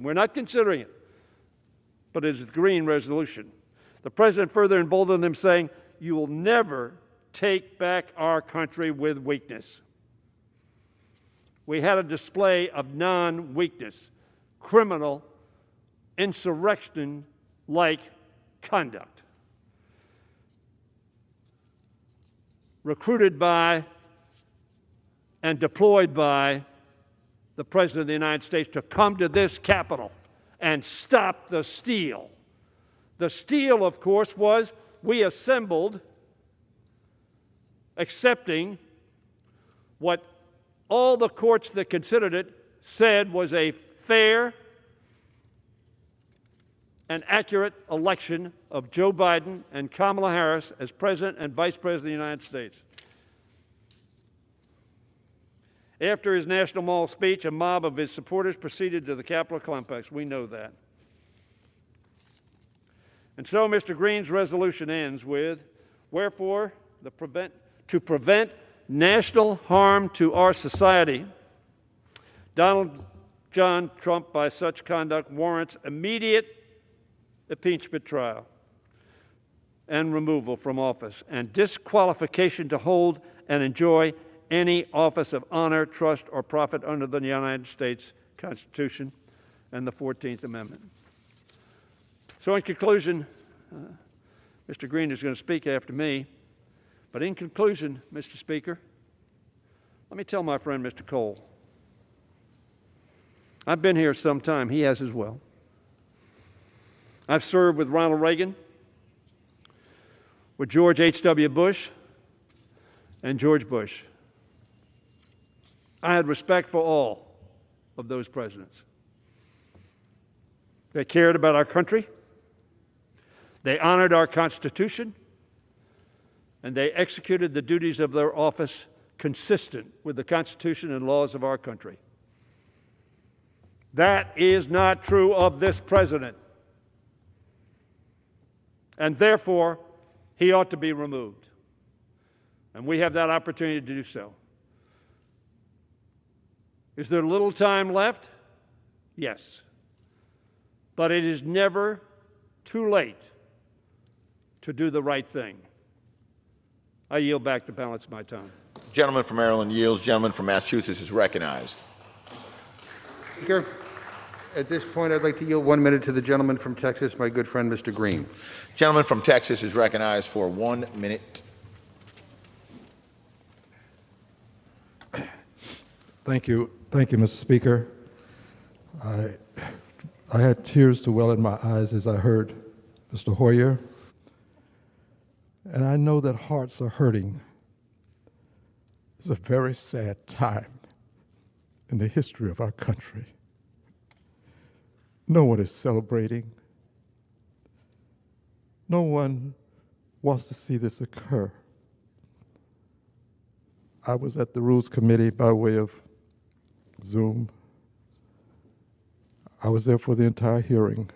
We're not considering it, but it is the Green resolution. The president further emboldened them, saying, "You will never take back our country with weakness." We had a display of non-weakness, criminal, insurrection-like conduct, recruited by and deployed by the President of the United States to come to this Capitol and stop the steal. The steal, of course, was we assembled accepting what all the courts that considered it said was a fair and accurate election of Joe Biden and Kamala Harris as President and Vice President of the United States. After his National Mall speech, a mob of his supporters proceeded to the Capitol complex. We know that. And so Mr. Green's resolution ends with, wherefore, to prevent national harm to our society, Donald John Trump, by such conduct, warrants immediate impeachment trial and removal from office and disqualification to hold and enjoy any office of honor, trust, or profit under the United States Constitution and the 14th Amendment. So in conclusion, Mr. Green is going to speak after me, but in conclusion, Mr. Speaker, let me tell my friend Mr. Cole, I've been here some time, he has as well. I've served with Ronald Reagan, with George H.W. Bush, and George Bush. I had respect for all of those presidents. They cared about our country, they honored our Constitution, and they executed the duties of their office consistent with the Constitution and laws of our country. That is not true of this president, and therefore, he ought to be removed. And we have that opportunity to do so. Is there little time left? Yes. But it is never too late to do the right thing. I yield back the balance of my time. Gentleman from Maryland yields. Gentleman from Massachusetts is recognized. Speaker, at this point, I'd like to yield 1 minute to the gentleman from Texas, my good friend, Mr. Green. Gentleman from Texas is recognized for 1 minute. Thank you, Mr. Speaker. I had tears to well in my eyes as I heard Mr. Hoyer, and I know that hearts are hurting. It's a very sad time in the history of our country. No one is celebrating. No one wants to see this occur. I was at the Rules Committee by way of Zoom. I was there for the entire hearing.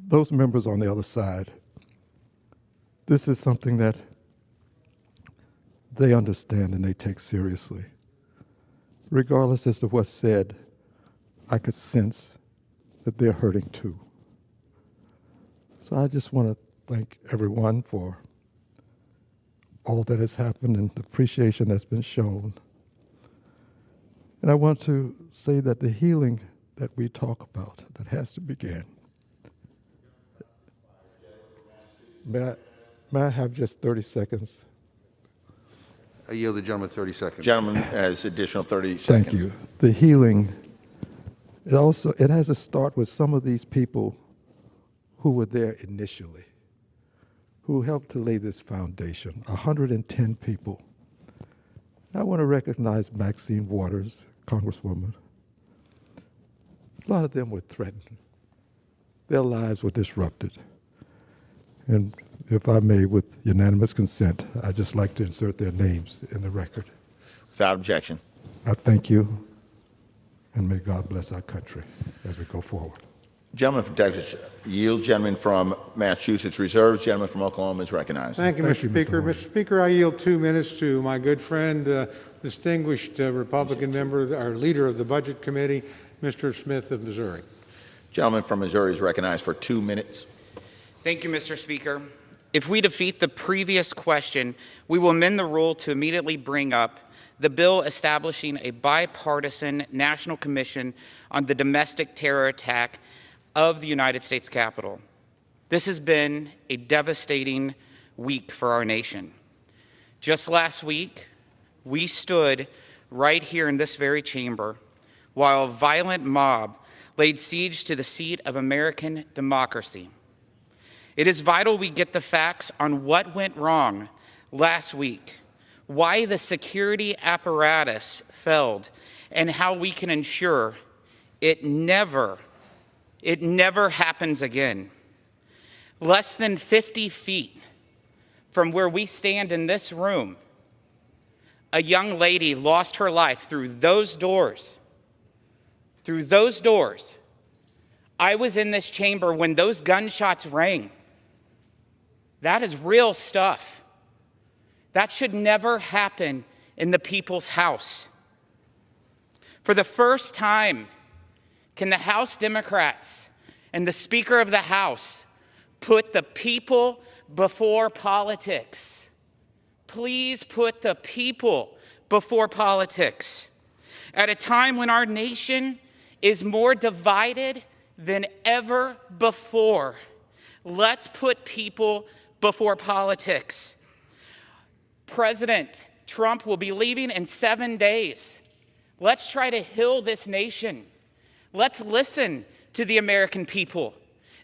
Those members on the other side, this is something that they understand and they take seriously. Regardless as to what's said, I could sense that they're hurting too. So I just want to thank everyone for all that has happened and the appreciation that's been shown. And I want to say that the healing that we talk about, that has to begin. May I have just 30 seconds? I yield the gentleman 30 seconds. Gentleman has additional 30 seconds. Thank you. The healing, it has to start with some of these people who were there initially, who helped to lay this foundation, 110 people. I want to recognize Maxine Waters, Congresswoman. A lot of them were threatened. Their lives were disrupted. And if I may, with unanimous consent, I'd just like to insert their names in the record. Without objection. I thank you, and may God bless our country as we go forward. Gentleman from Texas yields. Gentleman from Massachusetts reserves. Gentleman from Oklahoma is recognized. Thank you, Mr. Speaker. Mr. Speaker, I yield 2 minutes to my good friend, distinguished Republican member, our leader of the Budget Committee, Mr. Smith of Missouri. Gentleman from Missouri is recognized for 2 minutes. Thank you, Mr. Speaker. If we defeat the previous question, we will amend the rule to immediately bring up the bill establishing a bipartisan national commission on the domestic terror attack of the United States Capitol. This has been a devastating week for our nation. Just last week, we stood right here in this very chamber while a violent mob laid siege to the seat of American democracy. It is vital we get the facts on what went wrong last week, why the security apparatus failed, and how we can ensure it never happens again. Less than 50 feet from where we stand in this room, a young lady lost her life through those doors. Through those doors. I was in this chamber when those gunshots rang. That is real stuff. That should never happen in the people's house. For the first time, can the House Democrats and the Speaker of the House put the people before politics? Please put the people before politics. At a time when our nation is more divided than ever before, let's put people before politics. President Trump will be leaving in 7 days. Let's try to heal this nation. Let's listen to the American people.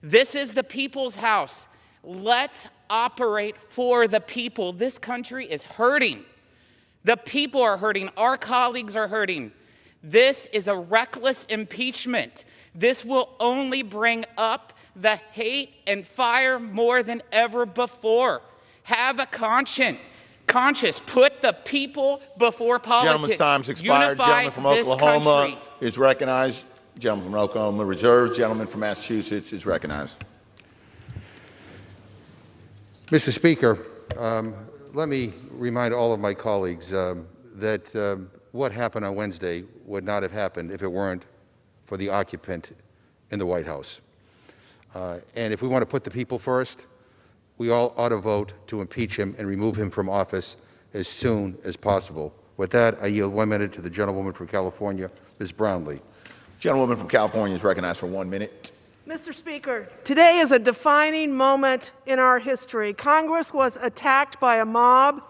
This is the people's house. Let's operate for the people. This country is hurting. The people are hurting. Our colleagues are hurting. This is a reckless impeachment. This will only bring up the hate and fire more than ever before. Have a conscience. Put the people before politics. Gentleman's time's expired. Gentleman from Oklahoma is recognized. Gentleman from Oklahoma reserves. Gentleman from Massachusetts is recognized. Mr. Speaker, let me remind all of my colleagues that what happened on Wednesday would not have happened if it weren't for the occupant in the White House. And if we want to put the people first, we all ought to vote to impeach him and remove him from office as soon as possible. With that, I yield 1 minute to the gentlewoman from California, Ms. Brownlee. Gentlewoman from California is recognized for 1 minute. Mr. Speaker, today is a defining moment in our history. Congress was attacked by a mob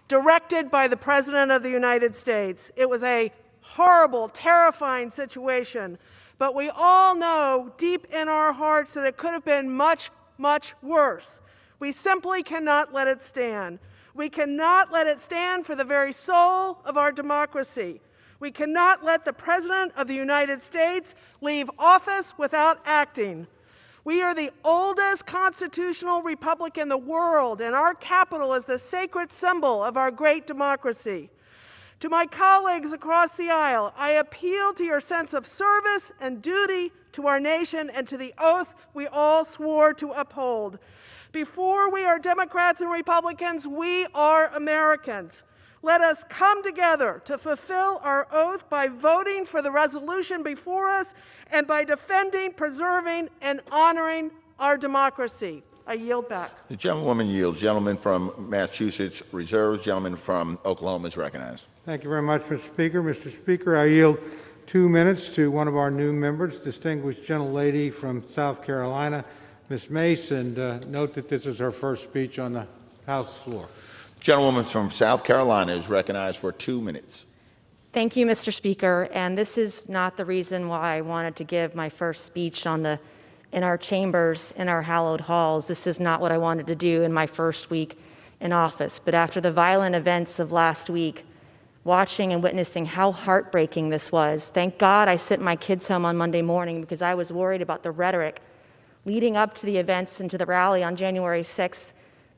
directed by the President of the United States. It was a horrible, terrifying situation, but we all know deep in our hearts that it could have been much, much worse. We simply cannot let it stand. We cannot let it stand for the very soul of our democracy. We cannot let the President of the United States leave office without acting. We are the oldest constitutional republic in the world, and our Capitol is the sacred symbol of our great democracy. To my colleagues across the aisle, I appeal to your sense of service and duty to our nation and to the oath we all swore to uphold. Before we are Democrats and Republicans, we are Americans. Let us come together to fulfill our oath by voting for the resolution before us and by defending, preserving, and honoring our democracy. I yield back. The gentlewoman yields. Gentleman from Massachusetts reserves. Gentleman from Oklahoma is recognized. Thank you very much, Mr. Speaker. Mr. Speaker, I yield 2 minutes to one of our new members, distinguished gentlelady from South Carolina, Ms. Mace, and note that this is her first speech on the House floor. Gentlewoman from South Carolina is recognized for 2 minutes. Thank you, Mr. Speaker. And this is not the reason why I wanted to give my first speech in our chambers, in our hallowed halls. This is not what I wanted to do in my first week in office. But after the violent events of last week, watching and witnessing how heartbreaking this was, thank God I sent my kids home on Monday morning because I was worried about the rhetoric leading up to the events and to the rally on January 6th,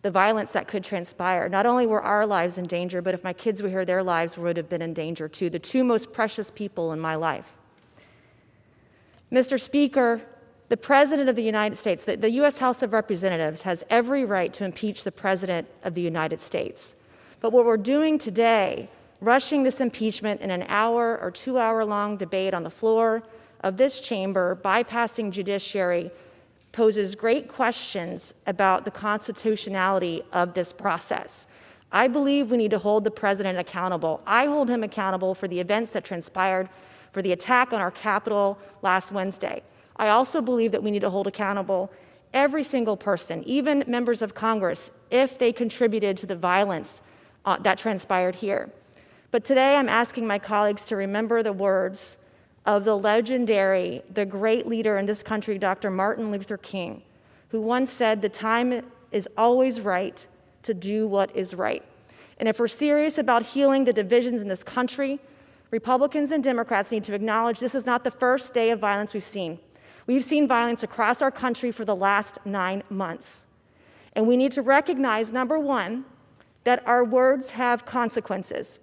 the violence that could transpire. Not only were our lives in danger, but if my kids were here, their lives would have been in danger too, the two most precious people in my life. Mr. Speaker, The President of the United States, the U.S. House of Representatives has every right to impeach the President of the United States. But what we're doing today, rushing this impeachment in an hour or 2 hour long debate on the floor of this chamber, bypassing judiciary, poses great questions about the constitutionality of this process. I believe we need to hold the President accountable. I hold him accountable for the events that transpired, for the attack on our Capitol last Wednesday. I also believe that we need to hold accountable every single person, even members of Congress, if they contributed to the violence that transpired here. But today I'm asking my colleagues to remember the words of the legendary, the great leader in this country, Dr. Martin Luther King, who once said, "The time is always right to do what is right." And if we're serious about healing the divisions in this country, Republicans and Democrats need to acknowledge this is not the first day of violence we've seen. We've seen violence across our country for the last 9 months. And we need to recognize, number one, that our words have consequences,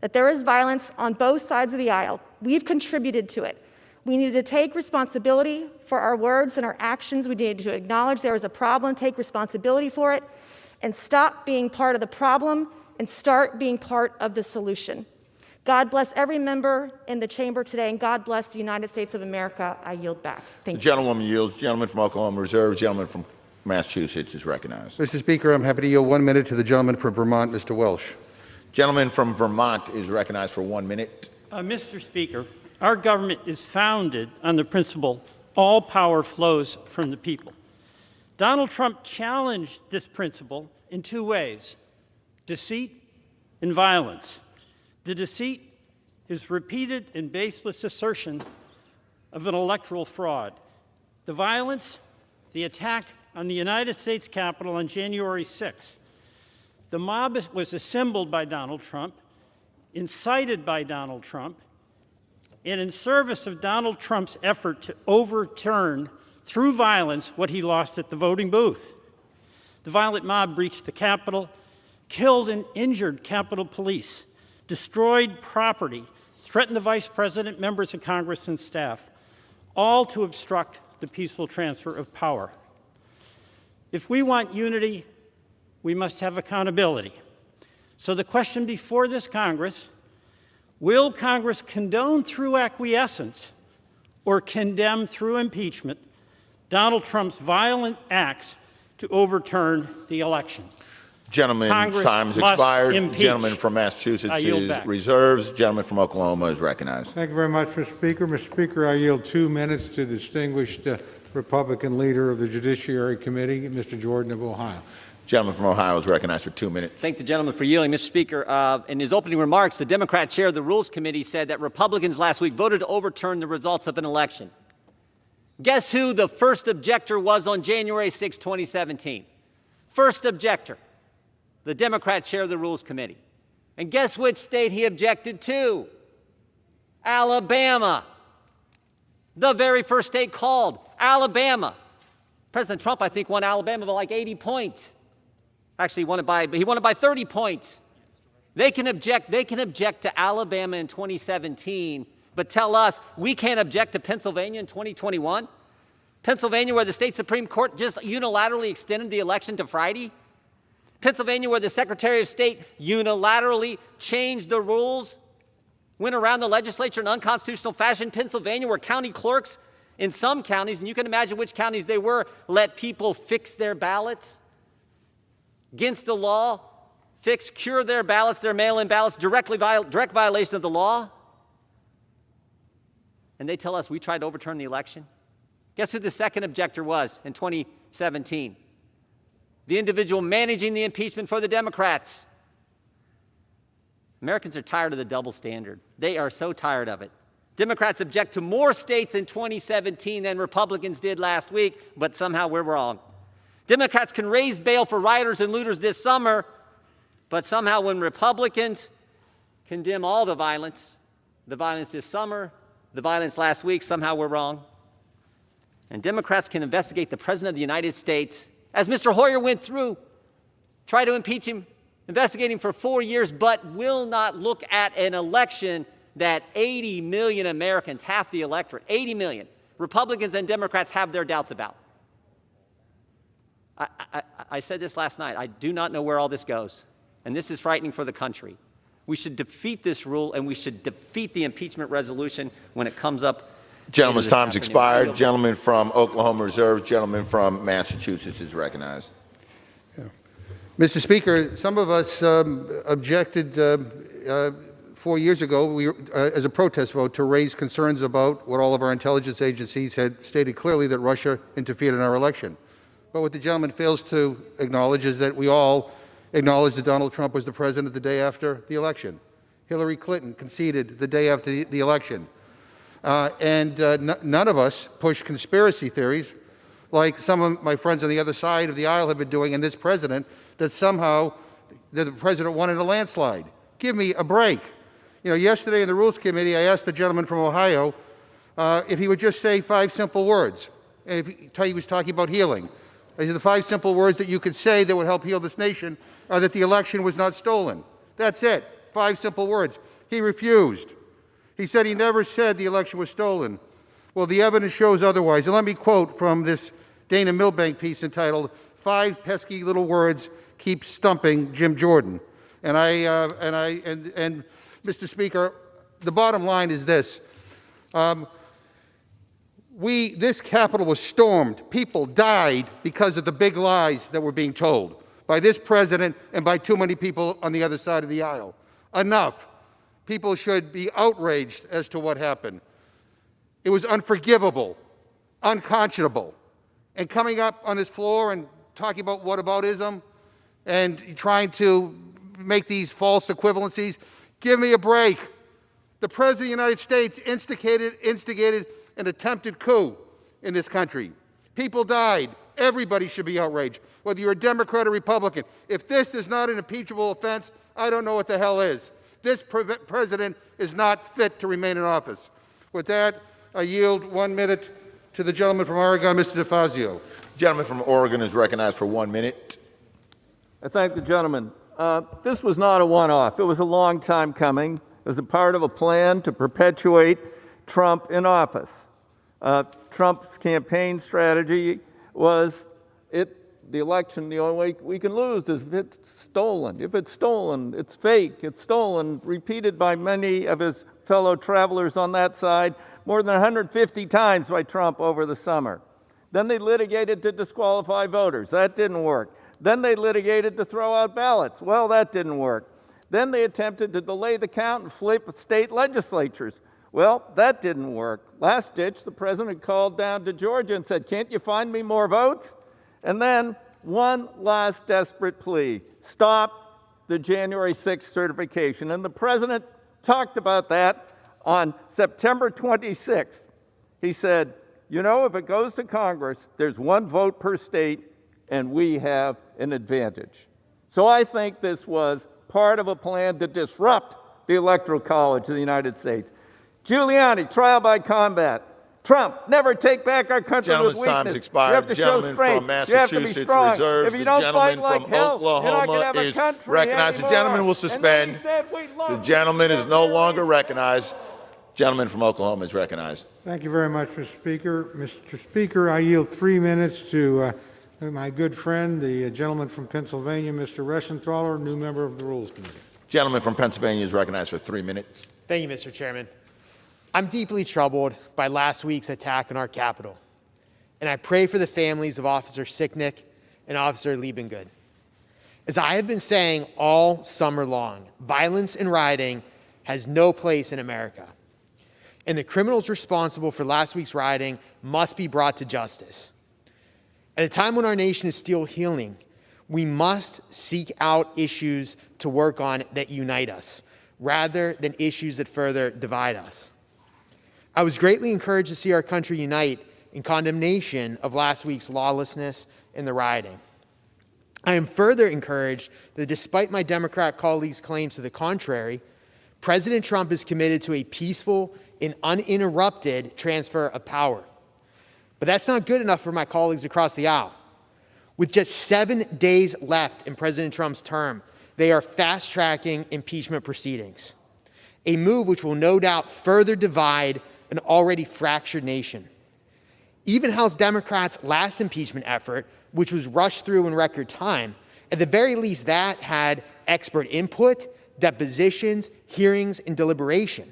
that there is violence on both sides of the aisle. We've contributed to it. We need to take responsibility for our words and our actions. We need to acknowledge there is a problem, take responsibility for it, and stop being part of the problem and start being part of the solution. God bless every member in the chamber today, and God bless the United States of America. I yield back. Thank you. The gentlewoman yields. Gentleman from Oklahoma Reserve. Gentleman from Massachusetts is recognized. Mr. Speaker, I'm happy to yield 1 minute to the gentleman from Vermont, Mr. Welsh. Gentleman from Vermont is recognized for 1 minute. Mr. Speaker, our government is founded on the principle all power flows from the people. Donald Trump challenged this principle in 2 ways: deceit and violence. The deceit is repeated and baseless assertion of an electoral fraud. The violence, the attack on the United States Capitol on January 6th. The mob was assembled by Donald Trump, incited by Donald Trump, and in service of Donald Trump's effort to overturn, through violence, what he lost at the voting booth. The violent mob breached the Capitol, killed and injured Capitol Police, destroyed property, threatened the Vice President, members of Congress, and staff, all to obstruct the peaceful transfer of power. If we want unity, we must have accountability. So the question before this Congress: will Congress condone through acquiescence or condemn through impeachment Donald Trump's violent acts to overturn the election? Gentleman's Congress time has must expired. impeach. Gentleman from Massachusetts I yield is back. reserves. Gentleman from Oklahoma is recognized. Thank you very much, Mr. Speaker. Mr. Speaker, I yield 2 minutes to the distinguished Republican leader of the Judiciary Committee, Mr. Jordan of Ohio. Gentleman from Ohio is recognized for 2 minutes. Thank the gentleman for yielding. Mr. Speaker, in his opening remarks, the Democrat chair of the Rules Committee said that Republicans last week voted to overturn the results of an election. Guess who the first objector was on January 6, 2017? First objector, the Democrat chair of the Rules Committee. And guess which state he objected to? Alabama. The very first state called, Alabama. President Trump, I think, won Alabama by like 80 points. Actually, he won it by 30 points. They can object to Alabama in 2017, but tell us we can't object to Pennsylvania in 2021? Pennsylvania, where the state Supreme Court just unilaterally extended the election to Friday? Pennsylvania, where the Secretary of State unilaterally changed the rules, went around the legislature in unconstitutional fashion? Pennsylvania, where county clerks in some counties, and you can imagine which counties they were, let people fix their ballots against the law, cure their ballots, their mail-in ballots, direct violation of the law. And they tell us we tried to overturn the election. Guess who the second objector was in 2017? The individual managing the impeachment for the Democrats. Americans are tired of the double standard. They are so tired of it. Democrats object to more states in 2017 than Republicans did last week, but somehow we're wrong. Democrats can raise bail for rioters and looters this summer, but somehow when Republicans condemn all the violence this summer, the violence last week, somehow we're wrong. And Democrats can investigate the President of the United States, as Mr. Hoyer went through, try to impeach him, investigate him for 4 years, but will not look at an election that 80 million Americans, half the electorate, 80 million, Republicans and Democrats have their doubts about. I said this last night. I do not know where all this goes, and this is frightening for the country. We should defeat this rule, and we should defeat the impeachment resolution when it comes up. Gentleman's time's expired. Gentleman from Oklahoma reserved. Gentleman from Massachusetts is recognized. Mr. Speaker, some of us objected 4 years ago as a protest vote to raise concerns about what all of our intelligence agencies had stated clearly, that Russia interfered in our election. But what the gentleman fails to acknowledge is that we all acknowledge that Donald Trump was the president the day after the election. Hillary Clinton conceded the day after the election. None of us push conspiracy theories like some of my friends on the other side of the aisle have been doing, and this president, that somehow the president won in a landslide. Give me a break. You know, yesterday in the Rules Committee, I asked the gentleman from Ohio if he would just say 5 simple words. And if he was talking about healing. I said the 5 simple words that you could say that would help heal this nation are that the election was not stolen. That's it. 5 simple words. He refused. He said he never said the election was stolen. Well, the evidence shows otherwise. And let me quote from this Dana Milbank piece entitled, "5 Pesky Little Words Keep Stumping Jim Jordan." And Mr. Speaker, the bottom line is this. This Capitol was stormed. People died because of the big lies that were being told by this president and by too many people on the other side of the aisle. Enough. People should be outraged as to what happened. It was unforgivable, unconscionable. And coming up on this floor and talking about whataboutism and trying to make these false equivalencies, give me a break. The President of the United States instigated an attempted coup in this country. People died. Everybody should be outraged, whether you're a Democrat or Republican. If this is not an impeachable offense, I don't know what the hell is. This president is not fit to remain in office. With that, I yield 1 minute to the gentleman from Oregon, Mr. DeFazio. Gentleman from Oregon is recognized for 1 minute. I thank the gentleman. This was not a one-off. It was a long time coming. It was a part of a plan to perpetuate Trump in office. Trump's campaign strategy was the election, the only way we can lose is if it's stolen. If it's stolen, it's fake, it's stolen, repeated by many of his fellow travelers on that side more than 150 times by Trump over the summer. Then they litigated to disqualify voters. That didn't work. Then they litigated to throw out ballots. Well, that didn't work. Then they attempted to delay the count and flip state legislatures. Well, that didn't work. Last ditch, the president called down to Georgia and said, "Can't you find me more votes?" And then one last desperate plea: stop the January 6th certification. And the president talked about that on September 26th. He said, "You know, if it goes to Congress, there's 1 vote per state, and we have an advantage." So I think this was part of a plan to disrupt the Electoral College of the United States. Giuliani, trial by combat. Trump, never take back our country with weakness. Gentleman's time's expired. You have to show Gentleman strength. from Massachusetts You have to be strong. reserves. If you The don't gentleman fight like from hell, you're not Oklahoma gonna have a is country recognized. The anymore. gentleman will And then suspend. he said, "We love The you." gentleman is no longer recognized. Gentleman from Oklahoma is recognized. Thank you very much, Mr. Speaker. Mr. Speaker, I yield 3 minutes to my good friend, the gentleman from Pennsylvania, Mr. Reschenthaler, new member of the Rules Committee. Gentleman from Pennsylvania is recognized for 3 minutes. Thank you, Mr. Chairman. I'm deeply troubled by last week's attack on our Capitol, and I pray for the families of Officer Sicknick and Officer Liebengood. As I have been saying all summer long, violence and rioting has no place in America, and the criminals responsible for last week's rioting must be brought to justice. At a time when our nation is still healing, we must seek out issues to work on that unite us, rather than issues that further divide us. I was greatly encouraged to see our country unite in condemnation of last week's lawlessness and the rioting. I am further encouraged that despite my Democrat colleagues' claims to the contrary, President Trump is committed to a peaceful and uninterrupted transfer of power. But that's not good enough for my colleagues across the aisle. With just 7 days left in President Trump's term, they are fast-tracking impeachment proceedings, a move which will no doubt further divide an already fractured nation. Even House Democrats' last impeachment effort, which was rushed through in record time, at the very least that had expert input, depositions, hearings, and deliberation.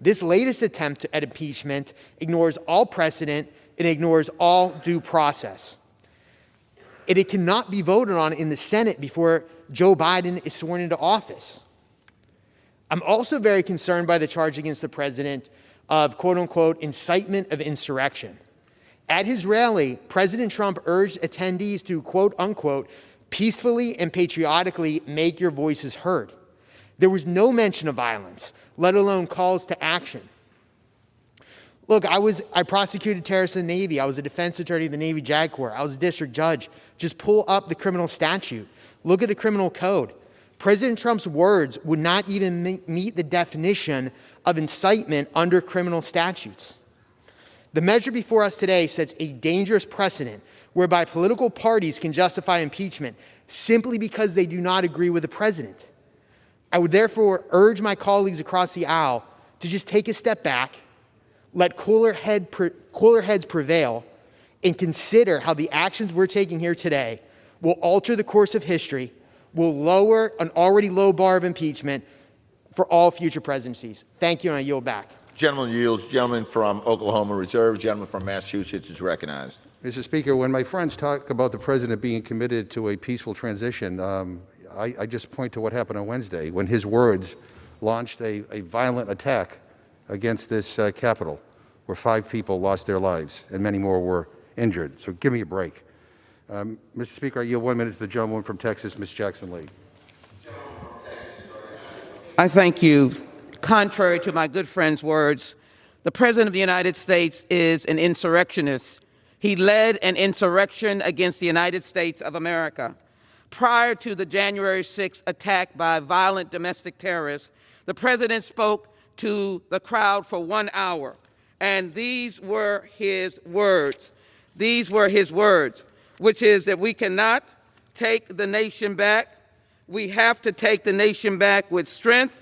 This latest attempt at impeachment ignores all precedent and ignores all due process. And it cannot be voted on in the Senate before Joe Biden is sworn into office. I'm also very concerned by the charge against the president of quote-unquote incitement of insurrection. At his rally, President Trump urged attendees to quote-unquote peacefully and patriotically make your voices heard. There was no mention of violence, let alone calls to action. Look, I prosecuted terrorists in the Navy. I was a defense attorney in the Navy JAG Corps. I was a district judge. Just pull up the criminal statute. Look at the criminal code. President Trump's words would not even meet the definition of incitement under criminal statutes. The measure before us today sets a dangerous precedent whereby political parties can justify impeachment simply because they do not agree with the president. I would therefore urge my colleagues across the aisle to just take a step back, let cooler heads prevail, and consider how the actions we're taking here today will alter the course of history, will lower an already low bar of impeachment for all future presidencies. Thank you, and I yield back. Gentleman yields. Gentleman from Oklahoma reserved. Gentleman from Massachusetts is recognized. Mr. Speaker, when my friends talk about the president being committed to a peaceful transition, I just point to what happened on Wednesday when his words launched a violent attack against this Capitol, where 5 people lost their lives and many more were injured. So give me a break. Mr. Speaker, I yield 1 minute to the gentleman from Texas, Ms. Jackson-Lee. I thank you. Contrary to my good friend's words, the President of the United States is an insurrectionist. He led an insurrection against the United States of America. Prior to the January 6th attack by violent domestic terrorists, the President spoke to the crowd for 1 hour, and these were his words. These were his words, which is that we cannot take the nation back. We have to take the nation back with strength,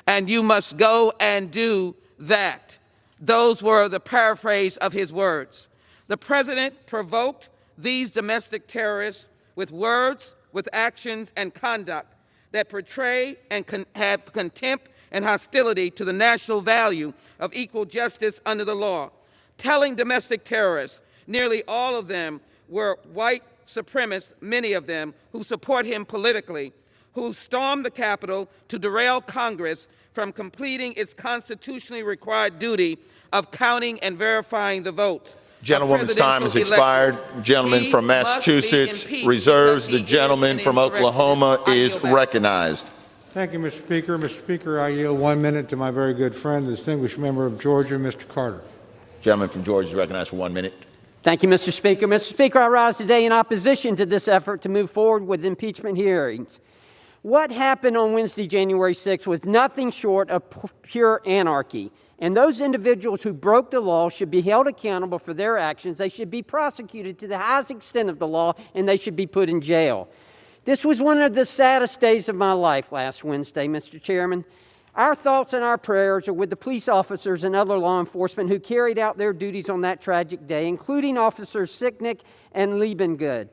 and you must go and do that. Those were the paraphrase of his words. The President provoked these domestic terrorists with words, with actions, and conduct that portray and have contempt and hostility to the national value of equal justice under the law. Telling domestic terrorists, nearly all of them were white supremacists, many of them who support him politically, who stormed the Capitol to derail Congress from completing its constitutionally required duty of counting and verifying the votes. Gentlewoman's time has expired. Gentleman from Massachusetts reserves. The gentleman from Oklahoma is recognized. Thank you, Mr. Speaker. Mr. Speaker, I yield 1 minute to my very good friend, the distinguished member of Georgia, Mr. Carter. Gentleman from Georgia is recognized for 1 minute. Thank you, Mr. Speaker. Mr. Speaker, I rise today in opposition to this effort to move forward with impeachment hearings. What happened on Wednesday, January 6th, was nothing short of pure anarchy. And those individuals who broke the law should be held accountable for their actions. They should be prosecuted to the highest extent of the law, and they should be put in jail. This was one of the saddest days of my life last Wednesday, Mr. Chairman. Our thoughts and our prayers are with the police officers and other law enforcement who carried out their duties on that tragic day, including Officers Sicknick and Liebengood.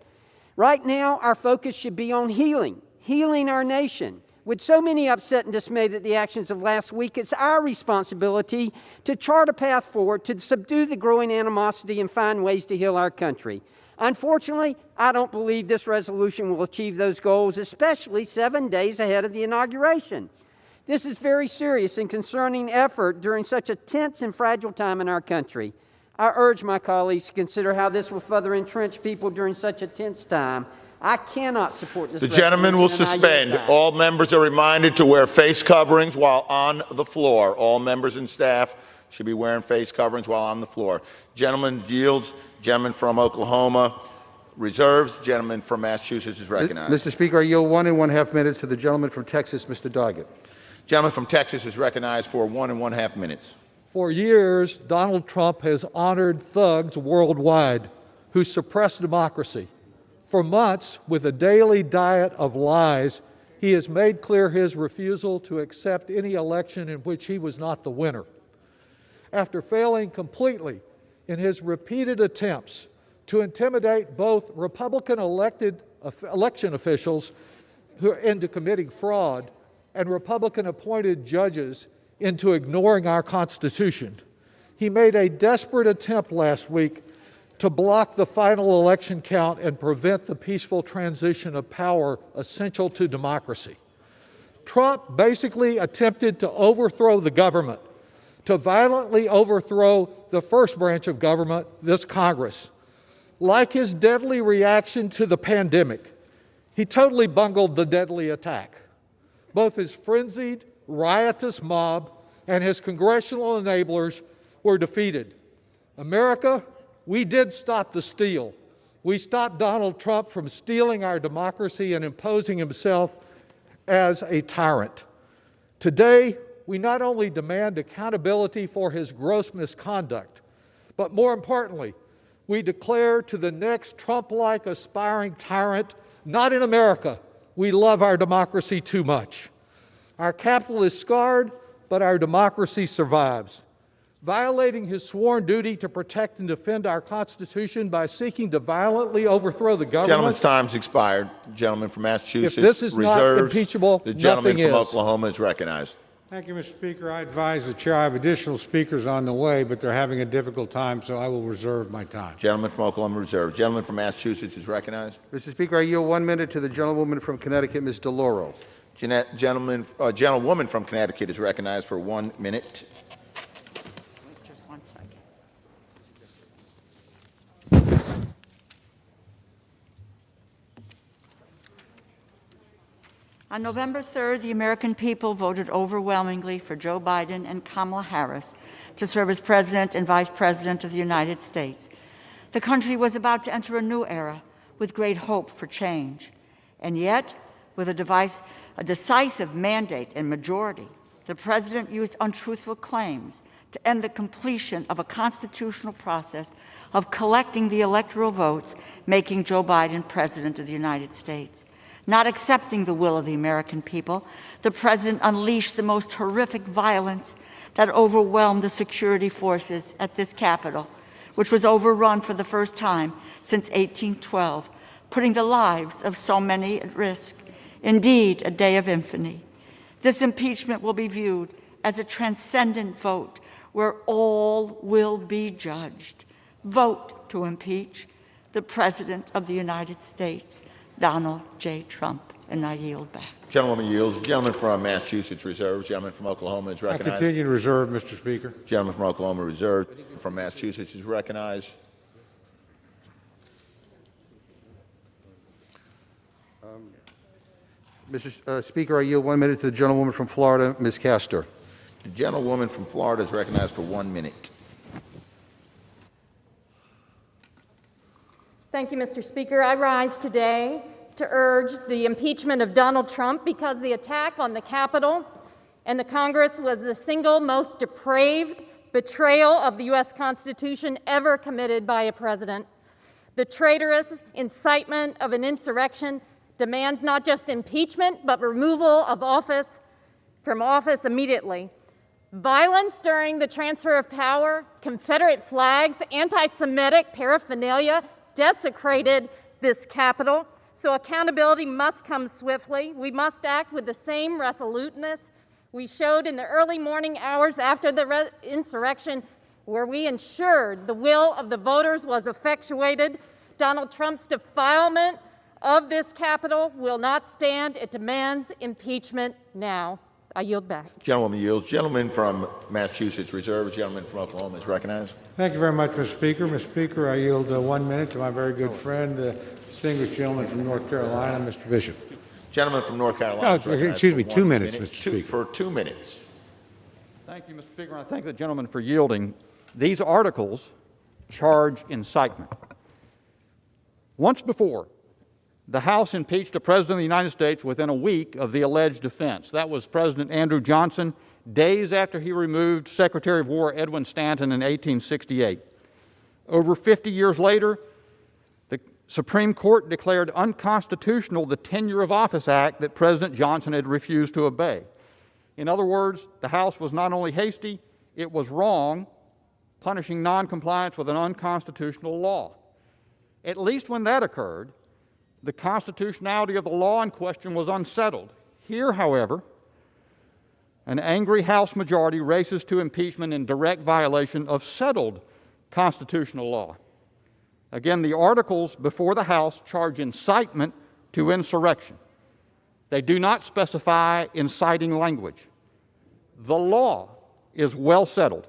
Right now, our focus should be on healing our nation. With so many upset and dismayed at the actions of last week, it's our responsibility to chart a path forward to subdue the growing animosity and find ways to heal our country. Unfortunately, I don't believe this resolution will achieve those goals, especially 7 days ahead of the inauguration. This is very serious and concerning effort during such a tense and fragile time in our country. I urge my colleagues to consider how this will further entrench people during such a tense time. I cannot support this. The gentleman will suspend. All members are reminded to wear face coverings while on the floor. All members and staff should be wearing face coverings while on the floor. Gentleman yields. Gentleman from Oklahoma reserves. Gentleman from Massachusetts is recognized. Mr. Speaker, I yield 1.5 minutes to the gentleman from Texas, Mr. Doggett. Gentleman from Texas is recognized for 1.5 minutes. For years, Donald Trump has honored thugs worldwide who suppress democracy. For months, with a daily diet of lies, he has made clear his refusal to accept any election in which he was not the winner. After failing completely in his repeated attempts to intimidate both Republican election officials into committing fraud and Republican appointed judges into ignoring our Constitution. He made a desperate attempt last week to block the final election count and prevent the peaceful transition of power essential to democracy. Trump basically attempted to overthrow the government, to violently overthrow the first branch of government, this Congress. Like his deadly reaction to the pandemic, he totally bungled the deadly attack. Both his frenzied, riotous mob and his congressional enablers were defeated. America, we did stop the steal. We stopped Donald Trump from stealing our democracy and imposing himself as a tyrant. Today, we not only demand accountability for his gross misconduct, but more importantly, we declare to the next Trump-like aspiring tyrant, not in America, we love our democracy too much. Our capital is scarred, but our democracy survives. Violating his sworn duty to protect and defend our Constitution by seeking to violently overthrow the government. Gentleman's time's expired. The gentleman from Massachusetts If this is not reserves. impeachable, The gentleman nothing from is. Oklahoma is recognized. Thank you, Mr. Speaker. I advise the chair I have additional speakers on the way, but they're having a difficult time, so I will reserve my time. Gentleman from Oklahoma reserved. Gentleman from Massachusetts is recognized. Mr. Speaker, I yield 1 minute to the gentlewoman from Connecticut, Ms. DeLauro. Gentlewoman from Connecticut is recognized for 1 minute. Just 1 second. On November 3rd, the American people voted overwhelmingly for Joe Biden and Kamala Harris to serve as President and Vice President of the United States. The country was about to enter a new era with great hope for change. And yet, with a decisive mandate and majority, the President used untruthful claims to end the completion of a constitutional process of collecting the electoral votes, making Joe Biden President of the United States. Not accepting the will of the American people, the President unleashed the most horrific violence that overwhelmed the security forces at this Capitol, which was overrun for the first time since 1812, putting the lives of so many at risk. Indeed, a day of infamy. This impeachment will be viewed as a transcendent vote where all will be judged. Vote to impeach the President of the United States, Donald J. Trump. And I yield back. Gentlewoman yields. Gentleman from Massachusetts reserved. Gentleman from Oklahoma is I recognized. continue to reserve, Mr. Speaker. Gentleman from Oklahoma reserved. From Massachusetts is recognized. Mr. Speaker, I yield 1 minute to the gentlewoman from Florida, Ms. Castor. The gentlewoman from Florida is recognized for 1 minute. Thank you, Mr. Speaker. I rise today to urge the impeachment of Donald Trump because the attack on the Capitol and the Congress was the single most depraved betrayal of the U.S. Constitution ever committed by a president. The traitorous incitement of an insurrection demands not just impeachment, but removal of from office immediately. Violence during the transfer of power, Confederate flags, anti-Semitic paraphernalia desecrated this Capitol. So accountability must come swiftly. We must act with the same resoluteness we showed in the early morning hours after the insurrection, where we ensured the will of the voters was effectuated. Donald Trump's defilement of this Capitol will not stand. It demands impeachment now. I yield back. Gentlewoman yields. Gentleman from Massachusetts reserved. Gentleman from Oklahoma is recognized. Thank you very much, Mr. Speaker. Mr. Speaker, I yield 1 minute to my very good friend, the distinguished gentleman from North Carolina, Mr. Bishop. Gentleman from North Carolina. is recognized excuse me, for 2 1 minutes, minute. Mr. Speaker. For 2 minutes. Thank you, Mr. Speaker. I thank the gentleman for yielding. These articles charge incitement. Once before, the House impeached a president of the United States within a week of the alleged offense. That was President Andrew Johnson, days after he removed Secretary of War Edwin Stanton in 1868. Over 50 years later, the Supreme Court declared unconstitutional the Tenure of Office Act that President Johnson had refused to obey. In other words, the House was not only hasty, it was wrong punishing noncompliance with an unconstitutional law. At least when that occurred, the constitutionality of the law in question was unsettled. Here, however, an angry House majority races to impeachment in direct violation of settled constitutional law. Again, the articles before the House charge incitement to insurrection. They do not specify inciting language. The law is well settled.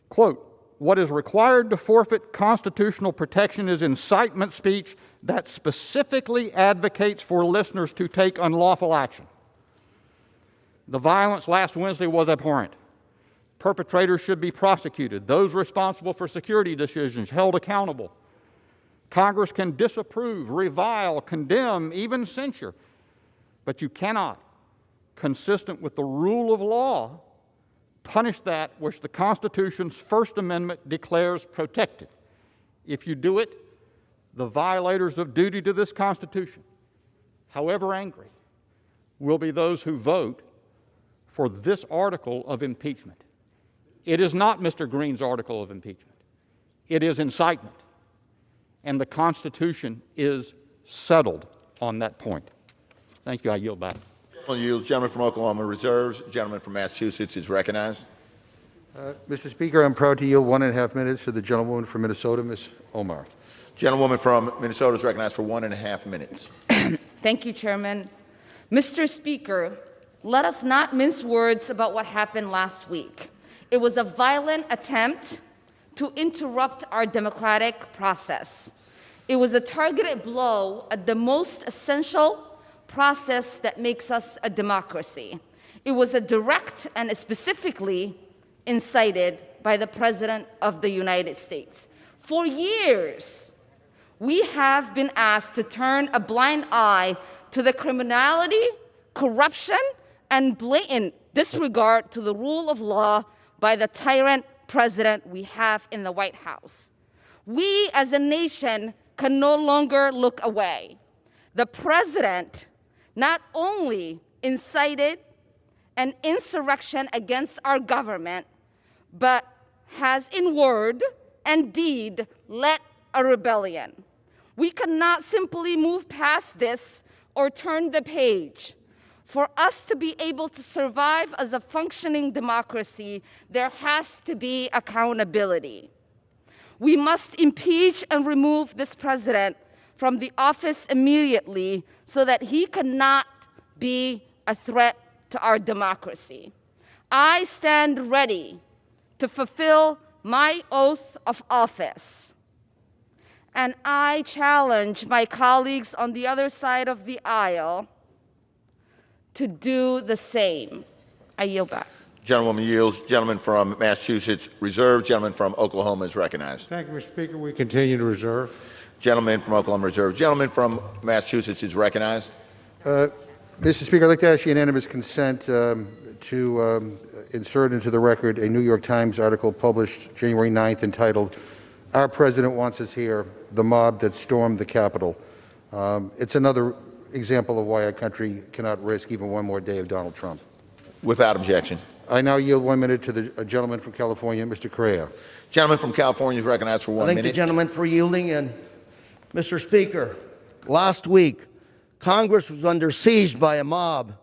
Quote, "What is required to forfeit constitutional protection is incitement speech that specifically advocates for listeners to take unlawful action." The violence last Wednesday was abhorrent. Perpetrators should be prosecuted. Those responsible for security decisions held accountable. Congress can disapprove, revile, condemn, even censure, but you cannot, consistent with the rule of law, punish that which the Constitution's First Amendment declares protected. If you do it, the violators of duty to this Constitution, however angry, will be those who vote for this article of impeachment. It is not Mr. Green's article of impeachment. It is incitement. And the Constitution is settled on that point. Thank you. I yield back. Gentleman from Oklahoma reserves. Gentleman from Massachusetts is recognized. Mr. Speaker, I'm proud to yield 1.5 minutes to the gentlewoman from Minnesota, Ms. Omar. Gentlewoman from Minnesota is recognized for 1.5 minutes. Thank you, Chairman. Mr. Speaker, let us not mince words about what happened last week. It was a violent attempt to interrupt our democratic process. It was a targeted blow at the most essential process that makes us a democracy. It was a direct and specifically incited by the President of the United States. For years, we have been asked to turn a blind eye to the criminality, corruption, and blatant disregard to the rule of law by the tyrant president we have in the White House. We as a nation can no longer look away. The president not only incited an insurrection against our government, but has in word and deed led a rebellion. We cannot simply move past this or turn the page. For us to be able to survive as a functioning democracy, there has to be accountability. We must impeach and remove this president from the office immediately so that he cannot be a threat to our democracy. I stand ready to fulfill my oath of office, and I challenge my colleagues on the other side of the aisle to do the same. I yield back. Gentlewoman yields. Gentleman from Massachusetts reserved. Gentleman from Oklahoma is recognized. Thank you, Mr. Speaker. We continue to reserve. Gentleman from Oklahoma reserved. Gentleman from Massachusetts is recognized. Mr. Speaker, I'd like to ask unanimous consent to insert into the record a New York Times article published January 9th entitled, "Our President Wants Us Here, the Mob That Stormed the Capitol." It's another example of why our country cannot risk even one more day of Donald Trump. Without objection. I now yield 1 minute to the gentleman from California, Mr. Correa. Gentleman from California is recognized for 1 minute. I thank the gentleman for yielding. And Mr. Speaker, last week, Congress was under siege by a mob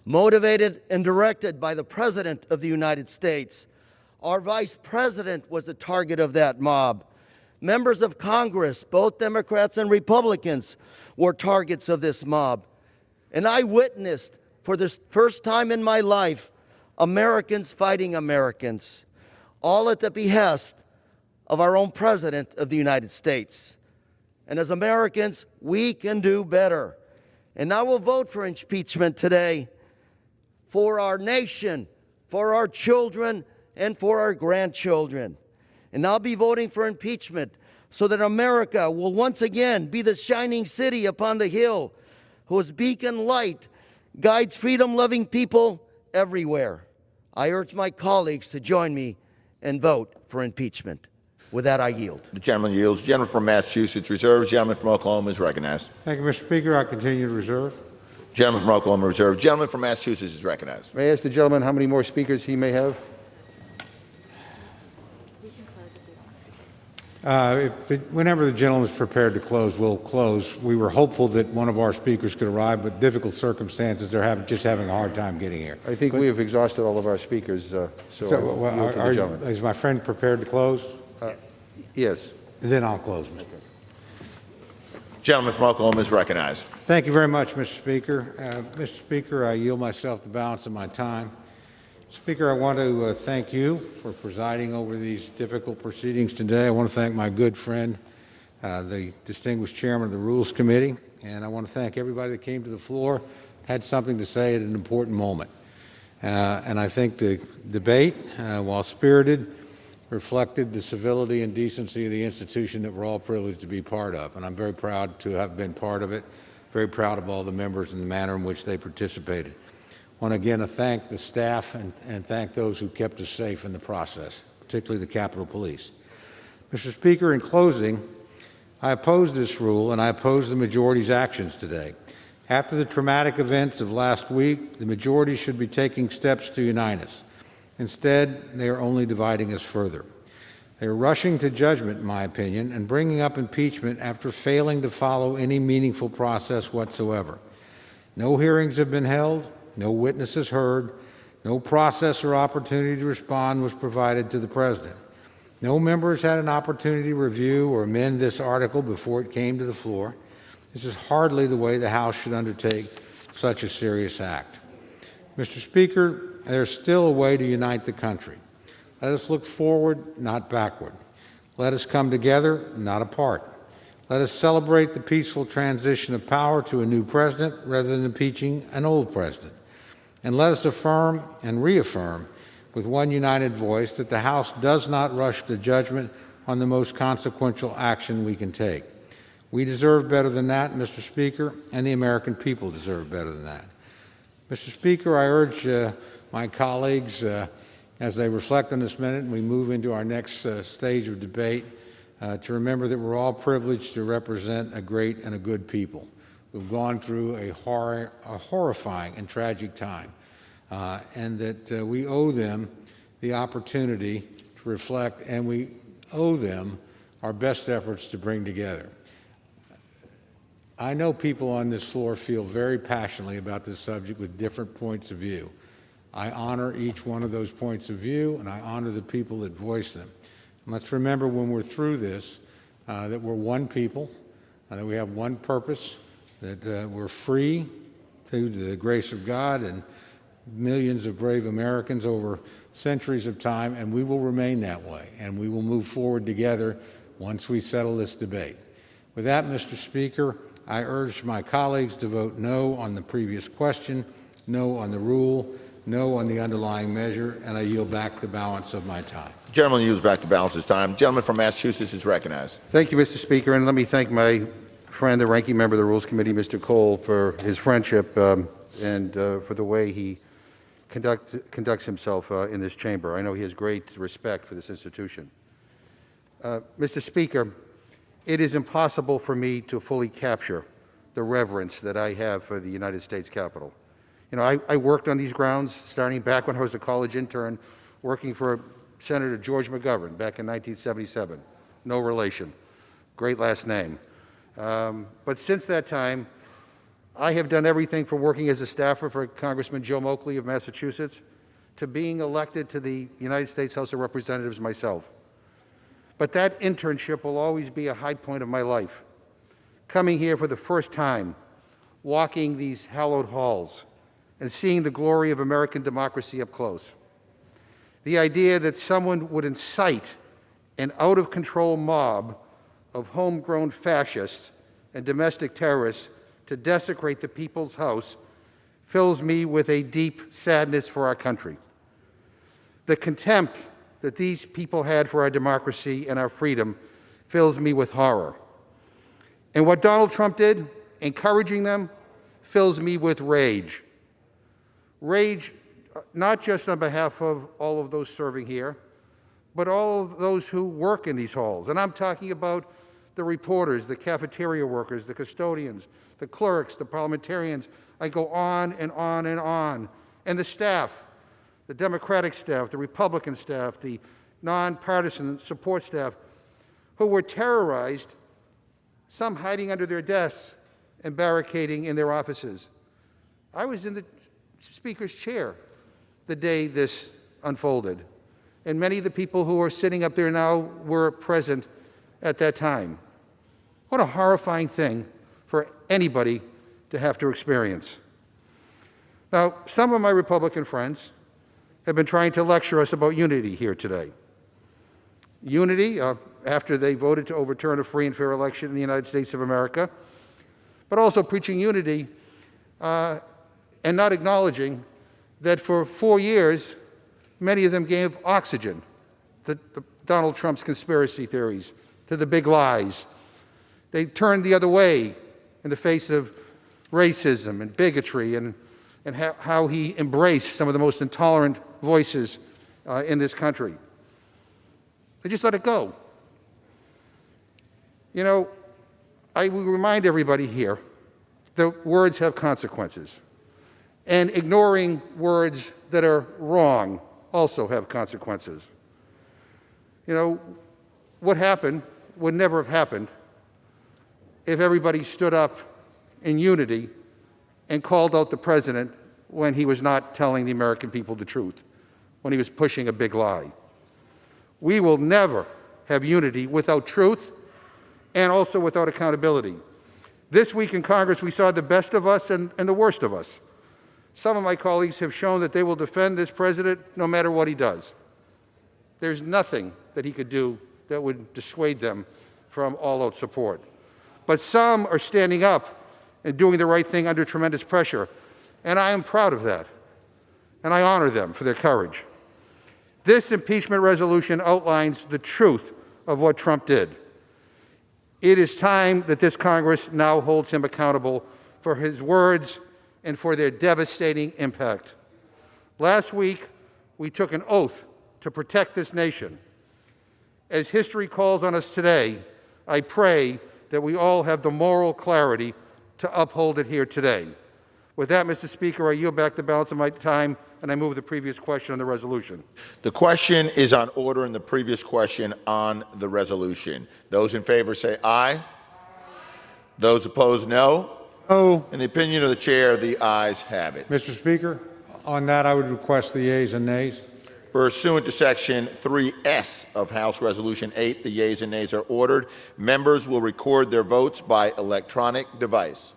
motivated and directed by the President of the United States. Our Vice President was the target of that mob. Members of Congress, both Democrats and Republicans, were targets of this mob. And I witnessed, for the first time in my life, Americans fighting Americans, all at the behest of our own President of the United States. And as Americans, we can do better. And I will vote for impeachment today for our nation, for our children, and for our grandchildren. And I'll be voting for impeachment so that America will once again be the shining city upon the hill whose beacon light guides freedom-loving people everywhere. I urge my colleagues to join me and vote for impeachment. With that, I yield. The gentleman yields. Gentleman from Massachusetts reserves. Gentleman from Oklahoma is recognized. Thank you, Mr. Speaker. I continue to reserve. Gentleman from Oklahoma reserves. Gentleman from Massachusetts is recognized. May I ask the gentleman how many more speakers he may have? Whenever the gentleman is prepared to close, we'll close. We were hopeful that one of our speakers could arrive, but difficult circumstances, they're just having a hard time getting here. I think we have exhausted all of our speakers, so I will yield to the gentleman. Is my friend prepared to close? Yes. Then I'll close, Mr. Gentleman from Oklahoma is recognized. Thank you very much, Mr. Speaker. Mr. Speaker, I yield myself the balance of my time. Speaker, I want to thank you for presiding over these difficult proceedings today. I want to thank my good friend, the distinguished chairman of the Rules Committee, and I want to thank everybody that came to the floor, had something to say at an important moment. And I think the debate, while spirited, reflected the civility and decency of the institution that we're all privileged to be part of. And I'm very proud to have been part of it, very proud of all the members and the manner in which they participated. I want again to thank the staff and thank those who kept us safe in the process, particularly the Capitol Police. Mr. Speaker, in closing, I oppose this rule and I oppose the majority's actions today. After the traumatic events of last week, the majority should be taking steps to unite us. Instead, they are only dividing us further. They are rushing to judgment, in my opinion, and bringing up impeachment after failing to follow any meaningful process whatsoever. No hearings have been held, no witnesses heard, no process or opportunity to respond was provided to the President. No members had an opportunity to review or amend this article before it came to the floor. This is hardly the way the House should undertake such a serious act. Mr. Speaker, there's still a way to unite the country. Let us look forward, not backward. Let us come together, not apart. Let us celebrate the peaceful transition of power to a new president rather than impeaching an old president. And let us affirm and reaffirm with one united voice that the House does not rush to judgment on the most consequential action we can take. We deserve better than that, Mr. Speaker, and the American people deserve better than that. Mr. Speaker, I urge my colleagues, as they reflect on this minute and we move into our next stage of debate, to remember that we're all privileged to represent a great and a good people who've gone through a horrifying and tragic time, and that we owe them the opportunity to reflect, and we owe them our best efforts to bring together. I know people on this floor feel very passionately about this subject with different points of view. I honor each one of those points of view, and I honor the people that voice them. And let's remember when we're through this that we're one people, that we have one purpose, that we're free through the grace of God and millions of brave Americans over centuries of time, and we will remain that way, and we will move forward together once we settle this debate. With that, Mr. Speaker, I urge my colleagues to vote no on the previous question, no on the rule, no on the underlying measure, and I yield back the balance of my time. The gentleman yields back the balance of his time. The gentleman from Massachusetts is recognized. Thank you, Mr. Speaker, and let me thank my friend, the ranking member of the Rules Committee, Mr. Cole, for his friendship and for the way he conducts himself in this chamber. I know he has great respect for this institution. Mr. Speaker, it is impossible for me to fully capture the reverence that I have for the United States Capitol. You know, I worked on these grounds starting back when I was a college intern, working for Senator George McGovern back in 1977. No relation. Great last name. But since that time, I have done everything from working as a staffer for Congressman Joe Moakley of Massachusetts to being elected to the United States House of Representatives myself. But that internship will always be a high point of my life. Coming here for the first time, walking these hallowed halls, and seeing the glory of American democracy up close. The idea that someone would incite an out-of-control mob of homegrown fascists and domestic terrorists to desecrate the People's House fills me with a deep sadness for our country. The contempt that these people had for our democracy and our freedom fills me with horror. And what Donald Trump did, encouraging them, fills me with rage. Rage, not just on behalf of all of those serving here, but all of those who work in these halls. And I'm talking about the reporters, the cafeteria workers, the custodians, the clerks, the parliamentarians. I go on and on and on. And the staff, the Democratic staff, the Republican staff, the nonpartisan support staff who were terrorized, some hiding under their desks and barricading in their offices. I was in the Speaker's chair the day this unfolded, and many of the people who are sitting up there now were present at that time. What a horrifying thing for anybody to have to experience. Now, some of my Republican friends have been trying to lecture us about unity here today. Unity, after they voted to overturn a free and fair election in the United States of America, but also preaching unity and not acknowledging that for 4 years, many of them gave oxygen to Donald Trump's conspiracy theories, to the big lies. They turned the other way in the face of racism and bigotry and how he embraced some of the most intolerant voices in this country. They just let it go. You know, I will remind everybody here that words have consequences. And ignoring words that are wrong also have consequences. You know, what happened would never have happened if everybody stood up in unity and called out the president when he was not telling the American people the truth, when he was pushing a big lie. We will never have unity without truth and also without accountability. This week in Congress, we saw the best of us and the worst of us. Some of my colleagues have shown that they will defend this president no matter what he does. There's nothing that he could do that would dissuade them from all-out support. But some are standing up and doing the right thing under tremendous pressure, and I am proud of that, and I honor them for their courage. This impeachment resolution outlines the truth of what Trump did. It is time that this Congress now holds him accountable for his words and for their devastating impact. Last week, we took an oath to protect this nation. As history calls on us today, I pray that we all have the moral clarity to uphold it here today. With that, Mr. Speaker, I yield back the balance of my time, and I move the previous question on the resolution. The question is on order in the previous question on the resolution. Those in favor say aye. Those opposed, no. No. In the opinion of the chair, the ayes have it. Mr. Speaker, on that, I would request the yeas and nays. Pursuant to Section 3S of House Resolution 8, the yeas and nays are ordered. Members will record their votes by electronic device.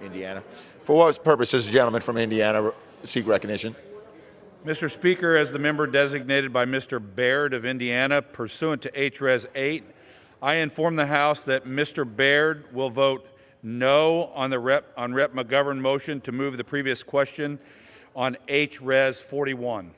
Indiana. For what purpose does the gentleman from Indiana seek recognition? Mr. Speaker, as the member designated by Mr. Baird of Indiana pursuant to H-Res 8, I inform the House that Mr. Baird will vote no on Rep. McGovern motion to move the previous question on H-Res 41.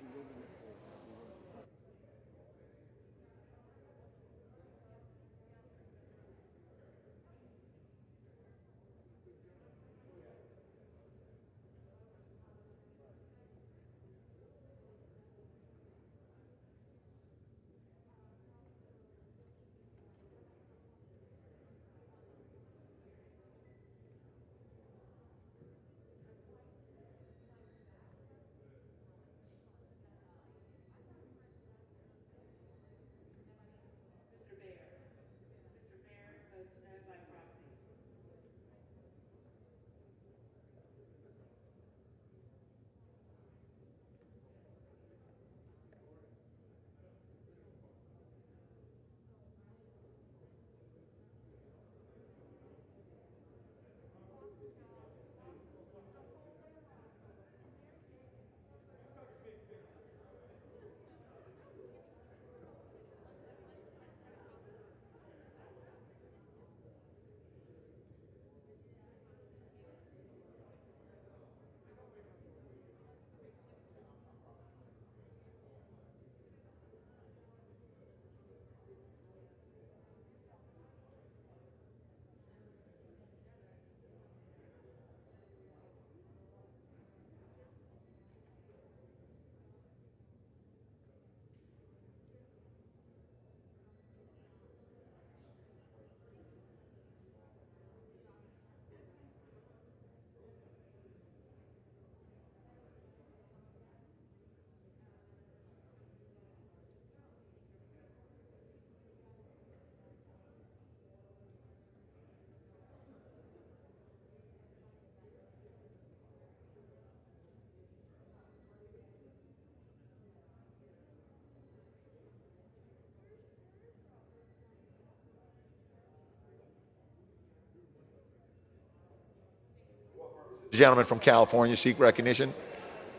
The gentleman from California seek recognition.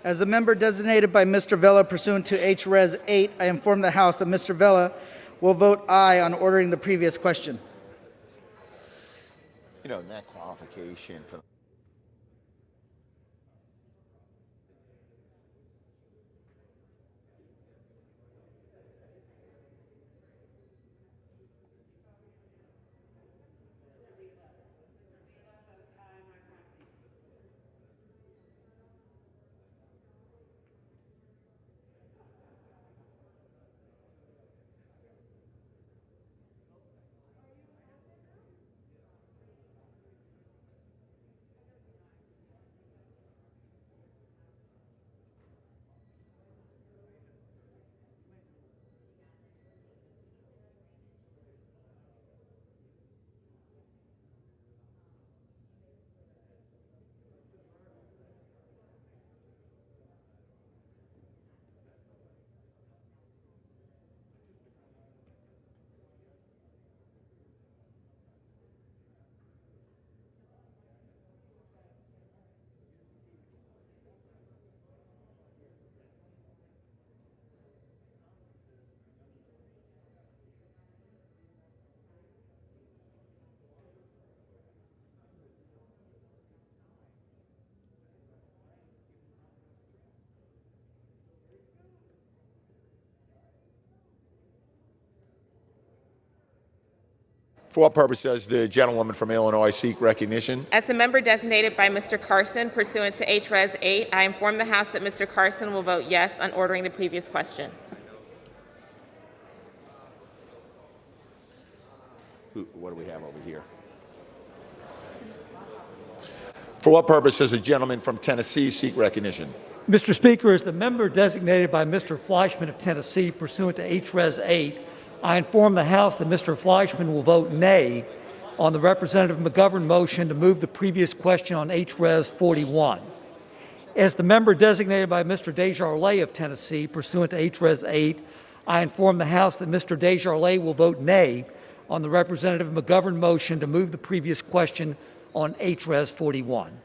As the member designated by Mr. Vella pursuant to H-Res 8, I inform the House that Mr. Vella will vote aye on ordering the previous question. You know, that qualification for what purpose does the gentlewoman from Illinois seek recognition? As a member designated by Mr. Carson pursuant to H-Res 8, I inform the House that Mr. Carson will vote yes on ordering the previous question. What do we have over here? For what purpose does the gentleman from Tennessee seek recognition? Mr. Speaker, as the member designated by Mr. Fleischman of Tennessee pursuant to H-Res 8, I inform the House that Mr. Fleischman will vote nay on the Representative McGovern motion to move the previous question on H-Res 41. As the member designated by Mr. Desjardins of Tennessee pursuant to H-Res 8, I inform the House that Mr. Desjardins will vote nay on the Representative McGovern motion to move the previous question on HRES 41.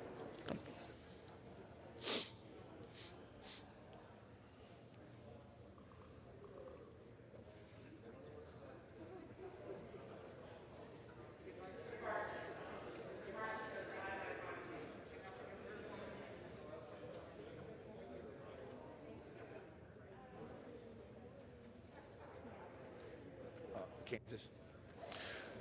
Kansas.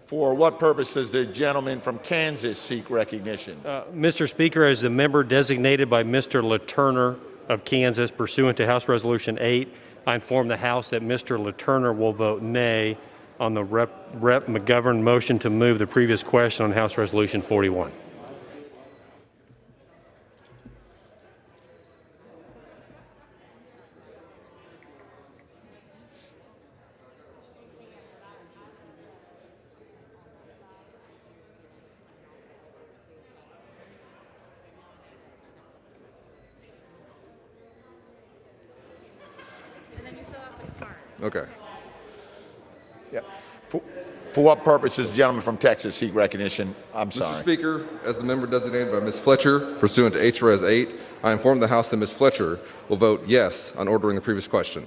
For what purpose does the gentleman from Kansas seek recognition? Mr. Speaker, as the member designated by Mr. LaTurner of Kansas pursuant to House Resolution 8, I inform the House that Mr. LaTurner will vote nay on the Rep. McGovern motion to move the previous question on House Resolution 41. Okay. Yeah. For what purpose does the gentleman from Texas seek recognition? I'm sorry. Mr. Speaker, as the member designated by Ms. Fletcher, pursuant to HRES 8, I inform the House that Ms. Fletcher will vote yes on ordering the previous question.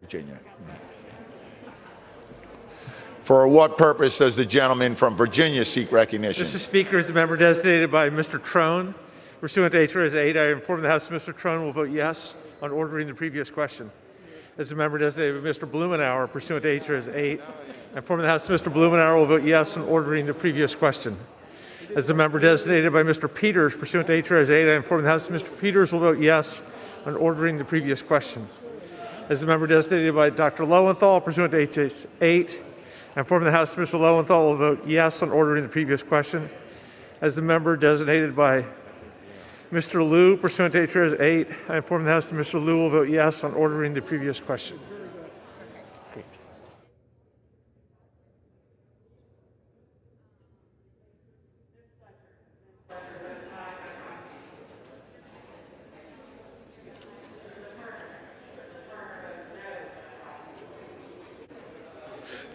Virginia. For what purpose does the gentleman from Virginia seek recognition? Mr. Speaker, as the member designated by Mr. Trone, pursuant to HRES 8, I inform the House that Mr. Trone will vote yes on ordering the previous question. As the member designated by Mr. Blumenauer, pursuant to HRES 8, I inform the House that Mr. Blumenauer will vote yes on ordering the previous question. As the member designated by Mr. Peters, pursuant to HRES 8, I inform the House that Mr. Peters will vote yes on ordering the previous question. As the member designated by Dr. Lowenthal, pursuant to HRES 8, I inform the House that Mr. Lowenthal will vote yes on ordering the previous question. As the member designated by Mr. Liu, pursuant to HRES 8, I inform the House that Mr. Liu will vote yes on ordering the previous question.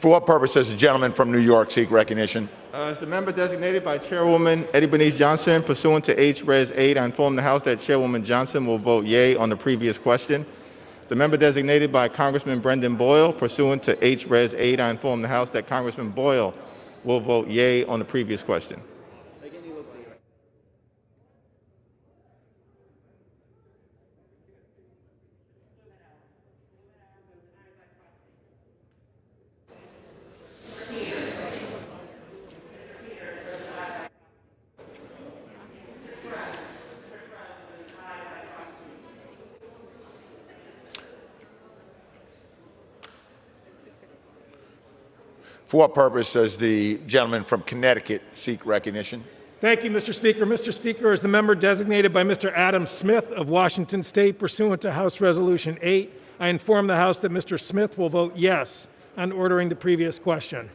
For what purpose does the gentleman from New York seek recognition? As the member designated by Chairwoman Eddie Bernice Johnson, pursuant to HRES 8, I inform the House that Chairwoman Johnson will vote yea on the previous question. The member designated by Congressman Brendan Boyle, pursuant to HRES 8, I inform the House that Congressman Boyle will vote yea on the previous question. For what purpose does the gentleman from Connecticut seek recognition? Thank you, Mr. Speaker. Mr. Speaker, as the member designated by Mr. Adam Smith of Washington State pursuant to House Resolution 8, I inform the House that Mr. Smith will vote yes on ordering the previous question.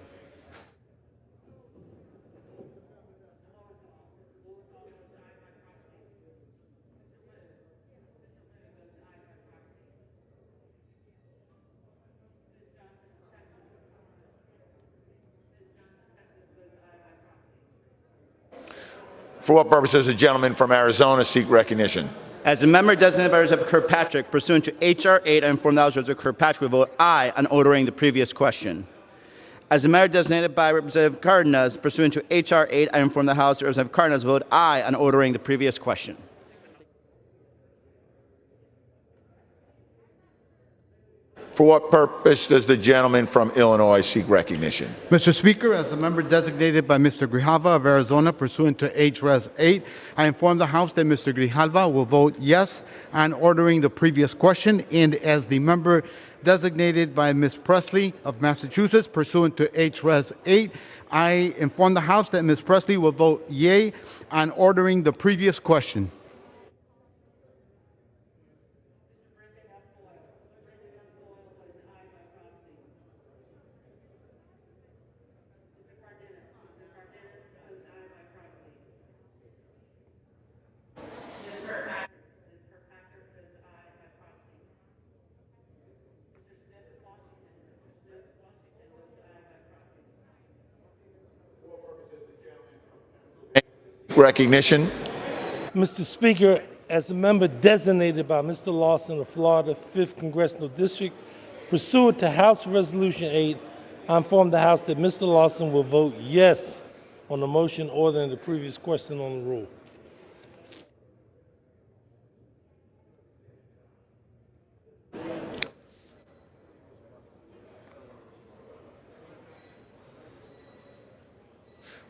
For what purpose does the gentleman from Arizona seek recognition? As a member designated by Representative Kirkpatrick, pursuant to H.R. 8, I inform the House Representative Kirkpatrick will vote aye on ordering the previous question. As a member designated by Representative Cardenas, pursuant to H.R. 8, I inform the House that Representative Cardenas will vote aye on ordering the previous question. For what purpose does the gentleman from Illinois seek recognition? Mr. Speaker, as a member designated by Mr. Grijalva of Arizona pursuant to HRES 8, I inform the House that Mr. Grijalva will vote yes on ordering the previous question, and as the member designated by Ms. Presley of Massachusetts pursuant to HRES 8, I inform the House that Ms. Presley will vote yea on ordering the previous question. seek recognition. Mr. Speaker, as a member designated by Mr. Lawson of Florida 5th Congressional District, pursuant to House Resolution 8, I inform the House that Mr. Lawson will vote yes on the motion ordering the previous question on the rule.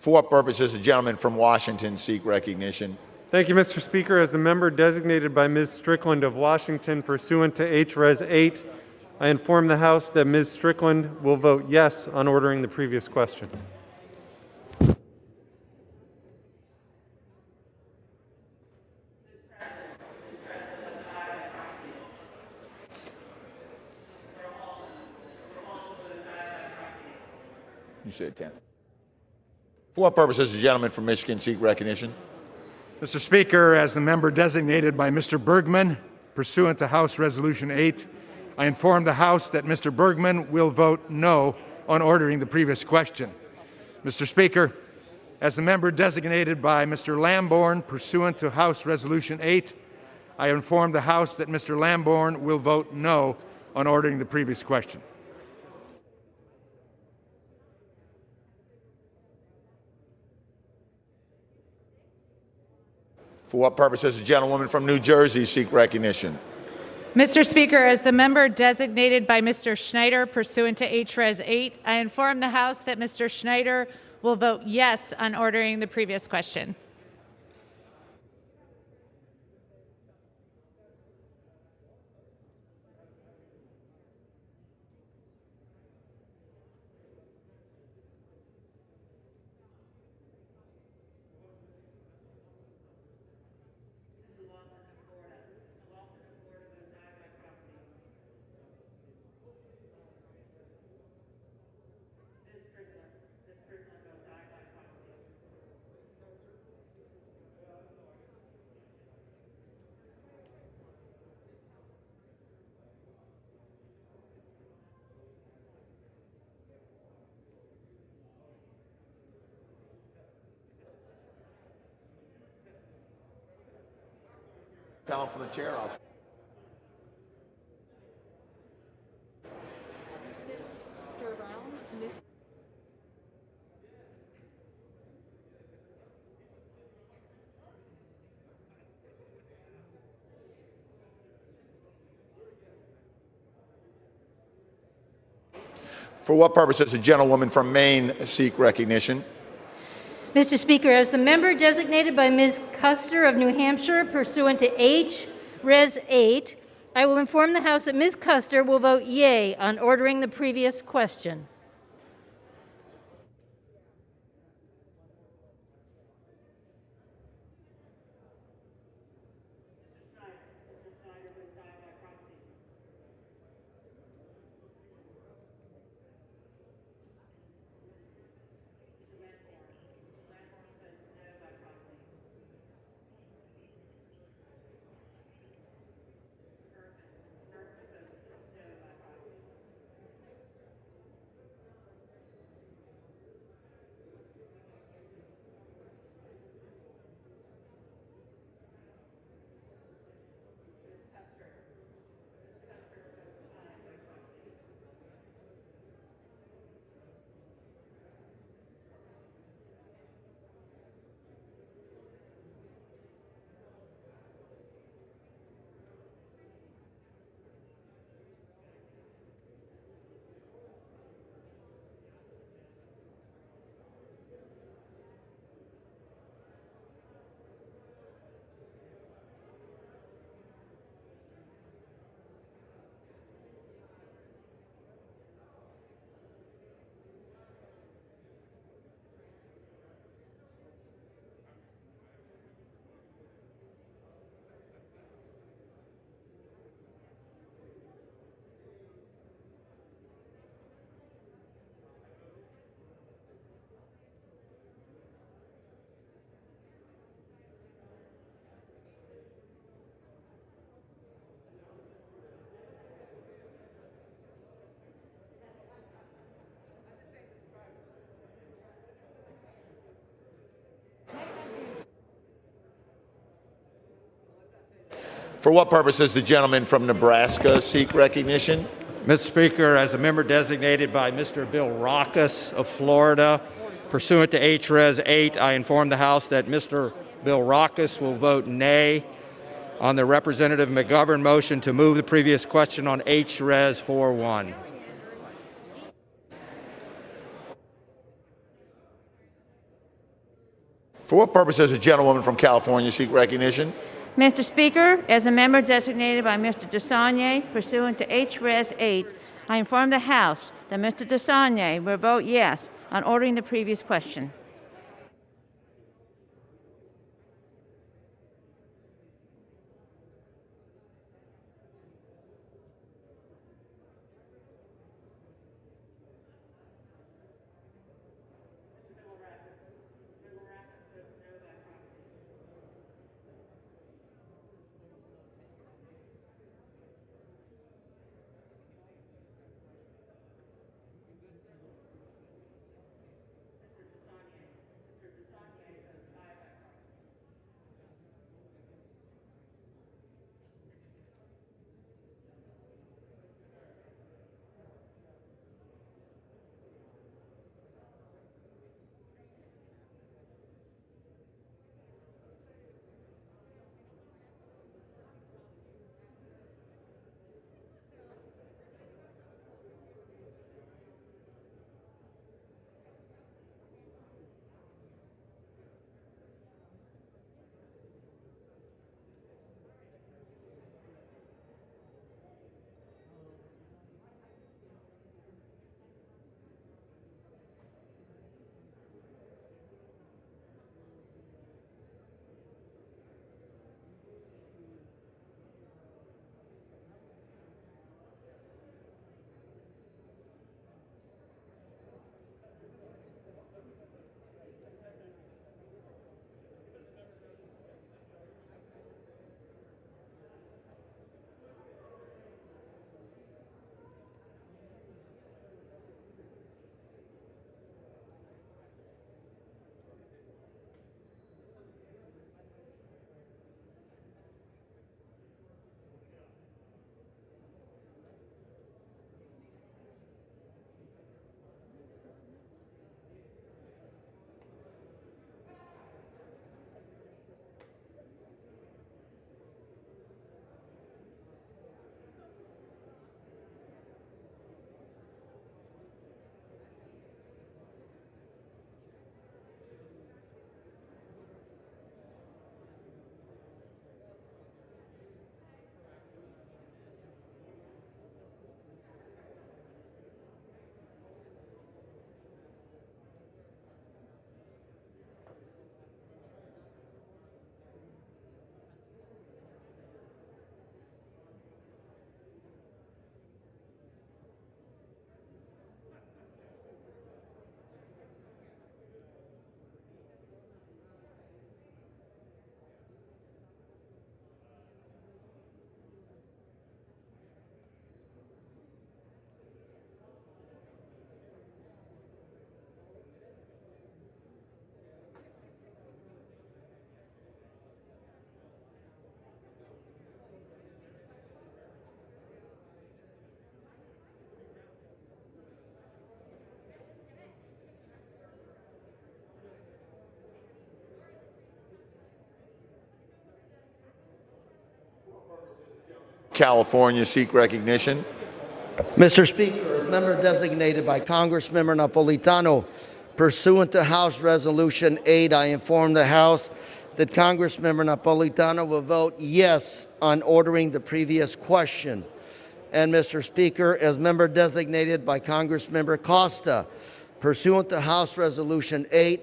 For what purpose does the gentleman from Washington seek recognition? Thank you, Mr. Speaker. As the member designated by Ms. Strickland of Washington pursuant to H-Res 8, I inform the House that Ms. Strickland will vote yes on ordering the previous question. You said 10. For what purpose does the gentleman from Michigan seek recognition? Mr. Speaker, as the member designated by Mr. Bergman, pursuant to House Resolution 8, I inform the House that Mr. Bergman will vote no on ordering the previous question. Mr. Speaker, as the member designated by Mr. Lamborn, pursuant to House Resolution 8, I inform the House that Mr. Lamborn will vote no on ordering the previous question. For what purpose does the gentlewoman from New Jersey seek recognition? Mr. Speaker, as the member designated by Mr. Schneider pursuant to H-Res 8, I inform the House that Mr. Schneider will vote yes on ordering the previous question. Tell him from the chair. Mr. Brown, For what purpose does the gentlewoman from Maine seek recognition? Mr. Speaker, as the member designated by Ms. Custer of New Hampshire pursuant to H-Res 8, I will inform the House that Ms. Custer will vote yea on ordering the previous question. For what purpose does the gentleman from Nebraska seek recognition? Mr. Speaker, as a member designated by Mr. Bill Raucus of Florida, pursuant to H-Res 8, I inform the House that Mr. Bill Raucus will vote nay on the Representative McGovern motion to move the previous question on H-Res 4-1. For what purpose does the gentlewoman from California seek recognition? Mr. Speaker, as a member designated by Mr. Desagne pursuant to H-Res 8, I inform the House that Mr. Desagne will vote yes on ordering the previous question. California seek recognition? Mr. Speaker, as member designated by Congressmember Napolitano, pursuant to House Resolution 8, I inform the House that Congressmember Napolitano will vote yes on ordering the previous question. And Mr. Speaker, as member designated by Congressmember Costa, pursuant to House Resolution 8,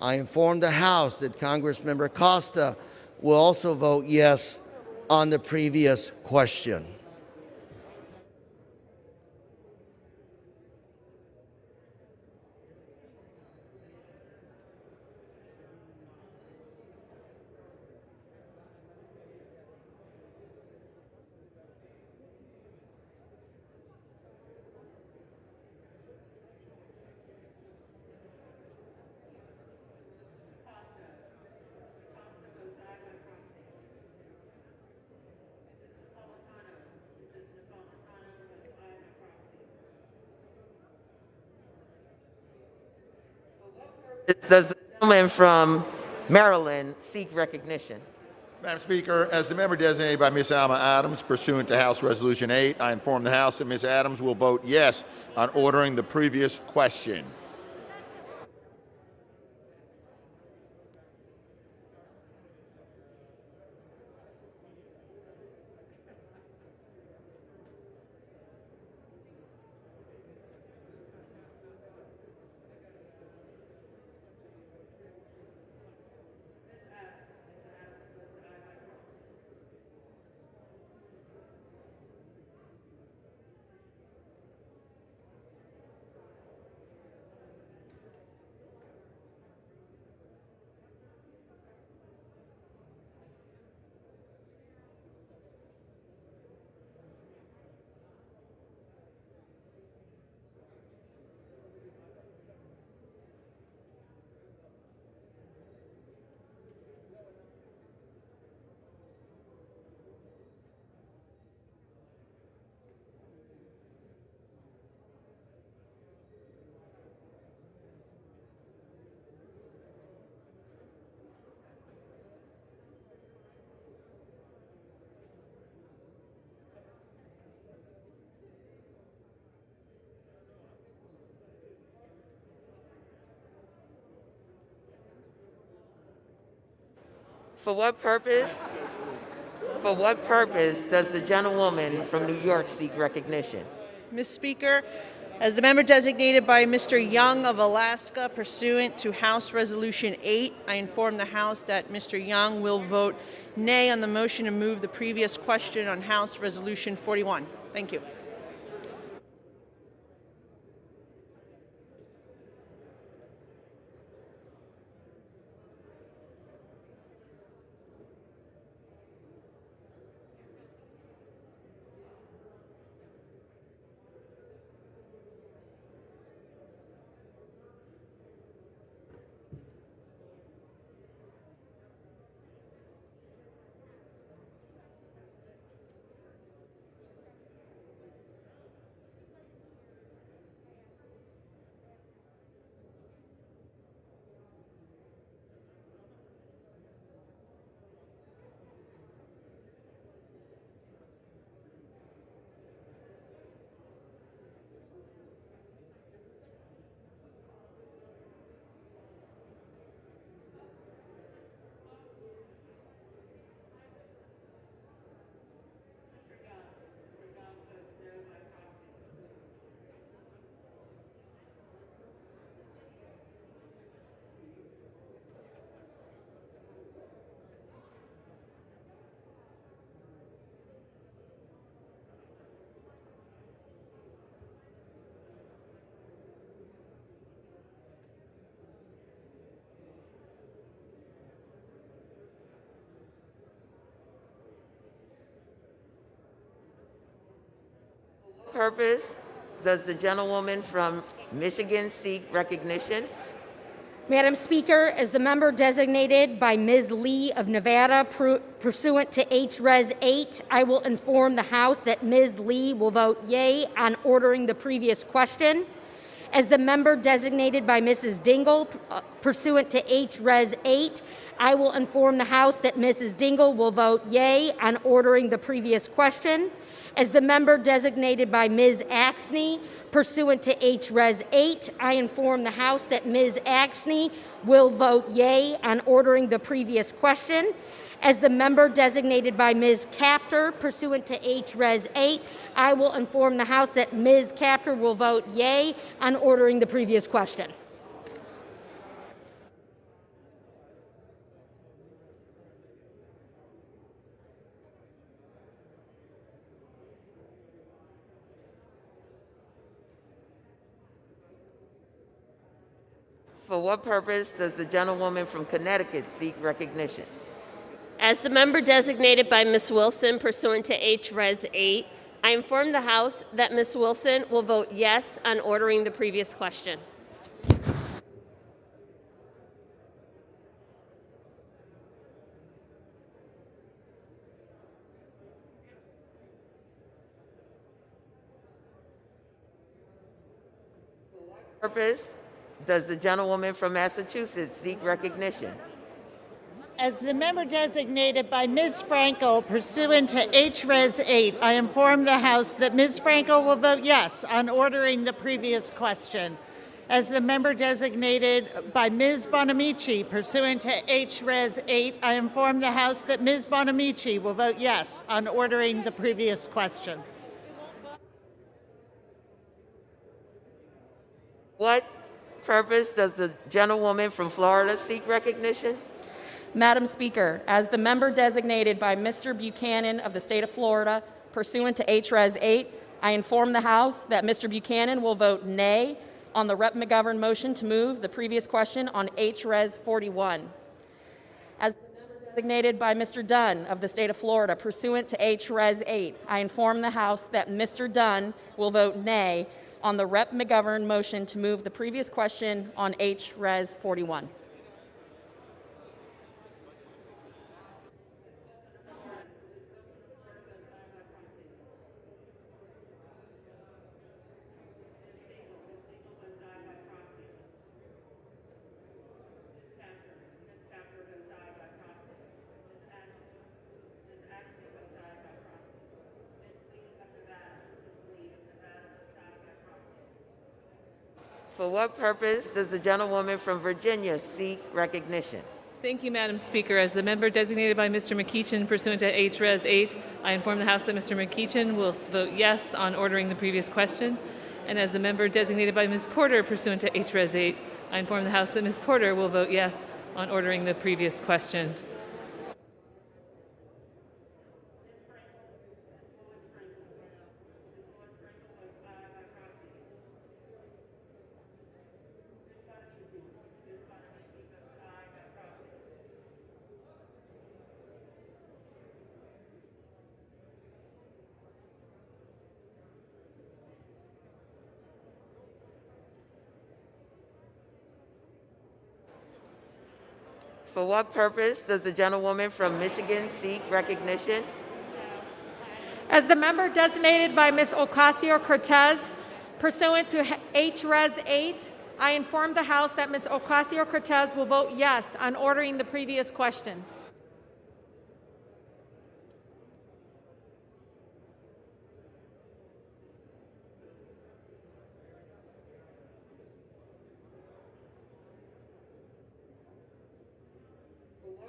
I inform the House that Congressmember Costa will also vote yes on the previous question. Does the gentleman from Maryland seek recognition? Madam Speaker, as the member designated by Ms. Alma Adams pursuant to House Resolution 8, I inform the House that Ms. Adams will vote yes on ordering the previous question. For what purpose? For what purpose does the gentlewoman from New York seek recognition? Ms. Speaker, as the member designated by Mr. Young of Alaska pursuant to House Resolution 8, I inform the House that Mr. Young will vote nay on the motion to move the previous question on House Resolution 41. Thank you. Purpose does the gentlewoman from Michigan seek recognition? Madam Speaker, as the member designated by Ms. Lee of Nevada pursuant to H-Res 8, I will inform the House that Ms. Lee will vote yea on ordering the previous question. As the member designated by Mrs. Dingle pursuant to H-Res 8, I will inform the House that Mrs. Dingle will vote yea on ordering the previous question. As the member designated by Ms. Axney pursuant to H-Res 8, I inform the House that Ms. Axney will vote yea on ordering the previous question. As the member designated by Ms. Capter pursuant to H-Res 8, I will inform the House that Ms. Capter will vote yea on ordering the previous question. For what purpose does the gentlewoman from Connecticut seek recognition? As the member designated by Ms. Wilson pursuant to H-Res 8, I inform the House that Ms. Wilson will vote yes on ordering the previous question. Purpose does the gentlewoman from Massachusetts seek recognition? As the member designated by Ms. Frankel pursuant to H-Res 8, I inform the House that Ms. Frankel will vote yes on ordering the previous question. As the member designated by Ms. Bonamici pursuant to H-Res 8, I inform the House that Ms. Bonamici will vote yes on ordering the previous question. What purpose does the gentlewoman from Florida seek recognition? Madam Speaker, as the member designated by Mr. Buchanan of the state of Florida pursuant to H-Res 8, I inform the House that Mr. Buchanan will vote nay on the Rep. McGovern motion to move the previous question on H-Res 41. As the member designated by Mr. Dunn of the state of Florida pursuant to H-Res 8, I inform the House that Mr. Dunn will vote nay on the Rep. McGovern motion to move the previous question on H-Res 41. For what purpose does the gentlewoman from Virginia seek recognition? Thank you, Madam Speaker. As the member designated by Mr. McEachin pursuant to H-Res 8, I inform the House that Mr. McEachin will vote yes on ordering the previous question. And as the member designated by Ms. Porter pursuant to H-Res 8, I inform the House that Ms. Porter will vote yes on ordering the previous question. For what purpose does the gentlewoman from Michigan seek recognition? As the member designated by Ms. Ocasio-Cortez pursuant to H-Res 8, I inform the House that Ms. Ocasio-Cortez will vote yes on ordering the previous question.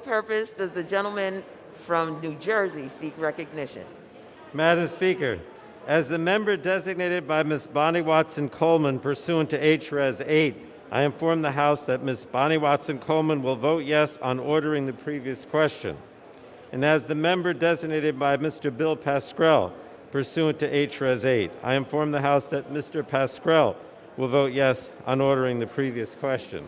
Purpose does the gentleman from New Jersey seek recognition? Madam Speaker, as the member designated by Ms. Bonnie Watson Coleman pursuant to H-Res 8, I inform the House that Ms. Bonnie Watson Coleman will vote yes on ordering the previous question. And as the member designated by Mr. Bill Pascrell pursuant to H-Res 8, I inform the House that Mr. Pascrell will vote yes on ordering the previous question.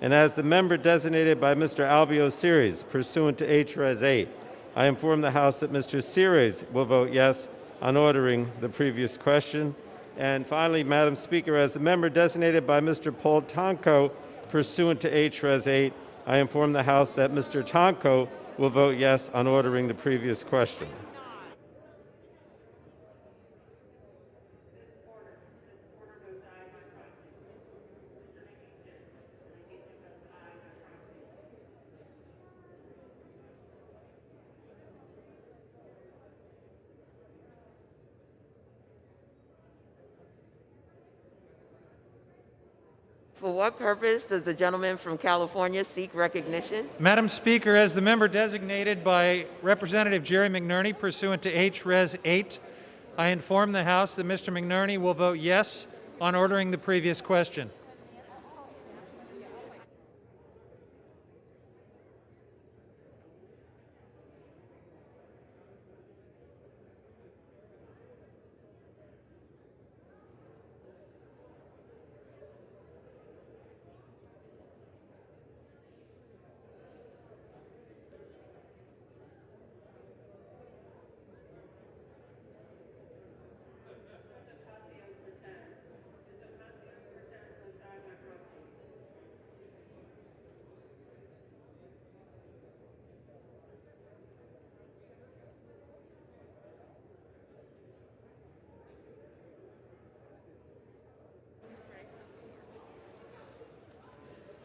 And as the member designated by Mr. Albio Series pursuant to H-Res 8, I inform the House that Mr. Series will vote yes on ordering the previous question. And finally, Madam Speaker, as the member designated by Mr. Paul Tonko pursuant to H-Res 8, I inform the House that Mr. Tonko will vote yes on ordering the previous question. For what purpose does the gentleman from California seek recognition? Madam Speaker, as the member designated by Representative Jerry McNerney pursuant to H-Res 8, I inform the House that Mr. McNerney will vote yes on ordering the previous question.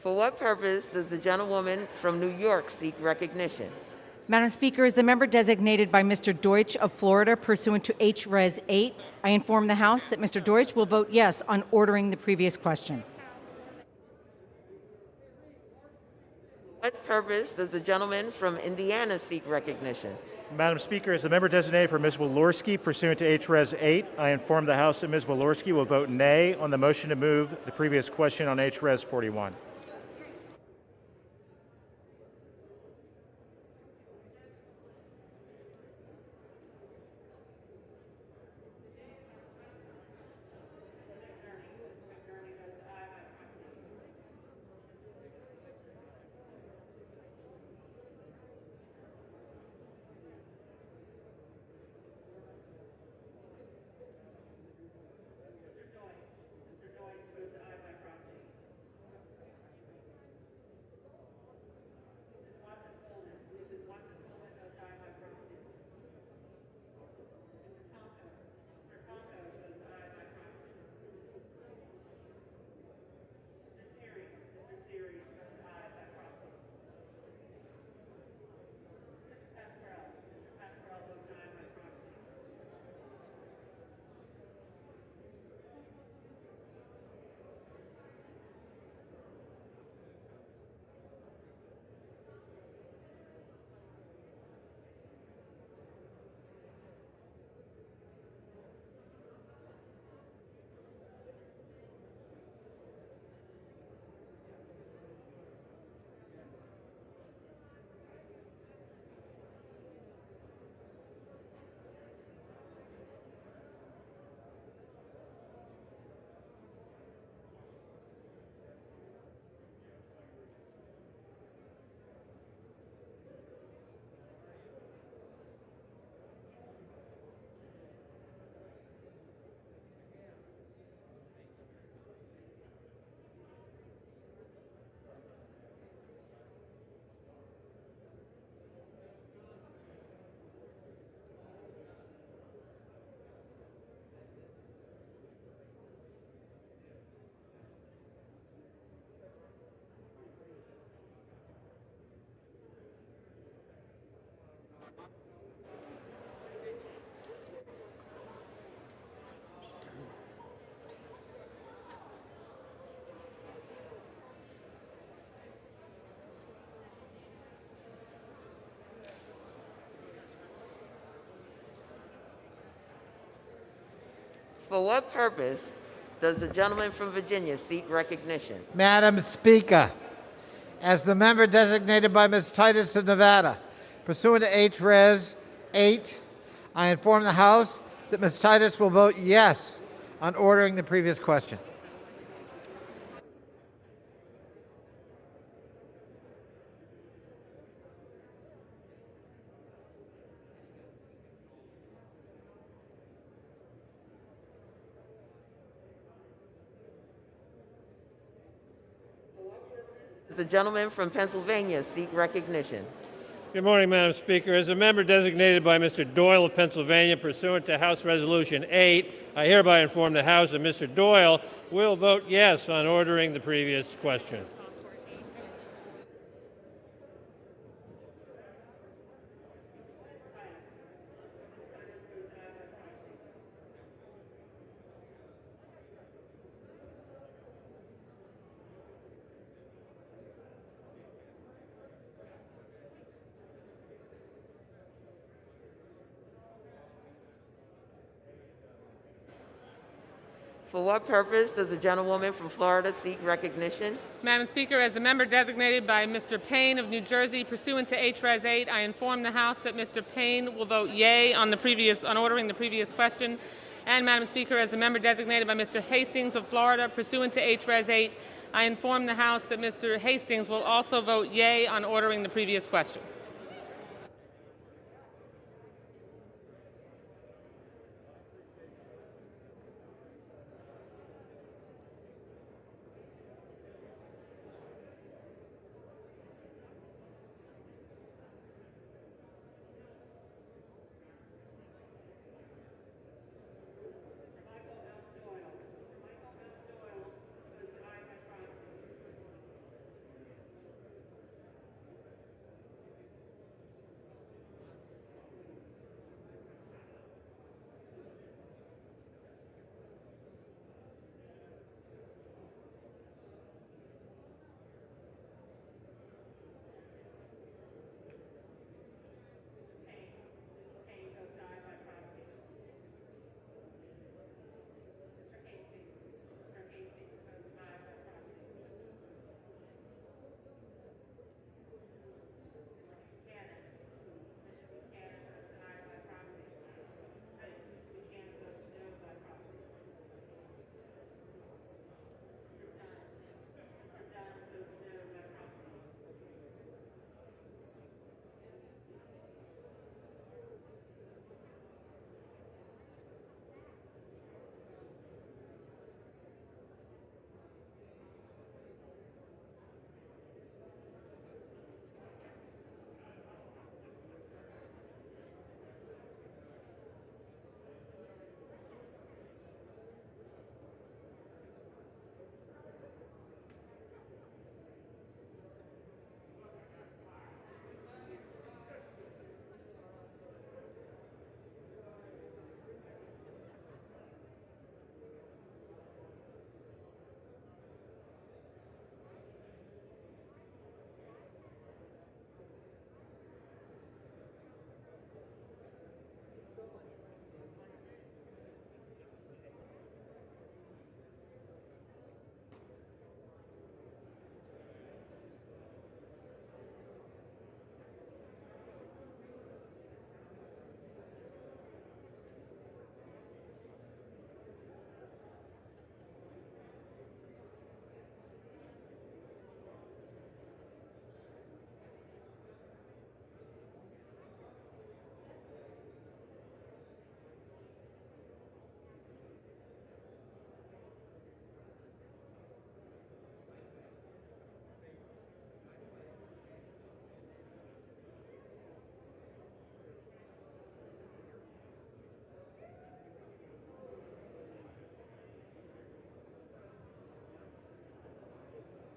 For what purpose does the gentlewoman from New York seek recognition? Madam Speaker, as the member designated by Mr. Deutsch of Florida pursuant to H-Res 8, I inform the House that Mr. Deutsch will vote yes on ordering the previous question. For what purpose does the gentleman from Indiana seek recognition? Madam Speaker, as the member designated for Ms. Walorski pursuant to H-Res 8, I inform the House that Ms. Walorski will vote nay on the motion to move the previous question on H-Res 41. For what purpose does the gentleman from Virginia seek recognition? Madam Speaker, as the member designated by Ms. Titus of Nevada, pursuant to H-Res 8, I inform the House that Ms. Titus will vote yes on ordering the previous question. The gentleman from Pennsylvania seek recognition. Good morning, Madam Speaker. As a member designated by Mr. Doyle of Pennsylvania pursuant to House Resolution 8, I hereby inform the House that Mr. Doyle will vote yes on ordering the previous question. For what purpose does the gentlewoman from Florida seek recognition? Madam Speaker, as the member designated by Mr. Payne of New Jersey pursuant to H-Res 8, I inform the House that Mr. Payne will vote yea on ordering the previous question. And Madam Speaker, as the member designated by Mr. Hastings of Florida pursuant to H-Res 8, I inform the House that Mr. Hastings will also vote yea on ordering the previous question.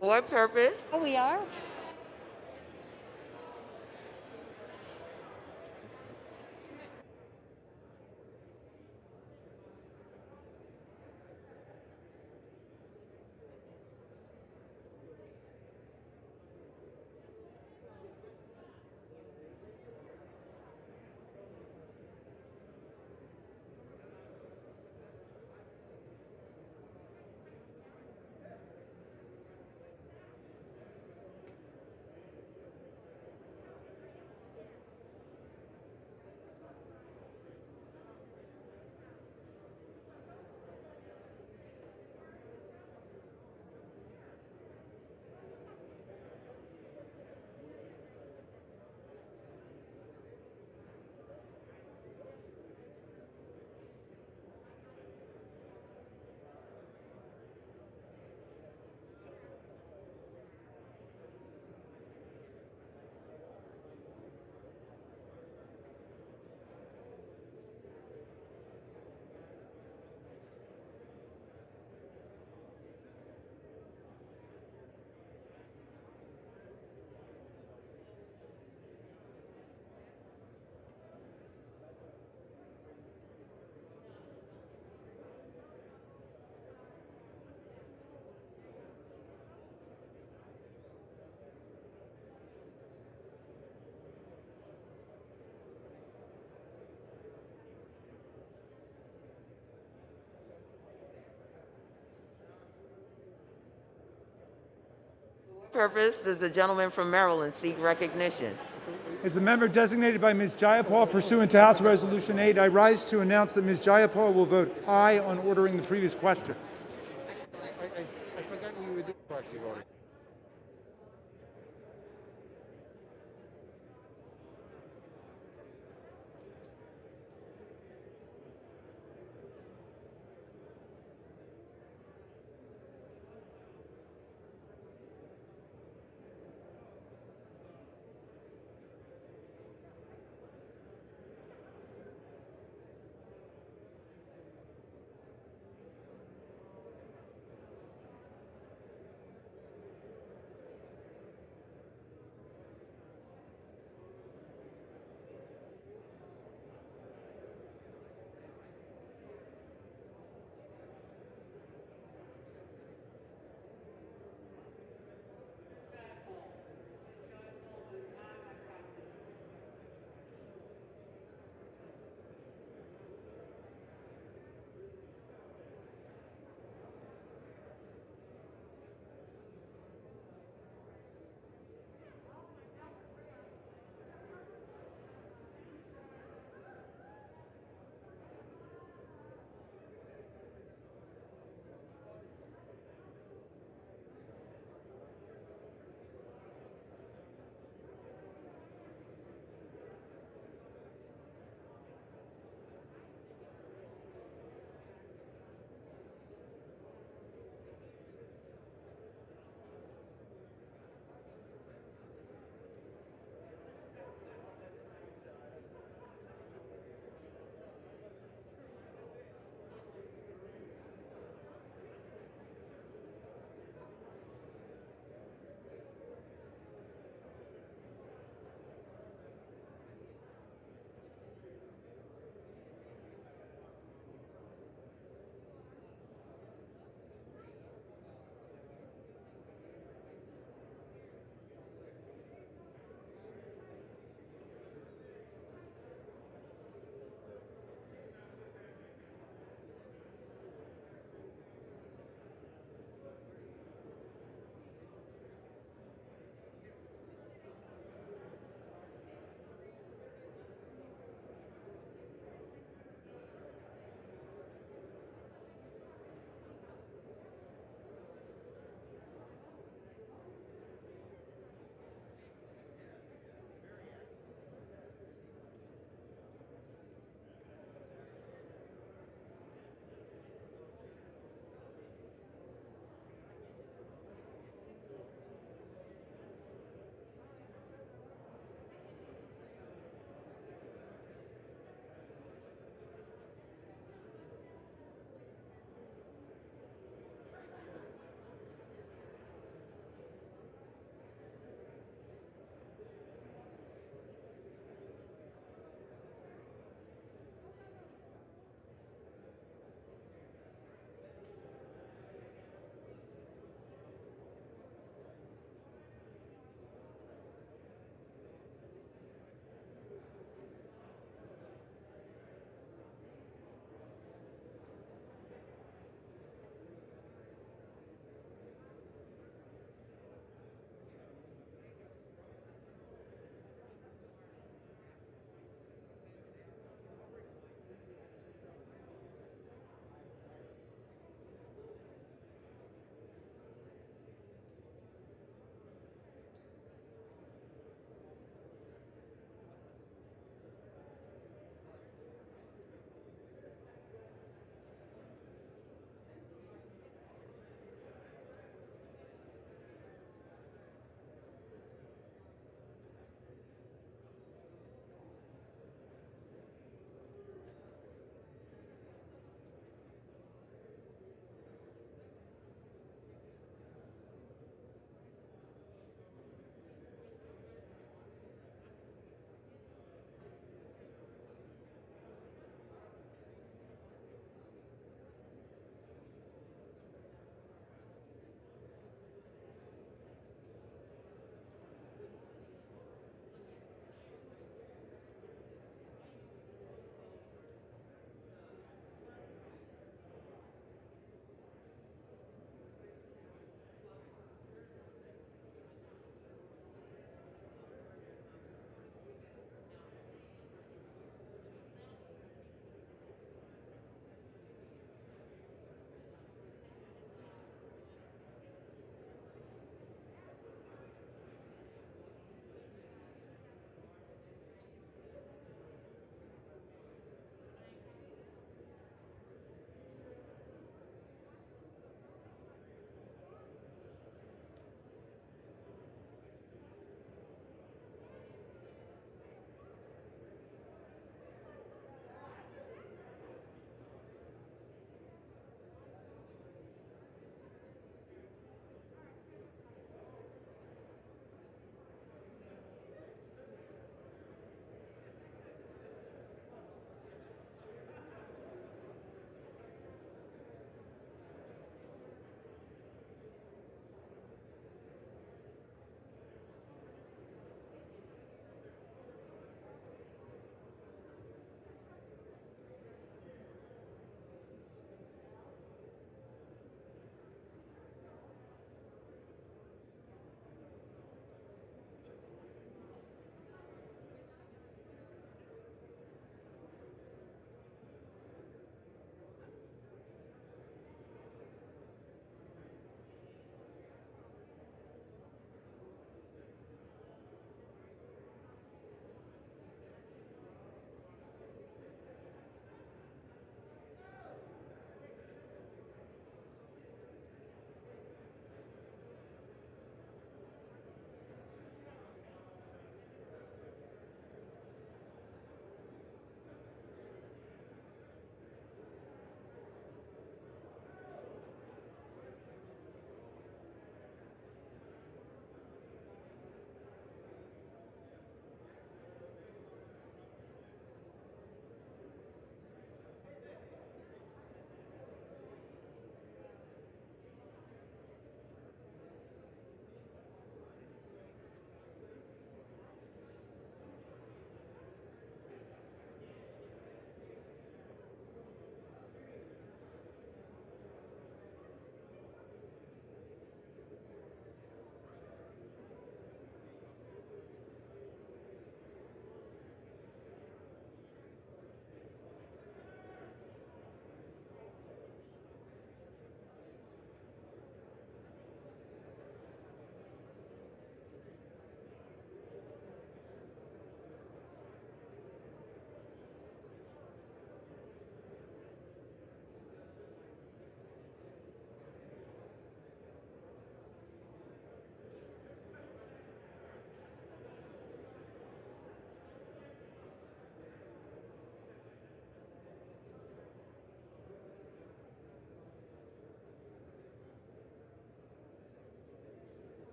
For what purpose? Oh, we are? Purpose does the gentleman from Maryland seek recognition? As the member designated by Ms. Jayapal pursuant to House Resolution 8, I rise to announce that Ms. Jayapal will vote aye on ordering the previous question. I forgot we were doing proxy voting.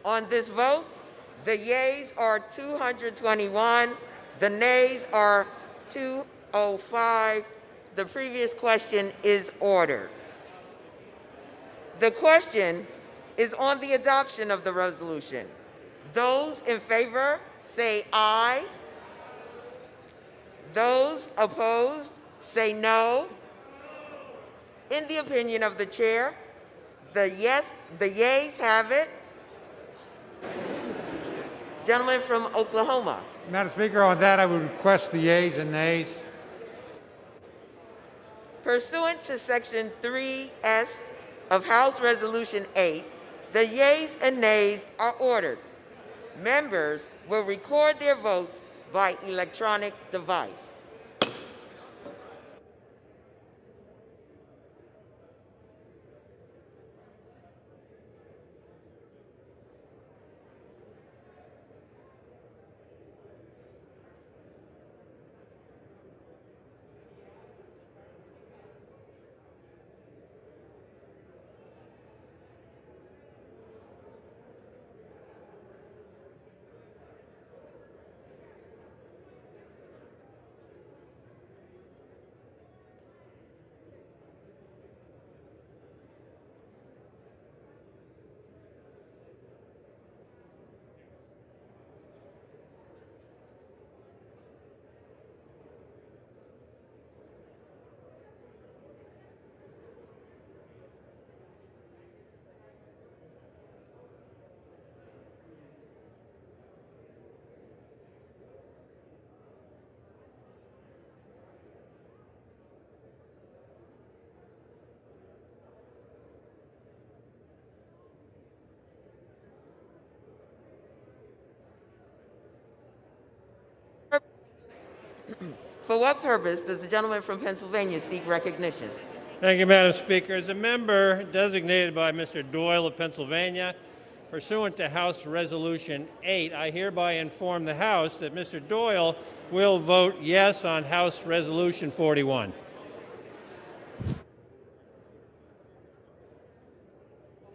On this vote, the yeas are 221, the nays are 205. The previous question is ordered. The question is on the adoption of the resolution. Those in favor say aye. Those opposed say no. In the opinion of the chair, the yeas have it. Gentleman from Oklahoma. Madam Speaker, on that, I would request the yeas and nays. Pursuant to Section 3S of House Resolution 8, the yeas and nays are ordered. Members will record their votes by electronic device. For what purpose does the gentleman from Pennsylvania seek recognition? Thank you, Madam Speaker. As a member designated by Mr. Doyle of Pennsylvania, pursuant to House Resolution 8, I hereby inform the House that Mr. Doyle will vote yes on House Resolution 41. For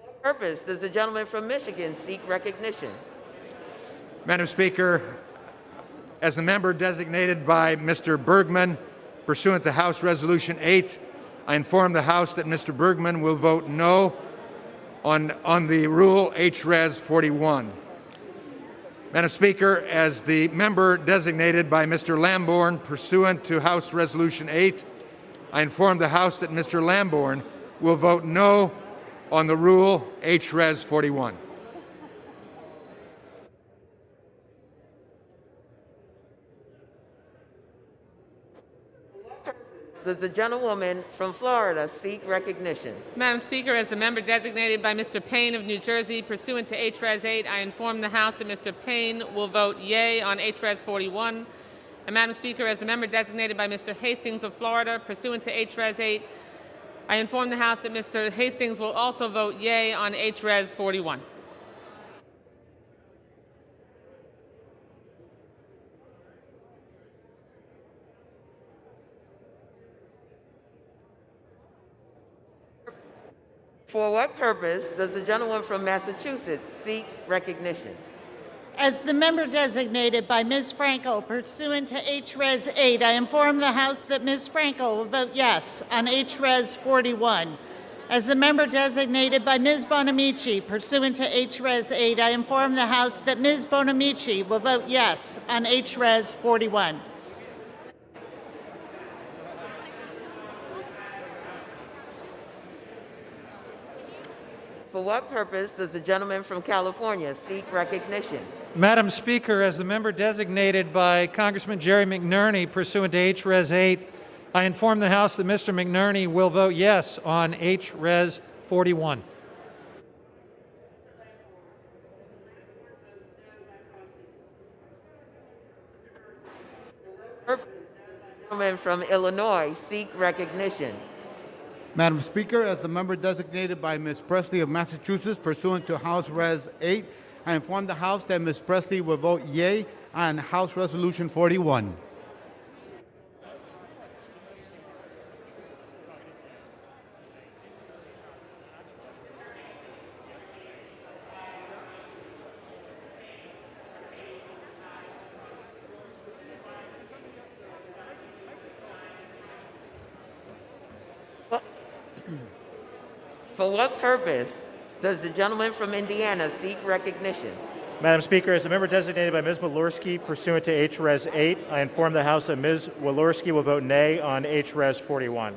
what purpose does the gentleman from Michigan seek recognition? Madam Speaker, as the member designated by Mr. Bergman, pursuant to House Resolution 8, I inform the House that Mr. Bergman will vote no on the rule H-Res 41. Madam Speaker, as the member designated by Mr. Lamborn, pursuant to House Resolution 8, I inform the House that Mr. Lamborn will vote no on the rule H-Res 41. Does the gentlewoman from Florida seek recognition? Madam Speaker, as the member designated by Mr. Payne of New Jersey, pursuant to H-Res 8, I inform the House that Mr. Payne will vote yea on H-Res 41. And Madam Speaker, as the member designated by Mr. Hastings of Florida, pursuant to H-Res 8, I inform the House that Mr. Hastings will also vote yea on H-Res 41. For what purpose does the gentleman from Massachusetts seek recognition? As the member designated by Ms. Frankel pursuant to H-Res 8, I inform the House that Ms. Frankel will vote yes on H-Res 41. As the member designated by Ms. Bonamici pursuant to H-Res 8, I inform the House that Ms. Bonamici will vote yes on H-Res 41. For what purpose does the gentleman from California seek recognition? Madam Speaker, as the member designated by Congressman Jerry McNerney pursuant to H-Res 8, I inform the House that Mr. McNerney will vote yes on H-Res 41. The gentleman from Illinois seek recognition. Madam Speaker, as the member designated by Ms. Presley of Massachusetts pursuant to House Res 8, I inform the House that Ms. Presley will vote yea on House Resolution 41. For what purpose does the gentleman from Indiana seek recognition? Madam Speaker, as a member designated by Ms. Walorski pursuant to H-Res 8, I inform the House that Ms. Walorski will vote nay on H-Res 41.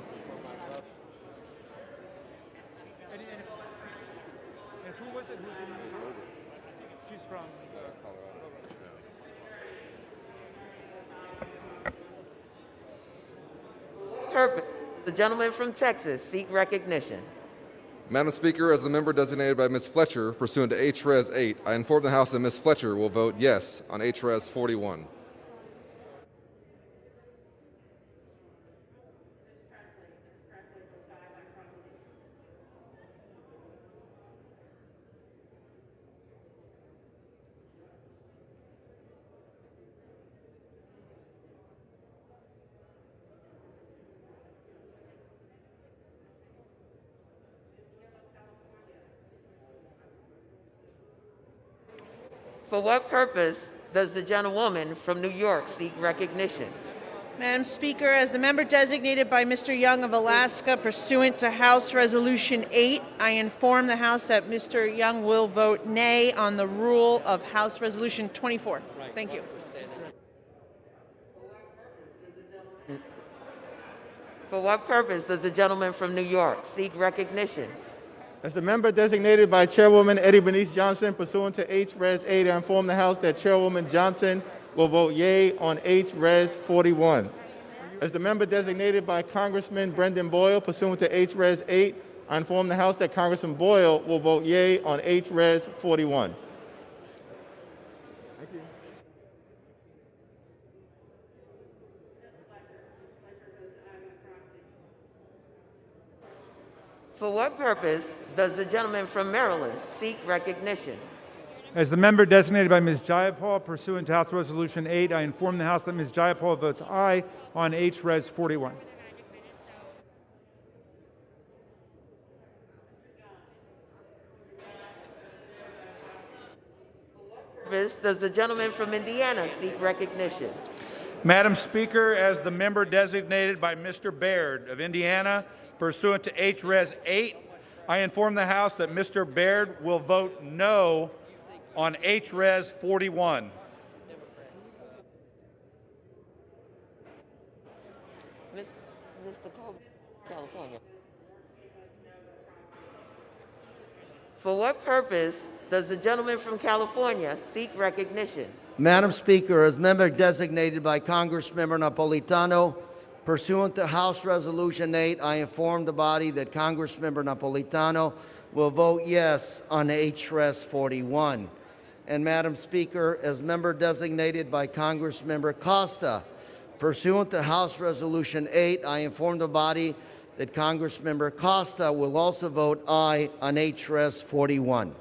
Purpose, the gentleman from Texas seek recognition. Madam Speaker, as the member designated by Ms. Fletcher pursuant to H-Res 8, I inform the House that Ms. Fletcher will vote yes on H-Res 41. For what purpose does the gentlewoman from New York seek recognition? Madam Speaker, as the member designated by Mr. Young of Alaska pursuant to House Resolution 8, I inform the House that Mr. Young will vote nay on the rule of House Resolution 24. Thank you. For what purpose does the gentleman from New York seek recognition? As the member designated by Chairwoman Eddie Bernice Johnson pursuant to H-Res 8, I inform the House that Chairwoman Johnson will vote yea on H-Res 41. As the member designated by Congressman Brendan Boyle pursuant to H-Res 8, I inform the House that Congressman Boyle will vote yea on H-Res 41. For what purpose does the gentleman from Maryland seek recognition? As the member designated by Ms. Jayapal pursuant to House Resolution 8, I inform the House that Ms. Jayapal votes aye on H-Res 41. Purpose does the gentleman from Indiana seek recognition? Madam Speaker, as the member designated by Mr. Baird of Indiana pursuant to H-Res 8, I inform the House that Mr. Baird will vote no on H-Res 41. Mr. California. For what purpose does the gentleman from California seek recognition? Madam Speaker, as member designated by Congressmember Napolitano, pursuant to House Resolution 8, I inform the body that Congressmember Napolitano will vote yes on H-Res 41. And Madam Speaker, as member designated by Congressmember Costa, pursuant to House Resolution 8, I inform the body that Congressmember Costa will also vote aye on H-Res 41.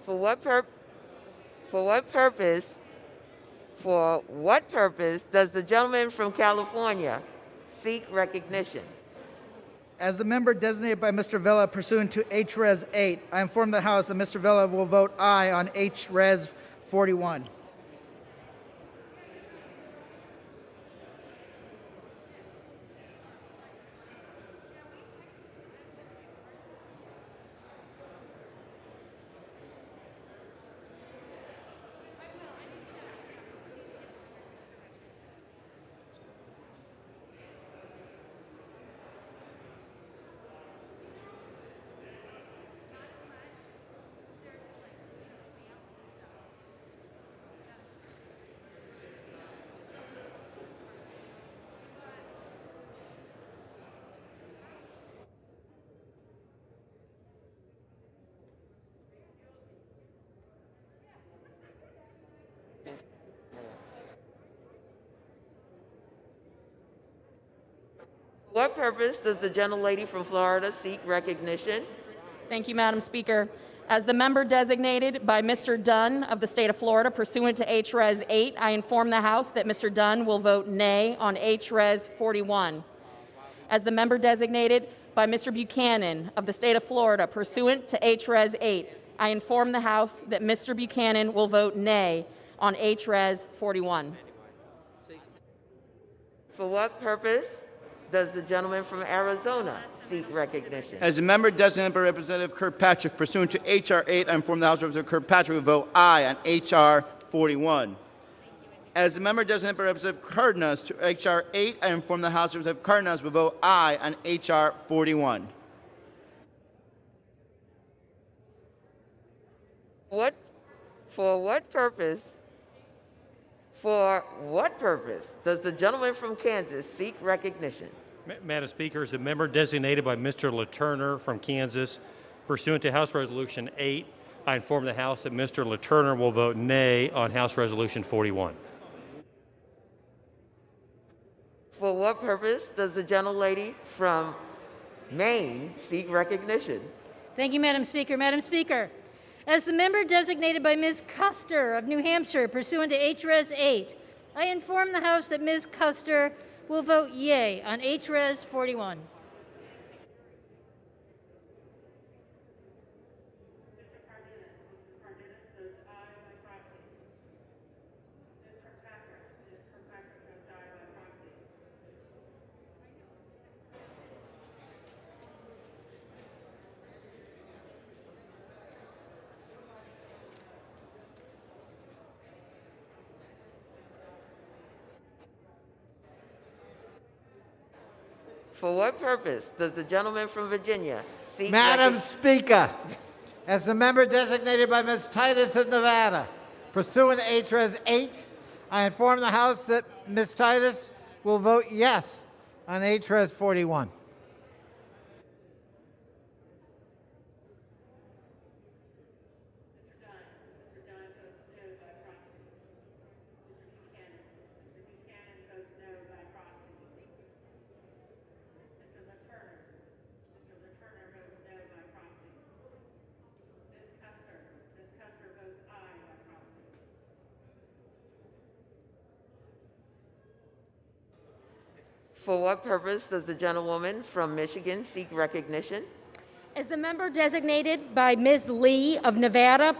For what purpose does the gentleman from California seek recognition? As the member designated by Mr. Vella pursuant to H-Res 8, I inform the House that Mr. Vella will vote aye on H-Res 41. What purpose does the gentlelady from Florida seek recognition? Thank you, Madam Speaker. As the member designated by Mr. Dunn of the state of Florida pursuant to H-Res 8, I inform the House that Mr. Dunn will vote nay on H-Res 41. As the member designated by Mr. Buchanan of the state of Florida pursuant to H-Res 8, I inform the House that Mr. Buchanan will vote nay on H-Res 41. For what purpose does the gentleman from Arizona seek recognition? As a member designated by Representative Kirkpatrick pursuant to H.R. 8, I inform the House Representative Kirkpatrick will vote aye on H.R. 41. As the member designated by Representative Cardenas to H.R. 8, I inform the House Representative Cardenas will vote aye on H.R. 41. For what purpose does the gentleman from Kansas seek recognition? Madam Speaker, as a member designated by Mr. LaTurner from Kansas pursuant to House Resolution 8, I inform the House that Mr. LaTurner will vote nay on House Resolution 41. For what purpose does the gentlelady from Maine seek recognition? Thank you, Madam Speaker. Madam Speaker, as the member designated by Ms. Custer of New Hampshire pursuant to H-Res 8, I inform the House that Ms. Custer will vote yea on H-Res 41. For what purpose does the gentleman from Virginia seek Madam Speaker, as the member designated by Ms. Titus of Nevada, pursuant to H-Res 8, I inform the House that Ms. Titus will vote yes on H-Res 41. For what purpose does the gentlewoman from Michigan seek recognition? As the member designated by Ms. Lee of Nevada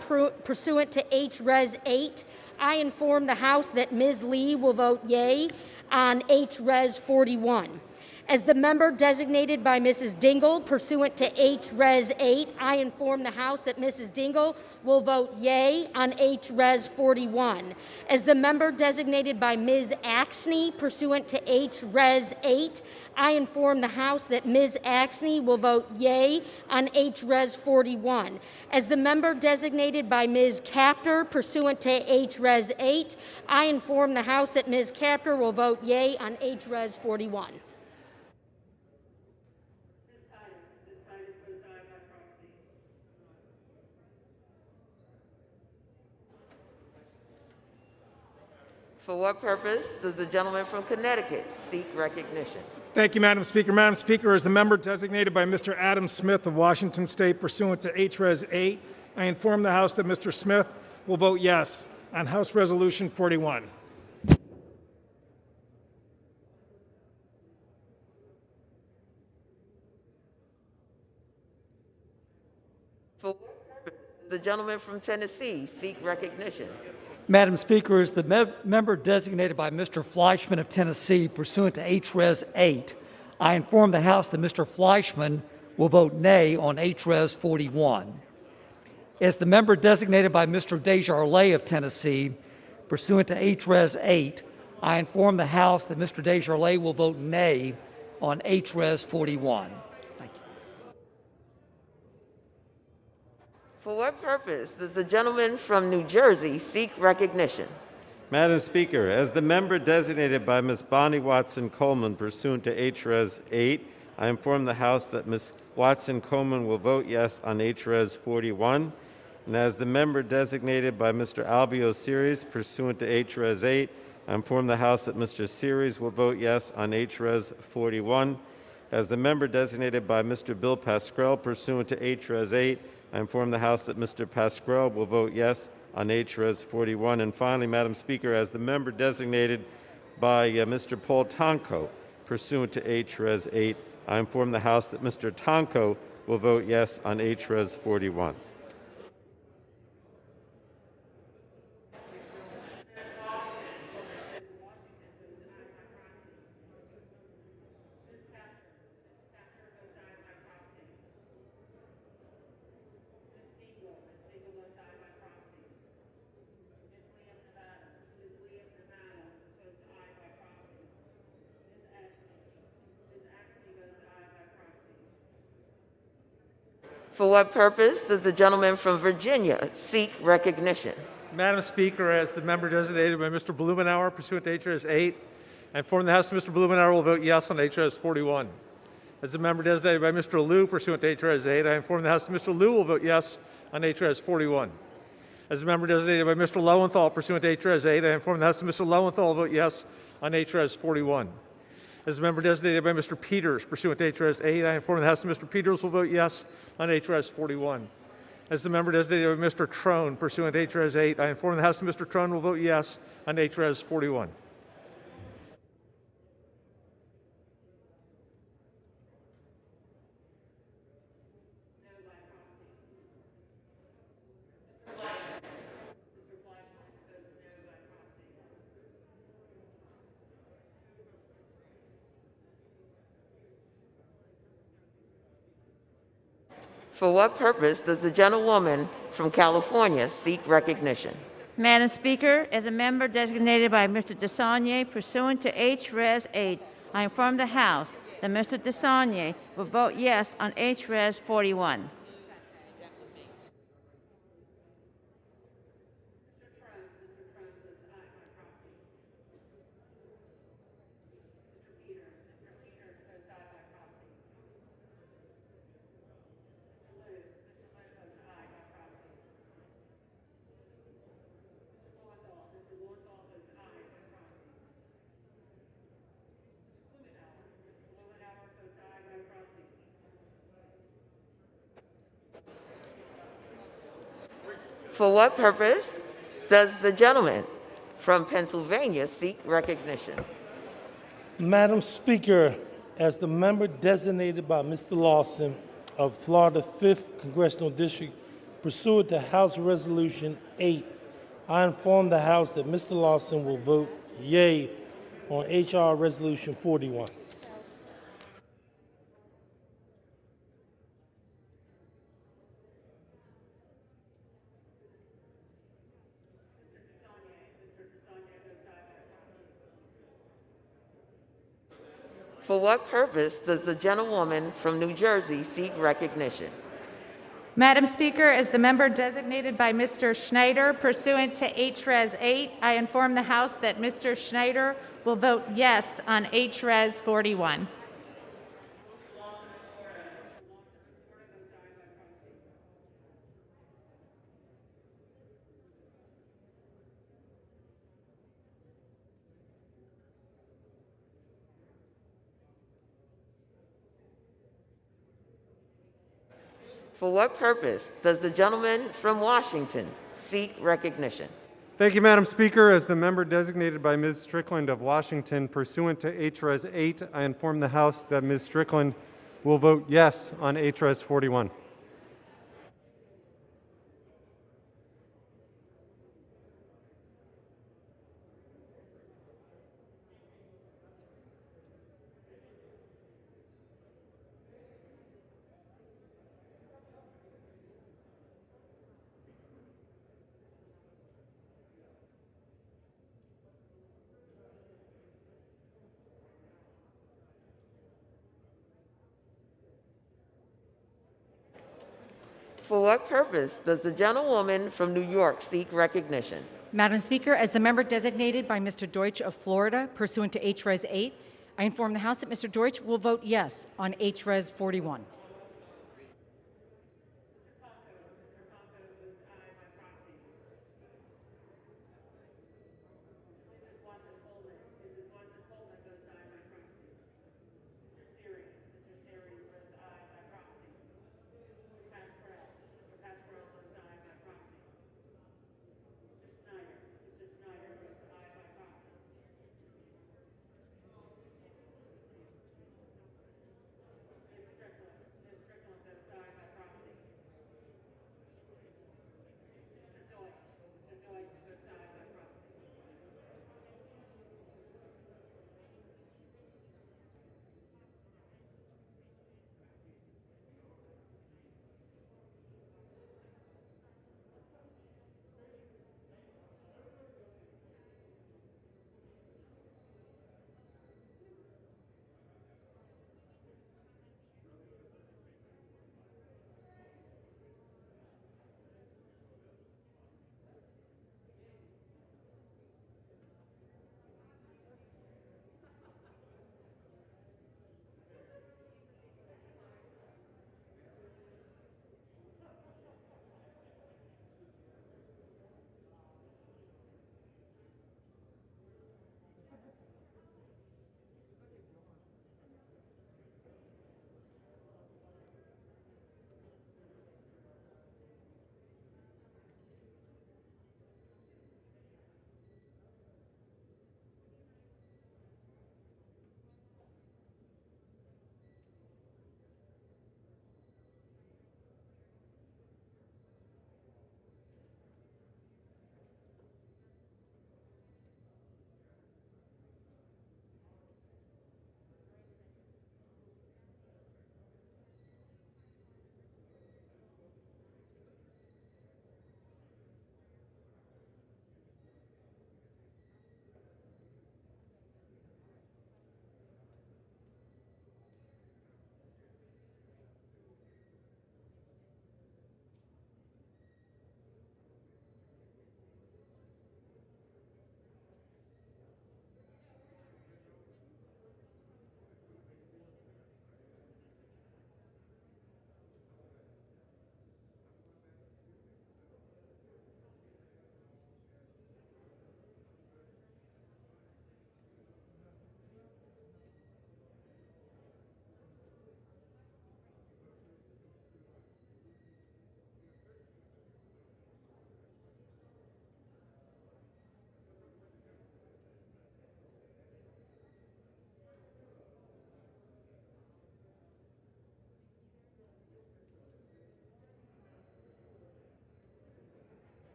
pursuant to H-Res 8, I inform the House that Ms. Lee will vote yea on H-Res 41. As the member designated by Mrs. Dingle pursuant to H-Res 8, I inform the House that Mrs. Dingle will vote yea on H-Res 41. As the member designated by Ms. Axney pursuant to H-Res 8, I inform the House that Ms. Axney will vote yea on H-Res 41. As the member designated by Ms. Capter pursuant to H-Res 8, I inform the House that Ms. Capter will vote yea on H-Res 41. For what purpose does the gentleman from Connecticut seek recognition? Thank you, Madam Speaker. Madam Speaker, as the member designated by Mr. Adam Smith of Washington State pursuant to H-Res 8, I inform the House that Mr. Smith will vote yes on House Resolution 41. For what purpose does the gentleman from Tennessee seek recognition? Madam Speaker, as the member designated by Mr. Fleischman of Tennessee pursuant to H-Res 8, I inform the House that Mr. Fleischman will vote nay on H-Res 41. As the member designated by Mr. Desjardins of Tennessee pursuant to H-Res 8, I inform the House that Mr. Desjardins will vote nay on H-Res 41. For what purpose does the gentleman from New Jersey seek recognition? Madam Speaker, as the member designated by Ms. Bonnie Watson Coleman pursuant to H-Res 8, I inform the House that Ms. Watson Coleman will vote yes on H-Res 41. And as the member designated by Mr. Albio Series pursuant to H-Res 8, I inform the House that Mr. Series will vote yes on H-Res 41. As the member designated by Mr. Bill Pascrell pursuant to H-Res 8, I inform the House that Mr. Pascrell will vote yes on H-Res 41. And finally, Madam Speaker, as the member designated by Mr. Paul Tonko pursuant to H-Res 8, I inform the House that Mr. Tonko will vote yes on H-Res 41. For what purpose does the gentleman from Virginia seek recognition? Madam Speaker, as the member designated by Mr. Blumenauer pursuant to H.R.S. 8, I inform the House that Mr. Blumenauer will vote yes on H.R.S. 41. As the member designated by Mr. Liu pursuant to H.R.S. 8, I inform the House that Mr. Liu will vote yes on H.R.S. 41. As the member designated by Mr. Lowenthal pursuant to H.R.S. 8, I inform the House that Mr. Lowenthal will vote yes on H.R.S. 41. As the member designated by Mr. Peters pursuant to H.R.S. 8, I inform the House that Mr. Peters will vote yes on H.R.S. 41. As the member designated by Mr. Trone pursuant to H.R.S. 8, I inform the House that Mr. Trone will vote yes on H.R.S. 41. For what purpose does the gentlewoman from California seek recognition? Madam Speaker, as a member designated by Mr. Desaulniers pursuant to H-Res 8, I inform the House that Mr. Desaulniers will vote yes on H-Res 41. For what purpose does the gentleman from Pennsylvania seek recognition? Madam Speaker, as the member designated by Mr. Lawson of Florida 5th Congressional District pursuant to House Resolution 8, I inform the House that Mr. Lawson will vote yea on H.R. Resolution 41. For what purpose does the gentlewoman from New Jersey seek recognition? Madam Speaker, as the member designated by Mr. Schneider pursuant to H-Res 8, I inform the House that Mr. Schneider will vote yes on H-Res 41. For what purpose does the gentleman from Washington seek recognition? Thank you, Madam Speaker. As the member designated by Ms. Strickland of Washington pursuant to H-Res 8, I inform the House that Ms. Strickland will vote yes on H-Res 41. For what purpose does the gentlewoman from New York seek recognition? Madam Speaker, as the member designated by Mr. Deutsch of Florida pursuant to H-Res 8, I inform the House that Mr. Deutsch will vote yes on H-Res 41.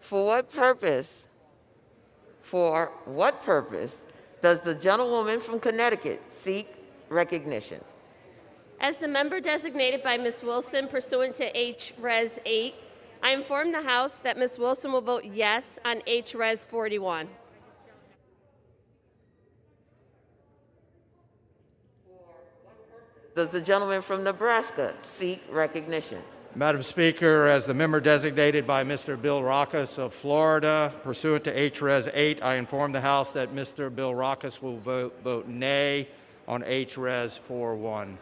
For what purpose? For what purpose does the gentlewoman from Connecticut seek recognition? As the member designated by Ms. Wilson pursuant to H. Res. 8, I inform the House that Ms. Wilson will vote yes on H. Res. 41. Does the gentleman from Nebraska seek recognition? Madam Speaker, as the member designated by Mr. Bill Rackus of Florida, pursuant to H. Res. 8, I inform the House that Mr. Bill Rackus will vote nay on H. Res. 41.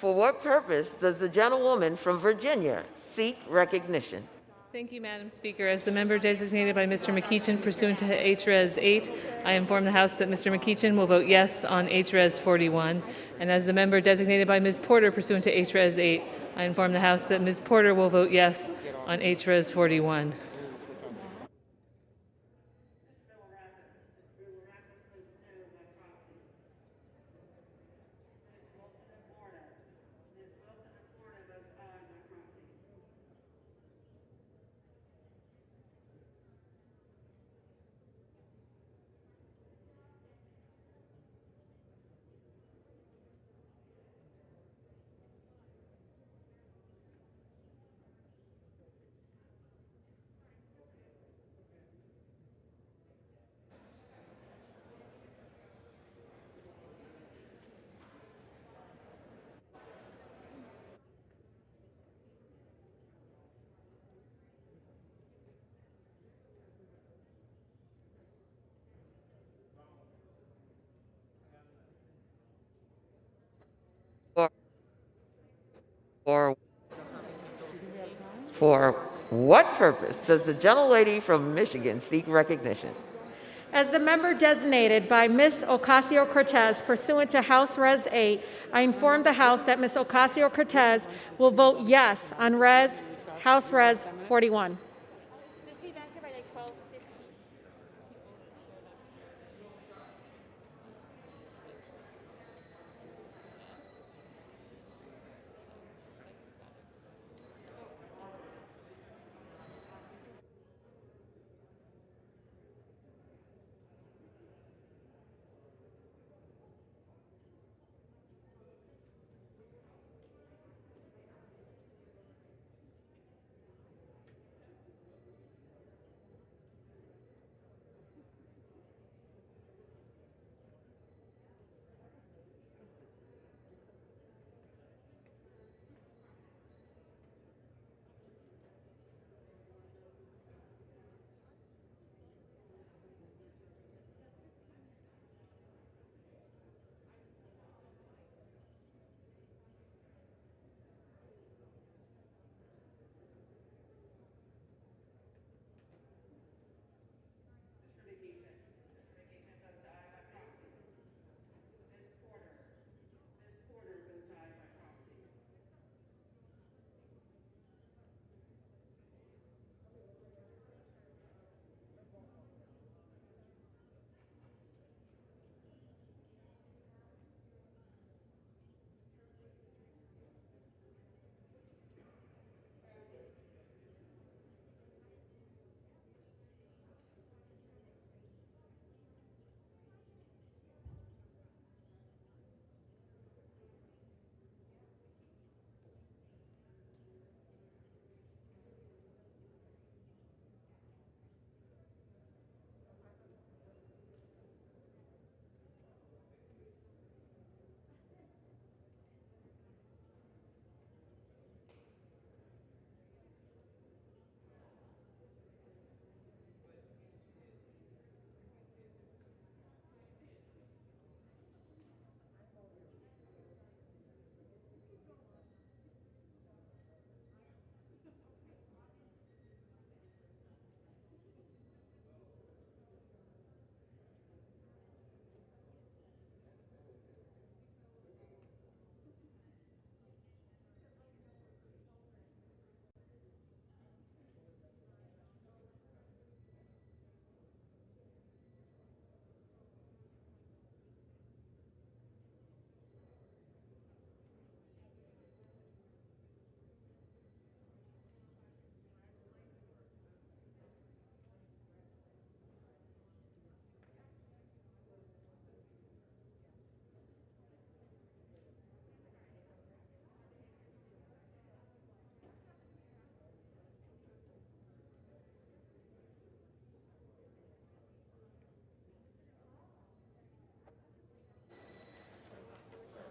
For what purpose does the gentlewoman from Virginia seek recognition? Thank you, Madam Speaker. As the member designated by Mr. McEachin pursuant to H. Res. 8, I inform the House that Mr. McEachin will vote yes on H. Res. 41. And as the member designated by Ms. Porter pursuant to H. Res. 8, I inform the House that Ms. Porter will vote yes on H. Res. 41. For what purpose does the gentlelady from Michigan seek recognition? As the member designated by Ms. Ocasio-Cortez pursuant to House Res. 8, I inform the House that Ms. Ocasio-Cortez will vote yes on House Res. 41.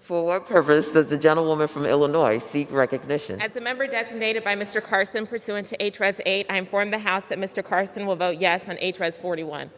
For what purpose does the gentlewoman from Illinois seek recognition? As the member designated by Mr. Carson pursuant to HRES 8, I inform the House that Mr. Carson will vote yes on HRES 41.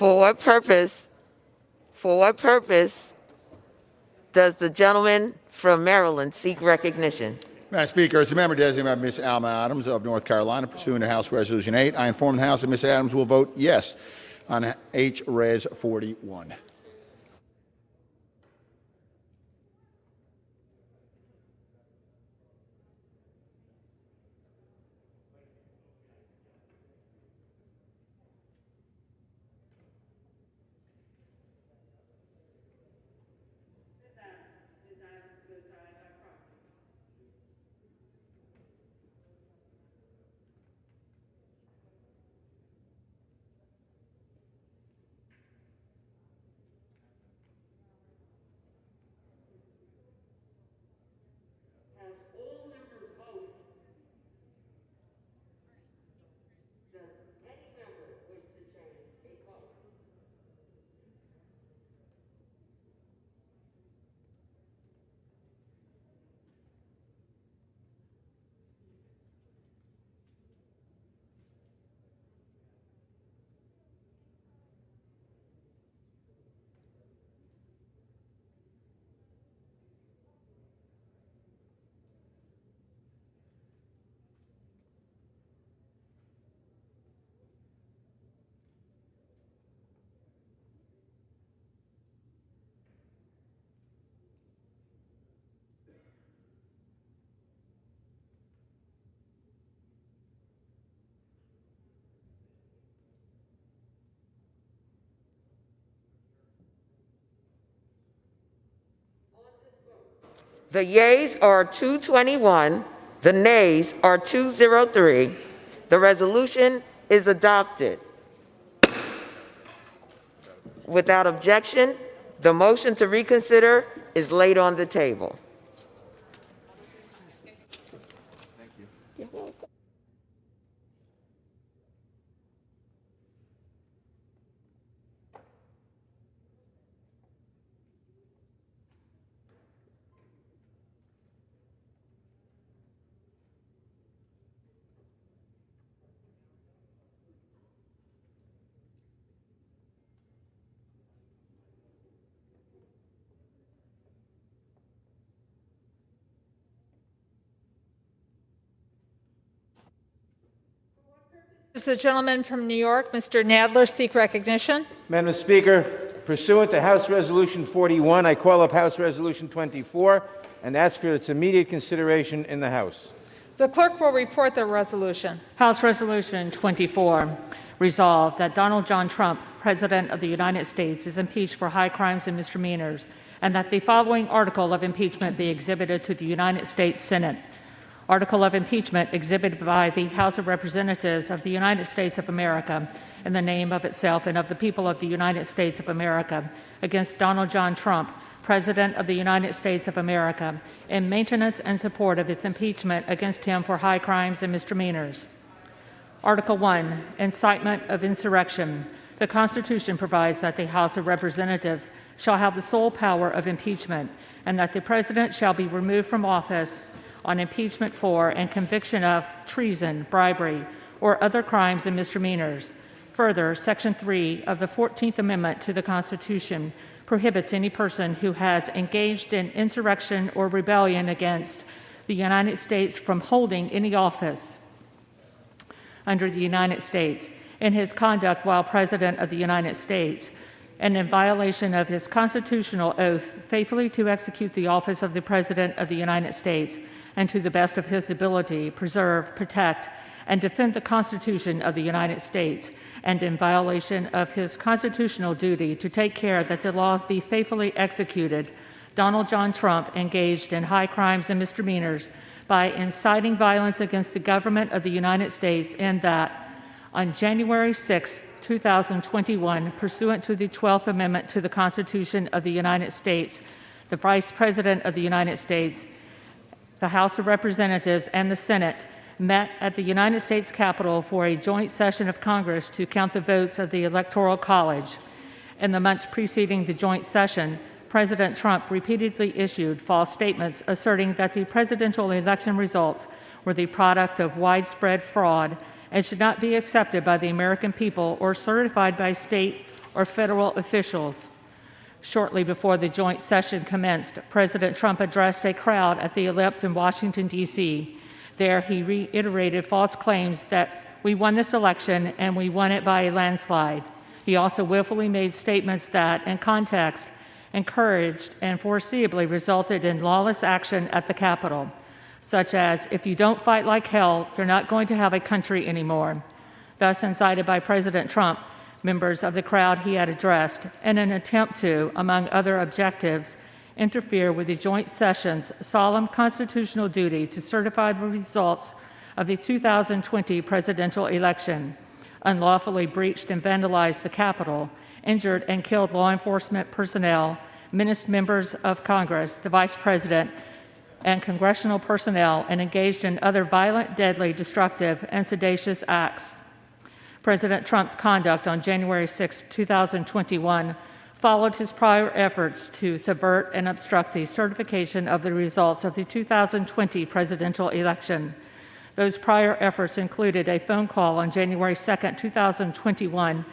For what purpose does the gentleman from Maryland seek recognition? Madam Speaker, as a member designated by Ms. Alma Adams of North Carolina, pursuant to House Resolution 8, I inform the House that Ms. Adams will vote yes on H-Res 41. The yeas are 221, the nays are 203. The resolution is adopted. Without objection, the motion to reconsider is laid on the table. Does the gentleman from New York, Mr. Nadler, seek recognition? Madam Speaker, pursuant to House Resolution 41, I call up House Resolution 24 and ask for its immediate consideration in the House. The clerk will report the resolution. House Resolution 24, resolved that Donald John Trump, President of the United States, is impeached for high crimes and misdemeanors, and that the following article of impeachment be exhibited to the United States Senate. Article of impeachment exhibited by the House of Representatives of the United States of America in the name of itself and of the people of the United States of America against Donald John Trump, President of the United States of America, in maintenance and support of its impeachment against him for high crimes and misdemeanors. Article 1, incitement of insurrection. The Constitution provides that the House of Representatives shall have the sole power of impeachment, and that the President shall be removed from office on impeachment for and conviction of treason, bribery, or other crimes and misdemeanors. Further, Section 3 of the 14th Amendment to the Constitution prohibits any person who has engaged in insurrection or rebellion against the United States from holding any office under the United States in his conduct while President of the United States, and in violation of his constitutional oath faithfully to execute the office of the President of the United States and to the best of his ability preserve, protect, and defend the Constitution of the United States, and in violation of his constitutional duty to take care that the laws be faithfully executed, Donald John Trump engaged in high crimes and misdemeanors by inciting violence against the government of the United States, and that on January 6, 2021, pursuant to the 12th Amendment to the Constitution of the United States, the Vice President of the United States, the House of Representatives, and the Senate met at the United States Capitol for a joint session of Congress to count the votes of the Electoral College. In the months preceding the joint session, President Trump repeatedly issued false statements asserting that the presidential election results were the product of widespread fraud and should not be accepted by the American people or certified by state or federal officials. Shortly before the joint session commenced, President Trump addressed a crowd at the Ellipse in Washington, D.C. There, he reiterated false claims that we won this election and we won it by a landslide. He also willfully made statements that, in context, encouraged and foreseeably resulted in lawless action at the Capitol, such as, if you don't fight like hell, you're not going to have a country anymore. Thus incited by President Trump, members of the crowd he had addressed, in an attempt to, among other objectives, interfere with the joint session's solemn constitutional duty to certify the results of the 2020 presidential election, unlawfully breached and vandalized the Capitol, injured and killed law enforcement personnel, menaced members of Congress, the Vice President, and congressional personnel, and engaged in other violent, deadly, destructive, and seditious acts. President Trump's conduct on January 6, 2021 followed his prior efforts to subvert and obstruct the certification of the results of the 2020 presidential election. Those prior efforts included a phone call on January 2, 2021,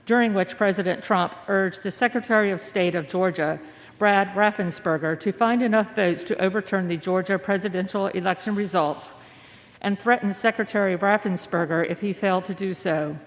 during which President Trump urged the Secretary of State of Georgia, Brad Raffensperger, to find enough votes to overturn the Georgia presidential election results, and threatened Secretary Raffensperger if he failed to do so.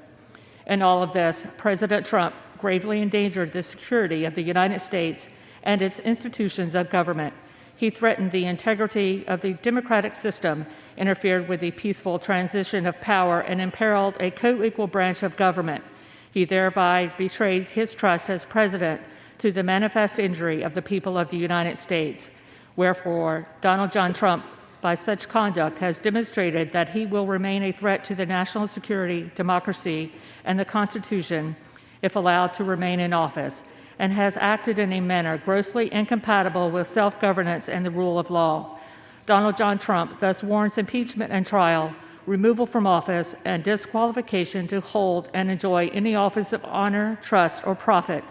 In all of this, President Trump gravely endangered the security of the United States and its institutions of government. He threatened the integrity of the democratic system, interfered with the peaceful transition of power, and imperiled a co-equal branch of government. He thereby betrayed his trust as president to the manifest injury of the people of the United States. Wherefore, Donald John Trump, by such conduct, has demonstrated that he will remain a threat to the national security, democracy, and the Constitution if allowed to remain in office, and has acted in a manner grossly incompatible with self-governance and the rule of law. Donald John Trump thus warrants impeachment and trial, removal from office, and disqualification to hold and enjoy any office of honor, trust, or profit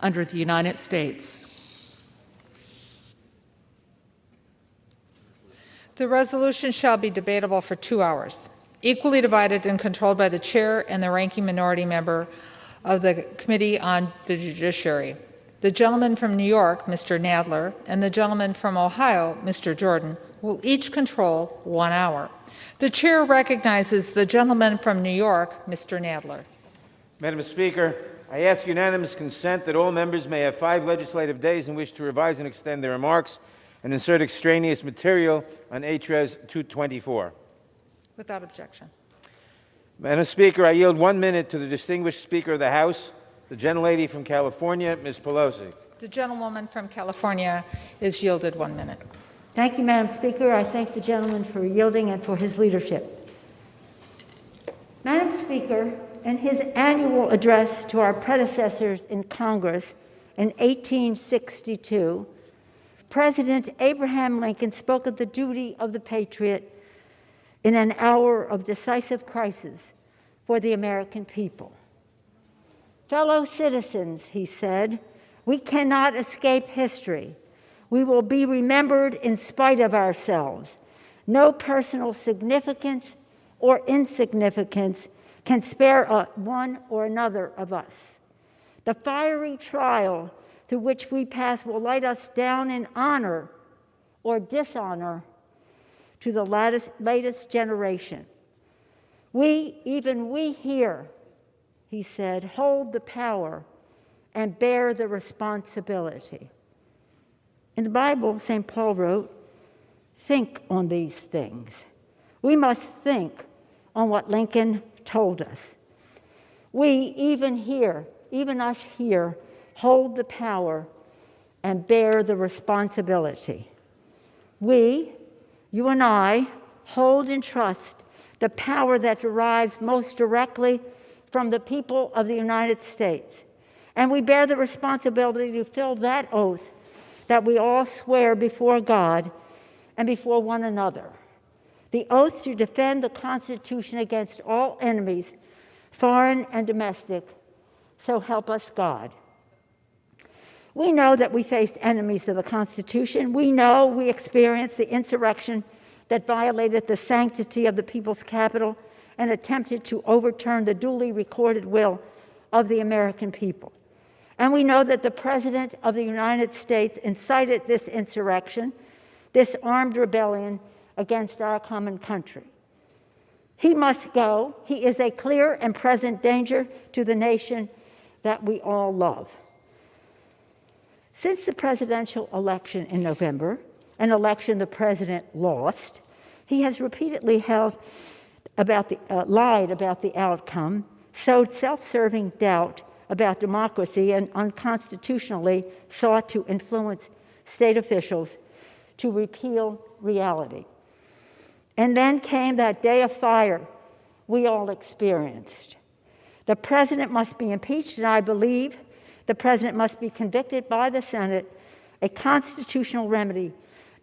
under the United States. The resolution shall be debatable for 2 hours, equally divided and controlled by the chair and the ranking minority member of the Committee on the Judiciary. The gentleman from New York, Mr. Nadler, and the gentleman from Ohio, Mr. Jordan, will each control 1 hour. The chair recognizes the gentleman from New York, Mr. Nadler. Madam Speaker, I ask unanimous consent that all members may have 5 legislative days in which to revise and extend their remarks and insert extraneous material on HRes 224. Without objection. Madam Speaker, I yield 1 minute to the distinguished Speaker of the House, the gentlelady from California, Ms. Pelosi. The gentlewoman from California is yielded 1 minute. Thank you, Madam Speaker. I thank the gentleman for yielding and for his leadership. Madam Speaker, in his annual address to our predecessors in Congress in 1862, President Abraham Lincoln spoke of the duty of the patriot in an hour of decisive crisis for the American people. Fellow citizens, he said, we cannot escape history. We will be remembered in spite of ourselves. No personal significance or insignificance can spare one or another of us. The fiery trial through which we pass will light us down in honor or dishonor to the latest generation. Even we here, he said, hold the power and bear the responsibility. In the Bible, St. Paul wrote, think on these things. We must think on what Lincoln told us. We, even us here, hold the power and bear the responsibility. We, you and I, hold and trust the power that derives most directly from the people of the United States. And we bear the responsibility to fill that oath that we all swear before God and before one another. The oath to defend the Constitution against all enemies, foreign and domestic, so help us God. We know that we faced enemies of the Constitution. We know we experienced the insurrection that violated the sanctity of the people's capital and attempted to overturn the duly recorded will of the American people. And we know that the President of the United States incited this insurrection, this armed rebellion against our common country. He must go. He is a clear and present danger to the nation that we all love. Since the presidential election in November, an election the president lost, he has repeatedly lied about the outcome, sowed self-serving doubt about democracy, and unconstitutionally sought to influence state officials to repeal reality. And then came that day of fire we all experienced. The president must be impeached, and I believe the president must be convicted by the Senate, a constitutional remedy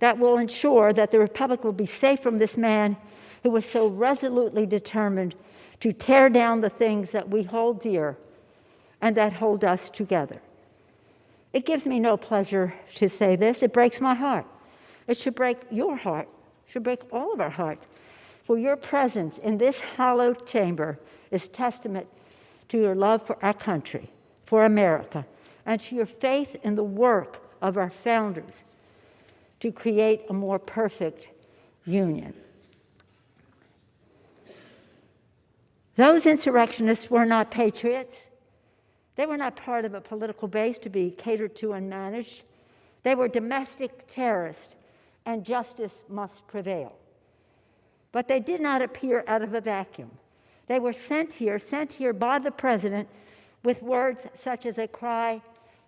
that will ensure that the Republic will be safe from this man who was so resolutely determined to tear down the things that we hold dear and that hold us together. It gives me no pleasure to say this. It breaks my heart. It should break your heart. It should break all of our hearts. For your presence in this hallowed chamber is testament to your love for our country, for America, and to your faith in the work of our founders to create a more perfect union. Those insurrectionists were not patriots. They were not part of a political base to be catered to and managed. They were domestic terrorists, and justice must prevail. But they did not appear out of a vacuum. They were sent here by the president with words such as a cry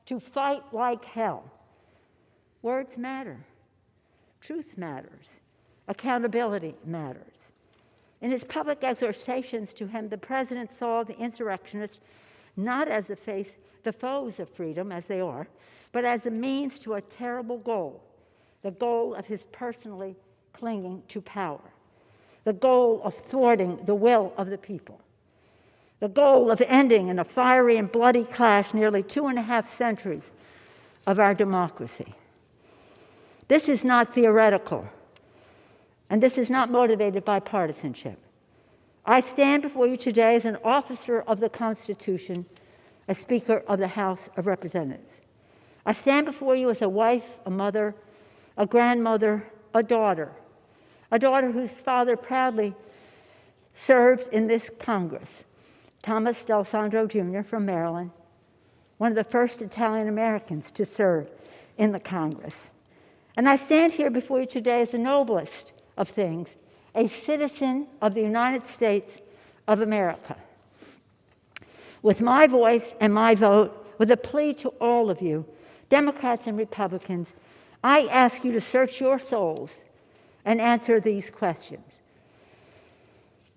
to fight like hell. Words matter. Truth matters. Accountability matters. In his public exhortations to him, the president saw the insurrectionists not as the foes of freedom, as they are, but as a means to a terrible goal, the goal of his personally clinging to power, the goal of thwarting the will of the people, the goal of ending in a fiery and bloody clash nearly 2.5 centuries of our democracy. This is not theoretical, and this is not motivated by partisanship. I stand before you today as an officer of the Constitution, a Speaker of the House of Representatives. I stand before you as a wife, a mother, a grandmother, a daughter whose father proudly served in this Congress, Thomas D'Alessandro Jr. from Maryland, one of the first Italian Americans to serve in the Congress. And I stand here before you today as the noblest of things, a citizen of the United States of America. With my voice and my vote, with a plea to all of you, Democrats and Republicans, I ask you to search your souls and answer these questions.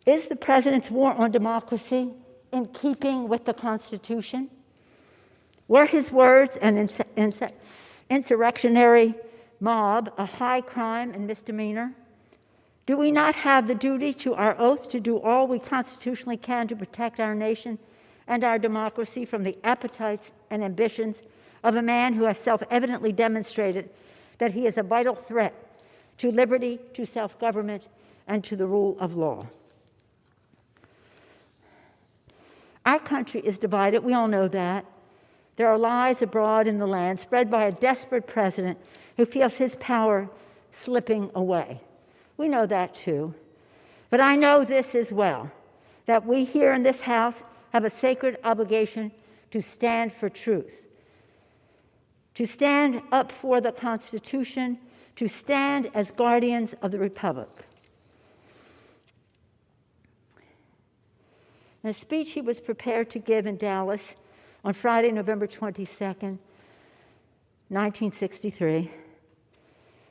Is the president's war on democracy in keeping with the Constitution? Were his words an insurrectionary mob a high crime and misdemeanor? Do we not have the duty to our oath to do all we constitutionally can to protect our nation and our democracy from the appetites and ambitions of a man who has self-evidently demonstrated that he is a vital threat to liberty, to self-government, and to the rule of law? Our country is divided. We all know that. There are lies abroad in the land spread by a desperate president who feels his power slipping away. We know that too. But I know this as well, that we here in this House have a sacred obligation to stand for truth, to stand up for the Constitution, to stand as guardians of the Republic. In a speech he was prepared to give in Dallas on Friday, November 22nd, 1963,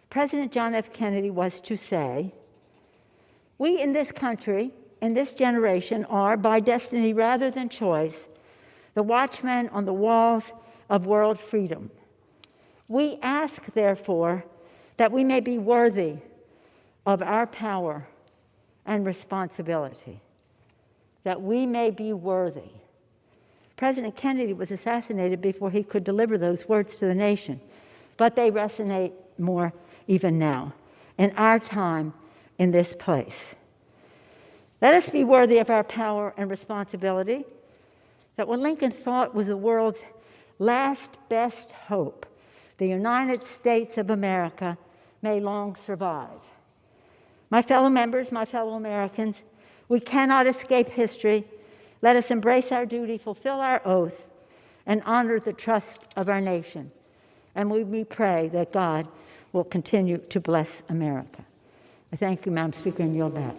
President John F. Kennedy was to say, "We in this country, in this generation, are, by destiny rather than choice, the watchmen on the walls of world freedom. We ask, therefore, that we may be worthy of our power and responsibility." That we may be worthy. President Kennedy was assassinated before he could deliver those words to the nation, but they resonate more even now, in our time, in this place. Let us be worthy of our power and responsibility, that what Lincoln thought was the world's last best hope, the United States of America, may long survive. My fellow members, my fellow Americans, we cannot escape history. Let us embrace our duty, fulfill our oath, and honor the trust of our nation. And we pray that God will continue to bless America. I thank you, Madam Speaker, and yield back.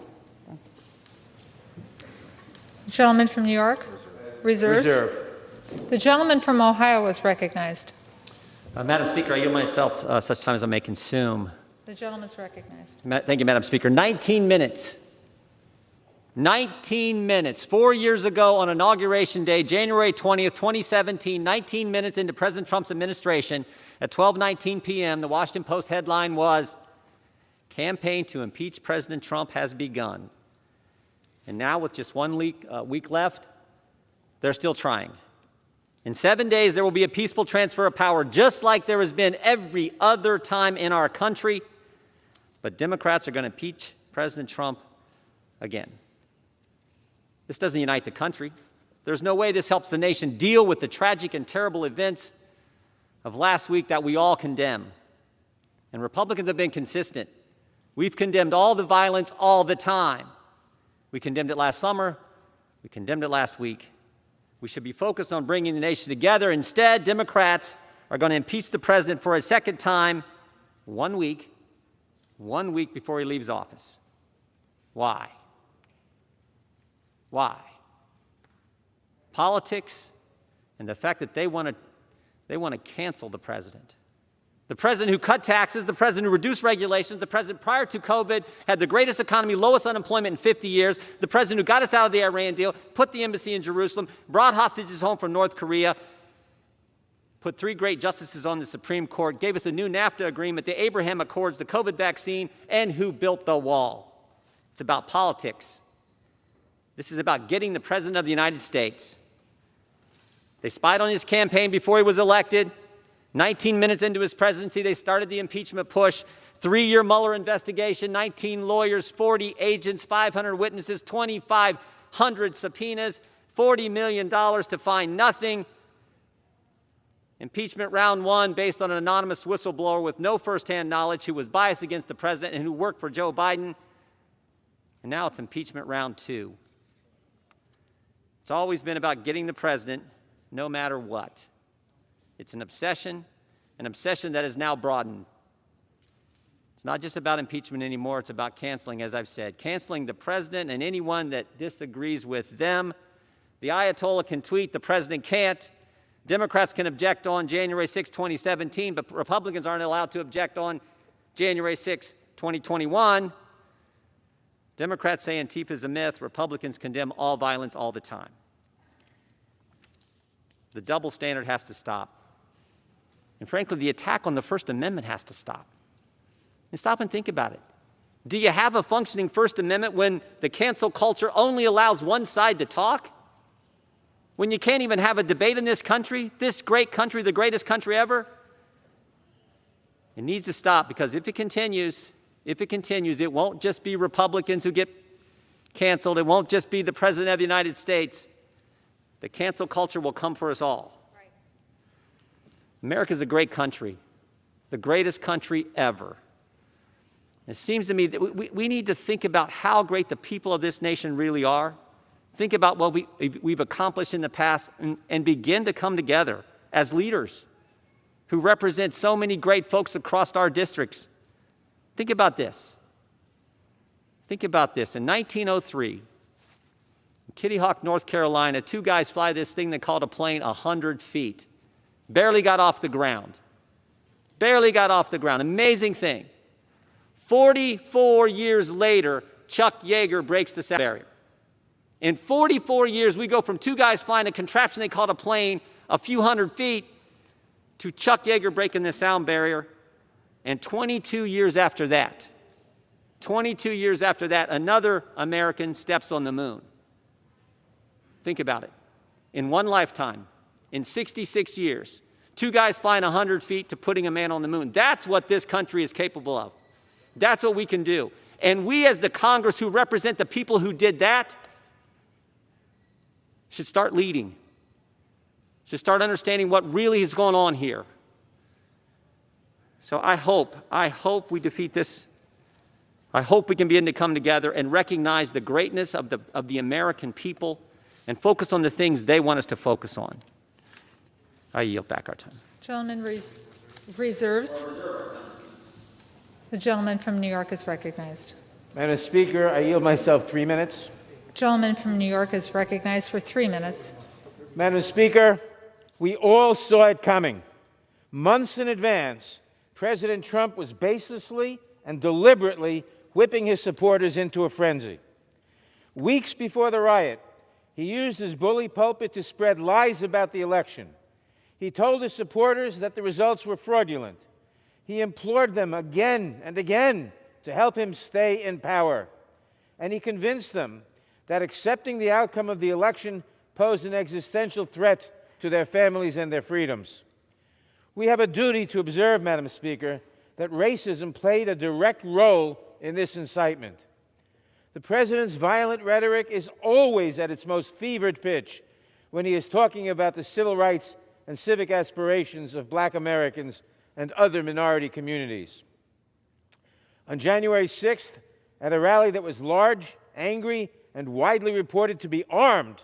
The gentleman from New York reserves. The gentleman from Ohio is recognized. Madam Speaker, I yield myself such time as I may consume. The gentleman's recognized. Thank you, Madam Speaker. 19 minutes. 19 minutes. 4 years ago on Inauguration Day, January 20th, 2017, 19 minutes into President Trump's administration, at 12:19 p.m., the Washington Post headline was, "Campaign to impeach President Trump has begun." And now, with just 1 week left, they're still trying. In 7 days, there will be a peaceful transfer of power, just like there has been every other time in our country. But Democrats are going to impeach President Trump again. This doesn't unite the country. There's no way this helps the nation deal with the tragic and terrible events of last week that we all condemn. And Republicans have been consistent. We've condemned all the violence all the time. We condemned it last summer. We condemned it last week. We should be focused on bringing the nation together. Instead, Democrats are going to impeach the president for a second time 1 week before he leaves office. Why? Why? Politics and the fact that they want to cancel the president. The president who cut taxes, the president who reduced regulations, the president prior to COVID had the greatest economy, lowest unemployment in 50 years, the president who got us out of the Iran deal, put the embassy in Jerusalem, brought hostages home from North Korea, put 3 great justices on the Supreme Court, gave us a new NAFTA agreement, the Abraham Accords, the COVID vaccine, and who built the wall. It's about politics. This is about getting the President of the United States. They spied on his campaign before he was elected. 19 minutes into his presidency, they started the impeachment push. 3-year Mueller investigation, 19 lawyers, 40 agents, 500 witnesses, 2,500 subpoenas, $40 million to find nothing. Impeachment round 1 based on an anonymous whistleblower with no firsthand knowledge who was biased against the president and who worked for Joe Biden. And now it's impeachment round 2. It's always been about getting the president no matter what. It's an obsession that is now broadened. It's not just about impeachment anymore, it's about canceling, as I've said. Canceling the president and anyone that disagrees with them. The Ayatollah can tweet, the president can't. Democrats can object on January 6, 2017, but Republicans aren't allowed to object on January 6, 2021. Democrats say Antifa is a myth. Republicans condemn all violence all the time. The double standard has to stop. And frankly, the attack on the First Amendment has to stop. And stop and think about it. Do you have a functioning First Amendment when the cancel culture only allows one side to talk? When you can't even have a debate in this country, this great country, the greatest country ever? It needs to stop, because if it continues, it won't just be Republicans who get canceled. It won't just be the President of the United States. The cancel culture will come for us all. Right. America's a great country, the greatest country ever. It seems to me that we need to think about how great the people of this nation really are. Think about what we've accomplished in the past and begin to come together as leaders who represent so many great folks across our districts. Think about this. Think about this. In 1903, in Kitty Hawk, North Carolina, 2 guys fly this thing they called a plane 100 feet. Barely got off the ground. Barely got off the ground. Amazing thing. 44 years later, Chuck Yeager breaks the sound barrier. In 44 years, we go from 2 guys flying a contraption they called a plane a few hundred feet to Chuck Yeager breaking the sound barrier. And 22 years after that, another American steps on the moon. Think about it. In one lifetime, in 66 years, 2 guys flying 100 feet to putting a man on the moon. That's what this country is capable of. That's what we can do. And we, as the Congress who represent the people who did that, should start leading. should start understanding what really is going on here. So I hope we defeat this. I hope we can begin to come together and recognize the greatness of the American people and focus on the things they want us to focus on. I yield back our time. Gentleman reserves. The gentleman from New York is recognized. Madam Speaker, I yield myself 3 minutes. Gentleman from New York is recognized for 3 minutes. Madam Speaker, we all saw it coming. Months in advance, President Trump was baselessly and deliberately whipping his supporters into a frenzy. Weeks before the riot, he used his bully pulpit to spread lies about the election. He told his supporters that the results were fraudulent. He implored them again and again to help him stay in power. And he convinced them that accepting the outcome of the election posed an existential threat to their families and their freedoms. We have a duty to observe, Madam Speaker, that racism played a direct role in this incitement. The President's violent rhetoric is always at its most fevered pitch when he is talking about the civil rights and civic aspirations of Black Americans and other minority communities. On January 6th, at a rally that was large, angry, and widely reported to be armed,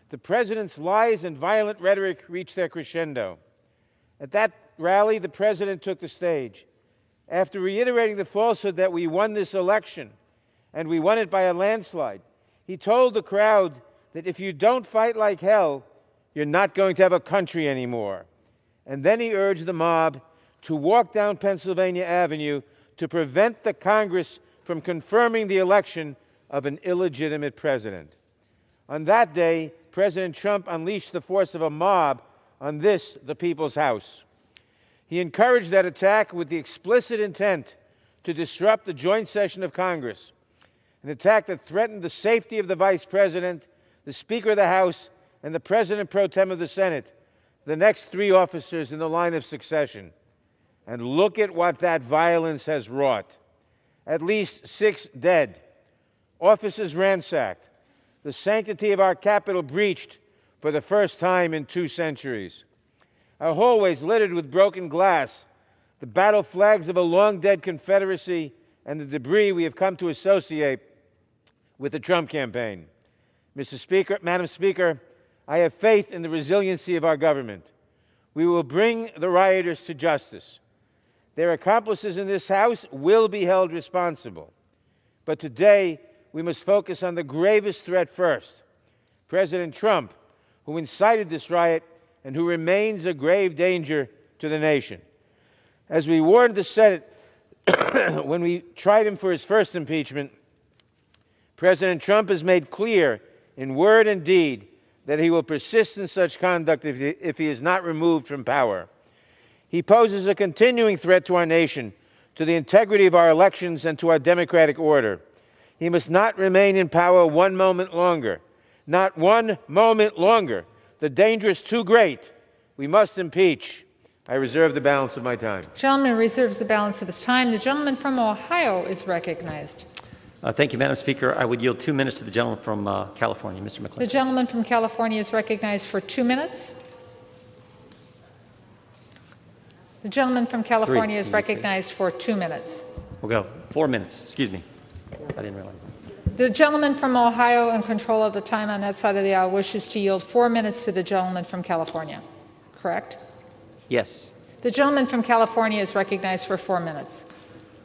the President's lies and violent rhetoric reached their crescendo. At that rally, the President took the stage. After reiterating the falsehood that we won this election, and we won it by a landslide, he told the crowd that if you don't fight like hell, you're not going to have a country anymore. And then he urged the mob to walk down Pennsylvania Avenue to prevent the Congress from confirming the election of an illegitimate president. On that day, President Trump unleashed the force of a mob on this, the People's House. He encouraged that attack with the explicit intent to disrupt the joint session of Congress, an attack that threatened the safety of the Vice President, the Speaker of the House, and the President pro tem of the Senate, the next 3 officers in the line of succession. And look at what that violence has wrought. At least 6 dead, offices ransacked, the sanctity of our Capitol breached for the first time in 2 centuries. Our hallways littered with broken glass, the battle flags of a long-dead Confederacy, and the debris we have come to associate with the Trump campaign. Madam Speaker, I have faith in the resiliency of our government. We will bring the rioters to justice. Their accomplices in this House will be held responsible. But today, we must focus on the gravest threat first. President Trump, who incited this riot and who remains a grave danger to the nation. As we warned the Senate when we tried him for his first impeachment, President Trump has made clear in word and deed that he will persist in such conduct if he is not removed from power. He poses a continuing threat to our nation, to the integrity of our elections, and to our democratic order. He must not remain in power 1 moment longer. Not 1 moment longer. The danger is too great. We must impeach. I reserve the balance of my time. Gentleman reserves the balance of his time. The gentleman from Ohio is recognized. Thank you, Madam Speaker. I would yield 2 minutes to the gentleman from California, Mr. McClellan. The gentleman from California is recognized for 2 minutes. The gentleman from California is recognized for 2 minutes. We'll go 4 minutes. Excuse me. I didn't realize that. The gentleman from Ohio, in control of the time on that side of the aisle, wishes to yield 4 minutes to the gentleman from California. Correct? Yes. The gentleman from California is recognized for 4 minutes.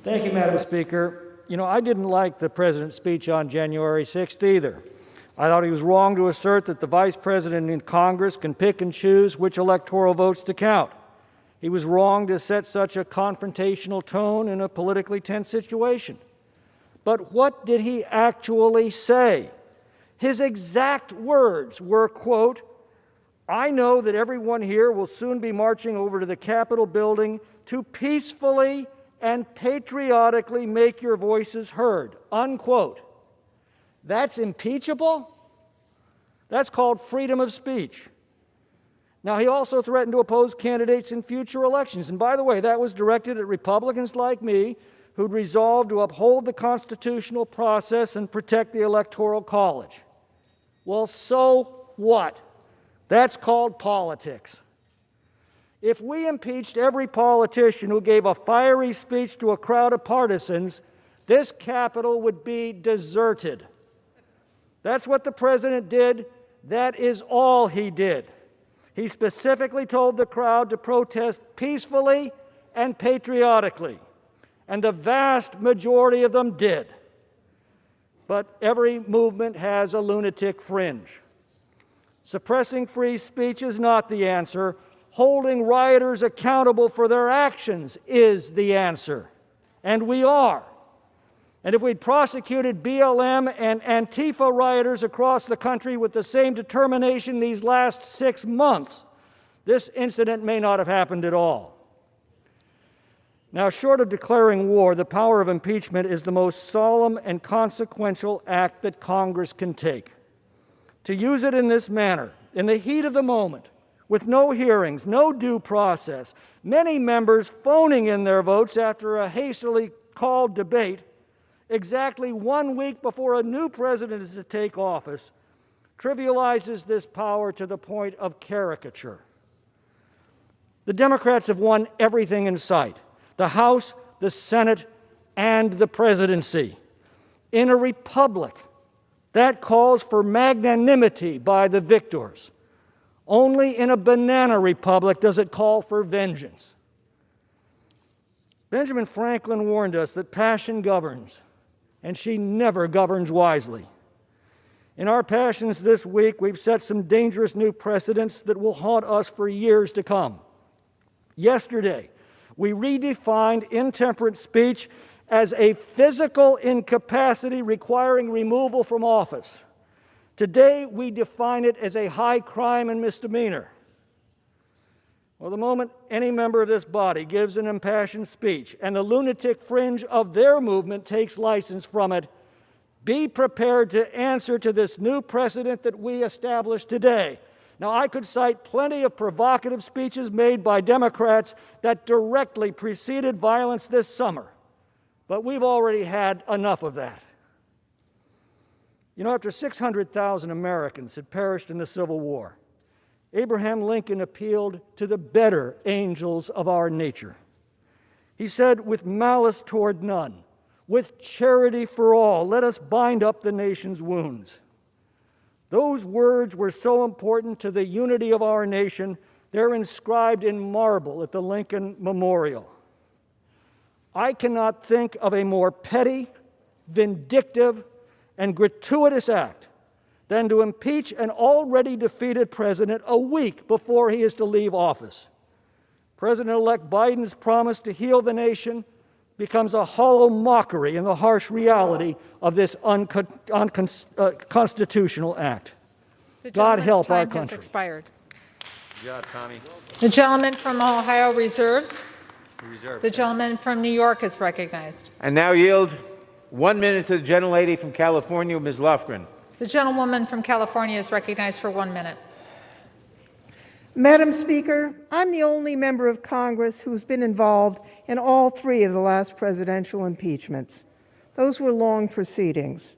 Thank you, Madam Speaker. You know, I didn't like the President's speech on January 6th either. I thought he was wrong to assert that the Vice President in Congress can pick and choose which electoral votes to count. He was wrong to set such a confrontational tone in a politically tense situation. But what did he actually say? His exact words were, quote, "I know that everyone here will soon be marching over to the Capitol building to peacefully and patriotically make your voices heard," unquote. That's impeachable? That's called freedom of speech. Now, he also threatened to oppose candidates in future elections. And by the way, that was directed at Republicans like me who'd resolved to uphold the constitutional process and protect the Electoral College. Well, so what? That's called politics. If we impeached every politician who gave a fiery speech to a crowd of partisans, this Capitol would be deserted. That's what the president did. That is all he did. He specifically told the crowd to protest peacefully and patriotically, and the vast majority of them did. But every movement has a lunatic fringe. Suppressing free speech is not the answer. Holding rioters accountable for their actions is the answer. And we are. And if we'd prosecuted BLM and Antifa rioters across the country with the same determination these last 6 months, this incident may not have happened at all. Now, short of declaring war, the power of impeachment is the most solemn and consequential act that Congress can take. To use it in this manner, in the heat of the moment, with no hearings, no due process, many members phoning in their votes after a hastily called debate, exactly 1 week before a new president is to take office, trivializes this power to the point of caricature. The Democrats have won everything in sight: the House, the Senate, and the presidency. In a republic, that calls for magnanimity by the victors. Only in a banana republic does it call for vengeance. Benjamin Franklin warned us that passion governs, and she never governs wisely. In our passions this week, we've set some dangerous new precedents that will haunt us for years to come. Yesterday, we redefined intemperate speech as a physical incapacity requiring removal from office. Today, we define it as a high crime and misdemeanor. Well, the moment any member of this body gives an impassioned speech and the lunatic fringe of their movement takes license from it, be prepared to answer to this new precedent that we established today. Now, I could cite plenty of provocative speeches made by Democrats that directly preceded violence this summer, but we've already had enough of that. You know, after 600,000 Americans had perished in the Civil War, Abraham Lincoln appealed to the better angels of our nature. He said, "With malice toward none, with charity for all, let us bind up the nation's wounds." Those words were so important to the unity of our nation, they're inscribed in marble at the Lincoln Memorial. I cannot think of a more petty, vindictive, and gratuitous act than to impeach an already defeated president a week before he is to leave office. President-elect Biden's promise to heal the nation becomes a hollow mockery in the harsh reality of this unconstitutional act. God help our country. Has expired. Good job, Tommy. The gentleman from Ohio reserves. Reserve. The gentleman from New York is recognized. And now yield 1 minute to the gentlelady from California, Ms. Lofgren. The gentlewoman from California is recognized for 1 minute. Madam Speaker, I'm the only member of Congress who's been involved in all 3 of the last presidential impeachments. Those were long proceedings.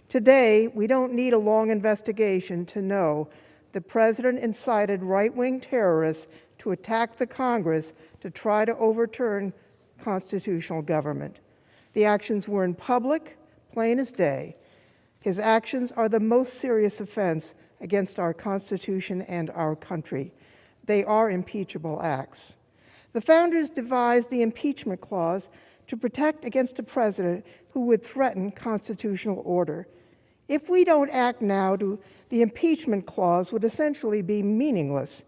Today, we don't need a long investigation to know the president incited right-wing terrorists to attack the Congress to try to overturn constitutional government. The actions were in public, plain as day. His actions are the most serious offense against our Constitution and our country. They are impeachable acts. The founders devised the impeachment clause to protect against a president who would threaten constitutional order. If we don't act now, the impeachment clause would essentially be meaningless.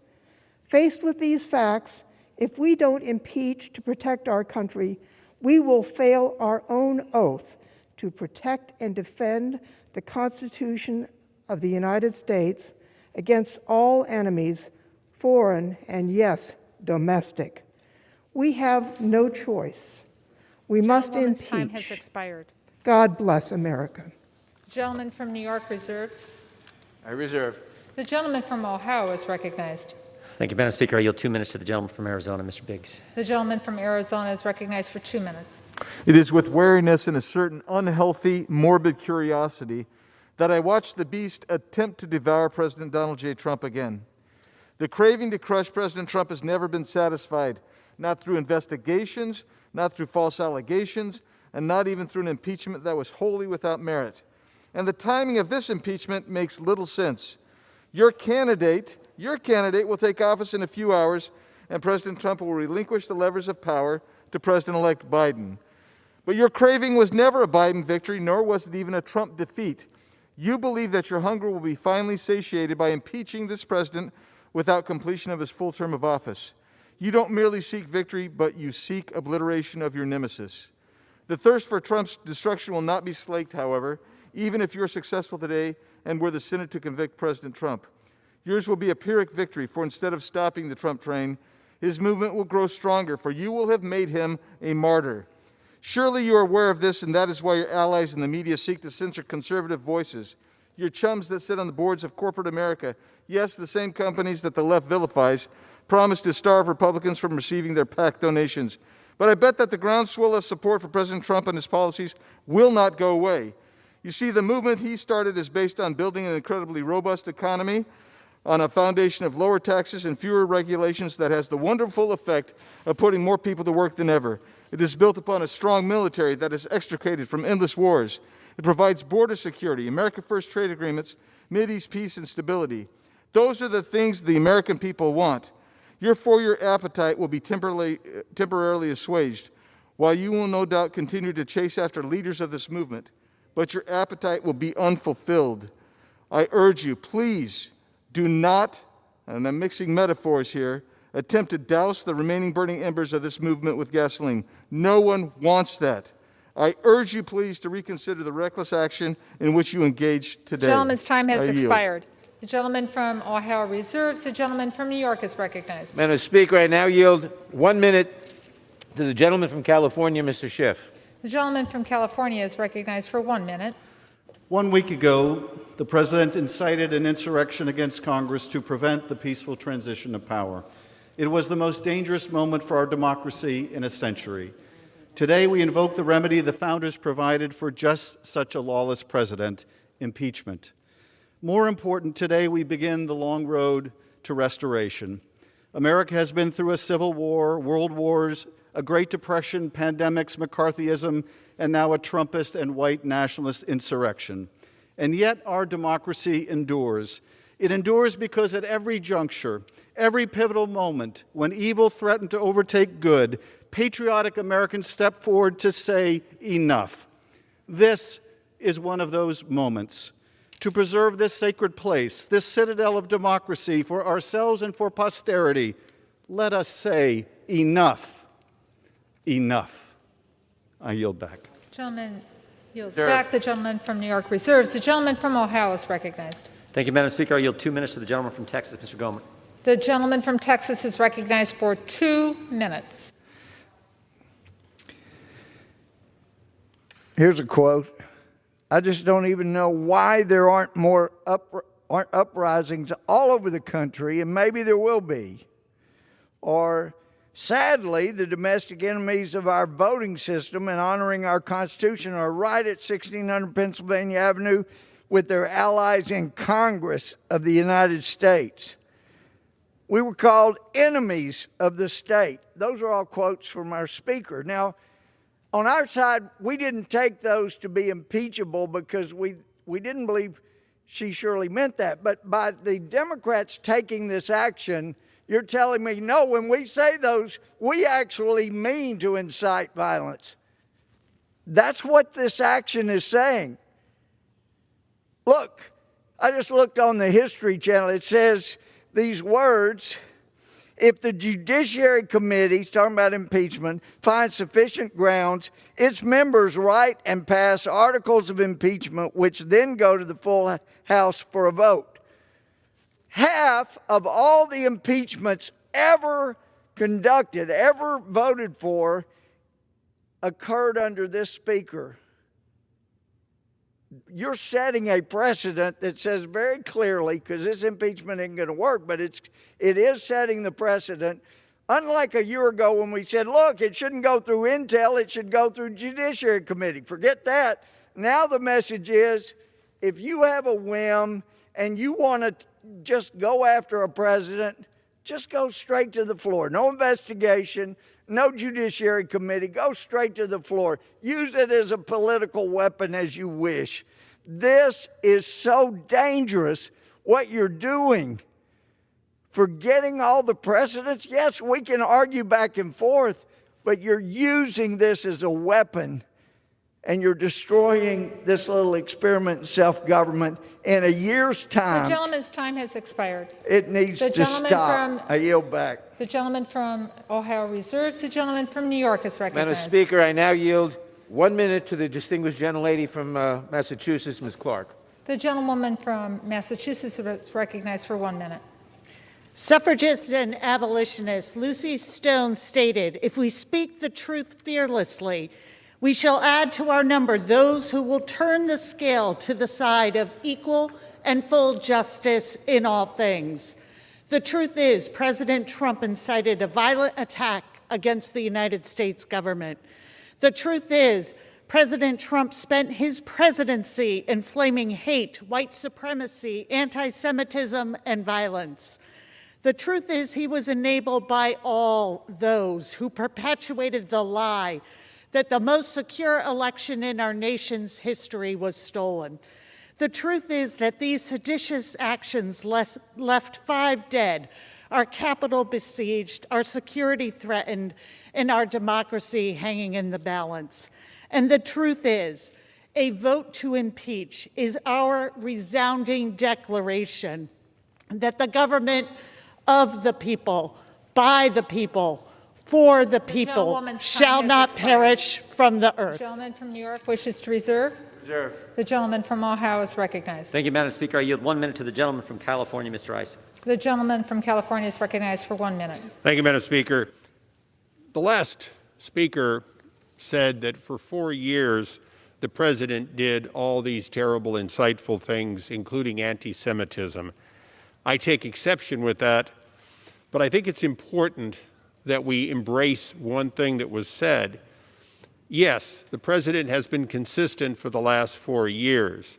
Faced with these facts, if we don't impeach to protect our country, we will fail our own oath to protect and defend the Constitution of the United States against all enemies, foreign and, yes, domestic. We have no choice. We must impeach. Time has expired. God bless America. The gentleman from New York reserves. I reserve. The gentleman from Ohio is recognized. Thank you, Madam Speaker. I yield 2 minutes to the gentleman from Arizona, Mr. Biggs. The gentleman from Arizona is recognized for 2 minutes. It is with wariness and a certain unhealthy, morbid curiosity that I watch the beast attempt to devour President Donald J. Trump again. The craving to crush President Trump has never been satisfied, not through investigations, not through false allegations, and not even through an impeachment that was wholly without merit. And the timing of this impeachment makes little sense. Your candidate will take office in a few hours, and President Trump will relinquish the levers of power to President-elect Biden. But your craving was never a Biden victory, nor was it even a Trump defeat. You believe that your hunger will be finally satiated by impeaching this president without completion of his full term of office. You don't merely seek victory, but you seek obliteration of your nemesis. The thirst for Trump's destruction will not be slaked, however, even if you're successful today and were the Senate to convict President Trump. Yours will be a Pyrrhic victory, for instead of stopping the Trump train, his movement will grow stronger, for you will have made him a martyr. Surely you are aware of this, and that is why your allies in the media seek to censor conservative voices. Your chums that sit on the boards of corporate America, yes, the same companies that the left vilifies, promise to starve Republicans from receiving their PAC donations. But I bet that the groundswell of support for President Trump and his policies will not go away. You see, the movement he started is based on building an incredibly robust economy on a foundation of lower taxes and fewer regulations that has the wonderful effect of putting more people to work than ever. It is built upon a strong military that is extricated from endless wars. It provides border security, America First trade agreements, Mideast peace and stability. Those are the things the American people want. Your four-year appetite will be temporarily assuaged, while you will no doubt continue to chase after leaders of this movement. But your appetite will be unfulfilled. I urge you, please do not, and I'm mixing metaphors here, attempt to douse the remaining burning embers of this movement with gasoline. No one wants that. I urge you, please, to reconsider the reckless action in which you engaged today. The gentleman's time has I yield. expired. The gentleman from Ohio reserves. The gentleman from New York is recognized. Madam Speaker, I now yield 1 minute to the gentleman from California, Mr. Schiff. The gentleman from California is recognized for 1 minute. 1 week ago, the President incited an insurrection against Congress to prevent the peaceful transition of power. It was the most dangerous moment for our democracy in a century. Today, we invoke the remedy the founders provided for just such a lawless president, impeachment. More important, today we begin the long road to restoration. America has been through a civil war, world wars, a Great Depression, pandemics, McCarthyism, and now a Trumpist and white nationalist insurrection. And yet our democracy endures. It endures because at every juncture, every pivotal moment, when evil threatened to overtake good, patriotic Americans step forward to say enough. This is one of those moments. To preserve this sacred place, this citadel of democracy for ourselves and for posterity, let us say enough. Enough. I yield back. Gentleman yields Sure. back. The gentleman from New York reserves. The gentleman from Ohio is recognized. Thank you, Madam Speaker. I yield 2 minutes to the gentleman from Texas, Mr. Gomer. The gentleman from Texas is recognized for 2 minutes. Here's a quote. I just don't even know why there aren't more uprisings all over the country, and maybe there will be. Or, sadly, the domestic enemies of our voting system and honoring our Constitution are right at 1600 Pennsylvania Avenue with their allies in Congress of the United States. We were called enemies of the state. Those are all quotes from our speaker. Now, on our side, we didn't take those to be impeachable because we didn't believe she surely meant that. But by the Democrats taking this action, you're telling me, no, when we say those, we actually mean to incite violence. That's what this action is saying. Look, I just looked on the History Channel. It says these words: if the Judiciary Committee, talking about impeachment, finds sufficient grounds, its members write and pass articles of impeachment, which then go to the full House for a vote. Half of all the impeachments ever conducted, ever voted for, occurred under this speaker. You're setting a precedent that says very clearly, because this impeachment isn't going to work, but it is setting the precedent. Unlike a year ago when we said, look, it shouldn't go through Intel, it should go through Judiciary Committee. Forget that. Now the message is, if you have a whim and you want to just go after a president, just go straight to the floor. No investigation, no judiciary committee. Go straight to the floor. Use it as a political weapon as you wish. This is so dangerous, what you're doing. Forgetting all the precedents, yes, we can argue back and forth, but you're using this as a weapon, and you're destroying this little experiment in self-government in a year's time. The gentleman's time has expired. It needs to stop. I yield back. The gentleman from Ohio reserves. The gentleman from New York is recognized. Madam Speaker, I now yield 1 minute to the distinguished gentlelady from Massachusetts, Ms. Clark. The gentlewoman from Massachusetts is recognized for 1 minute. Suffragist and abolitionist Lucy Stone stated, "If we speak the truth fearlessly, we shall add to our number those who will turn the scale to the side of equal and full justice in all things." The truth is, President Trump incited a violent attack against the United States government. The truth is, President Trump spent his presidency inflaming hate, white supremacy, anti-Semitism, and violence. The truth is, he was enabled by all those who perpetuated the lie that the most secure election in our nation's history was stolen. The truth is that these seditious actions left 5 dead, our Capitol besieged, our security threatened, and our democracy hanging in the balance. And the truth is, a vote to impeach is our resounding declaration that the government of the people, by the people, for the people, shall not perish from the earth. The gentleman from New York wishes to reserve. Reserve. The gentleman from Ohio is recognized. Thank you, Madam Speaker. I yield 1 minute to the gentleman from California, Mr. Issa. The gentleman from California is recognized for 1 minute. Thank you, Madam Speaker. The last speaker said that for 4 years, the president did all these terrible, insightful things, including anti-Semitism. I take exception with that, but I think it's important that we embrace one thing that was said. Yes, the president has been consistent for the last 4 years.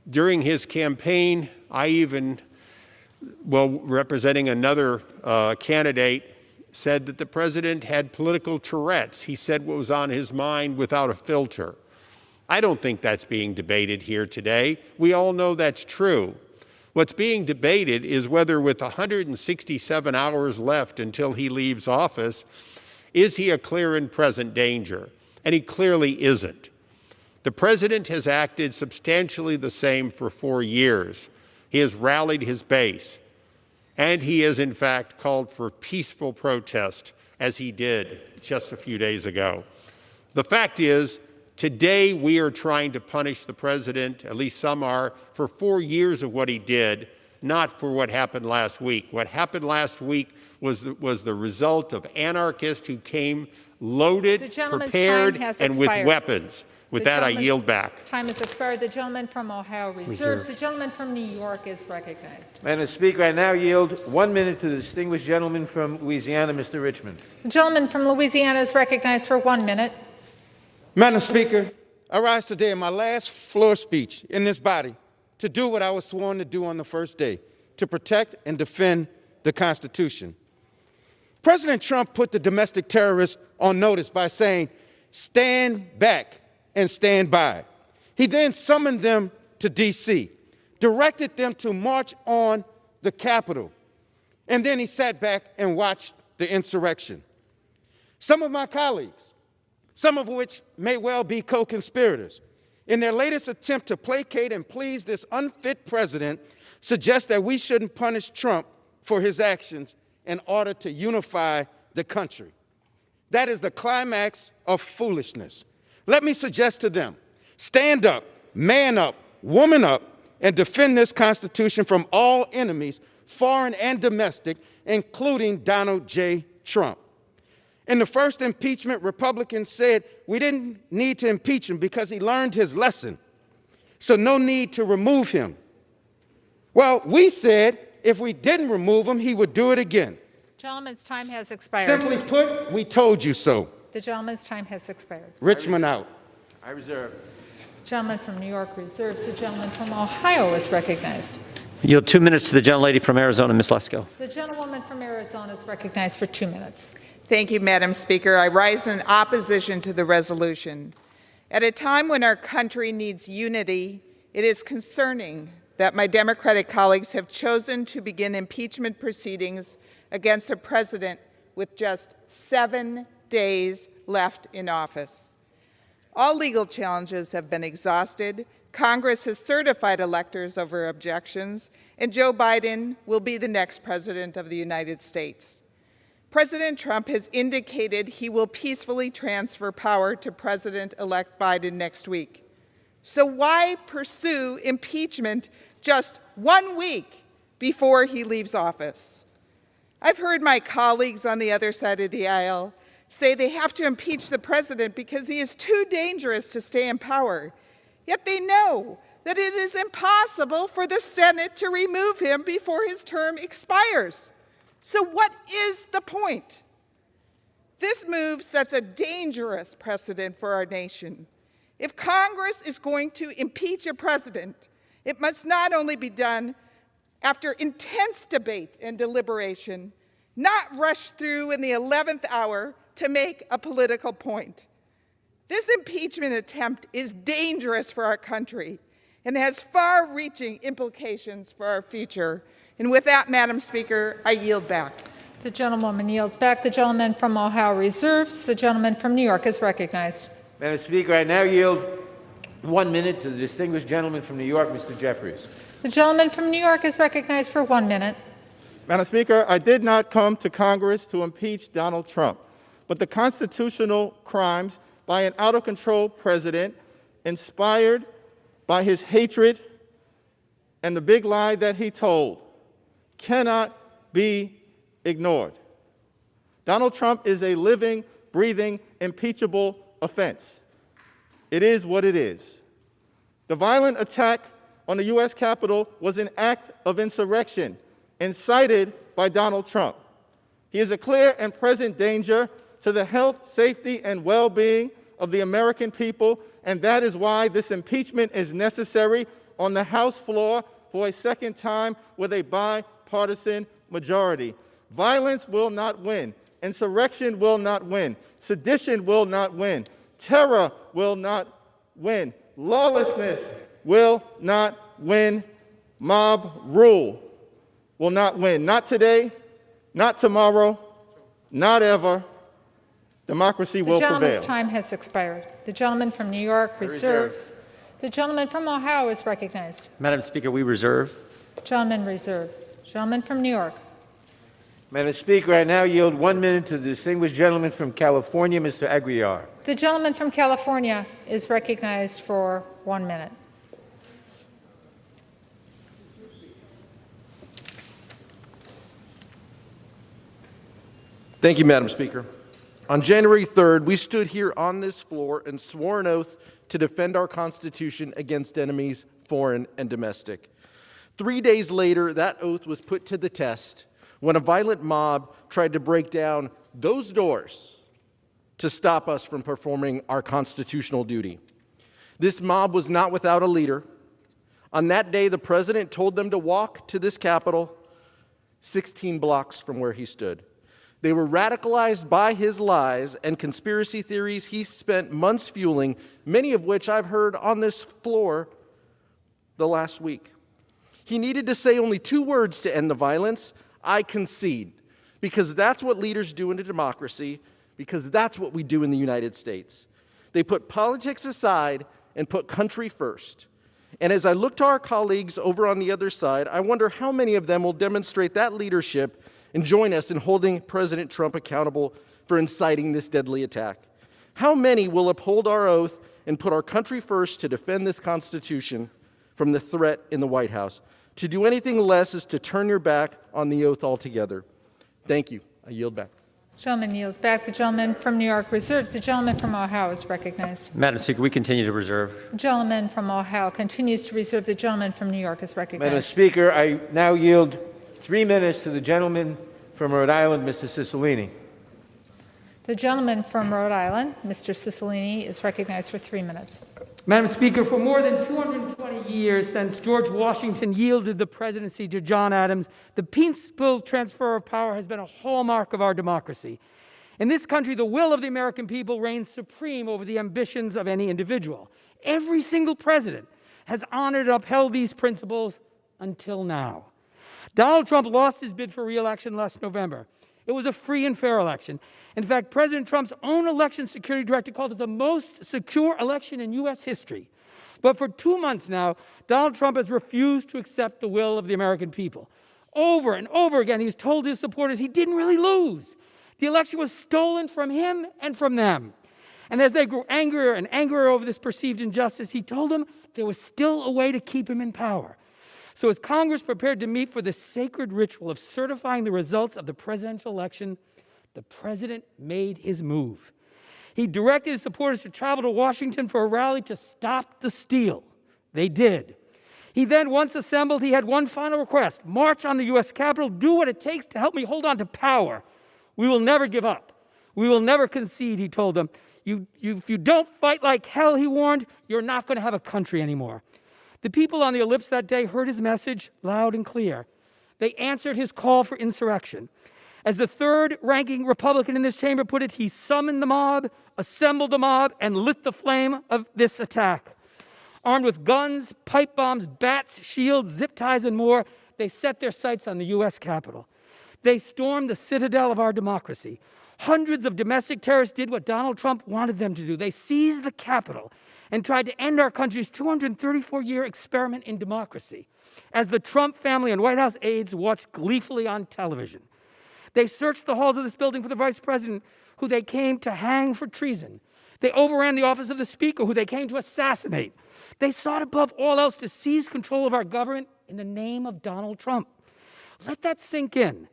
During his campaign, I even, representing another candidate, said that the president had political Tourette's. He said what was on his mind without a filter. I don't think that's being debated here today. We all know that's true. What's being debated is whether, with 167 hours left until he leaves office, is he a clear and present danger? And he clearly isn't. The president has acted substantially the same for 4 years. He has rallied his base, and he has, in fact, called for peaceful protest, as he did just a few days ago. The fact is, today we are trying to punish the president, at least some are, for 4 years of what he did, not for what happened last week. What happened last week was the result of anarchists who came loaded, prepared, and with weapons. With that, I yield back. Time has expired. The gentleman from Ohio reserves. The gentleman from New York is recognized. Madam Speaker, I now yield 1 minute to the distinguished gentleman from Louisiana, Mr. Richmond. The gentleman from Louisiana is recognized for 1 minute. Madam Speaker, I rise today in my last floor speech in this body to do what I was sworn to do on the first day, to protect and defend the Constitution. President Trump put the domestic terrorists on notice by saying, "Stand back and stand by." He then summoned them to D.C., directed them to march on the Capitol, and then he sat back and watched the insurrection. Some of my colleagues, some of which may well be co-conspirators, in their latest attempt to placate and please this unfit president, suggest that we shouldn't punish Trump for his actions in order to unify the country. That is the climax of foolishness. Let me suggest to them, stand up, man up, woman up, and defend this Constitution from all enemies, foreign and domestic, including Donald J. Trump. In the first impeachment, Republicans said we didn't need to impeach him because he learned his lesson, so no need to remove him. Well, we said if we didn't remove him, he would do it again. Gentleman's time has expired. Simply put, we told you so. The gentleman's time has expired. Richmond out. I reserve. The gentleman from New York reserves. The gentleman from Ohio is recognized. Yield 2 minutes to the gentlelady from Arizona, Ms. Lesko. The gentlewoman from Arizona is recognized for 2 minutes. Thank you, Madam Speaker. I rise in opposition to the resolution. At a time when our country needs unity, it is concerning that my Democratic colleagues have chosen to begin impeachment proceedings against a president with just 7 days left in office. All legal challenges have been exhausted. Congress has certified electors over objections, and Joe Biden will be the next president of the United States. President Trump has indicated he will peacefully transfer power to President-elect Biden next week. So why pursue impeachment just 1 week before he leaves office? I've heard my colleagues on the other side of the aisle say they have to impeach the president because he is too dangerous to stay in power. Yet they know that it is impossible for the Senate to remove him before his term expires. So what is the point? This move sets a dangerous precedent for our nation. If Congress is going to impeach a president, it must not only be done after intense debate and deliberation, not rushed through in the 11th hour to make a political point. This impeachment attempt is dangerous for our country and has far-reaching implications for our future. And with that, Madam Speaker, I yield back. The gentlewoman yields back. The gentleman from Ohio reserves. The gentleman from New York is recognized. Madam Speaker, I now yield 1 minute to the distinguished gentleman from New York, Mr. Jeffries. The gentleman from New York is recognized for 1 minute. Madam Speaker, I did not come to Congress to impeach Donald Trump, but the constitutional crimes by an out-of-control president inspired by his hatred and the big lie that he told cannot be ignored. Donald Trump is a living, breathing, impeachable offense. It is what it is. The violent attack on the U.S. Capitol was an act of insurrection incited by Donald Trump. He is a clear and present danger to the health, safety, and well-being of the American people, and that is why this impeachment is necessary on the House floor for a second time with a bipartisan majority. Violence will not win. Insurrection will not win. Sedition will not win. Terror will not win. Lawlessness will not win. Mob rule will not win. Not today, not tomorrow, not ever. Democracy will prevail. The gentleman's time has expired. The gentleman from New York reserves. The gentleman from Ohio is recognized. Madam Speaker, we reserve. Gentleman reserves. Gentleman from New York. Madam Speaker, I now yield 1 minute to the distinguished gentleman from California, Mr. Aguilar. The gentleman from California is recognized for 1 minute. Thank you, Madam Speaker. On January 3rd, we stood here on this floor and swore an oath to defend our Constitution against enemies, foreign and domestic. 3 days later, that oath was put to the test when a violent mob tried to break down those doors to stop us from performing our constitutional duty. This mob was not without a leader. On that day, the president told them to walk to this Capitol 16 blocks from where he stood. They were radicalized by his lies and conspiracy theories he spent months fueling, many of which I've heard on this floor the last week. He needed to say only 2 words to end the violence: I concede, because that's what leaders do in a democracy, because that's what we do in the United States. They put politics aside and put country first. And as I look to our colleagues over on the other side, I wonder how many of them will demonstrate that leadership and join us in holding President Trump accountable for inciting this deadly attack. How many will uphold our oath and put our country first to defend this Constitution from the threat in the White House? To do anything less is to turn your back on the oath altogether. Thank you. I yield back. Gentleman yields back. The gentleman from New York reserves. The gentleman from Ohio is recognized. Madam Speaker, we continue to reserve. The gentleman from Ohio continues to reserve. The gentleman from New York is recognized. Madam Speaker, I now yield 3 minutes to the gentleman from Rhode Island, Mr. Cicilline. The gentleman from Rhode Island, Mr. Cicilline, is recognized for 3 minutes. Madam Speaker, for more than 220 years since George Washington yielded the presidency to John Adams, the peaceful transfer of power has been a hallmark of our democracy. In this country, the will of the American people reigns supreme over the ambitions of any individual. Every single president has honored and upheld these principles until now. Donald Trump lost his bid for re-election last November. It was a free and fair election. In fact, President Trump's own election security director called it the most secure election in U.S. history. But for 2 months now, Donald Trump has refused to accept the will of the American people. Over and over again, he's told his supporters he didn't really lose. The election was stolen from him and from them. And as they grew angrier and angrier over this perceived injustice, he told them there was still a way to keep him in power. So as Congress prepared to meet for the sacred ritual of certifying the results of the presidential election, the president made his move. He directed his supporters to travel to Washington for a rally to stop the steal. They did. He then, once assembled, he had one final request: march on the U.S. Capitol, do what it takes to help me hold on to power. We will never give up. We will never concede, he told them. If you don't fight like hell, he warned, you're not going to have a country anymore. The people on the ellipse that day heard his message loud and clear. They answered his call for insurrection. As the third-ranking Republican in this chamber put it, he summoned the mob, assembled the mob, and lit the flame of this attack. Armed with guns, pipe bombs, bats, shields, zip ties, and more, they set their sights on the U.S. Capitol. They stormed the citadel of our democracy. Hundreds of domestic terrorists did what Donald Trump wanted them to do. They seized the Capitol and tried to end our country's 234-year experiment in democracy, as the Trump family and White House aides watched gleefully on television. They searched the halls of this building for the vice president, who they came to hang for treason. They overran the office of the speaker, who they came to assassinate. They sought above all else to seize control of our government in the name of Donald Trump. Let that sink in.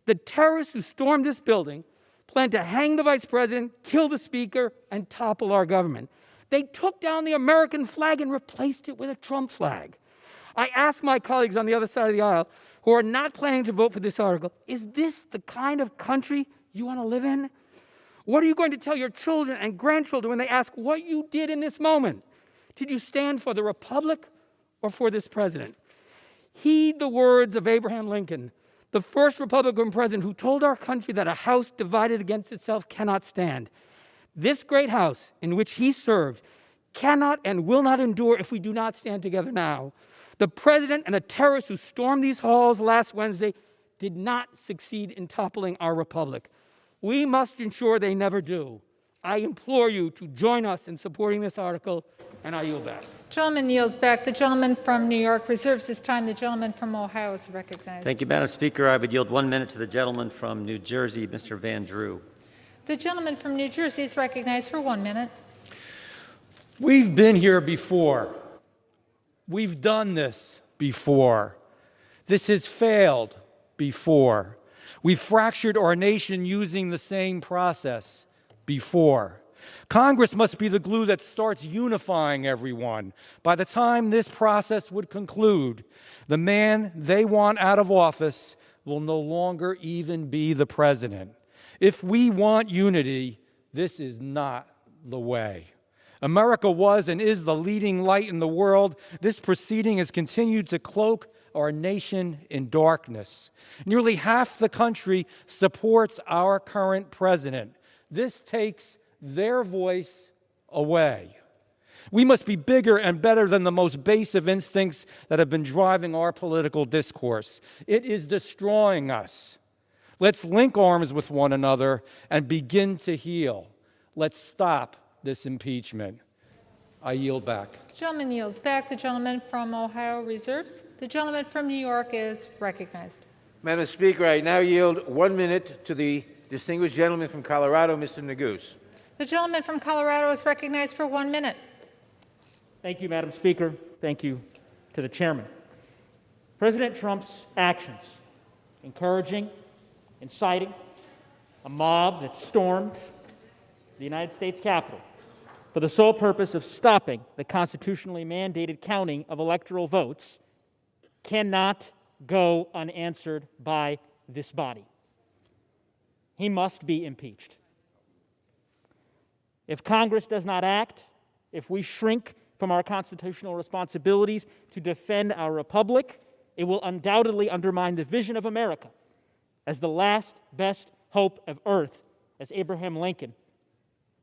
The terrorists who stormed this building planned to hang the vice president, kill the speaker, and topple our government. They took down the American flag and replaced it with a Trump flag. I ask my colleagues on the other side of the aisle who are not planning to vote for this article, is this the kind of country you want to live in? What are you going to tell your children and grandchildren when they ask what you did in this moment? Did you stand for the republic or for this president? Heed the words of Abraham Lincoln, the first Republican president who told our country that a house divided against itself cannot stand. This great house in which he served cannot and will not endure if we do not stand together now. The president and the terrorists who stormed these halls last Wednesday did not succeed in toppling our republic. We must ensure they never do. I implore you to join us in supporting this article, and I yield back. Gentleman yields back. The gentleman from New York reserves his time. The gentleman from Ohio is recognized. Thank you, Madam Speaker. I would yield 1 minute to the gentleman from New Jersey, Mr. Van Drew. The gentleman from New Jersey is recognized for 1 minute. We've been here before. We've done this before. This has failed before. We've fractured our nation using the same process before. Congress must be the glue that starts unifying everyone. By the time this process would conclude, the man they want out of office will no longer even be the president. If we want unity, this is not the way. America was and is the leading light in the world. This proceeding has continued to cloak our nation in darkness. Nearly half the country supports our current president. This takes their voice away. We must be bigger and better than the most base of instincts that have been driving our political discourse. It is destroying us. Let's link arms with one another and begin to heal. Let's stop this impeachment. I yield back. Gentleman yields back. The gentleman from Ohio reserves. The gentleman from New York is recognized. Madam Speaker, I now yield 1 minute to the distinguished gentleman from Colorado, Mr. Neguse. The gentleman from Colorado is recognized for 1 minute. Thank you, Madam Speaker. Thank you to the chairman. President Trump's actions, encouraging, inciting a mob that stormed the United States Capitol for the sole purpose of stopping the constitutionally mandated counting of electoral votes, cannot go unanswered by this body. He must be impeached. If Congress does not act, if we shrink from our constitutional responsibilities to defend our republic. It will undoubtedly undermine the vision of America as the last best hope of earth, as Abraham Lincoln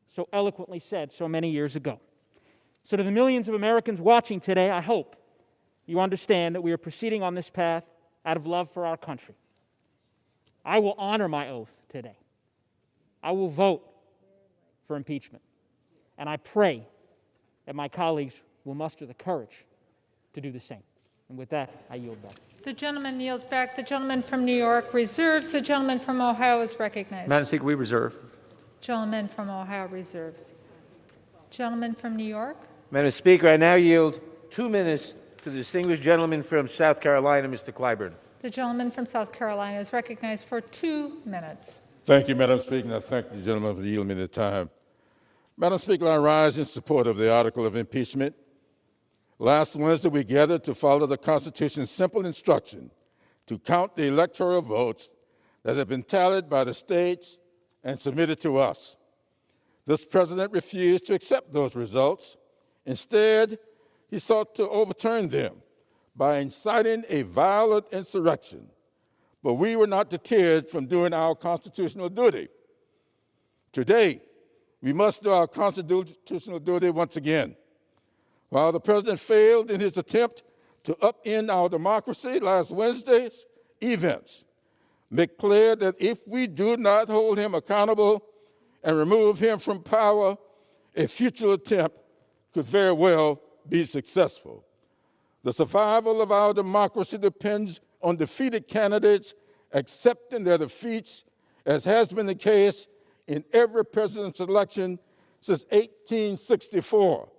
so eloquently said so many years ago. So to the millions of Americans watching today, I hope you understand that we are proceeding on this path out of love for our country. I will honor my oath today. I will vote for impeachment. And I pray that my colleagues will muster the courage to do the same. And with that, I yield back. The gentleman yields back. The gentleman from New York reserves. The gentleman from Ohio is recognized. Madam Speaker, we reserve. Gentleman from Ohio reserves. Gentleman from New York. Madam Speaker, I now yield 2 minutes to the distinguished gentleman from South Carolina, Mr. Clyburn. The gentleman from South Carolina is recognized for 2 minutes. Thank you, Madam Speaker, and I thank the gentleman for yielding me the time. Madam Speaker, I rise in support of the article of impeachment. Last Wednesday, we gathered to follow the Constitution's simple instruction to count the electoral votes that have been tallied by the states and submitted to us. This president refused to accept those results. Instead, he sought to overturn them by inciting a violent insurrection. But we were not deterred from doing our constitutional duty. Today, we must do our constitutional duty once again. While the president failed in his attempt to upend our democracy last Wednesday's events make clear that if we do not hold him accountable and remove him from power, a future attempt could very well be successful. The survival of our democracy depends on defeated candidates accepting their defeats, as has been the case in every president's election since 1864.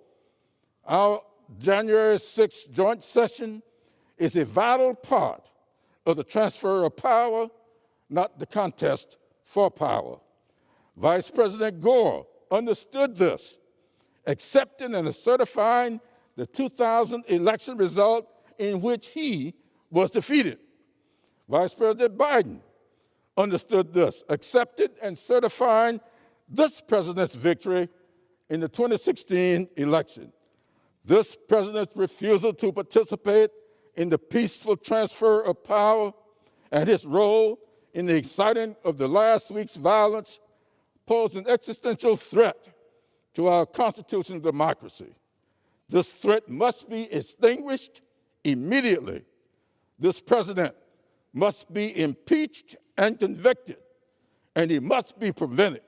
Our January 6th joint session is a vital part of the transfer of power, not the contest for power. Vice President Gore understood this, accepting and certifying the 2000 election result in which he was defeated. Vice President Biden understood this, accepted and certifying this president's victory in the 2016 election. This president's refusal to participate in the peaceful transfer of power and his role in the inciting of the last week's violence pose an existential threat to our constitutional democracy. This threat must be extinguished immediately. This president must be impeached and convicted, and he must be prevented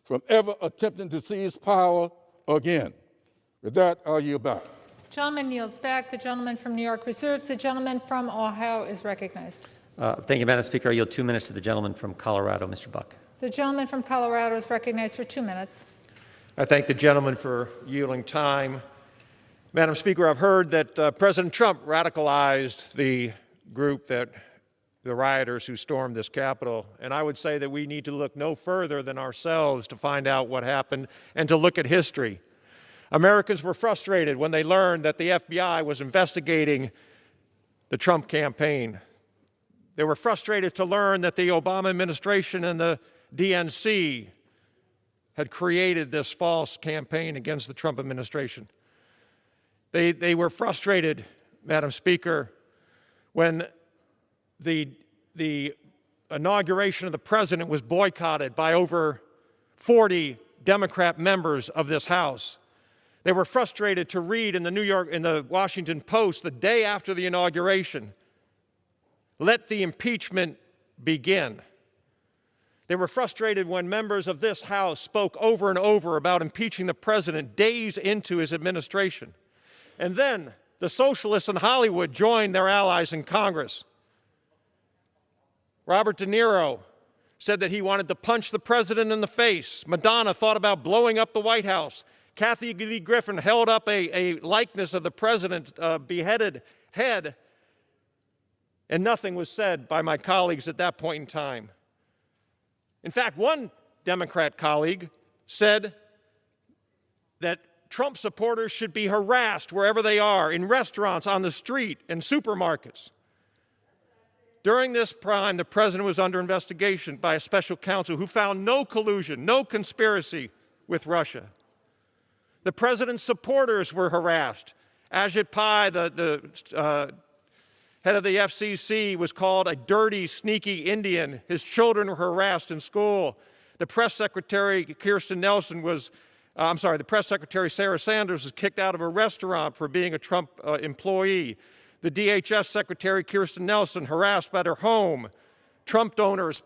from ever attempting to seize power again. With that, I'll yield back. Gentleman yields back. The gentleman from New York reserves. The gentleman from Ohio is recognized. Thank you, Madam Speaker. I yield 2 minutes to the gentleman from Colorado, Mr. Buck. The gentleman from Colorado is recognized for 2 minutes. I thank the gentleman for yielding time. Madam Speaker, I've heard that President Trump radicalized the group the rioters who stormed this Capitol, and I would say that we need to look no further than ourselves to find out what happened and to look at history. Americans were frustrated when they learned that the FBI was investigating the Trump campaign. They were frustrated to learn that the Obama administration and the DNC had created this false campaign against the Trump administration. They were frustrated, Madam Speaker, when the inauguration of the president was boycotted by over 40 Democrat members of this House. They were frustrated to read in the Washington Post the day after the inauguration, "Let the impeachment begin." They were frustrated when members of this House spoke over and over about impeaching the president days into his administration. And then the socialists in Hollywood joined their allies in Congress. Robert De Niro said that he wanted to punch the president in the face. Madonna thought about blowing up the White House. Kathy Lee Griffin held up a likeness of the president's beheaded head, and nothing was said by my colleagues at that point in time. In fact, one Democrat colleague said that Trump supporters should be harassed wherever they are, in restaurants, on the street, in supermarkets. During this time, the president was under investigation by a special counsel who found no collusion, no conspiracy with Russia. The president's supporters were harassed. Ajit Pai, the head of the FCC, was called a dirty, sneaky Indian. His children were harassed in school. The press secretary, the press secretary, Sarah Sanders, was kicked out of a restaurant for being a Trump employee. The DHS secretary, Kirstjen Nielsen, harassed at her home. Trump donors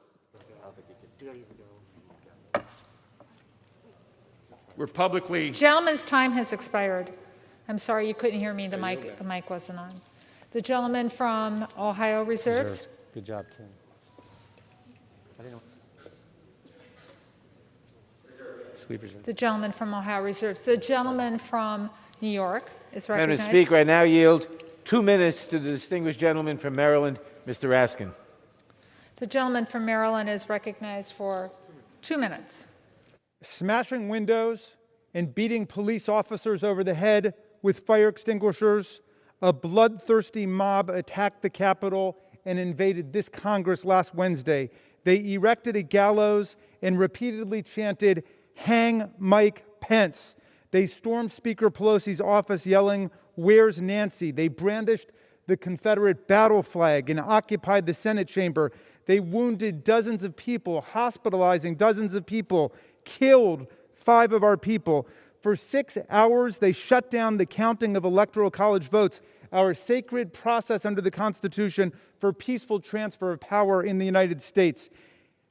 were publicly... Gentleman's time has expired. I'm sorry you couldn't hear me. The mic wasn't on. The gentleman from Ohio reserves. Good job, Ken. The gentleman from Ohio reserves. The gentleman from New York is recognized. Madam Speaker, I now yield 2 minutes to the distinguished gentleman from Maryland, Mr. Raskin. The gentleman from Maryland is recognized for 2 minutes. Smashing windows and beating police officers over the head with fire extinguishers, a bloodthirsty mob attacked the Capitol and invaded this Congress last Wednesday. They erected a gallows and repeatedly chanted, "Hang Mike Pence." They stormed Speaker Pelosi's office yelling, "Where's Nancy?" They brandished the Confederate battle flag and occupied the Senate chamber. They wounded dozens of people, hospitalizing dozens of people, killed 5 of our people. For 6 hours, they shut down the counting of Electoral College votes, our sacred process under the Constitution for peaceful transfer of power in the United States.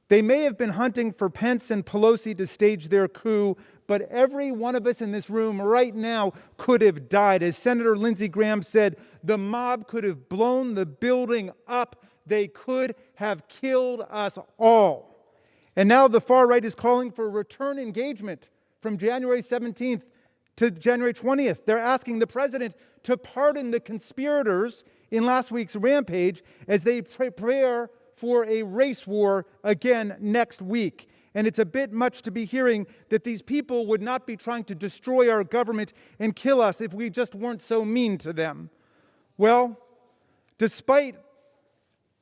They may have been hunting for Pence and Pelosi to stage their coup, but every one of us in this room right now could have died. As Senator Lindsey Graham said, the mob could have blown the building up. They could have killed us all. And now the far right is calling for return engagement from January 17th to January 20th. They're asking the president to pardon the conspirators in last week's rampage as they prepare for a race war again next week. And it's a bit much to be hearing that these people would not be trying to destroy our government and kill us if we just weren't so mean to them. Well, despite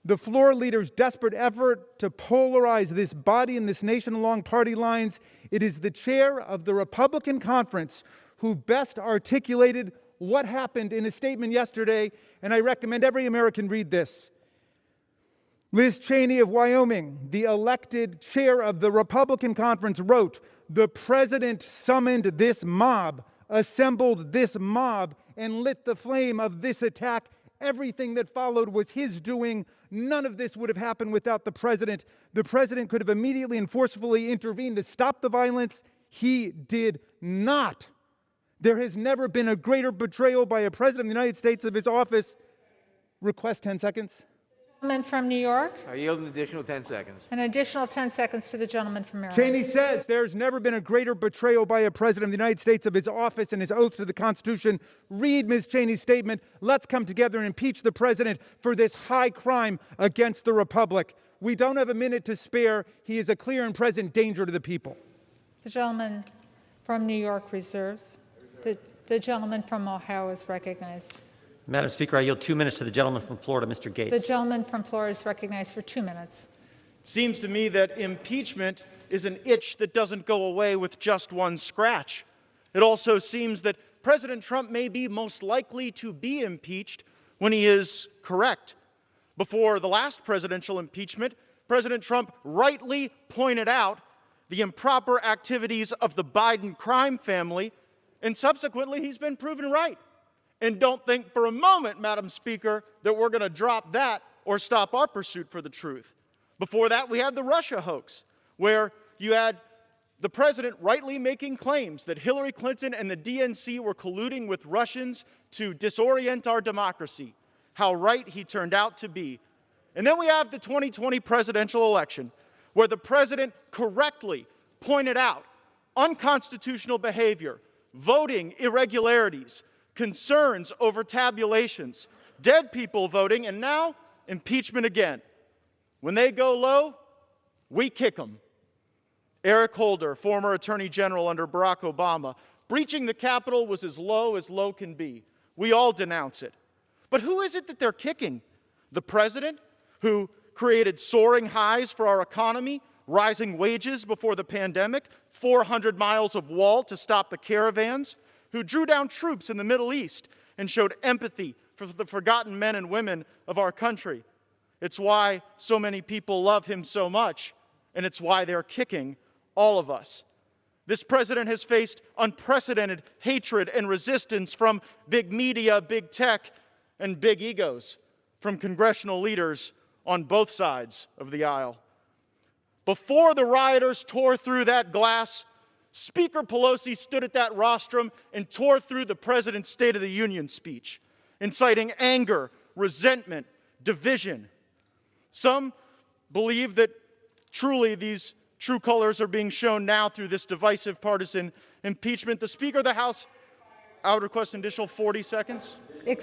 the floor leader's desperate effort to polarize this body and this nation along party lines, it is the chair of the Republican conference who best articulated what happened in a statement yesterday, and I recommend every American read this. Liz Cheney of Wyoming, the elected chair of the Republican conference, wrote, "The president summoned this mob, assembled this mob, and lit the flame of this attack. Everything that followed was his doing. None of this would have happened without the president. The president could have immediately and forcefully intervened to stop the violence. He did not. There has never been a greater betrayal by a president of the United States of his office." Request 10 seconds. Gentleman from New York. I yield an additional 10 seconds. An additional 10 seconds to the gentleman from Maryland. Cheney says there's never been a greater betrayal by a president of the United States of his office and his oath to the Constitution. Read Ms. Cheney's statement. Let's come together and impeach the president for this high crime against the republic. We don't have a minute to spare. He is a clear and present danger to the people. The gentleman from New York reserves. The gentleman from Ohio is recognized. Madam Speaker, I yield 2 minutes to the gentleman from Florida, Mr. Gates. The gentleman from Florida is recognized for 2 minutes. It seems to me that impeachment is an itch that doesn't go away with just one scratch. It also seems that President Trump may be most likely to be impeached when he is correct. Before the last presidential impeachment, President Trump rightly pointed out the improper activities of the Biden crime family, and subsequently he's been proven right. And don't think for a moment, Madam Speaker, that we're going to drop that or stop our pursuit for the truth. Before that, we had the Russia hoax, where you had the president rightly making claims that Hillary Clinton and the DNC were colluding with Russians to disorient our democracy. How right he turned out to be. And then we have the 2020 presidential election, where the president correctly pointed out unconstitutional behavior, voting irregularities, concerns over tabulations, dead people voting, and now impeachment again. When they go low, we kick them. Eric Holder, former Attorney General under Barack Obama, breaching the Capitol was as low can be. We all denounce it. But who is it that they're kicking? The president, who created soaring highs for our economy, rising wages before the pandemic, 400 miles of wall to stop the caravans, who drew down troops in the Middle East and showed empathy for the forgotten men and women of our country. It's why so many people love him so much, and it's why they're kicking all of us. This president has faced unprecedented hatred and resistance from big media, big tech, and big egos, from congressional leaders on both sides of the aisle. Before the rioters tore through that glass, Speaker Pelosi stood at that rostrum and tore through the president's State of the Union speech, inciting anger, resentment, division. Some believe that truly these true colors are being shown now through this divisive partisan impeachment. The Speaker of the House, I would request an additional 40 seconds. Go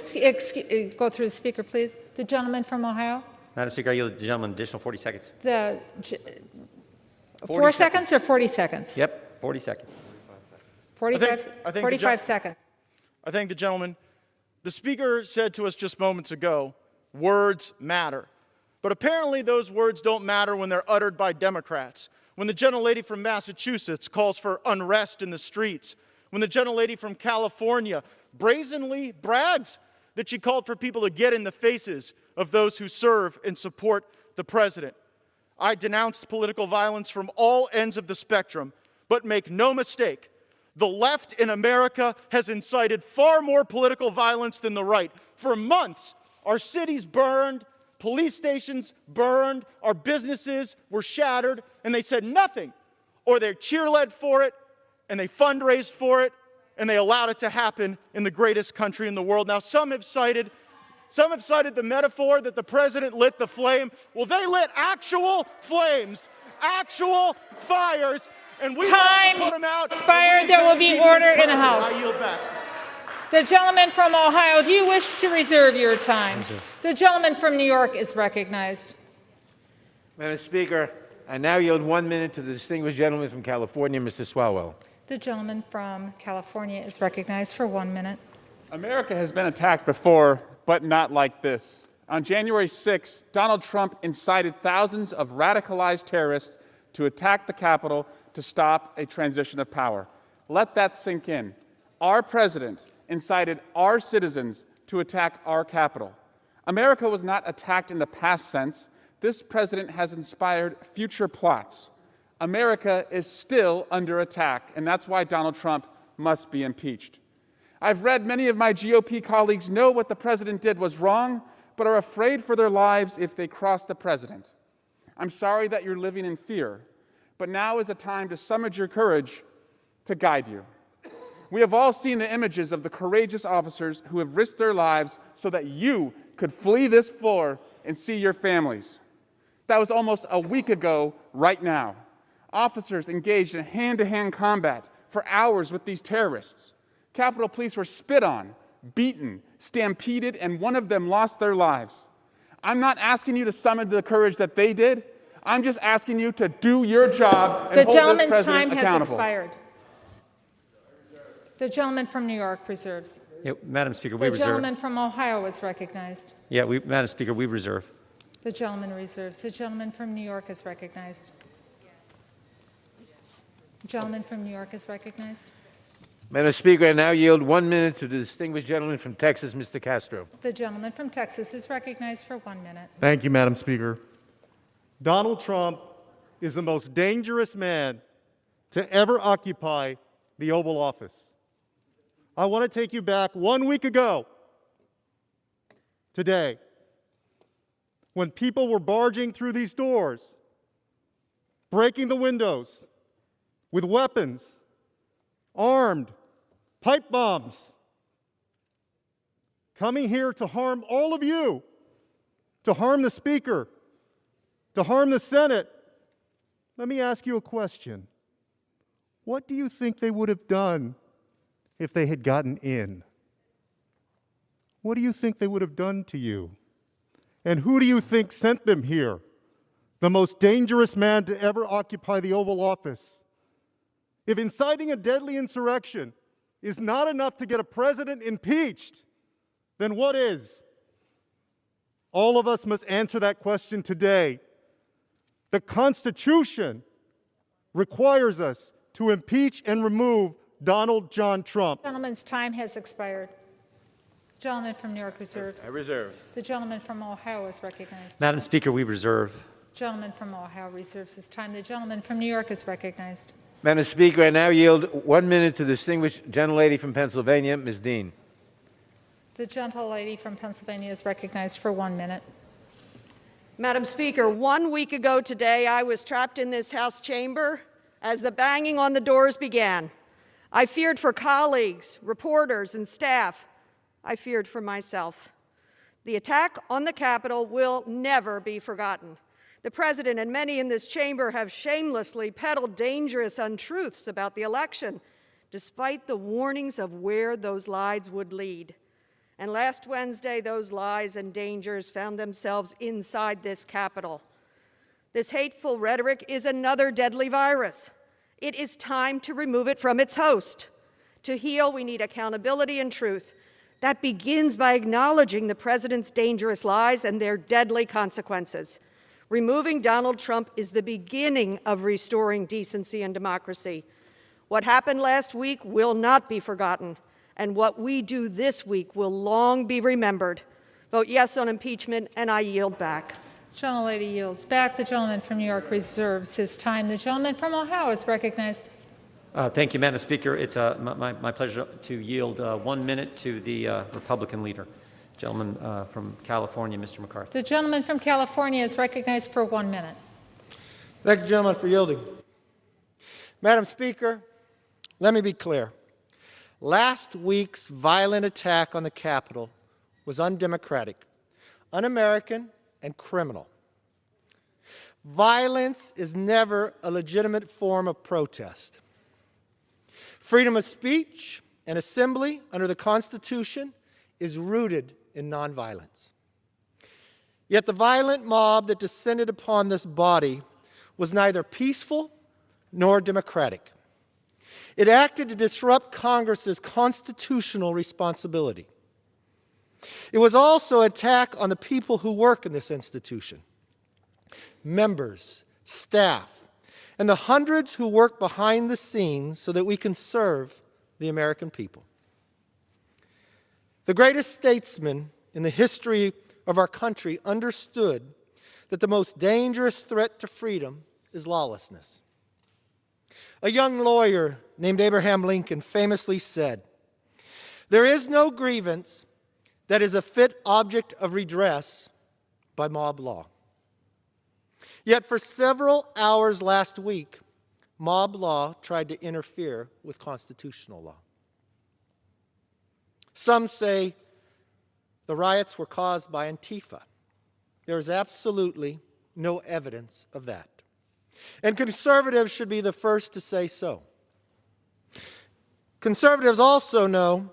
through the Speaker, please. The gentleman from Ohio. Madam Speaker, I yield the gentleman additional 40 seconds. 4 seconds or 40 seconds? Yep, 40 seconds. 45 seconds. I thank the gentleman. The Speaker said to us just moments ago, words matter. But apparently those words don't matter when they're uttered by Democrats. When the gentlelady from Massachusetts calls for unrest in the streets. When the gentlelady from California brazenly brags that she called for people to get in the faces of those who serve and support the president. I denounce political violence from all ends of the spectrum, but make no mistake, the left in America has incited far more political violence than the right. For months, our cities burned, police stations burned, our businesses were shattered, and they said nothing. Or they cheerled for it, and they fundraised for it, and they allowed it to happen in the greatest country in the world. Now, some have cited the metaphor that the president lit the flame. Well, they lit actual flames, actual fires, and we Time put them out. expired. There will be order in the House. I yield back. The gentleman from Ohio, do you wish to reserve your time? The gentleman from New York is recognized. Madam Speaker, I now yield 1 minute to the distinguished gentleman from California, Mr. Swalwell. The gentleman from California is recognized for 1 minute. America has been attacked before, but not like this. On January 6, Donald Trump incited thousands of radicalized terrorists to attack the Capitol to stop a transition of power. Let that sink in. Our president incited our citizens to attack our Capitol. America was not attacked in the past sense. This president has inspired future plots. America is still under attack, and that's why Donald Trump must be impeached. I've read many of my GOP colleagues know what the president did was wrong, but are afraid for their lives if they cross the president. I'm sorry that you're living in fear, but now is a time to summon your courage to guide you. We have all seen the images of the courageous officers who have risked their lives so that you could flee this floor and see your families. That was almost a week ago right now. Officers engaged in hand-to-hand combat for hours with these terrorists. Capitol Police were spit on, beaten, stampeded, and one of them lost their lives. I'm not asking you to summon the courage that they did. I'm just asking you to do your job and hold this president accountable. The gentleman's time has expired. The gentleman from New York reserves. Yeah, Madam Speaker, we reserve. The gentleman from Ohio is recognized. Yeah, Madam Speaker, we reserve. The gentleman reserves. The gentleman from New York is recognized. The gentleman from New York is recognized. Madam Speaker, I now yield 1 minute to the distinguished gentleman from Texas, Mr. Castro. The gentleman from Texas is recognized for 1 minute. Thank you, Madam Speaker. Donald Trump is the most dangerous man to ever occupy the Oval Office. I want to take you back 1 week ago today, when people were barging through these doors, breaking the windows with weapons, armed, pipe bombs, coming here to harm all of you, to harm the Speaker, to harm the Senate. Let me ask you a question. What do you think they would have done if they had gotten in? What do you think they would have done to you? And who do you think sent them here? The most dangerous man to ever occupy the Oval Office. If inciting a deadly insurrection is not enough to get a president impeached, then what is? All of us must answer that question today. The Constitution requires us to impeach and remove Donald John Trump. Gentleman's time has expired. Gentleman from New York reserves. I reserve. The gentleman from Ohio is recognized. Madam Speaker, we reserve. Gentleman from Ohio reserves his time. The gentleman from New York is recognized. Madam Speaker, I now yield 1 minute to the distinguished gentlelady from Pennsylvania, Ms. Dean. The gentlelady from Pennsylvania is recognized for 1 minute. Madam Speaker, 1 week ago today, I was trapped in this House chamber as the banging on the doors began. I feared for colleagues, reporters, and staff. I feared for myself. The attack on the Capitol will never be forgotten. The President and many in this chamber have shamelessly peddled dangerous untruths about the election, despite the warnings of where those lies would lead. And last Wednesday, those lies and dangers found themselves inside this Capitol. This hateful rhetoric is another deadly virus. It is time to remove it from its host. To heal, we need accountability and truth. That begins by acknowledging the President's dangerous lies and their deadly consequences. Removing Donald Trump is the beginning of restoring decency and democracy. What happened last week will not be forgotten, and what we do this week will long be remembered. Vote yes on impeachment, and I yield back. Gentlelady yields back. The gentleman from New York reserves his time. The gentleman from Ohio is recognized. Thank you, Madam Speaker. It's my pleasure to yield 1 minute to the Republican leader. Gentleman from California, Mr. McCarthy. The gentleman from California is recognized for 1 minute. Thank you, gentlemen, for yielding. Madam Speaker, let me be clear. Last week's violent attack on the Capitol was undemocratic, un-American, and criminal. Violence is never a legitimate form of protest. Freedom of speech and assembly under the Constitution is rooted in nonviolence. Yet the violent mob that descended upon this body was neither peaceful nor democratic. It acted to disrupt Congress's constitutional responsibility. It was also an attack on the people who work in this institution, members, staff, and the hundreds who work behind the scenes so that we can serve the American people. The greatest statesman in the history of our country understood that the most dangerous threat to freedom is lawlessness. A young lawyer named Abraham Lincoln famously said, "There is no grievance that is a fit object of redress by mob law." Yet for several hours last week, mob law tried to interfere with constitutional law. Some say the riots were caused by Antifa. There is absolutely no evidence of that. And conservatives should be the first to say so. Conservatives also know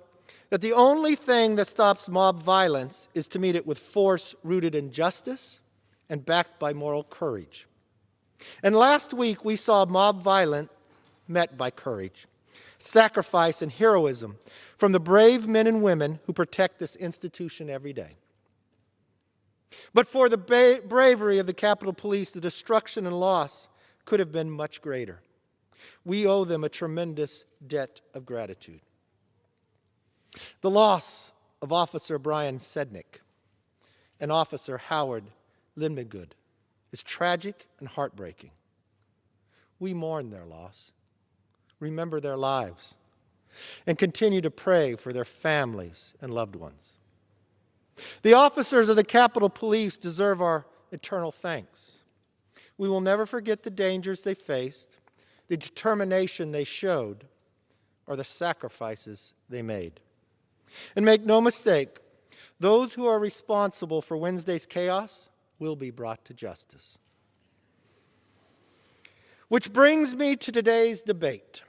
that the only thing that stops mob violence is to meet it with force rooted in justice and backed by moral courage. And last week we saw mob violence met by courage, sacrifice, and heroism from the brave men and women who protect this institution every day. But for the bravery of the Capitol Police, the destruction and loss could have been much greater. We owe them a tremendous debt of gratitude. The loss of Officer Brian Sednick and Officer Howard Limnegood is tragic and heartbreaking. We mourn their loss, remember their lives, and continue to pray for their families and loved ones. The officers of the Capitol Police deserve our eternal thanks. We will never forget the dangers they faced, the determination they showed, or the sacrifices they made. And make no mistake, those who are responsible for Wednesday's chaos will be brought to justice. Which brings me to today's debate.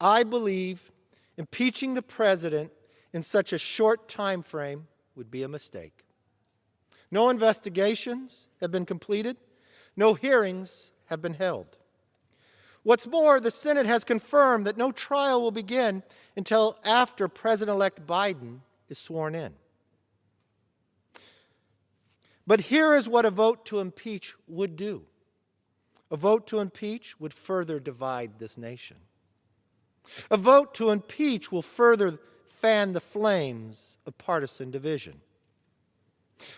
I believe impeaching the president in such a short time frame would be a mistake. No investigations have been completed. No hearings have been held. What's more, the Senate has confirmed that no trial will begin until after President-elect Biden is sworn in. But here is what a vote to impeach would do. A vote to impeach would further divide this nation. A vote to impeach will further fan the flames of partisan division.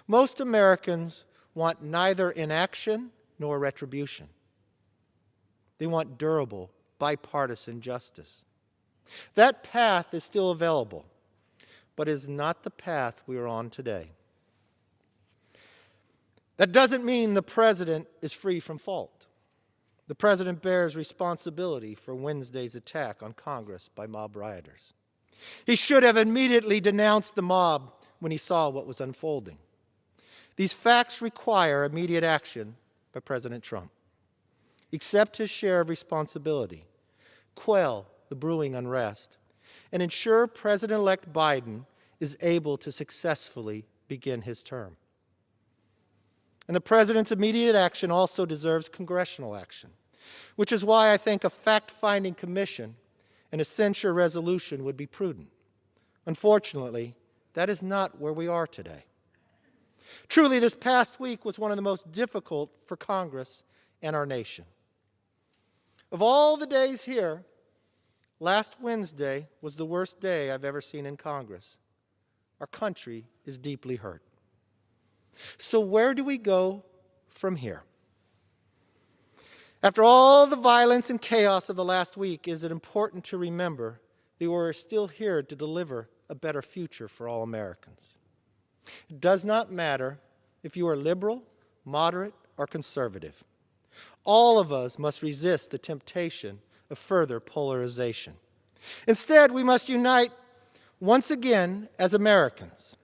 Most Americans want neither inaction nor retribution. They want durable, bipartisan justice. That path is still available, but is not the path we are on today. That doesn't mean the president is free from fault. The president bears responsibility for Wednesday's attack on Congress by mob rioters. He should have immediately denounced the mob when he saw what was unfolding. These facts require immediate action by President Trump. Accept his share of responsibility, quell the brewing unrest, and ensure President-elect Biden is able to successfully begin his term. And the president's immediate action also deserves congressional action, which is why I think a fact-finding commission and a censure resolution would be prudent. Unfortunately, that is not where we are today. Truly, this past week was one of the most difficult for Congress and our nation. Of all the days here, last Wednesday was the worst day I've ever seen in Congress. Our country is deeply hurt. So where do we go from here? After all the violence and chaos of the last week, is it important to remember that we're still here to deliver a better future for all Americans. It does not matter if you are liberal, moderate, or conservative. All of us must resist the temptation of further polarization. Instead, we must unite once again as Americans.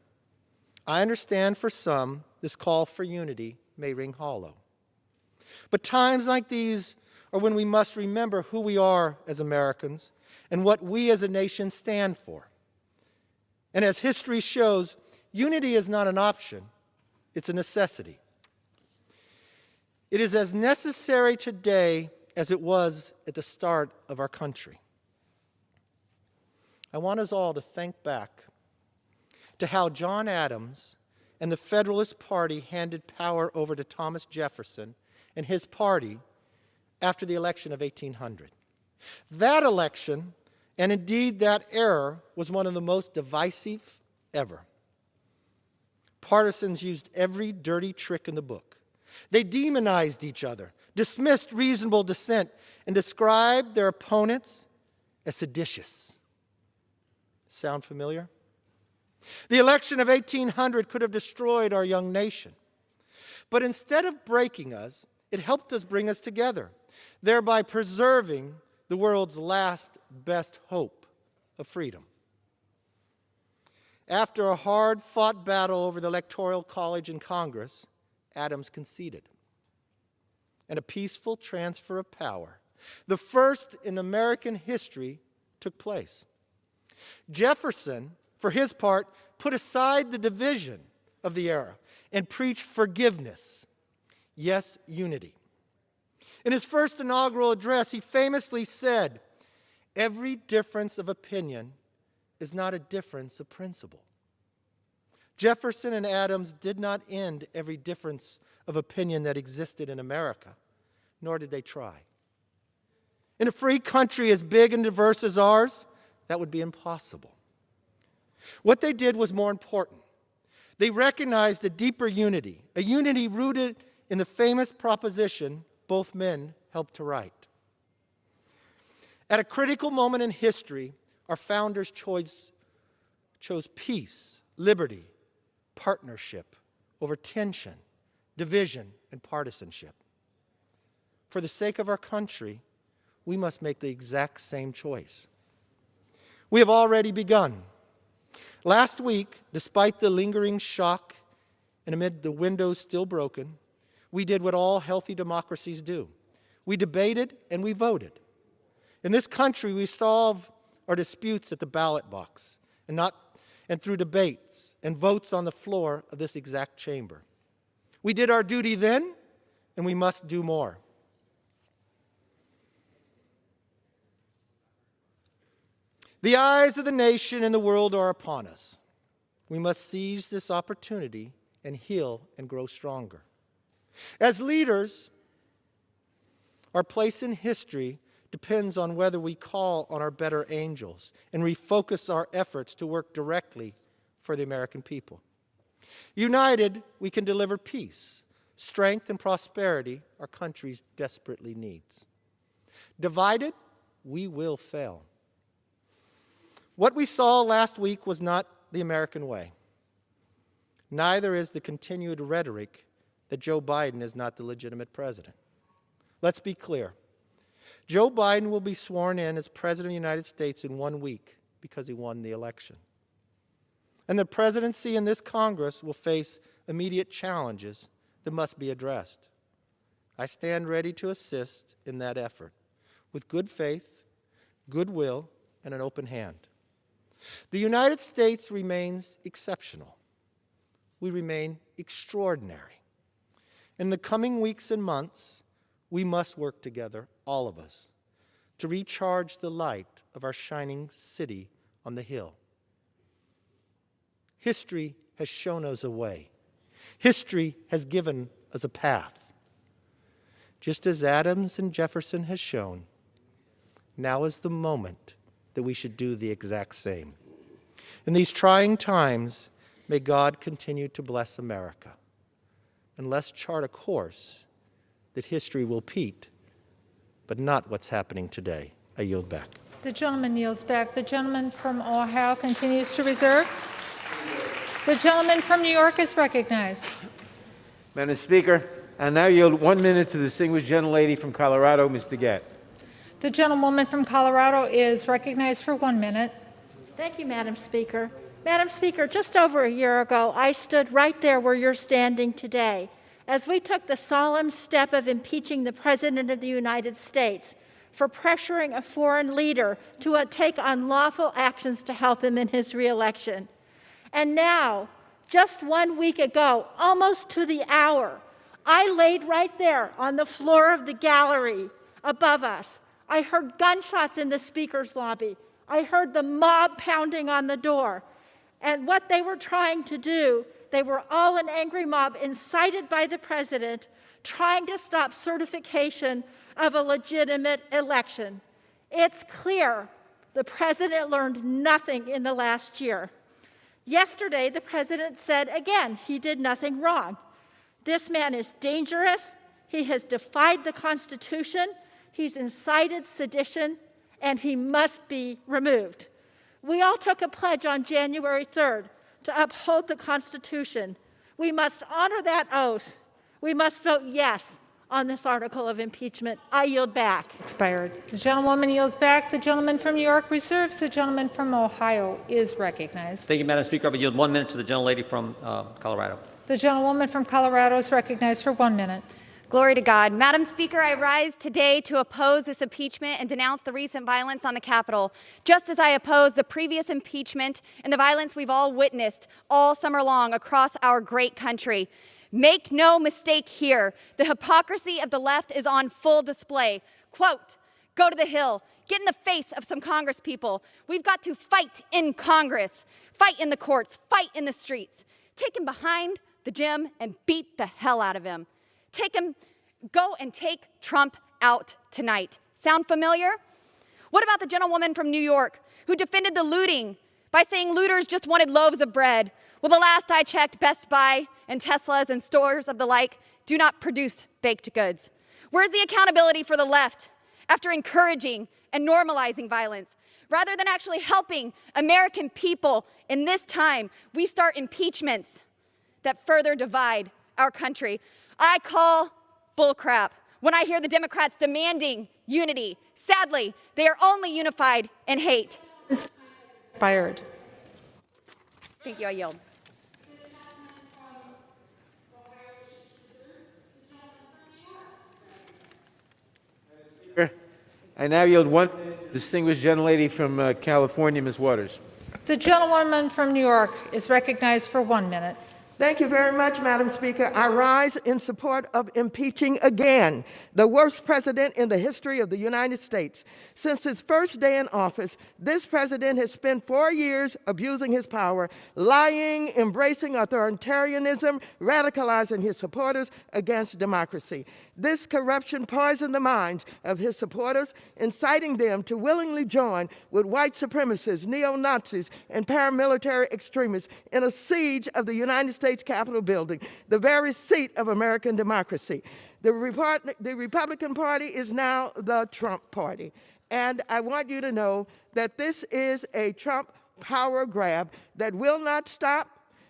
I understand for some, this call for unity may ring hollow. But times like these are when we must remember who we are as Americans and what we as a nation stand for. And as history shows, unity is not an option, it's a necessity. It is as necessary today as it was at the start of our country. I want us all to think back to how John Adams and the Federalist Party handed power over to Thomas Jefferson and his party after the election of 1800. That election, and indeed that era, was one of the most divisive ever. Partisans used every dirty trick in the book. They demonized each other, dismissed reasonable dissent, and described their opponents as seditious. Sound familiar? The election of 1800 could have destroyed our young nation. But instead of breaking us, it helped us bring us together, thereby preserving the world's last best hope of freedom. After a hard-fought battle over the Electoral College in Congress, Adams conceded. And a peaceful transfer of power, the first in American history, took place. Jefferson, for his part, put aside the division of the era and preached forgiveness, yes, unity. In his first inaugural address, he famously said, "Every difference of opinion is not a difference of principle." Jefferson and Adams did not end every difference of opinion that existed in America, nor did they try. In a free country as big and diverse as ours, that would be impossible. What they did was more important. They recognized a deeper unity, a unity rooted in the famous proposition both men helped to write. At a critical moment in history, our founders chose peace, liberty, partnership over tension, division, and partisanship. For the sake of our country, we must make the exact same choice. We have already begun. Last week, despite the lingering shock and amid the windows still broken, we did what all healthy democracies do. We debated and we voted. In this country, we solve our disputes at the ballot box and through debates and votes on the floor of this exact chamber. We did our duty then, and we must do more. The eyes of the nation and the world are upon us. We must seize this opportunity and heal and grow stronger. As leaders, our place in history depends on whether we call on our better angels and refocus our efforts to work directly for the American people. United, we can deliver peace, strength, and prosperity our country desperately needs. Divided, we will fail. What we saw last week was not the American way. Neither is the continued rhetoric that Joe Biden is not the legitimate president. Let's be clear. Joe Biden will be sworn in as President of the United States in 1 week because he won the election. And the presidency and this Congress will face immediate challenges that must be addressed. I stand ready to assist in that effort with good faith, goodwill, and an open hand. The United States remains exceptional. We remain extraordinary. In the coming weeks and months, we must work together, all of us, to recharge the light of our shining city on the hill. History has shown us a way. History has given us a path. Just as Adams and Jefferson has shown, now is the moment that we should do the exact same. In these trying times, may God continue to bless America. And let's chart a course that history will repeat, but not what's happening today. I yield back. The gentleman yields back. The gentleman from Ohio continues to reserve. The gentleman from New York is recognized. Madam Speaker, I now yield 1 minute to the distinguished gentlelady from Colorado, Ms. DeGette. The gentlewoman from Colorado is recognized for 1 minute. Thank you, Madam Speaker. Madam Speaker, just over a year ago, I stood right there where you're standing today as we took the solemn step of impeaching the President of the United States for pressuring a foreign leader to take unlawful actions to help him in his reelection. And now, just 1 week ago, almost to the hour, I laid right there on the floor of the gallery above us. I heard gunshots in the Speaker's lobby. I heard the mob pounding on the door. And what they were trying to do, they were all an angry mob incited by the President, trying to stop certification of a legitimate election. It's clear the President learned nothing in the last year. Yesterday, the President said again he did nothing wrong. This man is dangerous. He has defied the Constitution. He's incited sedition, and he must be removed. We all took a pledge on January 3rd to uphold the Constitution. We must honor that oath. We must vote yes on this article of impeachment. I yield back. Expired. The gentlewoman yields back. The gentleman from New York reserves. The gentleman from Ohio is recognized. Thank you, Madam Speaker. I would yield 1 minute to the gentlelady from Colorado. The gentlewoman from Colorado is recognized for 1 minute. Glory to God. Madam Speaker, I rise today to oppose this impeachment and denounce the recent violence on the Capitol, just as I oppose the previous impeachment and the violence we've all witnessed all summer long across our great country. Make no mistake here, the hypocrisy of the left is on full display. Quote, go to the Hill, get in the face of some Congress people. We've got to fight in Congress, fight in the courts, fight in the streets. Take him behind the gym and beat the hell out of him. Go and take Trump out tonight. Sound familiar? What about the gentlewoman from New York who defended the looting by saying looters just wanted loaves of bread? Well, the last I checked, Best Buy and Teslas and stores of the like do not produce baked goods. Where's the accountability for the left after encouraging and normalizing violence? Rather than actually helping American people in this time, we start impeachments that further divide our country. I call bullcrap when I hear the Democrats demanding unity. Sadly, they are only unified in hate. Expired. Thank you. I yield. I now yield 1 minute to the distinguished gentlelady from California, Ms. Waters. The gentlewoman from New York is recognized for 1 minute. Thank you very much, Madam Speaker. I rise in support of impeaching again the worst president in the history of the United States. Since his first day in office, this president has spent 4 years abusing his power, lying, embracing authoritarianism, radicalizing his supporters against democracy. This corruption poisoned the minds of his supporters, inciting them to willingly join with white supremacists, neo-Nazis, and paramilitary extremists in a siege of the United States Capitol building, the very seat of American democracy. The Republican Party is now the Trump Party. And I want you to know that this is a Trump power grab that will not stop.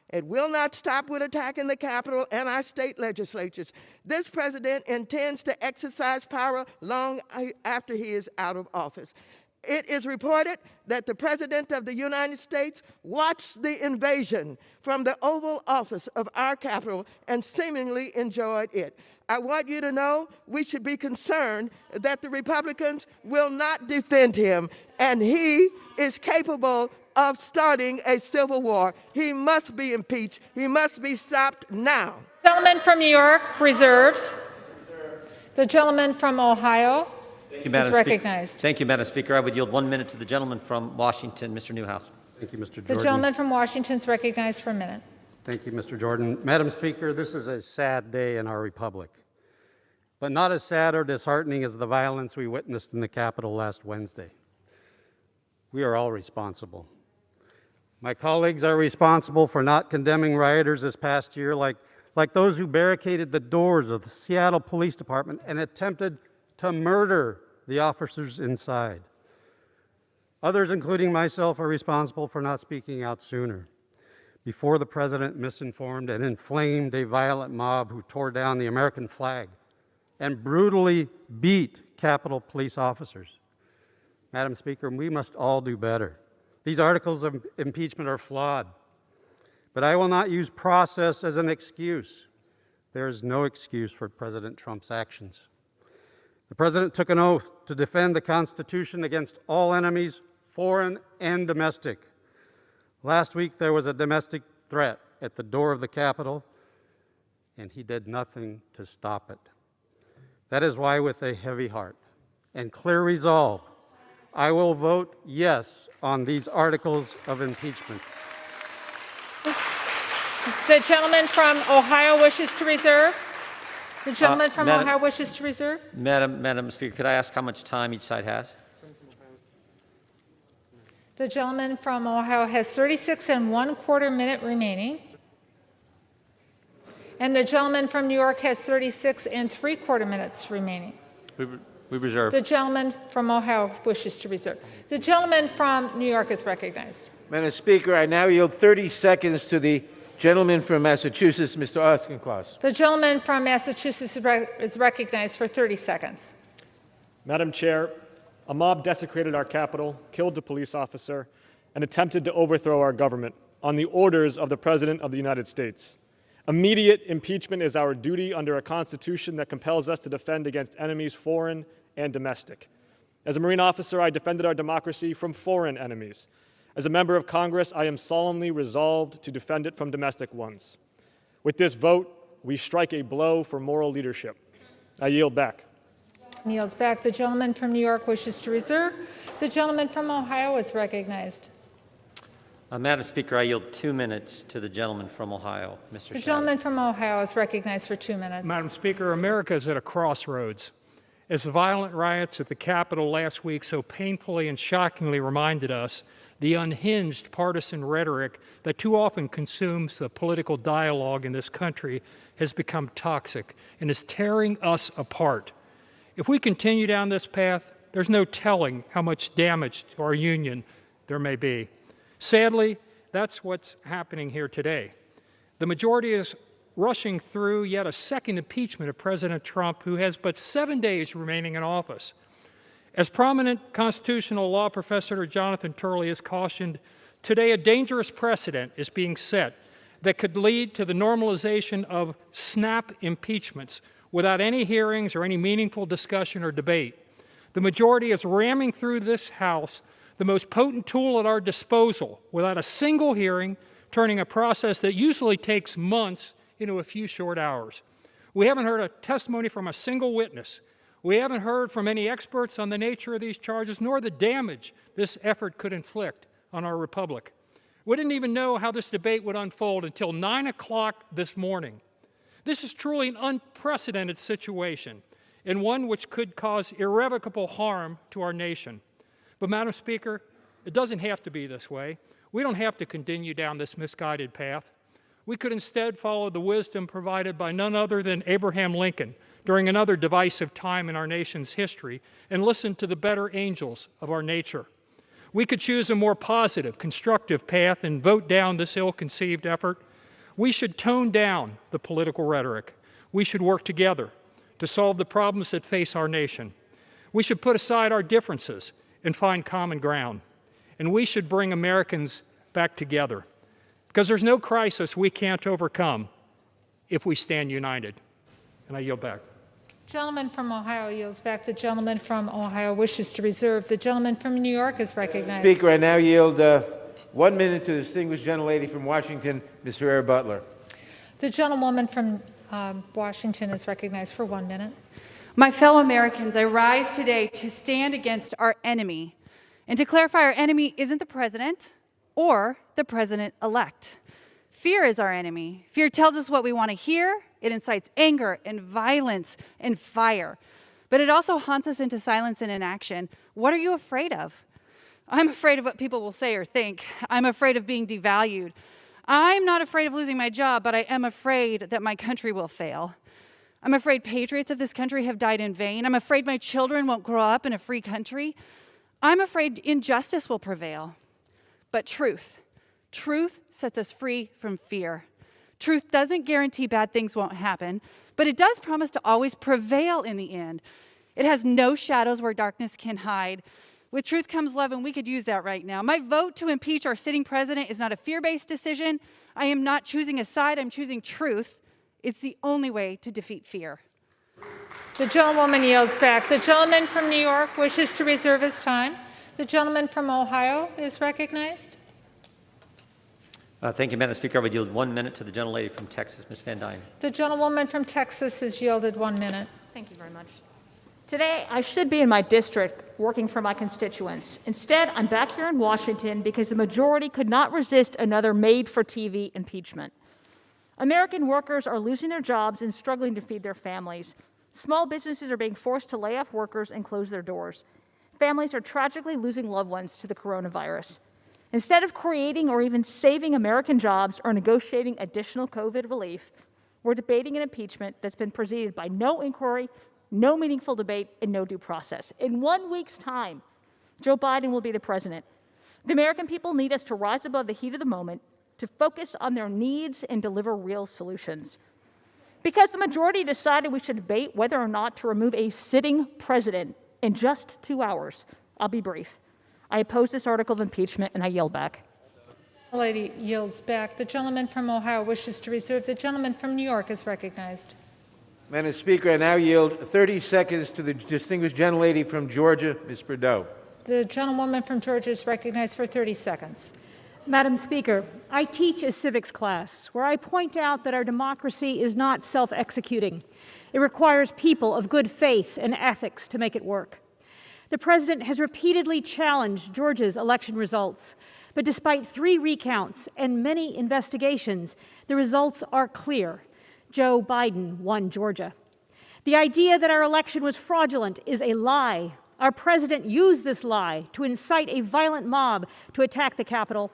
It will not stop with attacking the Capitol and our state legislatures. This president intends to exercise power long after he is out of office. It is reported that the President of the United States watched the invasion from the Oval Office of our Capitol and seemingly enjoyed it. I want you to know we should be concerned that the Republicans will not defend him, and he is capable of starting a civil war. He must be impeached. He must be stopped now. The gentleman from New York reserves. The gentleman from Ohio is recognized. Thank you, Madam Speaker. I would yield 1 minute to the gentleman from Washington, Mr. Newhouse. Thank you, Mr. Jordan. The gentleman from Washington is recognized for a minute. Thank you, Mr. Jordan. Madam Speaker, this is a sad day in our republic, but not as sad or disheartening as the violence we witnessed in the Capitol last Wednesday. We are all responsible. My colleagues are responsible for not condemning rioters this past year, like those who barricaded the doors of the Seattle Police Department and attempted to murder the officers inside. Others, including myself, are responsible for not speaking out sooner, before the president misinformed and inflamed a violent mob who tore down the American flag and brutally beat Capitol Police officers. Madam Speaker, we must all do better. These articles of impeachment are flawed, but I will not use process as an excuse. There is no excuse for President Trump's actions. The president took an oath to defend the Constitution against all enemies, foreign and domestic. Last week, there was a domestic threat at the door of the Capitol, and he did nothing to stop it. That is why, with a heavy heart and clear resolve, I will vote yes on these articles of impeachment. The gentleman from Ohio wishes to reserve. The gentleman from Ohio wishes to reserve. Madam Speaker, could I ask how much time each side has? The gentleman from Ohio has 36 1/4 minutes remaining. And the gentleman from New York has 36 3/4 minutes remaining. We reserve. The gentleman from Ohio wishes to reserve. The gentleman from New York is recognized. Madam Speaker, I now yield 30 seconds to the gentleman from Massachusetts, Mr. Auchincloss. The gentleman from Massachusetts is recognized for 30 seconds. Madam Chair, a mob desecrated our Capitol, killed a police officer, and attempted to overthrow our government on the orders of the President of the United States. Immediate impeachment is our duty under a Constitution that compels us to defend against enemies, foreign and domestic. As a Marine officer, I defended our democracy from foreign enemies. As a member of Congress, I am solemnly resolved to defend it from domestic ones. With this vote, we strike a blow for moral leadership. I yield back. Yields back. The gentleman from New York wishes to reserve. The gentleman from Ohio is recognized. Madam Speaker, I yield 2 minutes to the gentleman from Ohio, Mr. The gentleman from Ohio is recognized for 2 minutes. Madam Speaker, America is at a crossroads. As the violent riots at the Capitol last week so painfully and shockingly reminded us, the unhinged partisan rhetoric that too often consumes the political dialogue in this country has become toxic and is tearing us apart. If we continue down this path, there's no telling how much damage to our union there may be. Sadly, that's what's happening here today. The majority is rushing through yet a second impeachment of President Trump, who has but 7 days remaining in office. As prominent constitutional law professor Jonathan Turley has cautioned, today a dangerous precedent is being set that could lead to the normalization of snap impeachments without any hearings or any meaningful discussion or debate. The majority is ramming through this House the most potent tool at our disposal without a single hearing, turning a process that usually takes months into a few short hours. We haven't heard a testimony from a single witness. We haven't heard from any experts on the nature of these charges, nor the damage this effort could inflict on our republic. We didn't even know how this debate would unfold until 9 o'clock this morning. This is truly an unprecedented situation, and one which could cause irrevocable harm to our nation. But, Madam Speaker, it doesn't have to be this way. We don't have to continue down this misguided path. We could instead follow the wisdom provided by none other than Abraham Lincoln during another divisive time in our nation's history and listen to the better angels of our nature. We could choose a more positive, constructive path and vote down this ill-conceived effort. We should tone down the political rhetoric. We should work together to solve the problems that face our nation. We should put aside our differences and find common ground. And we should bring Americans back together, because there's no crisis we can't overcome if we stand united. And I yield back. Gentleman from Ohio yields back. The gentleman from Ohio wishes to reserve. The gentleman from New York is recognized. Speaker, I now yield 1 minute to the distinguished gentlelady from Washington, Ms. Herrera Butler. The gentlewoman from Washington is recognized for 1 minute. My fellow Americans, I rise today to stand against our enemy. And to clarify, our enemy isn't the president or the president-elect. Fear is our enemy. Fear tells us what we want to hear. It incites anger and violence and fire. But it also haunts us into silence and inaction. What are you afraid of? I'm afraid of what people will say or think. I'm afraid of being devalued. I'm not afraid of losing my job, but I am afraid that my country will fail. I'm afraid patriots of this country have died in vain. I'm afraid my children won't grow up in a free country. I'm afraid injustice will prevail. But truth sets us free from fear. Truth doesn't guarantee bad things won't happen, but it does promise to always prevail in the end. It has no shadows where darkness can hide. With truth comes love, and we could use that right now. My vote to impeach our sitting president is not a fear-based decision. I am not choosing a side, I'm choosing truth. It's the only way to defeat fear. The gentlewoman yields back. The gentleman from New York wishes to reserve his time. The gentleman from Ohio is recognized. Thank you, Madam Speaker. I would yield 1 minute to the gentlelady from Texas, Ms. Van Dyne. The gentlewoman from Texas is yielded 1 minute. Thank you very much. Today, I should be in my district working for my constituents. Instead, I'm back here in Washington because the majority could not resist another made-for-TV impeachment. American workers are losing their jobs and struggling to feed their families. Small businesses are being forced to lay off workers and close their doors. Families are tragically losing loved ones to the coronavirus. Instead of creating or even saving American jobs or negotiating additional COVID relief, we're debating an impeachment that's been preceded by no inquiry, no meaningful debate, and no due process. In 1 week's time, Joe Biden will be the president. The American people need us to rise above the heat of the moment, to focus on their needs and deliver real solutions. Because the majority decided we should debate whether or not to remove a sitting president in just 2 hours, I'll be brief. I oppose this article of impeachment, and I yield back. The lady yields back. The gentleman from Ohio wishes to reserve. The gentleman from New York is recognized. Madam Speaker, I now yield 30 seconds to the distinguished gentlelady from Georgia, Ms. Prideaux. The gentlewoman from Georgia is recognized for 30 seconds. Madam Speaker, I teach a civics class where I point out that our democracy is not self-executing. It requires people of good faith and ethics to make it work. The president has repeatedly challenged Georgia's election results, but despite 3 recounts and many investigations, the results are clear. Joe Biden won Georgia. The idea that our election was fraudulent is a lie. Our president used this lie to incite a violent mob to attack the Capitol.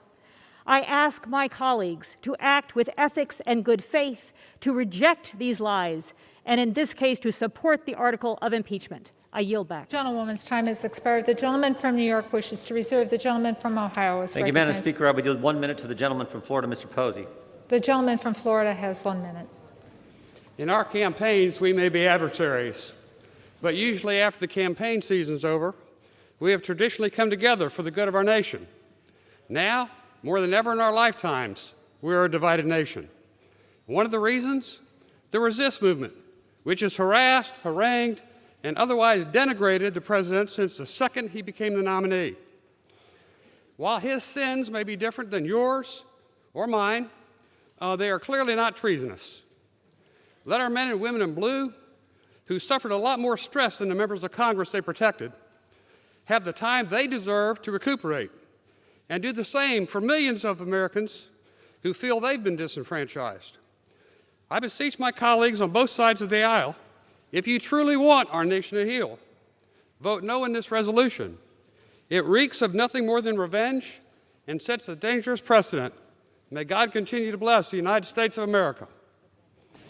I ask my colleagues to act with ethics and good faith, to reject these lies, and in this case, to support the article of impeachment. I yield back. Gentlewoman's time has expired. The gentleman from New York wishes to reserve. The gentleman from Ohio is recognized. Thank you, Madam Speaker. I would yield 1 minute to the gentleman from Florida, Mr. Posey. The gentleman from Florida has 1 minute. In our campaigns, we may be adversaries, but usually after the campaign season's over, we have traditionally come together for the good of our nation. Now, more than ever in our lifetimes, we are a divided nation. One of the reasons? The resist movement, which has harassed, harangued, and otherwise denigrated the president since the second he became the nominee. While his sins may be different than yours or mine, they are clearly not treasonous. Let our men and women in blue, who suffered a lot more stress than the members of Congress they protected, have the time they deserve to recuperate, and do the same for millions of Americans who feel they've been disenfranchised. I beseech my colleagues on both sides of the aisle, if you truly want our nation to heal, vote no in this resolution. It reeks of nothing more than revenge and sets a dangerous precedent. May God continue to bless the United States of America.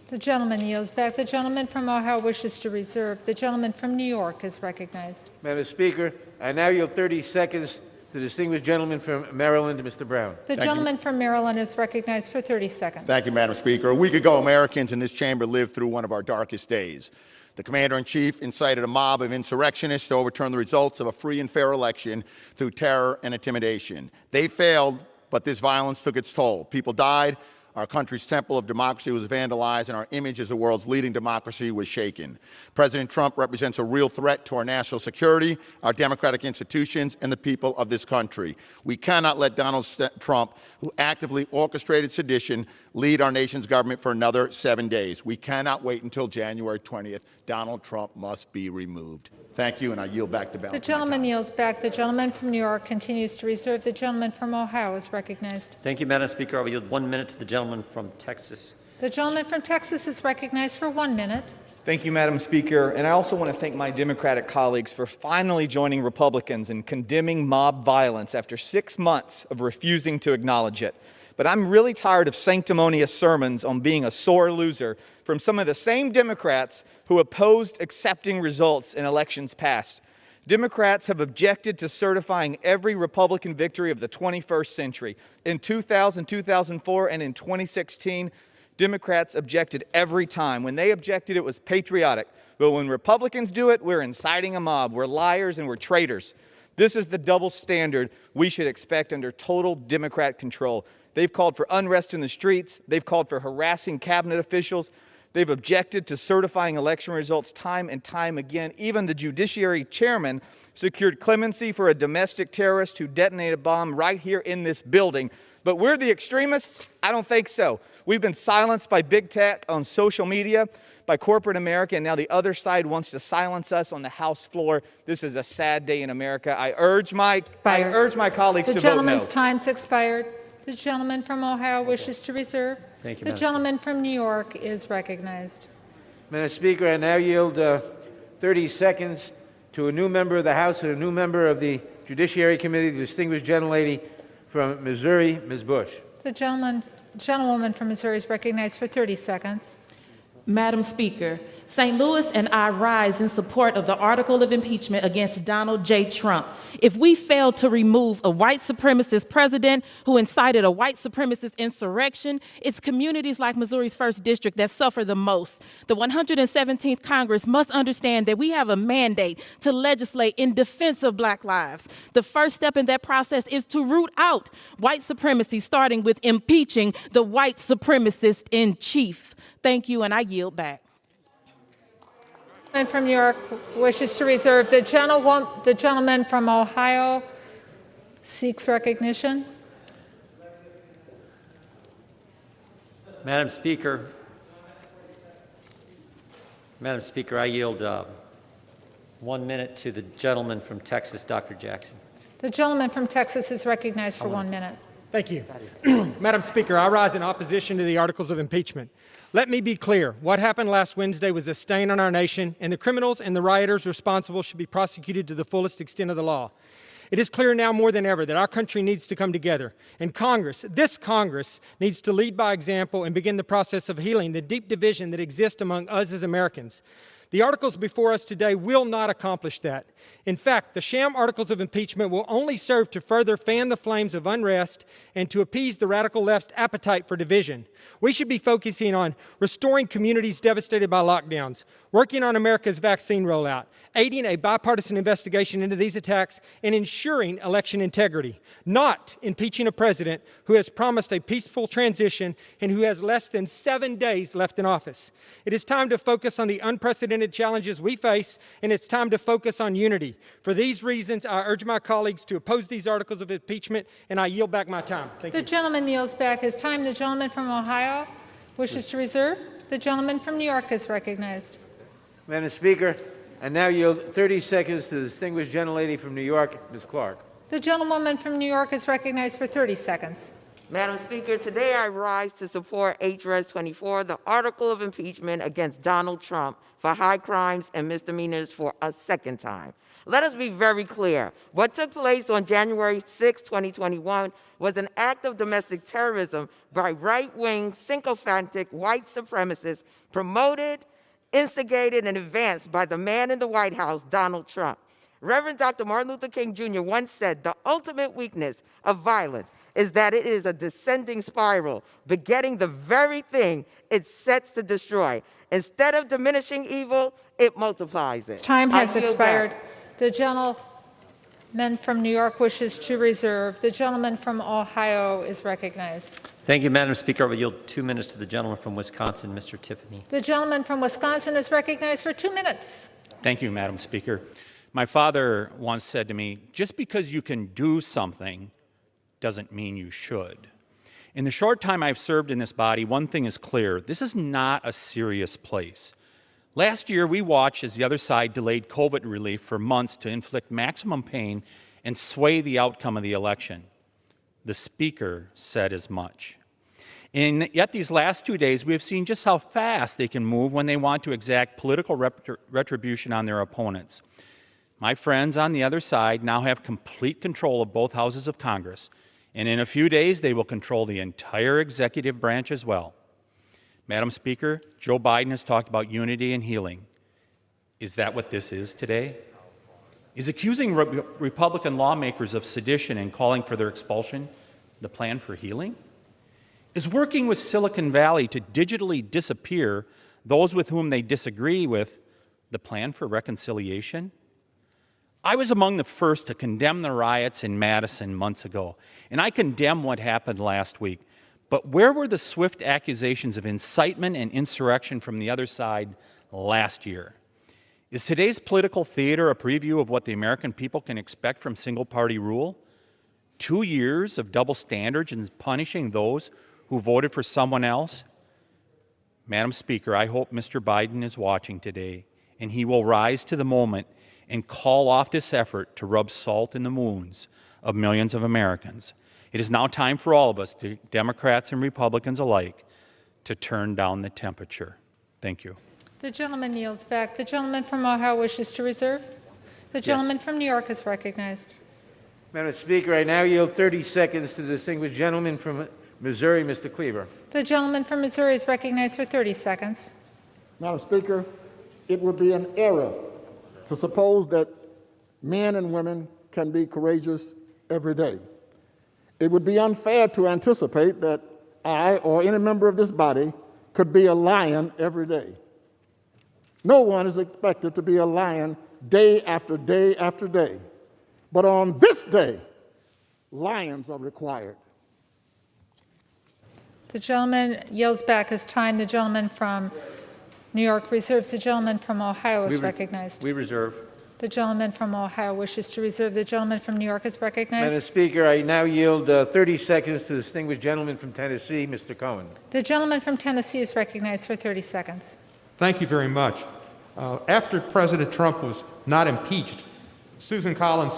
The gentleman yields back. The gentleman from Ohio wishes to reserve. The gentleman from New York is recognized. Madam Speaker, I now yield 30 seconds to the distinguished gentleman from Maryland, Mr. Brown. The gentleman from Maryland is recognized for 30 seconds. Thank you, Madam Speaker. A week ago, Americans in this chamber lived through one of our darkest days. The Commander-in-Chief incited a mob of insurrectionists to overturn the results of a free and fair election through terror and intimidation. They failed, but this violence took its toll. People died, our country's temple of democracy was vandalized, and our image as the world's leading democracy was shaken. President Trump represents a real threat to our national security, our democratic institutions, and the people of this country. We cannot let Donald Trump, who actively orchestrated sedition, lead our nation's government for another 7 days. We cannot wait until January 20th. Donald Trump must be removed. Thank you, and I yield back the balance. The gentleman yields back. The gentleman from New York continues to reserve. The gentleman from Ohio is recognized. Thank you, Madam Speaker. I will yield 1 minute to the gentleman from Texas. The gentleman from Texas is recognized for 1 minute. Thank you, Madam Speaker. And I also want to thank my Democratic colleagues for finally joining Republicans in condemning mob violence after 6 months of refusing to acknowledge it. But I'm really tired of sanctimonious sermons on being a sore loser from some of the same Democrats who opposed accepting results in elections past. Democrats have objected to certifying every Republican victory of the 21st century. In 2000, 2004, and in 2016, Democrats objected every time. When they objected, it was patriotic. But when Republicans do it, we're inciting a mob. We're liars and we're traitors. This is the double standard we should expect under total Democrat control. They've called for unrest in the streets. They've called for harassing cabinet officials. They've objected to certifying election results time and time again. Even the Judiciary Chairman secured clemency for a domestic terrorist who detonated a bomb right here in this building. But we're the extremists? I don't think so. We've been silenced by big tech on social media, by corporate America, and now the other side wants to silence us on the House floor. This is a sad day in America. I urge my colleagues to vote no. The gentleman's time's expired. The gentleman from Ohio wishes to reserve. Thank you, the gentleman from New York is recognized. Madam Speaker, I now yield 30 seconds to a new member of the House and a new member of the Judiciary Committee, the distinguished gentlelady from Missouri, Ms. Bush. The gentlewoman from Missouri is recognized for 30 seconds. Madam Speaker, St. Louis and I rise in support of the article of impeachment against Donald J. Trump. If we fail to remove a white supremacist president who incited a white supremacist insurrection, it's communities like Missouri's 1st District that suffer the most. The 117th Congress must understand that we have a mandate to legislate in defense of Black lives. The first step in that process is to root out white supremacy, starting with impeaching the white supremacist in chief. Thank you, and I yield back. And from New York wishes to reserve. The gentleman from Ohio seeks recognition. Madam Speaker, I yield 1 minute to the gentleman from Texas, Dr. Jackson. The gentleman from Texas is recognized for 1 minute. Thank you. Madam Speaker, I rise in opposition to the articles of impeachment. Let me be clear. What happened last Wednesday was a stain on our nation, and the criminals and the rioters responsible should be prosecuted to the fullest extent of the law. It is clear now more than ever that our country needs to come together, and this Congress, needs to lead by example and begin the process of healing the deep division that exists among us as Americans. The articles before us today will not accomplish that. In fact, the sham articles of impeachment will only serve to further fan the flames of unrest and to appease the radical left's appetite for division. We should be focusing on restoring communities devastated by lockdowns, working on America's vaccine rollout, aiding a bipartisan investigation into these attacks, and ensuring election integrity, not impeaching a president who has promised a peaceful transition and who has less than 7 days left in office. It is time to focus on the unprecedented unprecedented challenges we face, and it's time to focus on unity. For these reasons, I urge my colleagues to oppose these articles of impeachment, and I yield back my time. Thank you. The gentleman yields back his time. The gentleman from Ohio wishes to reserve. The gentleman from New York is recognized. Madam Speaker, I now yield 30 seconds to the distinguished gentlelady from New York, Ms. Clark. The gentlewoman from New York is recognized for 30 seconds. Madam Speaker, today I rise to support H.Res. 24, the article of impeachment against Donald Trump for high crimes and misdemeanors for a second time. Let us be very clear. What took place on January 6, 2021 was an act of domestic terrorism by right-wing, sycophantic white supremacists promoted, instigated, and advanced by the man in the White House, Donald Trump. Reverend Dr. Martin Luther King Jr. once said, "The ultimate weakness of violence is that it is a descending spiral, begetting the very thing it sets to destroy. Instead of diminishing evil, it multiplies it." Time has expired. The gentleman from New York wishes to reserve. The gentleman from Ohio is recognized. Thank you, Madam Speaker. I will yield 2 minutes to the gentleman from Wisconsin, Mr. Tiffany. The gentleman from Wisconsin is recognized for 2 minutes. Thank you, Madam Speaker. My father once said to me, just because you can do something doesn't mean you should. In the short time I've served in this body, one thing is clear. This is not a serious place. Last year, we watched as the other side delayed COVID relief for months to inflict maximum pain and sway the outcome of the election. The Speaker said as much. And yet these last 2 days, we have seen just how fast they can move when they want to exact political retribution on their opponents. My friends on the other side now have complete control of both houses of Congress, and in a few days, they will control the entire executive branch as well. Madam Speaker, Joe Biden has talked about unity and healing. Is that what this is today? Is accusing Republican lawmakers of sedition and calling for their expulsion the plan for healing? Is working with Silicon Valley to digitally disappear those with whom they disagree with the plan for reconciliation? I was among the first to condemn the riots in Madison months ago, and I condemn what happened last week. But where were the swift accusations of incitement and insurrection from the other side last year? Is today's political theater a preview of what the American people can expect from single-party rule? 2 years of double standards and punishing those who voted for someone else? Madam Speaker, I hope Mr. Biden is watching today, and he will rise to the moment and call off this effort to rub salt in the wounds of millions of Americans. It is now time for all of us, Democrats and Republicans alike, to turn down the temperature. Thank you. The gentleman yields back. The gentleman from Ohio wishes to reserve. The gentleman from New York is recognized. Madam Speaker, I now yield 30 seconds to the distinguished gentleman from Missouri, Mr. Cleaver. The gentleman from Missouri is recognized for 30 seconds. Madam Speaker, it would be an error to suppose that men and women can be courageous every day. It would be unfair to anticipate that I or any member of this body could be a lion every day. No one is expected to be a lion day after day after day. But on this day, lions are required. The gentleman yields back his time. The gentleman from New York reserves. The gentleman from Ohio is recognized. We reserve. The gentleman from Ohio wishes to reserve. The gentleman from New York is recognized. Madam Speaker, I now yield 30 seconds to the distinguished gentleman from Tennessee, Mr. Cohen. The gentleman from Tennessee is recognized for 30 seconds. Thank you very much. After President Trump was not impeached, Susan Collins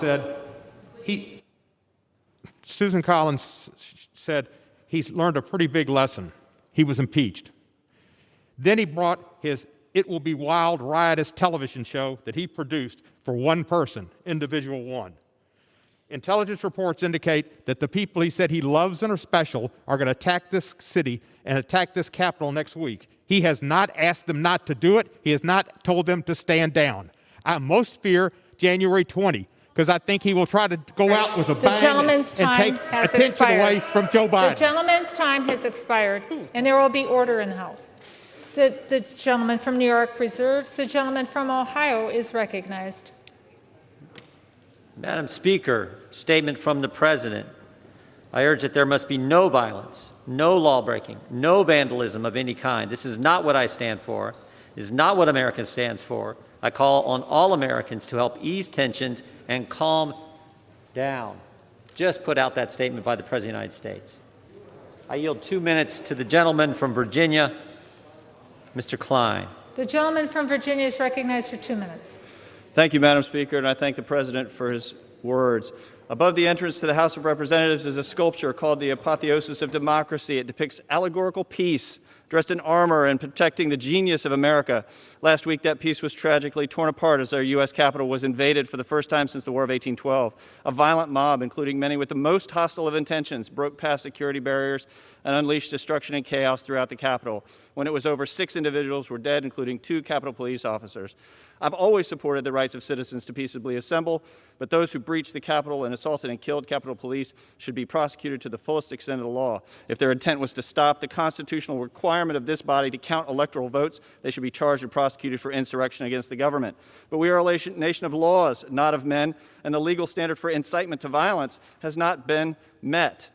said he's learned a pretty big lesson. He was impeached. Then he brought his It Will Be Wild, riotous television show that he produced for one person, individual one. Intelligence reports indicate that the people he said he loves and are special are going to attack this city and attack this Capitol next week. He has not asked them not to do it. He has not told them to stand down. I most fear January 20, because I think he will try to go out with a bang and take attention away from Joe Biden. The gentleman's time has expired, and there will be order in the House. The gentleman from New York reserves. The gentleman from Ohio is recognized. Madam Speaker, statement from the President. I urge that there must be no violence, no lawbreaking, no vandalism of any kind. This is not what I stand for. It is not what America stands for. I call on all Americans to help ease tensions and calm down. Just put out that statement by the President of the United States. I yield 2 minutes to the gentleman from Virginia, Mr. Klein. The gentleman from Virginia is recognized for 2 minutes. Thank you, Madam Speaker, and I thank the President for his words. Above the entrance to the House of Representatives is a sculpture called the Apotheosis of Democracy. It depicts allegorical peace, dressed in armor and protecting the genius of America. Last week, that piece was tragically torn apart as our U.S. Capitol was invaded for the first time since the War of 1812. A violent mob, including many with the most hostile of intentions, broke past security barriers and unleashed destruction and chaos throughout the Capitol. When it was over, 6 individuals were dead, including 2 Capitol Police officers. I've always supported the rights of citizens to peaceably assemble, but those who breached the Capitol and assaulted and killed Capitol Police should be prosecuted to the fullest extent of the law. If their intent was to stop the constitutional requirement of this body to count electoral votes, they should be charged and prosecuted for insurrection against the government. But we are a nation of laws, not of men, and the legal standard for incitement to violence has not been met.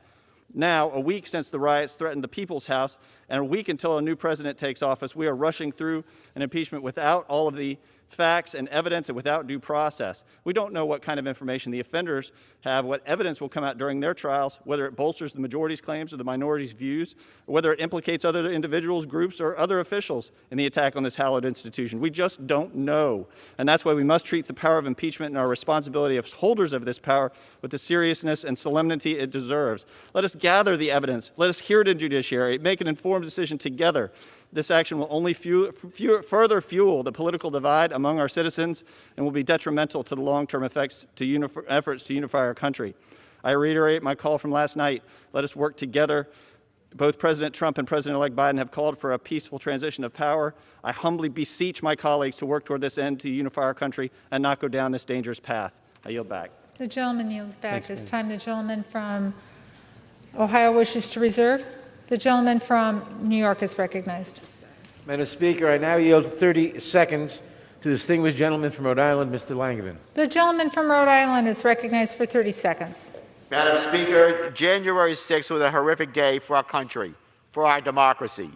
Now, a week since the riots threatened the People's House, and a week until a new president takes office, we are rushing through an impeachment without all of the facts and evidence and without due process. We don't know what kind of information the offenders have, what evidence will come out during their trials, whether it bolsters the majority's claims or the minority's views, or whether it implicates other individuals, groups, or other officials in the attack on this hallowed institution. We just don't know. And that's why we must treat the power of impeachment and our responsibility as holders of this power with the seriousness and solemnity it deserves. Let us gather the evidence. Let us hear it in judiciary. Make an informed decision together. This action will only further fuel the political divide among our citizens and will be detrimental to the long-term efforts to unify our country. I reiterate my call from last night. Let us work together. Both President Trump and President-elect Biden have called for a peaceful transition of power. I humbly beseech my colleagues to work toward this end to unify our country and not go down this dangerous path. I yield back. The gentleman yields back. This time the gentleman from Ohio wishes to reserve. The gentleman from New York is recognized. Madam Speaker, I now yield 30 seconds to the distinguished gentleman from Rhode Island, Mr. Langevin. The gentleman from Rhode Island is recognized for 30 seconds. Madam Speaker, January 6th was a horrific day for our country, for our democracy.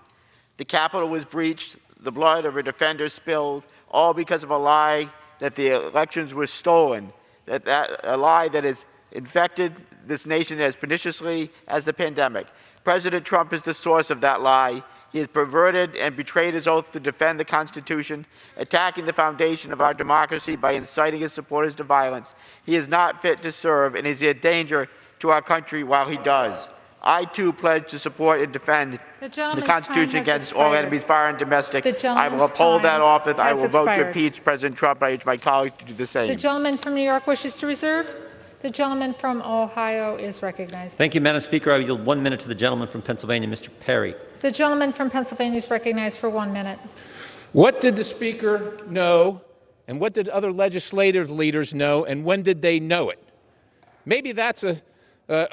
The Capitol was breached, the blood of our defenders spilled, all because of a lie that the elections were stolen, a lie that has infected this nation as perniciously as the pandemic. President Trump is the source of that lie. He has perverted and betrayed his oath to defend the Constitution, attacking the foundation of our democracy by inciting his supporters to violence. He is not fit to serve and is a danger to our country while he does. I, too, pledge to support and defend the Constitution against all enemies, foreign and domestic. I will uphold that office. I will vote to impeach President Trump. I urge my colleagues to do the same. The gentleman from New York wishes to reserve. The gentleman from Ohio is recognized. Thank you, Madam Speaker. I yield 1 minute to the gentleman from Pennsylvania, Mr. Perry. The gentleman from Pennsylvania is recognized for 1 minute. What did the Speaker know, and what did other legislative leaders know, and when did they know it? Maybe that's a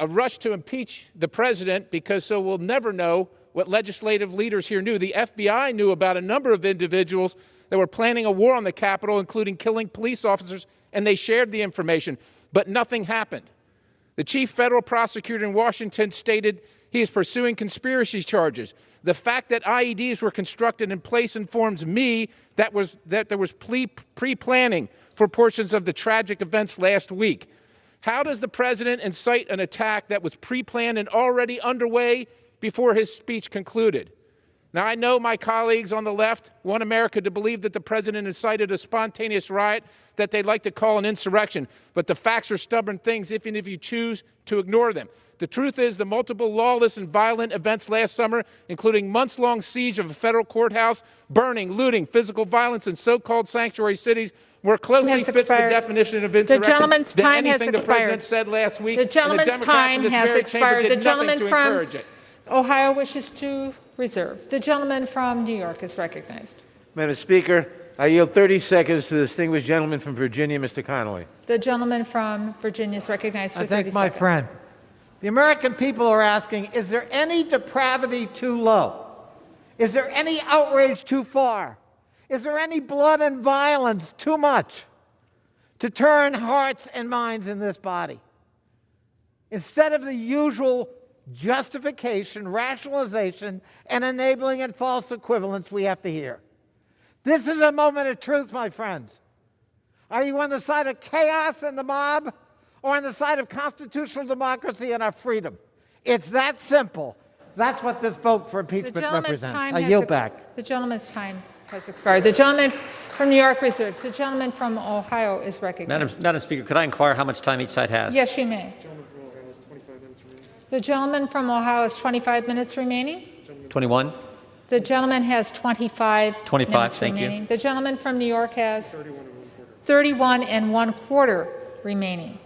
rush to impeach the president, because so we'll never know what legislative leaders here knew. The FBI knew about a number of individuals that were planning a war on the Capitol, including killing police officers, and they shared the information. But nothing happened. The chief federal prosecutor in Washington stated he is pursuing conspiracy charges. The fact that IEDs were constructed in place informs me that there was pre-planning for portions of the tragic events last week. How does the president incite an attack that was pre-planned and already underway before his speech concluded? Now, I know my colleagues on the left want America to believe that the president incited a spontaneous riot that they'd like to call an insurrection, but the facts are stubborn things, even if you choose to ignore them. The truth is the multiple lawless and violent events last summer, including months-long siege of a federal courthouse, burning, looting, physical violence in so-called sanctuary cities, more closely fits the definition of insurrection the gentleman's than time anything has the president said last week. The gentleman's time has expired. The gentleman from it. Ohio wishes to reserve. The gentleman from New York is recognized. Madam Speaker, I yield 30 seconds to the distinguished gentleman from Virginia, Mr. Connolly. The gentleman from Virginia is recognized for 30 seconds. I thank my friend. The American people are asking, is there any depravity too low? Is there any outrage too far? Is there any blood and violence too much to turn hearts and minds in this body? Instead of the usual justification, rationalization, and enabling and false equivalence we have to hear. This is a moment of truth, my friends. Are you on the side of chaos and the mob, or on the side of constitutional democracy and our freedom? It's that simple. That's what this vote for impeachment represents. I yield back. The gentleman's time has expired. The gentleman from New York reserves. The gentleman from Ohio is recognized. Madam Speaker, could I inquire how much time each side has? Yes, you may. The gentleman from Ohio has 25 minutes remaining. 21? The gentleman has 25 minutes thank you. remaining. The gentleman from New York has 31 and 1/4 remaining.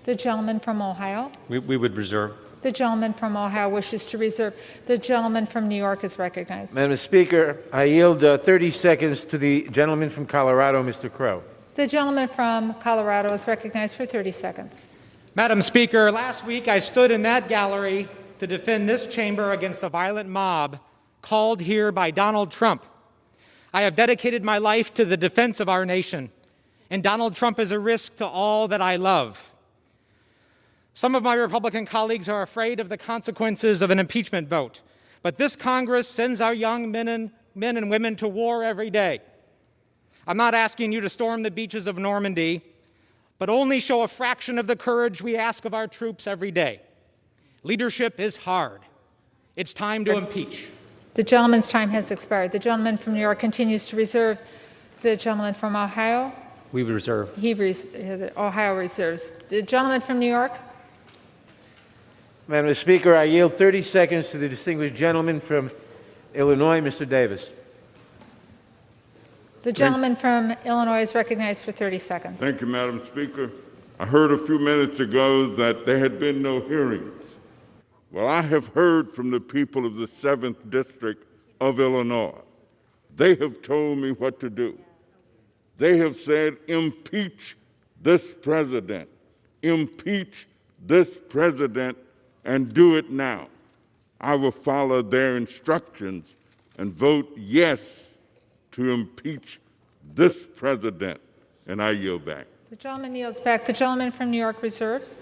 The gentleman from Ohio. We would reserve. The gentleman from Ohio wishes to reserve. The gentleman from New York is recognized. Madam Speaker, I yield 30 seconds to the gentleman from Colorado, Mr. Crow. The gentleman from Colorado is recognized for 30 seconds. Madam Speaker, last week I stood in that gallery to defend this chamber against a violent mob called here by Donald Trump. I have dedicated my life to the defense of our nation, and Donald Trump is a risk to all that I love. Some of my Republican colleagues are afraid of the consequences of an impeachment vote, but this Congress sends our young men and women to war every day. I'm not asking you to storm the beaches of Normandy, but only show a fraction of the courage we ask of our troops every day. Leadership is hard. It's time to impeach. The gentleman's time has expired. The gentleman from New York continues to reserve. The gentleman from Ohio, We would reserve. Ohio reserves. The gentleman from New York. Madam Speaker, I yield 30 seconds to the distinguished gentleman from Illinois, Mr. Davis. The gentleman from Illinois is recognized for 30 seconds. Thank you, Madam Speaker. I heard a few minutes ago that there had been no hearings. Well, I have heard from the people of the 7th District of Illinois. They have told me what to do. They have said, impeach this president, impeach this president, and do it now. I will follow their instructions and vote yes to impeach this president, and I yield back. The gentleman yields back. The gentleman from New York reserves.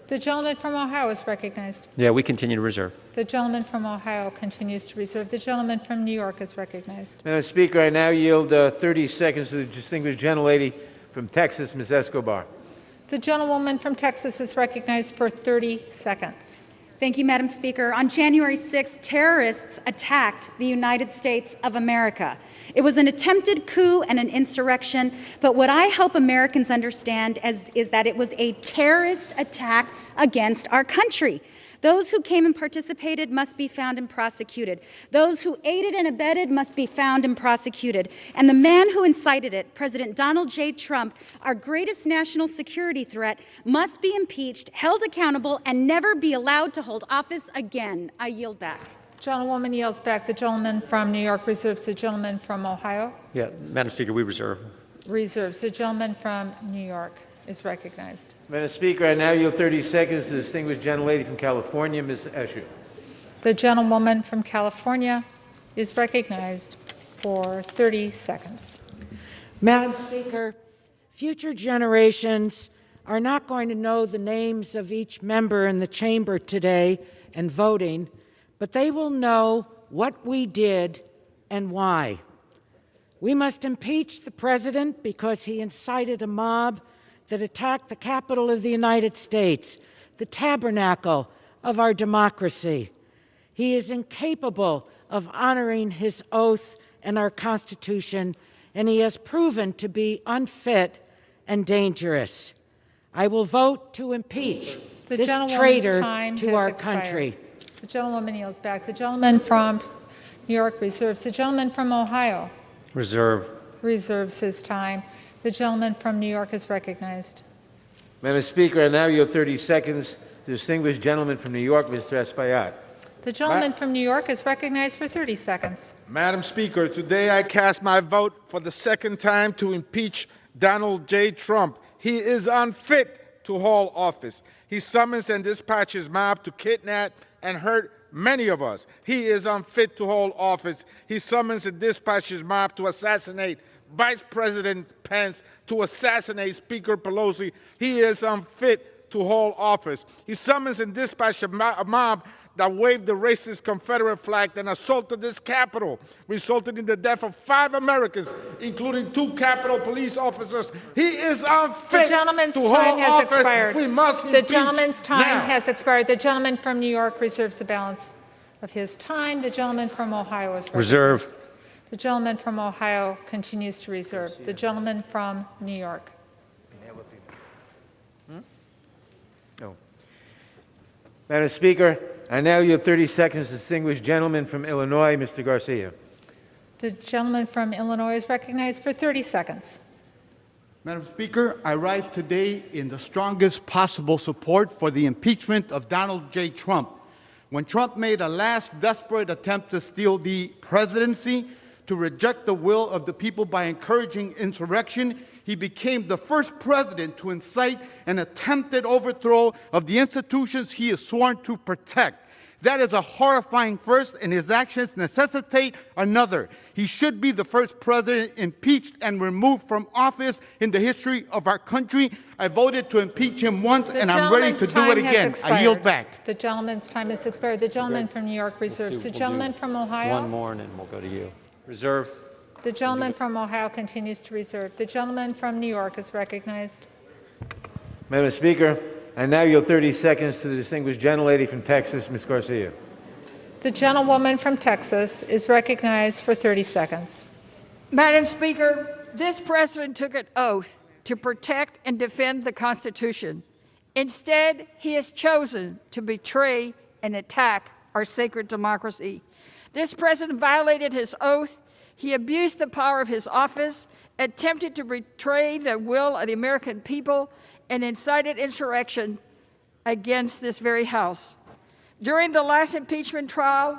The gentleman from Ohio is recognized. Yeah, we continue to reserve. The gentleman from Ohio continues to reserve. The gentleman from New York is recognized. Madam Speaker, I now yield 30 seconds to the distinguished gentlelady from Texas, Ms. Escobar. The gentlewoman from Texas is recognized for 30 seconds. Thank you, Madam Speaker. On January 6th, terrorists attacked the United States of America. It was an attempted coup and an insurrection, but what I hope Americans understand is that it was a terrorist attack against our country. Those who came and participated must be found and prosecuted. Those who aided and abetted must be found and prosecuted. And the man who incited it, President Donald J. Trump, our greatest national security threat, must be impeached, held accountable, and never be allowed to hold office again. I yield back. Gentlewoman yields back. The gentleman from New York reserves. The gentleman from Ohio Yeah, Madam Speaker, we reserve. reserves. The gentleman from New York is recognized. Madam Speaker, I now yield 30 seconds to the distinguished gentlelady from California, Ms. Eshu. The gentlewoman from California is recognized for 30 seconds. Madam Speaker, future generations are not going to know the names of each member in the chamber today and voting, but they will know what we did and why. We must impeach the president because he incited a mob that attacked the Capitol of the United States, the tabernacle of our democracy. He is incapable of honoring his oath and our Constitution, and he has proven to be unfit and dangerous. I will vote to impeach this traitor to our country. The gentlewoman yields back. The gentleman from New York reserves. The gentleman from Ohio Reserve. reserves his time. The gentleman from New York is recognized. Madam Speaker, I now yield 30 seconds to the distinguished gentleman from New York, Mr. Espaillat. The gentleman from New York is recognized for 30 seconds. Madam Speaker, today I cast my vote for the second time to impeach Donald J. Trump. He is unfit to hold office. He summons and dispatches mob to kidnap and hurt many of us. He is unfit to hold office. He summons and dispatches mob to assassinate Vice President Pence, to assassinate Speaker Pelosi. He is unfit to hold office. He summons and dispatches a mob that waved the racist Confederate flag and assaulted this Capitol, resulting in the death of 5 Americans, including 2 Capitol police officers. He is unfit The gentleman's to time hold has office. expired. We must The impeach gentleman's time now. has expired. The gentleman from New York reserves the balance of his time. The gentleman from Ohio is recognized. Reserve. The gentleman from Ohio continues to reserve. The gentleman from New York. No. Madam Speaker, I now yield 30 seconds to the distinguished gentleman from Illinois, Mr. Garcia. The gentleman from Illinois is recognized for 30 seconds. Madam Speaker, I rise today in the strongest possible support for the impeachment of Donald J. Trump. When Trump made a last desperate attempt to steal the presidency, to reject the will of the people by encouraging insurrection, he became the first president to incite an attempted overthrow of the institutions he is sworn to protect. That is a horrifying first, and his actions necessitate another. He should be the first president impeached and removed from office in the history of our country. I voted to impeach him once, and I'm ready to do it again. I yield back. The gentleman's time has expired. The gentleman from New York reserves. The gentleman from Ohio. One more, and then we'll go to you. Reserve. The gentleman from Ohio continues to reserve. The gentleman from New York is recognized. Madam Speaker, I now yield 30 seconds to the distinguished gentlelady from Texas, Ms. Garcia. The gentlewoman from Texas is recognized for 30 seconds. Madam Speaker, this president took an oath to protect and defend the Constitution. Instead, he has chosen to betray and attack our sacred democracy. This president violated his oath. He abused the power of his office, attempted to betray the will of the American people, and incited insurrection against this very House. During the last impeachment trial,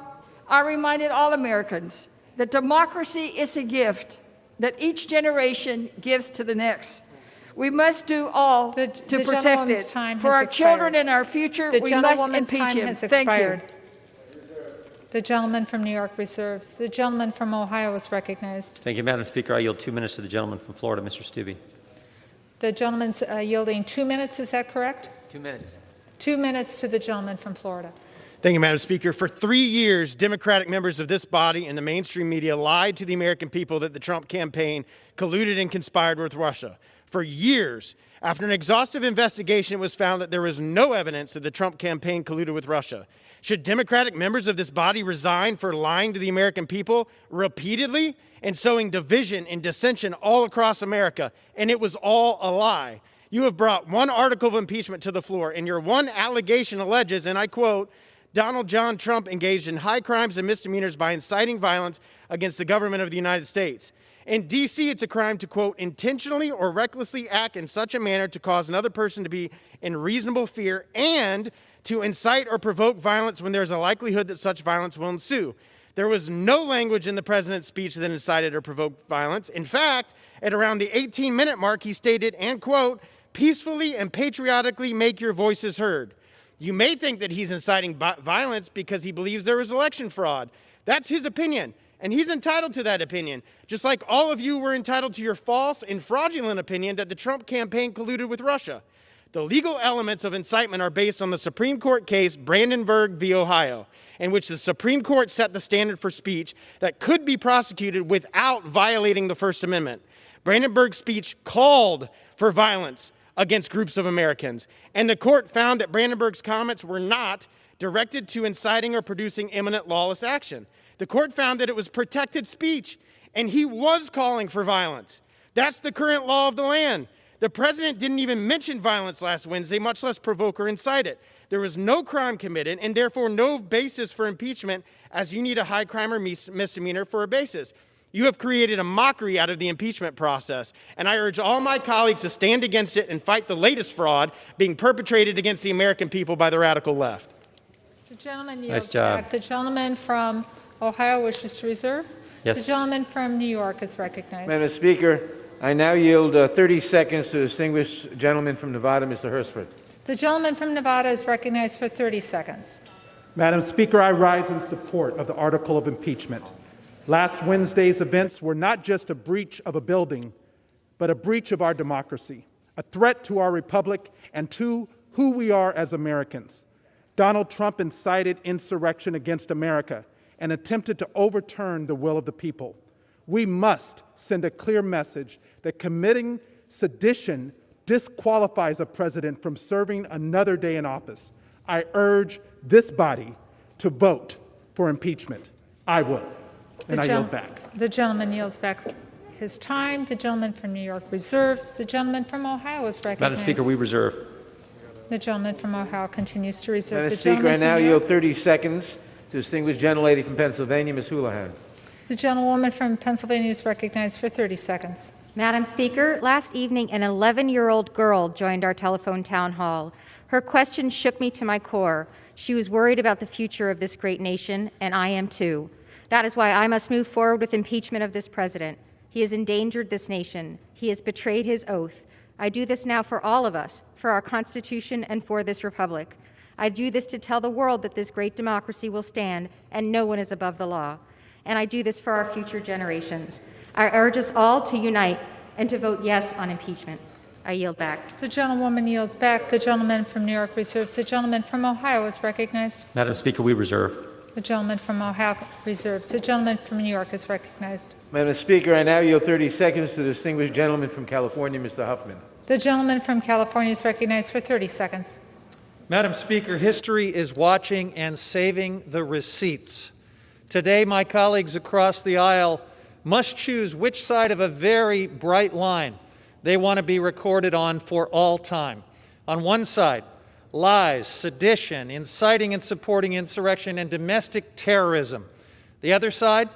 I reminded all Americans that democracy is a gift that each generation gives to the next. We must do all to protect it. For our children and our future, we must impeach him. Thank you. The gentleman from New York reserves. The gentleman from Ohio is recognized. Thank you, Madam Speaker. I yield 2 minutes to the gentleman from Florida, Mr. Stubbe. The gentleman's yielding 2 minutes, is that correct? 2 minutes. 2 minutes to the gentleman from Florida. Thank you, Madam Speaker. For 3 years, Democratic members of this body and the mainstream media lied to the American people that the Trump campaign colluded and conspired with Russia. For years, after an exhaustive investigation, it was found that there was no evidence that the Trump campaign colluded with Russia. Should Democratic members of this body resign for lying to the American people repeatedly and sowing division and dissension all across America? And it was all a lie. You have brought one article of impeachment to the floor, and your one allegation alleges, and I quote, Donald John Trump engaged in high crimes and misdemeanors by inciting violence against the government of the United States. In D.C., it's a crime to, quote, intentionally or recklessly act in such a manner to cause another person to be in reasonable fear and to incite or provoke violence when there's a likelihood that such violence will ensue. There was no language in the president's speech that incited or provoked violence. In fact, at around the 18-minute mark, he stated, and quote, peacefully and patriotically make your voices heard. You may think that he's inciting violence because he believes there was election fraud. That's his opinion, and he's entitled to that opinion, just like all of you were entitled to your false and fraudulent opinion that the Trump campaign colluded with Russia. The legal elements of incitement are based on the Supreme Court case Brandenburg v. Ohio, in which the Supreme Court set the standard for speech that could be prosecuted without violating the First Amendment. Brandenburg's speech called for violence against groups of Americans, and the court found that Brandenburg's comments were not directed to inciting or producing imminent lawless action. The court found that it was protected speech, and he was calling for violence. That's the current law of the land. The president didn't even mention violence last Wednesday, much less provoke or incite it. There was no crime committed, and therefore no basis for impeachment, as you need a high crime or misdemeanor for a basis. You have created a mockery out of the impeachment process, and I urge all my colleagues to stand against it and fight the latest fraud being perpetrated against the American people by the radical left. The gentleman yields Nice job. back. The gentleman from Ohio wishes to reserve. Yes. The gentleman from New York is recognized. Madam Speaker, I now yield 30 seconds to the distinguished gentleman from Nevada, Mr. Hursford. The gentleman from Nevada is recognized for 30 seconds. Madam Speaker, I rise in support of the article of impeachment. Last Wednesday's events were not just a breach of a building, but a breach of our democracy, a threat to our republic and to who we are as Americans. Donald Trump incited insurrection against America and attempted to overturn the will of the people. We must send a clear message that committing sedition disqualifies a president from serving another day in office. I urge this body to vote for impeachment. I will. And I yield back. The gentleman yields back his time. The gentleman from New York reserves. The gentleman from Ohio is recognized. Madam Speaker, we reserve. The gentleman from Ohio continues to reserve. Madam The Speaker, I gentleman now from New yield York- 30 seconds to distinguished gentlelady from Pennsylvania, Ms. Houlihan. The gentlewoman from Pennsylvania is recognized for 30 seconds. Madam Speaker, last evening an 11-year-old girl joined our telephone town hall. Her question shook me to my core. She was worried about the future of this great nation, and I am too. That is why I must move forward with impeachment of this president. He has endangered this nation. He has betrayed his oath. I do this now for all of us, for our Constitution and for this republic. I do this to tell the world that this great democracy will stand and no one is above the law. And I do this for our future generations. I urge us all to unite and to vote yes on impeachment. I yield back. The gentlewoman yields back. The gentleman from New York reserves. The gentleman from Ohio is recognized. Madam Speaker, we reserve. The gentleman from Ohio reserves. The gentleman from New York is recognized. Madam Speaker, I now yield 30 seconds to the distinguished gentleman from California, Mr. Huffman. The gentleman from California is recognized for 30 seconds. Madam Speaker, history is watching and saving the receipts. Today, my colleagues across the aisle must choose which side of a very bright line they want to be recorded on for all time. On one side, lies, sedition, inciting and supporting insurrection, and domestic terrorism. The other side,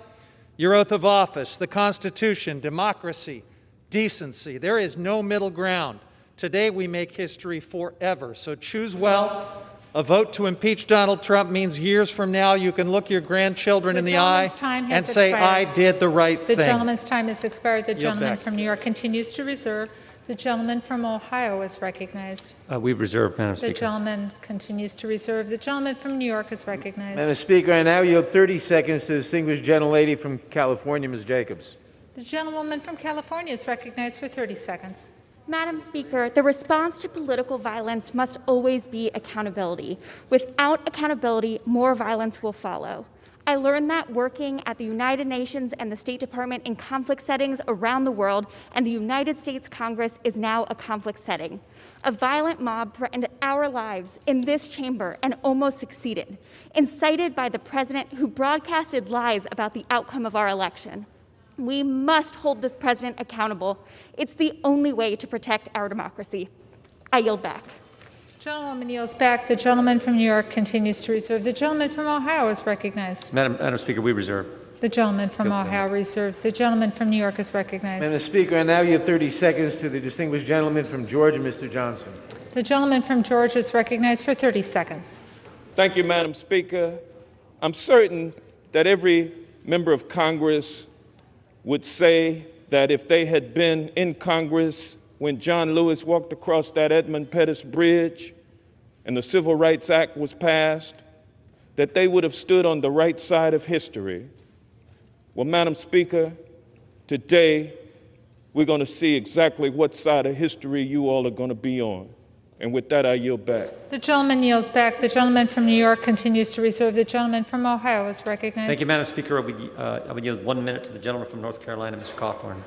your oath of office, the Constitution, democracy, decency. There is no middle ground. Today we make history forever. So choose well. A vote to impeach Donald Trump means years from now you can look your grandchildren in the eye and say, I did the right thing. The gentleman's time has expired. The Yield gentleman back. from New York continues to reserve. The gentleman from Ohio is recognized. We reserve, Madam The Speaker. gentleman continues to reserve. The gentleman from New York is recognized. Madam Speaker, I now yield 30 seconds to the distinguished gentlelady from California, Ms. Jacobs. The gentlewoman from California is recognized for 30 seconds. Madam Speaker, the response to political violence must always be accountability. Without accountability, more violence will follow. I learned that working at the United Nations and the State Department in conflict settings around the world, and the United States Congress is now a conflict setting. A violent mob threatened our lives in this chamber and almost succeeded, incited by the president who broadcasted lies about the outcome of our election. We must hold this president accountable. It's the only way to protect our democracy. I yield back. Gentlewoman yields back. The gentleman from New York continues to reserve. The gentleman from Ohio is recognized. Madam Speaker, we reserve. The gentleman from Ohio reserves. The gentleman from New York is recognized. Madam Speaker, I now yield 30 seconds to the distinguished gentleman from Georgia, Mr. Johnson. The gentleman from Georgia is recognized for 30 seconds. Thank you, Madam Speaker. I'm certain that every member of Congress would say that if they had been in Congress when John Lewis walked across that Edmund Pettus Bridge and the Civil Rights Act was passed, that they would have stood on the right side of history. Well, Madam Speaker, today we're going to see exactly what side of history you all are going to be on. And with that, I yield back. The gentleman yields back. The gentleman from New York continues to reserve. The gentleman from Ohio is recognized. Thank you, Madam Speaker. I would yield 1 minute to the gentleman from North Carolina, Mr. Cawthorn.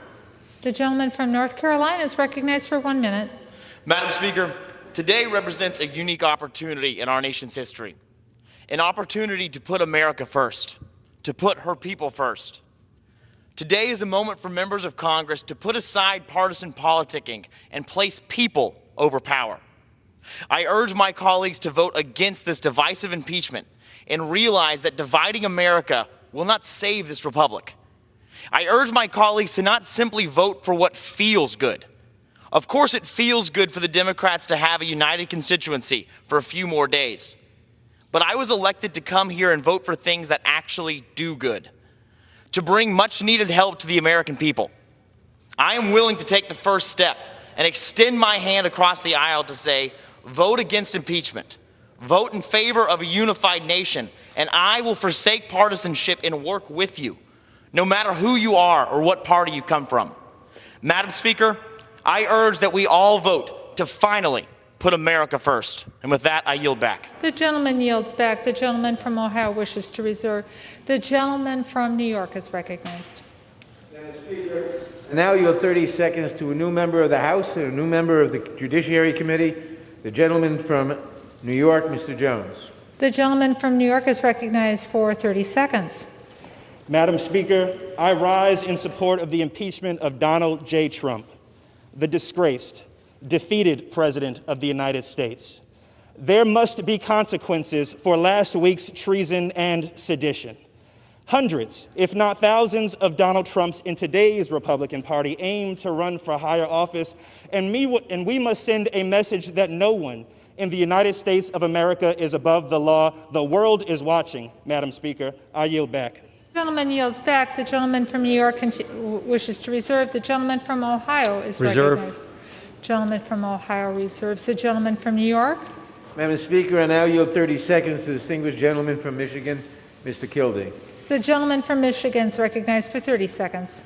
The gentleman from North Carolina is recognized for 1 minute. Madam Speaker, today represents a unique opportunity in our nation's history. An opportunity to put America first, to put her people first. Today is a moment for members of Congress to put aside partisan politicking and place people over power. I urge my colleagues to vote against this divisive impeachment and realize that dividing America will not save this republic. I urge my colleagues to not simply vote for what feels good. Of course, it feels good for the Democrats to have a united constituency for a few more days. But I was elected to come here and vote for things that actually do good, to bring much needed help to the American people. I am willing to take the first step and extend my hand across the aisle to say, vote against impeachment, vote in favor of a unified nation, and I will forsake partisanship and work with you, no matter who you are or what party you come from. Madam Speaker, I urge that we all vote to finally put America first. And with that, I yield back. The gentleman yields back. The gentleman from Ohio wishes to reserve. The gentleman from New York is recognized. Madam Speaker, I now yield 30 seconds to a new member of the House and a new member of the Judiciary Committee. The gentleman from New York, Mr. Jones. The gentleman from New York is recognized for 30 seconds. Madam Speaker, I rise in support of the impeachment of Donald J. Trump, the disgraced, defeated President of the United States. There must be consequences for last week's treason and sedition. Hundreds, if not thousands, of Donald Trumps in today's Republican Party aim to run for higher office, and we must send a message that no one in the United States of America is above the law. The world is watching, Madam Speaker. I yield back. The gentleman yields back. The gentleman from New York wishes to reserve. The gentleman from Ohio is recognized. Gentleman from Ohio reserves. The gentleman from New York. Madam Speaker, I now yield 30 seconds to the distinguished gentleman from Michigan, Mr. Kildee. The gentleman from Michigan is recognized for 30 seconds.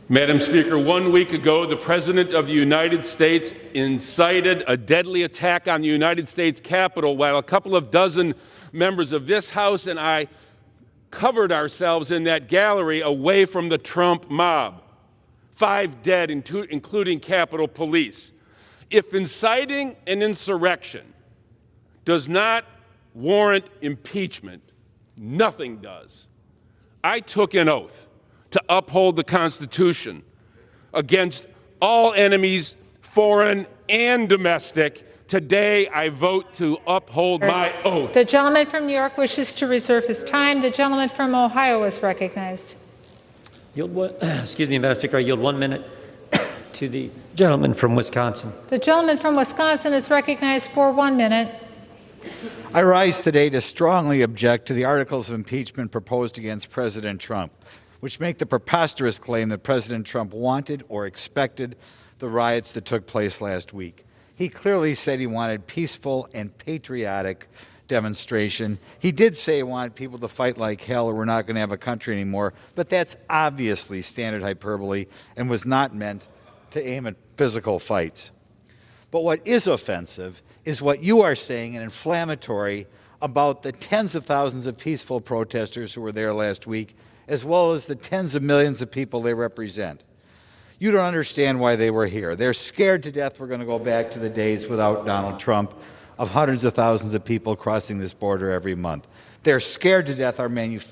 Madam Speaker, 1 week ago, the President of the United States incited a deadly attack on the United States Capitol while a couple of dozen members of this House and I covered ourselves in that gallery away from the Trump mob. 5 dead, including Capitol Police. If inciting an insurrection does not warrant impeachment, nothing does. I took an oath to uphold the Constitution against all enemies, foreign and domestic. Today, I vote to uphold my oath. The gentleman from New York wishes to reserve his time. The gentleman from Ohio is recognized. Excuse me, Madam Speaker, I yield 1 minute to the gentleman from Wisconsin. The gentleman from Wisconsin is recognized for 1 minute. I rise today to strongly object to the articles of impeachment proposed against President Trump, which make the preposterous claim that President Trump wanted or expected the riots that took place last week. He clearly said he wanted peaceful and patriotic demonstration. He did say he wanted people to fight like hell or we're not going to have a country anymore, but that's obviously standard hyperbole and was not meant to aim at physical fights. But what is offensive is what you are saying and inflammatory about the tens of thousands of peaceful protesters who were there last week, as well as the tens of millions of people they represent. You don't understand why they were here. They're scared to death we're going to go back to the days without Donald Trump of hundreds of thousands of people crossing this border every month. They're scared to death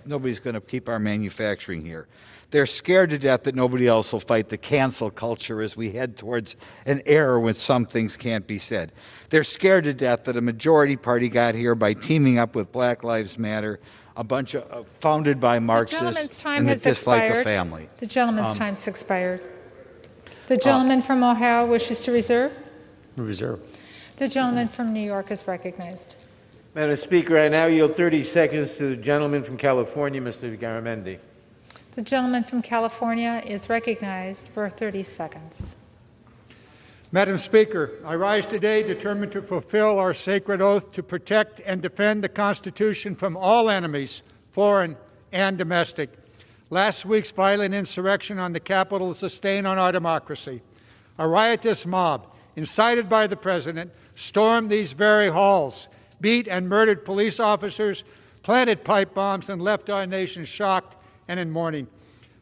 nobody's going to keep our manufacturing here. They're scared to death that nobody else will fight the cancel culture as we head towards an era when some things can't be said. They're scared to death that a majority party got here by teaming up with Black Lives Matter, a bunch of founded by Marxists and that dislike the family. The gentleman's time's expired. The gentleman from Ohio wishes to reserve. Reserve. The gentleman from New York is recognized. Madam Speaker, I now yield 30 seconds to the gentleman from California, Mr. Garamendi. The gentleman from California is recognized for 30 seconds. Madam Speaker, I rise today determined to fulfill our sacred oath to protect and defend the Constitution from all enemies, foreign and domestic. Last week's violent insurrection on the Capitol is a stain on our democracy. A riotous mob, incited by the President, stormed these very halls, beat and murdered police officers, planted pipe bombs, and left our nation shocked and in mourning.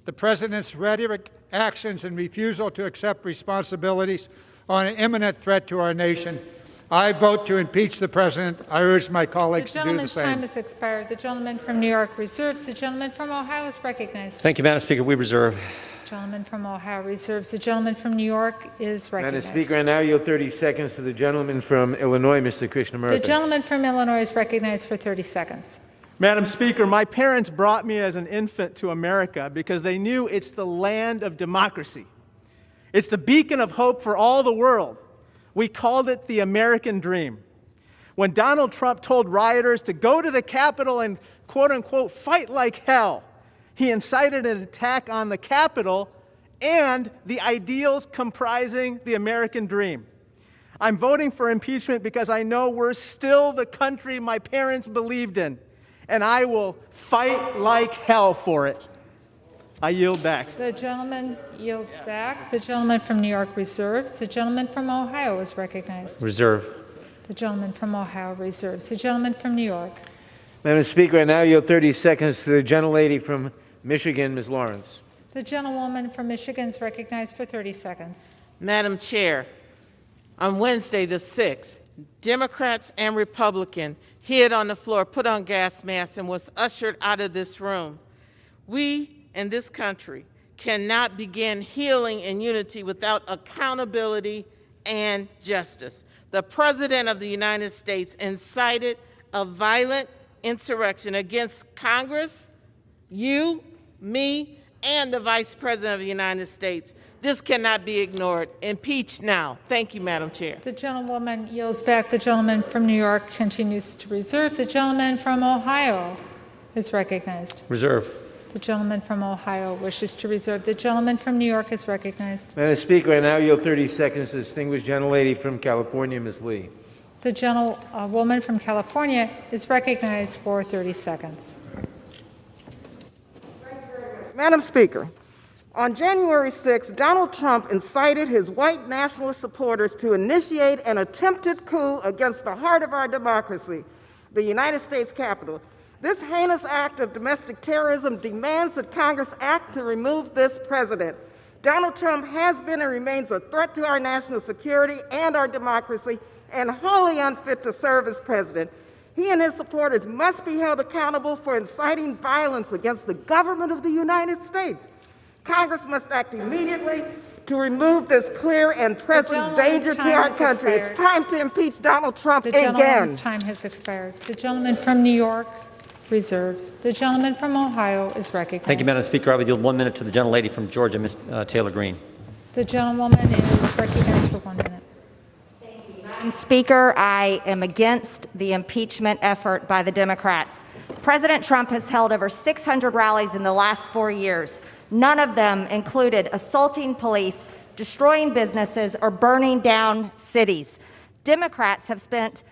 The President's rhetoric, actions, and refusal to accept responsibilities are an imminent threat to our nation. I vote to impeach the President. I urge my colleagues to do the gentleman's same. time has expired. The gentleman from New York reserves. The gentleman from Ohio is recognized. Thank you, Madam Speaker. We reserve. The gentleman from Ohio reserves. The gentleman from New York is recognized. Madam Speaker, I now yield 30 seconds to the gentleman from Illinois, Mr. Krishnamurthy. The gentleman from Illinois is recognized for 30 seconds. Madam Speaker, my parents brought me as an infant to America because they knew it's the land of democracy. It's the beacon of hope for all the world. We called it the American dream. When Donald Trump told rioters to go to the Capitol and, quote unquote, fight like hell, he incited an attack on the Capitol and the ideals comprising the American dream. I'm voting for impeachment because I know we're still the country my parents believed in, and I will fight like hell for it. I yield back. The gentleman yields back. The gentleman from New York reserves. The gentleman from Ohio is recognized. Reserve. The gentleman from Ohio reserves. The gentleman from New York. Madam Speaker, I now yield 30 seconds to the gentlelady from Michigan, Ms. Lawrence. The gentlewoman from Michigan is recognized for 30 seconds. Madam Chair, on Wednesday the 6th, Democrats and Republicans hid on the floor, put on gas masks, and was ushered out of this room. We in this country cannot begin healing in unity without accountability and justice. The President of the United States incited a violent insurrection against Congress, you, me, and the Vice President of the United States. This cannot be ignored. Impeach now. Thank you, Madam Chair. The gentlewoman yields back. The gentleman from New York continues to reserve. The gentleman from Ohio is recognized. Reserve. The gentleman from Ohio wishes to reserve. The gentleman from New York is recognized. Madam Speaker, I now yield 30 seconds to the distinguished gentlelady from California, Ms. Lee. The gentlewoman from California is recognized for 30 seconds. Madam Speaker, on January 6, Donald Trump incited his white nationalist supporters to initiate an attempted coup against the heart of our democracy, the United States Capitol. This heinous act of domestic terrorism demands that Congress act to remove this president. Donald Trump has been and remains a threat to our national security and our democracy, and wholly unfit to serve as president. He and his supporters must be held accountable for inciting violence against the government of the United States. Congress must act immediately to remove this clear and present danger to our country. It's time to impeach Donald Trump again. The gentleman's time has expired. The gentleman from New York reserves. The gentleman from Ohio is recognized. Thank you, Madam Speaker. I would yield 1 minute to the gentlelady from Georgia, Ms. Taylor Greene. The gentlewoman is recognized for 1 minute. Madam Speaker, I am against the impeachment effort by the Democrats. President Trump has held over 600 rallies in the last 4 years. None of them included assaulting police, destroying businesses, or burning down cities. Democrats have spent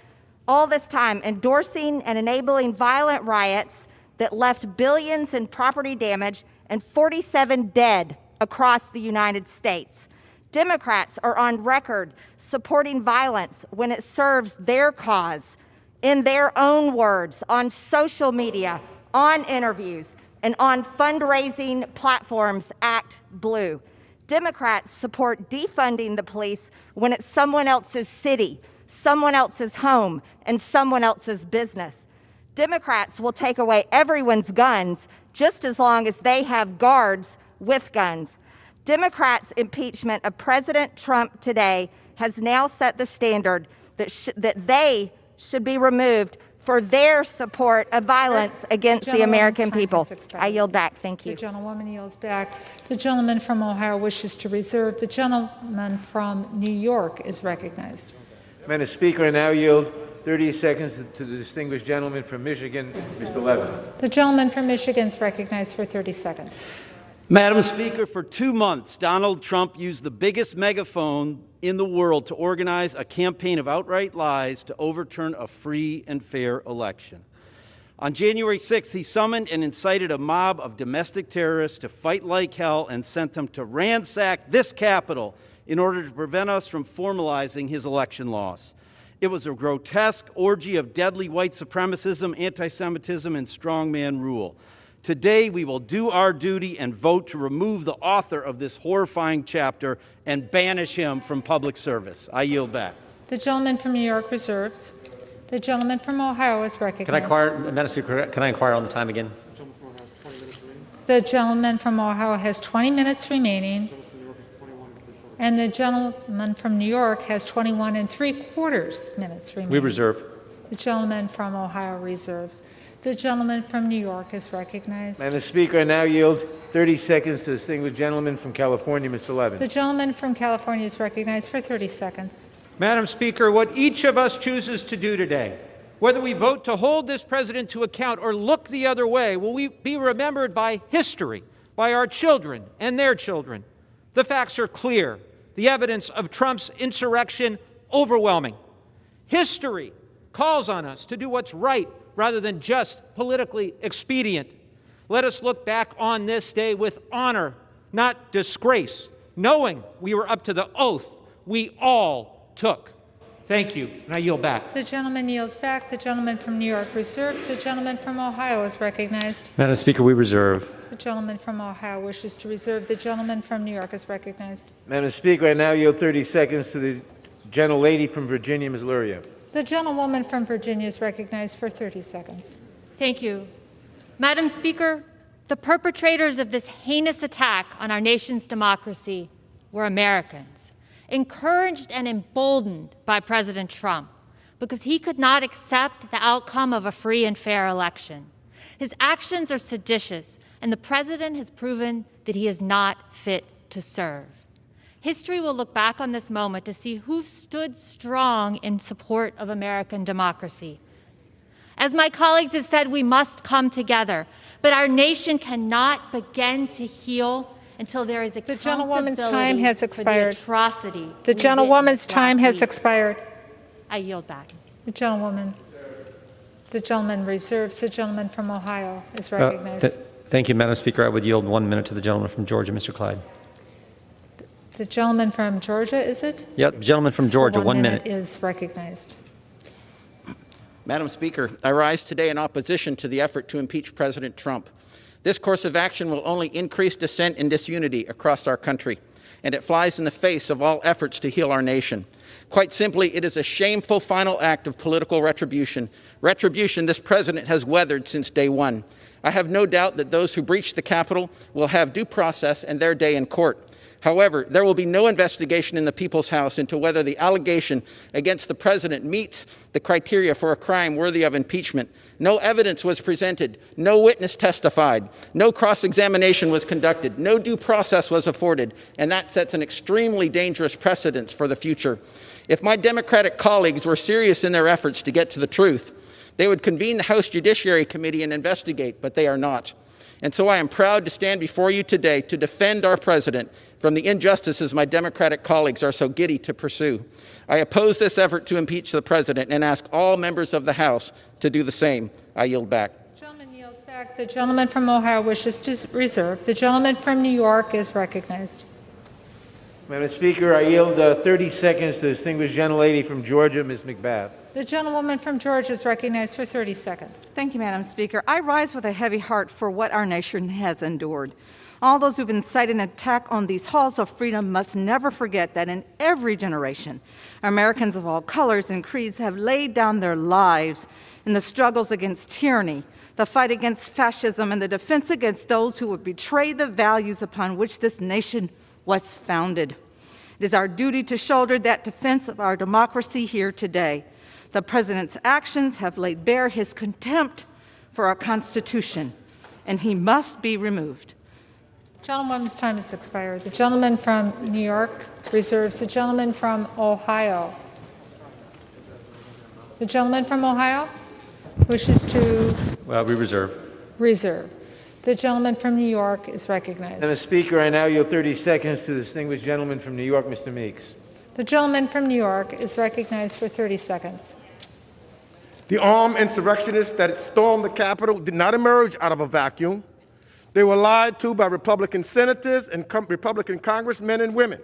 all this time endorsing and enabling violent riots that left billions in property damage and 47 dead across the United States. Democrats are on record supporting violence when it serves their cause, in their own words, on social media, on interviews, and on fundraising platforms. Act Blue. Democrats support defunding the police when it's someone else's city, someone else's home, and someone else's business. Democrats will take away everyone's guns just as long as they have guards with guns. Democrats' impeachment of President Trump today has now set the standard that they should be removed for their support of violence against the American people. I yield back. Thank you. The gentlewoman yields back. The gentleman from Ohio wishes to reserve. The gentleman from New York is recognized. Madam Speaker, I now yield 30 seconds to the distinguished gentleman from Michigan, Mr. Levin. The gentleman from Michigan is recognized for 30 seconds. Madam Speaker, for 2 months, Donald Trump used the biggest megaphone in the world to organize a campaign of outright lies to overturn a free and fair election. On January 6th, he summoned and incited a mob of domestic terrorists to fight like hell and sent them to ransack this Capitol in order to prevent us from formalizing his election loss. It was a grotesque orgy of deadly white supremacism, anti-Semitism, and strongman rule. Today, we will do our duty and vote to remove the author of this horrifying chapter and banish him from public service. I yield back. The gentleman from New York reserves. The gentleman from Ohio is recognized. Can I inquire, Madam Speaker, can I inquire on the time again? The gentleman from Ohio has 20 minutes remaining. And the gentleman from New York has 21 3/4 minutes remaining. We reserve. The gentleman from Ohio reserves. The gentleman from New York is recognized. Madam Speaker, I now yield 30 seconds to the distinguished gentleman from California, Mr. Levin. The gentleman from California is recognized for 30 seconds. Madam Speaker, what each of us chooses to do today, whether we vote to hold this president to account or look the other way, will we be remembered by history, by our children and their children. The facts are clear. The evidence of Trump's insurrection overwhelming. History calls on us to do what's right rather than just politically expedient. Let us look back on this day with honor, not disgrace, knowing we were up to the oath we all took. Thank you, and I yield back. The gentleman yields back. The gentleman from New York reserves. The gentleman from Ohio is recognized. Madam Speaker, we reserve. The gentleman from Ohio wishes to reserve. The gentleman from New York is recognized. Madam Speaker, I now yield 30 seconds to the gentlelady from Virginia, Ms. Luria. The gentlewoman from Virginia is recognized for 30 seconds. Thank you. Madam Speaker, the perpetrators of this heinous attack on our nation's democracy were Americans, encouraged and emboldened by President Trump because he could not accept the outcome of a free and fair election. His actions are seditious, and the president has proven that he is not fit to serve. History will look back on this moment to see who stood strong in support of American democracy. As my colleagues have said, we must come together, but our nation cannot begin to heal until there is accountability. The gentlewoman's time has expired. For the atrocity. The gentlewoman's time has expired. I yield back. The gentlewoman. The gentleman reserves. The gentleman from Ohio is recognized. Thank you, Madam Speaker. I would yield 1 minute to the gentleman from Georgia, Mr. Clyde. The gentleman from Georgia, is it? Yep, gentleman from Georgia, 1 minute. Is recognized. Madam Speaker, I rise today in opposition to the effort to impeach President Trump. This course of action will only increase dissent and disunity across our country, and it flies in the face of all efforts to heal our nation. Quite simply, it is a shameful final act of political retribution, retribution this president has weathered since day one. I have no doubt that those who breached the Capitol will have due process and their day in court. However, there will be no investigation in the People's House into whether the allegation against the president meets the criteria for a crime worthy of impeachment. No evidence was presented, no witness testified, no cross-examination was conducted, no due process was afforded, and that sets an extremely dangerous precedent for the future. If my Democratic colleagues were serious in their efforts to get to the truth, they would convene the House Judiciary Committee and investigate, but they are not. And so I am proud to stand before you today to defend our president from the injustices my Democratic colleagues are so giddy to pursue. I oppose this effort to impeach the president and ask all members of the House to do the same. I yield back. The gentleman yields back. The gentleman from Ohio wishes to reserve. The gentleman from New York is recognized. Madam Speaker, I yield 30 seconds to the distinguished gentlelady from Georgia, Ms. McBath. The gentlewoman from Georgia is recognized for 30 seconds. Thank you, Madam Speaker. I rise with a heavy heart for what our nation has endured. All those who've incited an attack on these halls of freedom must never forget that in every generation, Americans of all colors and creeds have laid down their lives in the struggles against tyranny, the fight against fascism, and the defense against those who would betray the values upon which this nation was founded. It is our duty to shoulder that defense of our democracy here today. The president's actions have laid bare his contempt for our Constitution, and he must be removed. Gentlewoman's time has expired. The gentleman from New York reserves. The gentleman from Ohio. The gentleman from Ohio wishes to We reserve. reserve. The gentleman from New York is recognized. Madam Speaker, I now yield 30 seconds to the distinguished gentleman from New York, Mr. Meeks. The gentleman from New York is recognized for 30 seconds. The armed insurrectionists that stormed the Capitol did not emerge out of a vacuum. They were lied to by Republican senators and Republican congressmen and women.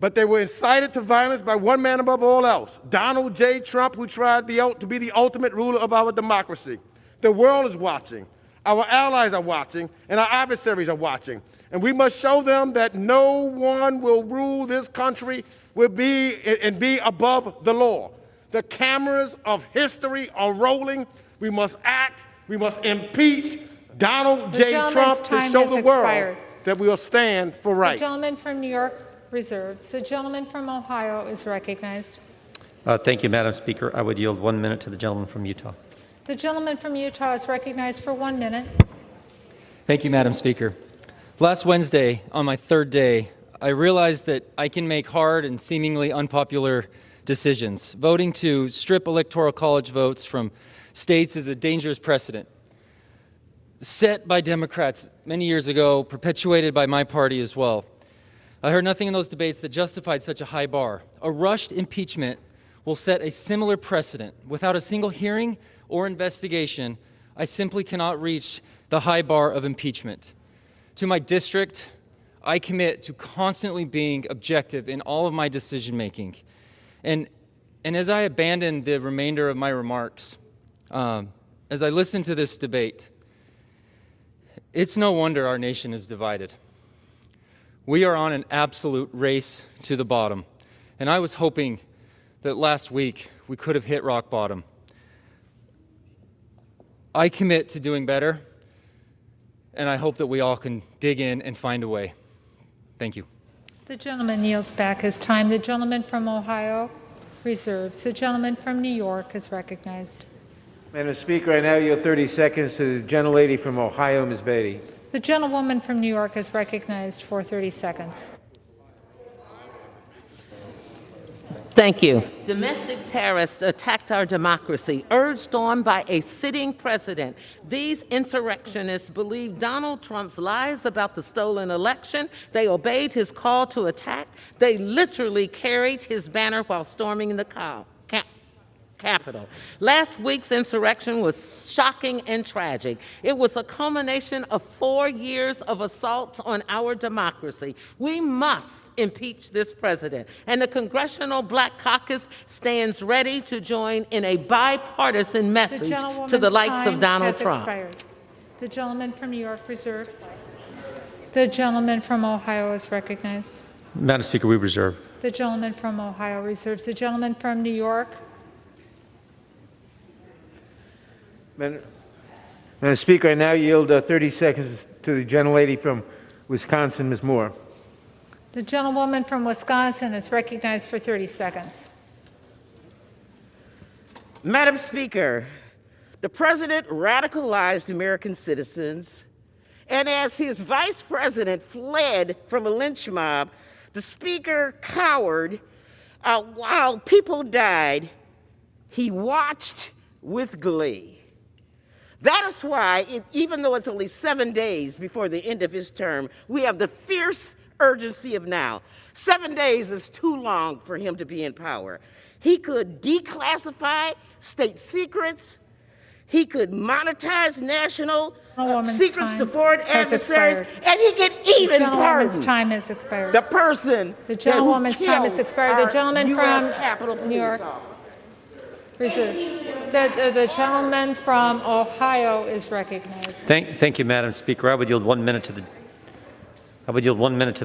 But they were incited to violence by one man above all else, Donald J. Trump, who tried to be the ultimate ruler of our democracy. The world is watching. Our allies are watching, and our adversaries are watching. And we must show them that no one will rule this country and be above the law. The cameras of history are rolling. We must act. We must impeach Donald J. Trump to show the world that we will stand for right. The gentleman from New York reserves. The gentleman from Ohio is recognized. Thank you, Madam Speaker. I would yield 1 minute to the gentleman from Utah. The gentleman from Utah is recognized for 1 minute. Thank you, Madam Speaker. Last Wednesday, on my third day, I realized that I can make hard and seemingly unpopular decisions. Voting to strip Electoral College votes from states is a dangerous precedent, set by Democrats many years ago, perpetuated by my party as well. I heard nothing in those debates that justified such a high bar. A rushed impeachment will set a similar precedent. Without a single hearing or investigation, I simply cannot reach the high bar of impeachment. To my district, I commit to constantly being objective in all of my decision making. And And as I abandon the remainder of my remarks, as I listen to this debate, it's no wonder our nation is divided. We are on an absolute race to the bottom, and I was hoping that last week we could have hit rock bottom. I commit to doing better, and I hope that we all can dig in and find a way. Thank you. The gentleman yields back his time. The gentleman from Ohio reserves. The gentleman from New York is recognized. Madam Speaker, I now yield 30 seconds to the gentlelady from Ohio, Ms. Beatty. The gentlewoman from New York is recognized for 30 seconds. Thank you. Domestic terrorists attacked our democracy, urged on by a sitting president. These insurrectionists believe Donald Trump's lies about the stolen election. They obeyed his call to attack. They literally carried his banner while storming the Capitol. Last week's insurrection was shocking and tragic. It was a culmination of 4 years of assaults on our democracy. We must impeach this president, and the Congressional Black Caucus stands ready to join in a bipartisan message to the likes of Donald Trump. The gentleman from New York reserves. The gentleman from Ohio is recognized. Madam Speaker, we reserve. The gentleman from Ohio reserves. The gentleman from New York. Madam Speaker, I now yield 30 seconds to the gentlelady from Wisconsin, Ms. Moore. The gentlewoman from Wisconsin is recognized for 30 seconds. Madam Speaker, the president radicalized American citizens, and as his vice president fled from a lynch mob, the speaker cowered while people died. He watched with glee. That is why, even though it's only 7 days before the end of his term, we have the fierce urgency of now. 7 days is too long for him to be in power. He could declassify state secrets. He could monetize national secrets to foreign adversaries, and he could even pardon. The gentlewoman's time has expired. The person. The gentlewoman's time has expired. The gentleman from New York reserves. The gentleman from Ohio is recognized. Thank you, Madam Speaker. I would yield 1 minute to the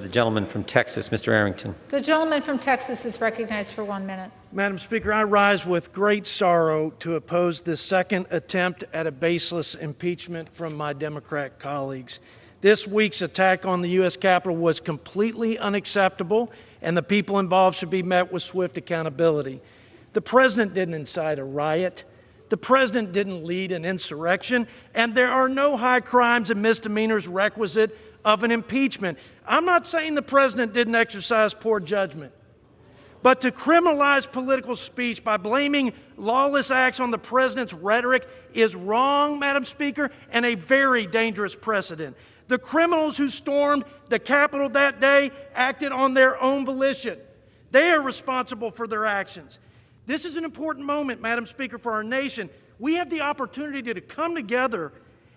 gentleman from Texas, Mr. Arrington. The gentleman from Texas is recognized for 1 minute. Madam Speaker, I rise with great sorrow to oppose this second attempt at a baseless impeachment from my Democrat colleagues. This week's attack on the U.S. Capitol was completely unacceptable, and the people involved should be met with swift accountability. The president didn't incite a riot. The president didn't lead an insurrection, and there are no high crimes and misdemeanors requisite of an impeachment. I'm not saying the president didn't exercise poor judgment, but to criminalize political speech by blaming lawless acts on the president's rhetoric is wrong, Madam Speaker, and a very dangerous precedent. The criminals who stormed the Capitol that day acted on their own volition. They are responsible for their actions. This is an important moment, Madam Speaker, for our nation. We have the opportunity to come together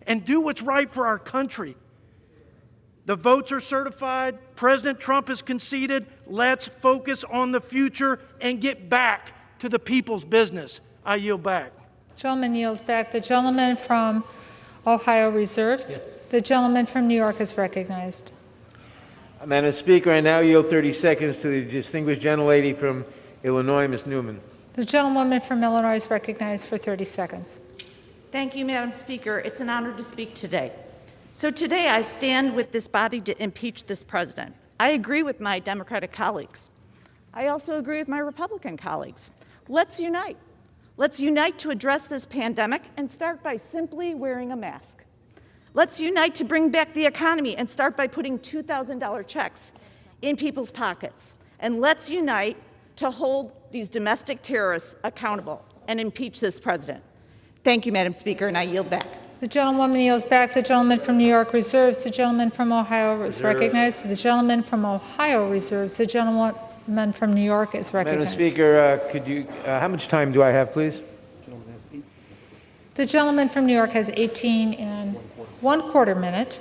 and do what's right for our country. The votes are certified. President Trump has conceded. Let's focus on the future and get back to the people's business. I yield back. Gentleman yields back. The gentleman from Ohio reserves. Yes. The gentleman from New York is recognized. Madam Speaker, I now yield 30 seconds to the distinguished gentlelady from Illinois, Ms. Newman. The gentlewoman from Illinois is recognized for 30 seconds. Thank you, Madam Speaker. It's an honor to speak today. So today I stand with this body to impeach this president. I agree with my Democratic colleagues. I also agree with my Republican colleagues. Let's unite. Let's unite to address this pandemic and start by simply wearing a mask. Let's unite to bring back the economy and start by putting $2,000 checks in people's pockets. And let's unite to hold these domestic terrorists accountable and impeach this president. Thank you, Madam Speaker, and I yield back. The gentlewoman yields back. The gentleman from New York reserves. The gentleman from Ohio is recognized. The gentleman from Ohio reserves. The gentleman from New York is recognized. Madam Speaker, how much time do I have, please? The gentleman from New York has 18 and 1/4 minute,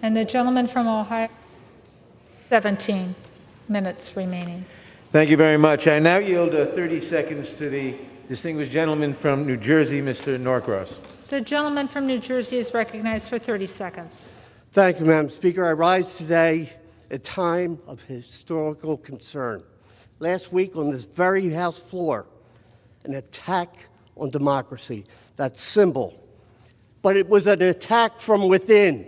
and the gentleman from Ohio, 17 minutes remaining. Thank you very much. I now yield 30 seconds to the distinguished gentleman from New Jersey, Mr. Norcross. The gentleman from New Jersey is recognized for 30 seconds. Thank you, Madam Speaker. I rise today at a time of historical concern. Last week on this very House floor, an attack on democracy, that symbol. But it was an attack from within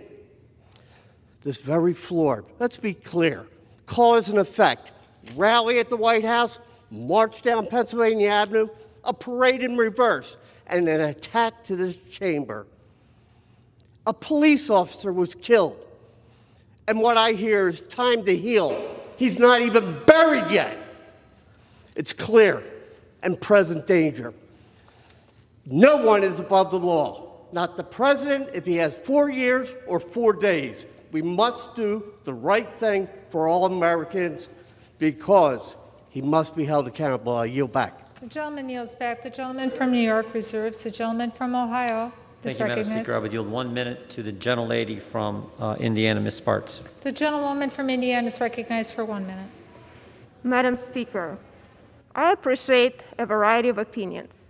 this very floor. Let's be clear. Cause and effect. Rally at the White House, march down Pennsylvania Avenue, a parade in reverse, and an attack to this chamber. A police officer was killed. And what I hear is time to heal. He's not even buried yet. It's clear and present danger. No one is above the law. Not the president if he has 4 years or 4 days. We must do the right thing for all Americans because he must be held accountable. I yield back. The gentleman yields back. The gentleman from New York reserves. The gentleman from Ohio is Thank you, Madam recognized. Speaker. I would yield 1 minute to the gentlelady from Indiana, Ms. Sparks. The gentlewoman from Indiana is recognized for 1 minute. Madam Speaker, I appreciate a variety of opinions,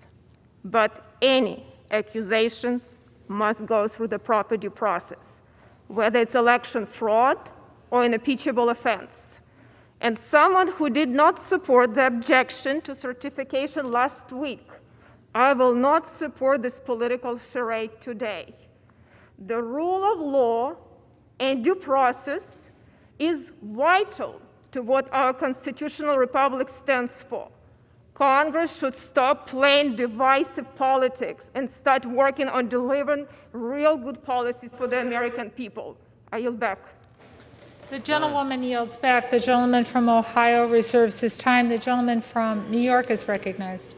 but any accusations must go through the proper due process, whether it's election fraud or an impeachable offense. And someone who did not support the objection to certification last week, I will not support this political charade today. The rule of law and due process is vital to what our constitutional republic stands for. Congress should stop playing divisive politics and start working on delivering real good policies for the American people. I yield back. The gentlewoman yields back. The gentleman from Ohio reserves his time. The gentleman from New York is recognized.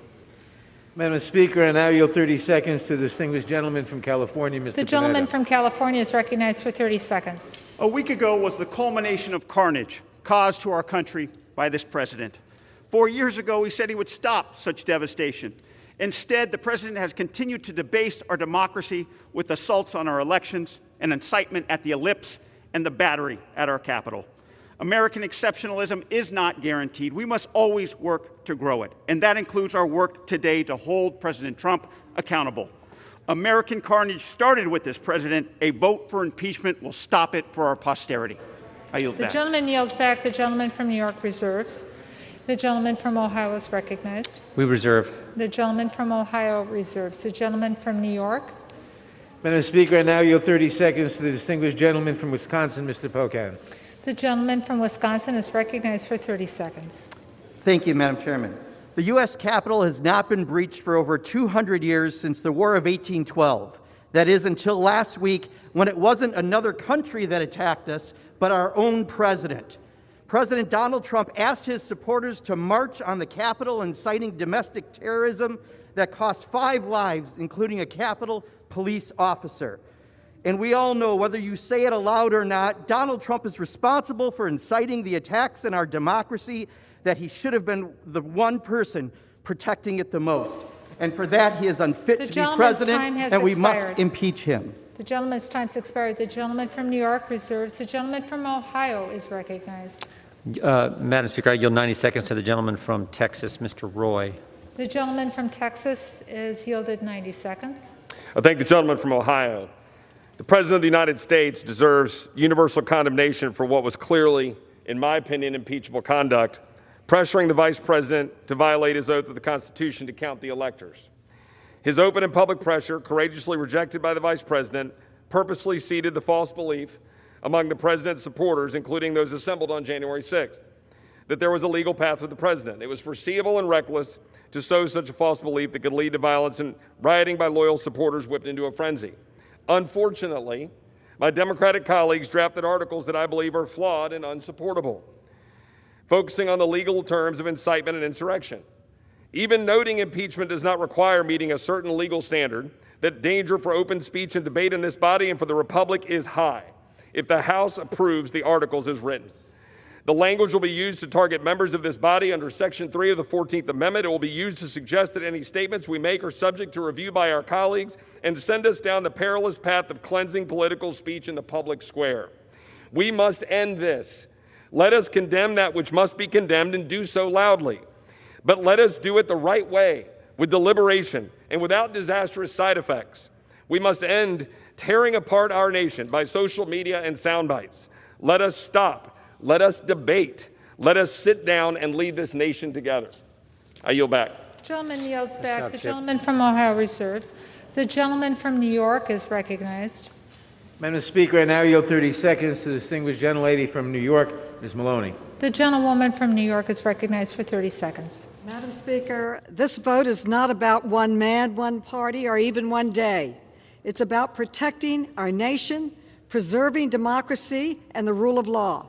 Madam Speaker, I now yield 30 seconds to the distinguished gentleman from California, Mr. The gentleman Panetta. from California is recognized for 30 seconds. A week ago was the culmination of carnage caused to our country by this president. 4 years ago, he said he would stop such devastation. Instead, the president has continued to debase our democracy with assaults on our elections and incitement at the ellipse and the battery at our Capitol. American exceptionalism is not guaranteed. We must always work to grow it, and that includes our work today to hold President Trump accountable. American carnage started with this president. A vote for impeachment will stop it for our posterity. I yield The back. gentleman yields back. The gentleman from New York reserves. The gentleman from Ohio is recognized. We reserve. The gentleman from Ohio reserves. The gentleman from New York. Madam Speaker, I now yield 30 seconds to the distinguished gentleman from Wisconsin, Mr. Pocan. The gentleman from Wisconsin is recognized for 30 seconds. Thank you, Madam Chairman. The U.S. Capitol has not been breached for over 200 years since the War of 1812. That is, until last week, when it wasn't another country that attacked us, but our own president. President Donald Trump asked his supporters to march on the Capitol, inciting domestic terrorism that cost 5 lives, including a Capitol police officer. And we all know, whether you say it aloud or not, Donald Trump is responsible for inciting the attacks in our democracy, that he should have been the one person protecting it the most. And for that, he is unfit to be president, and we must impeach him. The gentleman's time has expired. The gentleman from New York reserves. The gentleman from Ohio is recognized. Madam Speaker, I yield 90 seconds to the gentleman from Texas, Mr. Roy. The gentleman from Texas is yielded 90 seconds. I thank the gentleman from Ohio. The President of the United States deserves universal condemnation for what was clearly, in my opinion, impeachable conduct, pressuring the Vice President to violate his oath of the Constitution to count the electors. His open and public pressure, courageously rejected by the Vice President, purposely seeded the false belief among the President's supporters, including those assembled on January 6th, that there was a legal path with the President. It was foreseeable and reckless to sow such a false belief that could lead to violence and rioting by loyal supporters whipped into a frenzy. Unfortunately, my Democratic colleagues drafted articles that I believe are flawed and unsupportable, focusing on the legal terms of incitement and insurrection. Even noting impeachment does not require meeting a certain legal standard, that danger for open speech and debate in this body and for the Republic is high if the House approves the articles as written. The language will be used to target members of this body under Section 3 of the 14th Amendment. It will be used to suggest that any statements we make are subject to review by our colleagues and to send us down the perilous path of cleansing political speech in the public square. We must end this. Let us condemn that which must be condemned and do so loudly. But let us do it the right way, with deliberation and without disastrous side effects. We must end tearing apart our nation by social media and sound bites. Let us stop. Let us debate. Let us sit down and lead this nation together. I yield back. Gentleman yields back. The gentleman from Ohio reserves. The gentleman from New York is recognized. Madam Speaker, I now yield 30 seconds to the distinguished gentlelady from New York, Ms. Maloney. The gentlewoman from New York is recognized for 30 seconds. Madam Speaker, this vote is not about one man, one party, or even one day. It's about protecting our nation, preserving democracy, and the rule of law.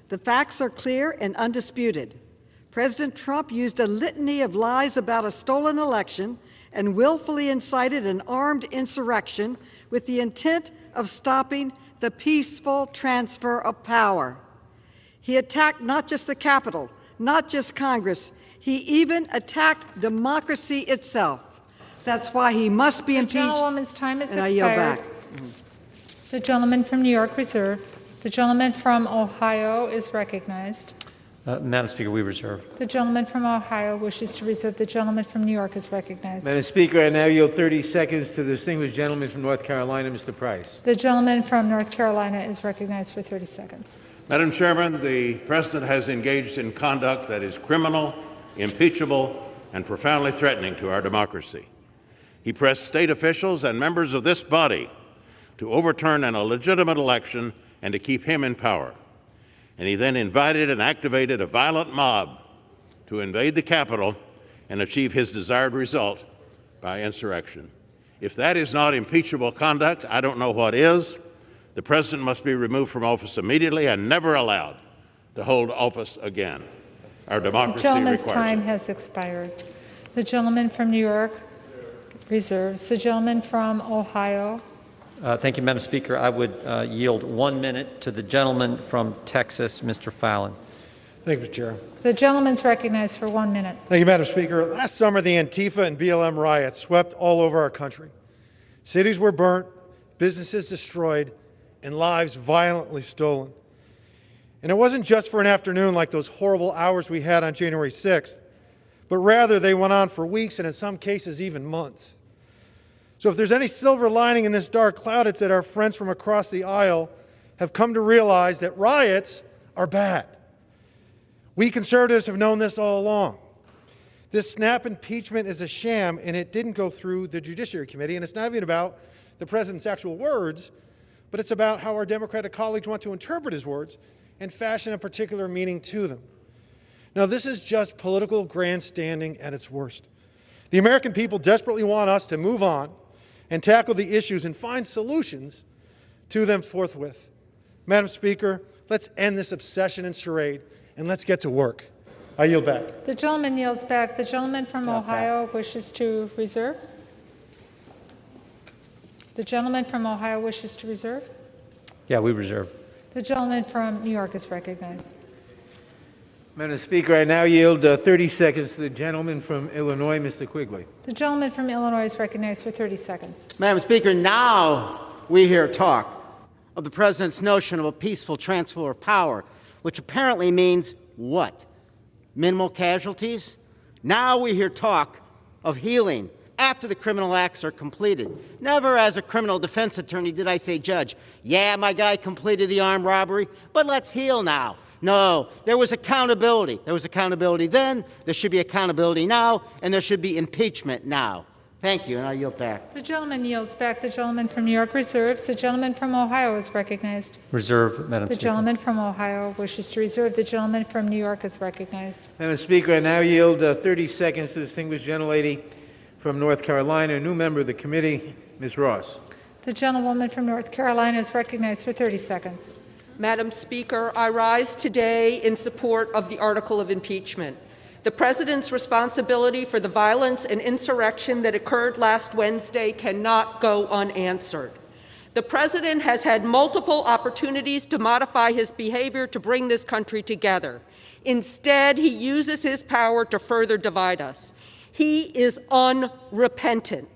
The facts are clear and undisputed. President Trump used a litany of lies about a stolen election and willfully incited an armed insurrection with the intent of stopping the peaceful transfer of power. He attacked not just the Capitol, not just Congress, he even attacked democracy itself. That's why he must be impeached. The gentlewoman's time is and expired. I yield back. The gentleman from New York reserves. The gentleman from Ohio is recognized. Madam Speaker, we reserve. The gentleman from Ohio wishes to reserve. The gentleman from New York is recognized. Madam Speaker, I now yield 30 seconds to the distinguished gentleman from North Carolina, Mr. Price. The gentleman from North Carolina is recognized for 30 seconds. Madam Chairman, the President has engaged in conduct that is criminal, impeachable, and profoundly threatening to our democracy. He pressed state officials and members of this body to overturn an illegitimate election and to keep him in power. And he then invited and activated a violent mob to invade the Capitol and achieve his desired result by insurrection. If that is not impeachable conduct, I don't know what is. The President must be removed from office immediately and never allowed to hold office again. Our democracy The gentleman's requires time it. has expired. The gentleman from New York reserves. The gentleman from Ohio. Thank you, Madam Speaker. I would yield 1 minute to the gentleman from Texas, Mr. Fallon. Thank you, Mr. Chair. The gentleman's recognized for 1 minute. Thank you, Madam Speaker. Last summer, the Antifa and BLM riots swept all over our country. Cities were burnt, businesses destroyed, and lives violently stolen. And it wasn't just for an afternoon like those horrible hours we had on January 6th, but rather they went on for weeks and in some cases even months. So if there's any silver lining in this dark cloud, it's that our friends from across the aisle have come to realize that riots are bad. We conservatives have known this all along. This snap impeachment is a sham, and it didn't go through the Judiciary Committee, and it's not even about the President's actual words, but it's about how our Democratic colleagues want to interpret his words and fashion a particular meaning to them. Now, this is just political grandstanding at its worst. The American people desperately want us to move on and tackle the issues and find solutions to them forthwith. Madam Speaker, let's end this obsession and charade, and let's get to work. I yield back. The gentleman yields back. The gentleman from Ohio wishes to reserve. The gentleman from Ohio wishes to reserve. Yeah, we reserve. The gentleman from New York is recognized. Madam Speaker, I now yield 30 seconds to the gentleman from Illinois, Mr. Quigley. The gentleman from Illinois is recognized for 30 seconds. Madam Speaker, now we hear talk of the President's notion of a peaceful transfer of power, which apparently means what? Minimal casualties? Now we hear talk of healing after the criminal acts are completed. Never as a criminal defense attorney did I say, Judge, yeah, my guy completed the armed robbery, but let's heal now. No, there was accountability. There was accountability then, there should be accountability now, and there should be impeachment now. Thank you, and I yield back. The gentleman yields back. The gentleman from New York reserves. The gentleman from Ohio is recognized. Reserve, Madam The Speaker. gentleman from Ohio wishes to reserve. The gentleman from New York is recognized. Madam Speaker, I now yield 30 seconds to the distinguished gentlelady from North Carolina, a new member of the committee, Ms. Ross. The gentlewoman from North Carolina is recognized for 30 seconds. Madam Speaker, I rise today in support of the article of impeachment. The President's responsibility for the violence and insurrection that occurred last Wednesday cannot go unanswered. The President has had multiple opportunities to modify his behavior to bring this country together. Instead, he uses his power to further divide us. He is unrepentant.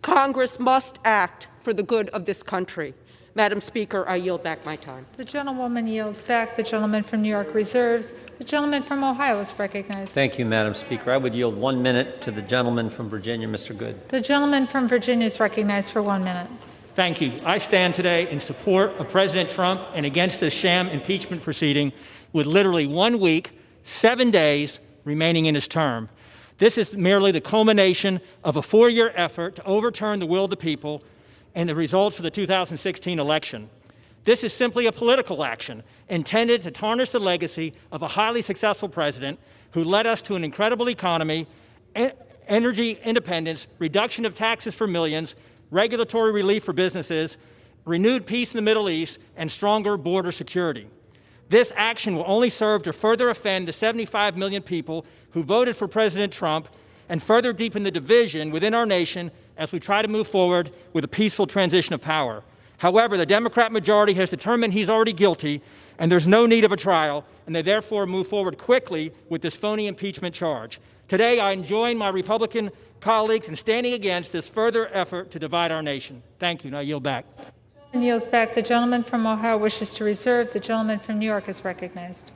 Congress must act for the good of this country. Madam Speaker, I yield back my time. The gentlewoman yields back. The gentleman from New York reserves. The gentleman from Ohio is recognized. Thank you, Madam Speaker. I would yield 1 minute to the gentleman from Virginia, Mr. Good. The gentleman from Virginia is recognized for 1 minute. Thank you. I stand today in support of President Trump and against this sham impeachment proceeding with literally 1 week, 7 days remaining in his term. This is merely the culmination of a 4-year effort to overturn the will of the people and the results of the 2016 election. This is simply a political action intended to tarnish the legacy of a highly successful president who led us to an incredible economy, energy independence, reduction of taxes for millions, regulatory relief for businesses, renewed peace in the Middle East, and stronger border security. This action will only serve to further offend the 75 million people who voted for President Trump and further deepen the division within our nation as we try to move forward with a peaceful transition of power. However, the Democrat majority has determined he's already guilty and there's no need of a trial, and they therefore move forward quickly with this phony impeachment charge. Today, I join my Republican colleagues in standing against this further effort to divide our nation. Thank you, and I yield back. And yields back. The gentleman from Ohio wishes to reserve. The gentleman from New York is recognized.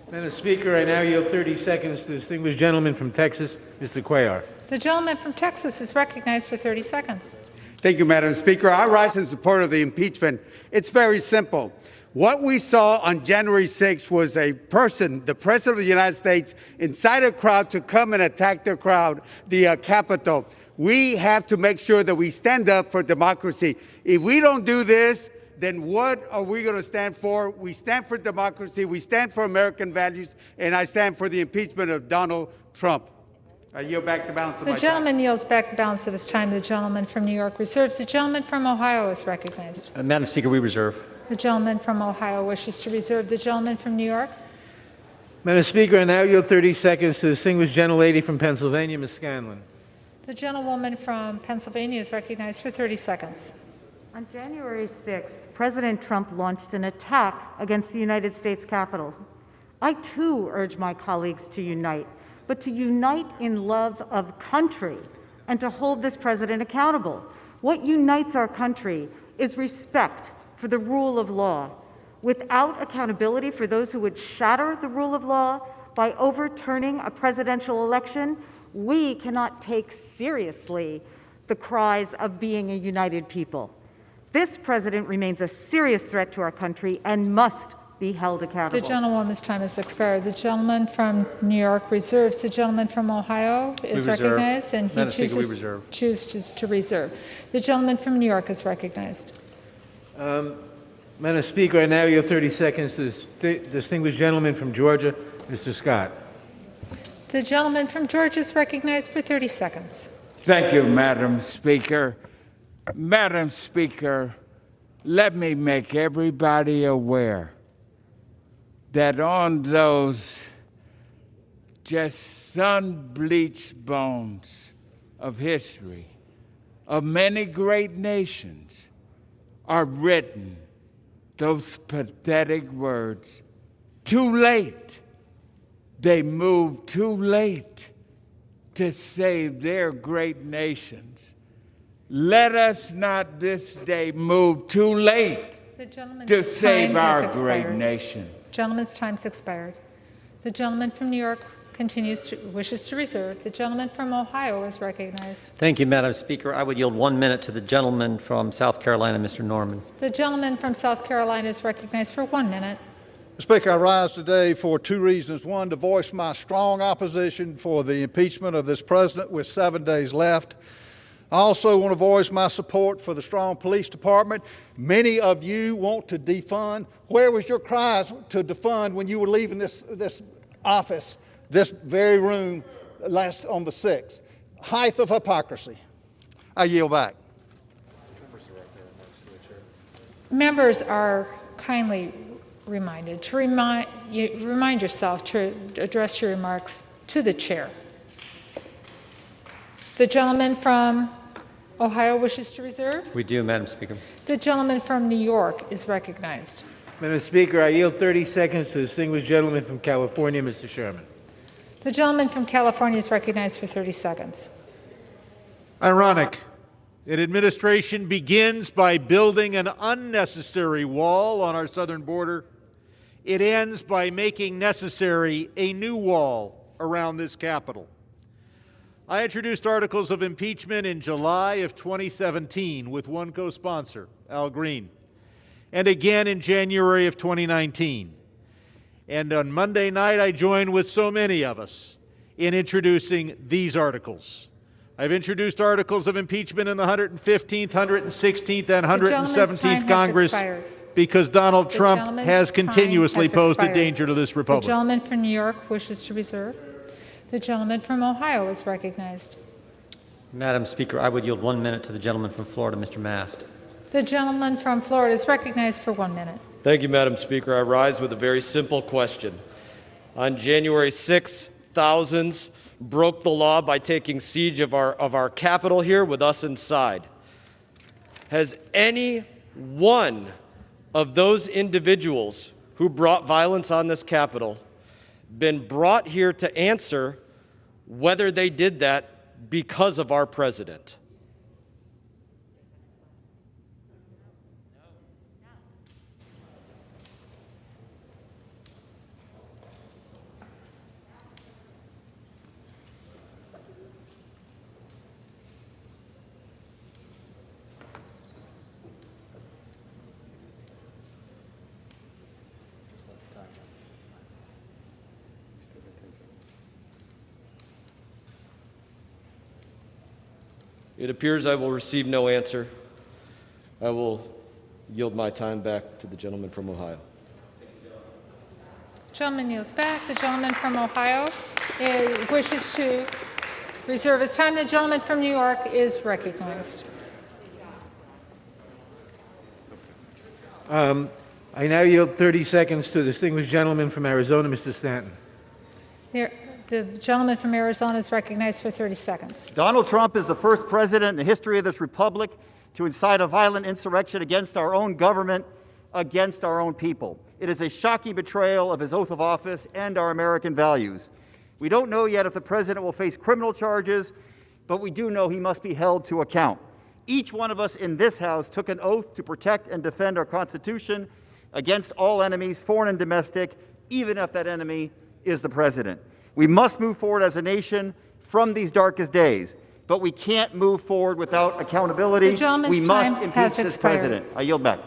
Madam Speaker, I now yield 30 seconds to the distinguished gentleman from Texas, Mr. Cuellar. The gentleman from Texas is recognized for 30 seconds. Thank you, Madam Speaker. I rise in support of the impeachment. It's very simple. What we saw on January 6th was a person, the President of the United States, incite a crowd to come and attack the Capitol. We have to make sure that we stand up for democracy. If we don't do this, then what are we going to stand for? We stand for democracy, we stand for American values, and I stand for the impeachment of Donald Trump. I yield back the balance of my time. The gentleman yields back the balance of his time. The gentleman from New York reserves. The gentleman from Ohio is recognized. Madam Speaker, we reserve. The gentleman from Ohio wishes to reserve. The gentleman from New York. Madam Speaker, I now yield 30 seconds to the distinguished gentlelady from Pennsylvania, Ms. Scanlon. The gentlewoman from Pennsylvania is recognized for 30 seconds. On January 6th, President Trump launched an attack against the United States Capitol. I too urge my colleagues to unite, but to unite in love of country and to hold this president accountable. What unites our country is respect for the rule of law. Without accountability for those who would shatter the rule of law by overturning a presidential election, we cannot take seriously the cries of being a united people. This president remains a serious threat to our country and must be held accountable. The gentlewoman's time has expired. The gentleman from New York reserves. The gentleman from Ohio is recognized, and he chooses to reserve. The gentleman from New York is recognized. Madam Speaker, I now yield 30 seconds to the distinguished gentleman from Georgia, Mr. Scott. The gentleman from Georgia is recognized for 30 seconds. Thank you, Madam Speaker. Madam Speaker, let me make everybody aware that on those just sun-bleached bones of history of many great nations are written those pathetic words, too late. They moved too late to save their great nations. Let us not this day move too late to save our great nation. Gentleman's time's expired. The gentleman from New York wishes to reserve. The gentleman from Ohio is recognized. Thank you, Madam Speaker. I would yield 1 minute to the gentleman from South Carolina, Mr. Norman. The gentleman from South Carolina is recognized for 1 minute. Mr. Speaker, I rise today for two reasons. One, to voice my strong opposition for the impeachment of this president with 7 days left. I also want to voice my support for the strong police department. Many of you want to defund. Where was your cries to defund when you were leaving this office, this very room, on the 6th? Height of hypocrisy. I yield back. Members are kindly reminded to remind yourself to address your remarks to the chair. The gentleman from Ohio wishes to reserve. We do, Madam Speaker. The gentleman from New York is recognized. Madam Speaker, I yield 30 seconds to the distinguished gentleman from California, Mr. Sherman. The gentleman from California is recognized for 30 seconds. Ironic. An administration begins by building an unnecessary wall on our southern border. It ends by making necessary a new wall around this Capitol. I introduced articles of impeachment in July of 2017 with one co-sponsor, Al Green, and again in January of 2019. And on Monday night, I joined with so many of us in introducing these articles. I've introduced articles of impeachment in the 115th, 116th, and 117th Congress because Donald Trump has continuously posed a danger to this republic. The gentleman from New York wishes to reserve. The gentleman from Ohio is recognized. Madam Speaker, I would yield 1 minute to the gentleman from Florida, Mr. Mast. The gentleman from Florida is recognized for 1 minute. Thank you, Madam Speaker. I rise with a very simple question. On January 6, thousands broke the law by taking siege of our Capitol here with us inside. Has any one of those individuals who brought violence on this Capitol been brought here to answer whether they did that because of our president? It appears I will receive no answer. I will yield my time back to the gentleman from Ohio. Gentleman yields back. The gentleman from Ohio wishes to reserve his time. The gentleman from New York is recognized. I now yield 30 seconds to the distinguished gentleman from Arizona, Mr. Stanton. The gentleman from Arizona is recognized for 30 seconds. Donald Trump is the first president in the history of this republic to incite a violent insurrection against our own government, against our own people. It is a shocking betrayal of his oath of office and our American values. We don't know yet if the president will face criminal charges, but we do know he must be held to account. Each one of us in this House took an oath to protect and defend our Constitution against all enemies, foreign and domestic, even if that enemy is the president. We must move forward as a nation from these darkest days, but we can't move forward without accountability. We must impeach this president. I yield back.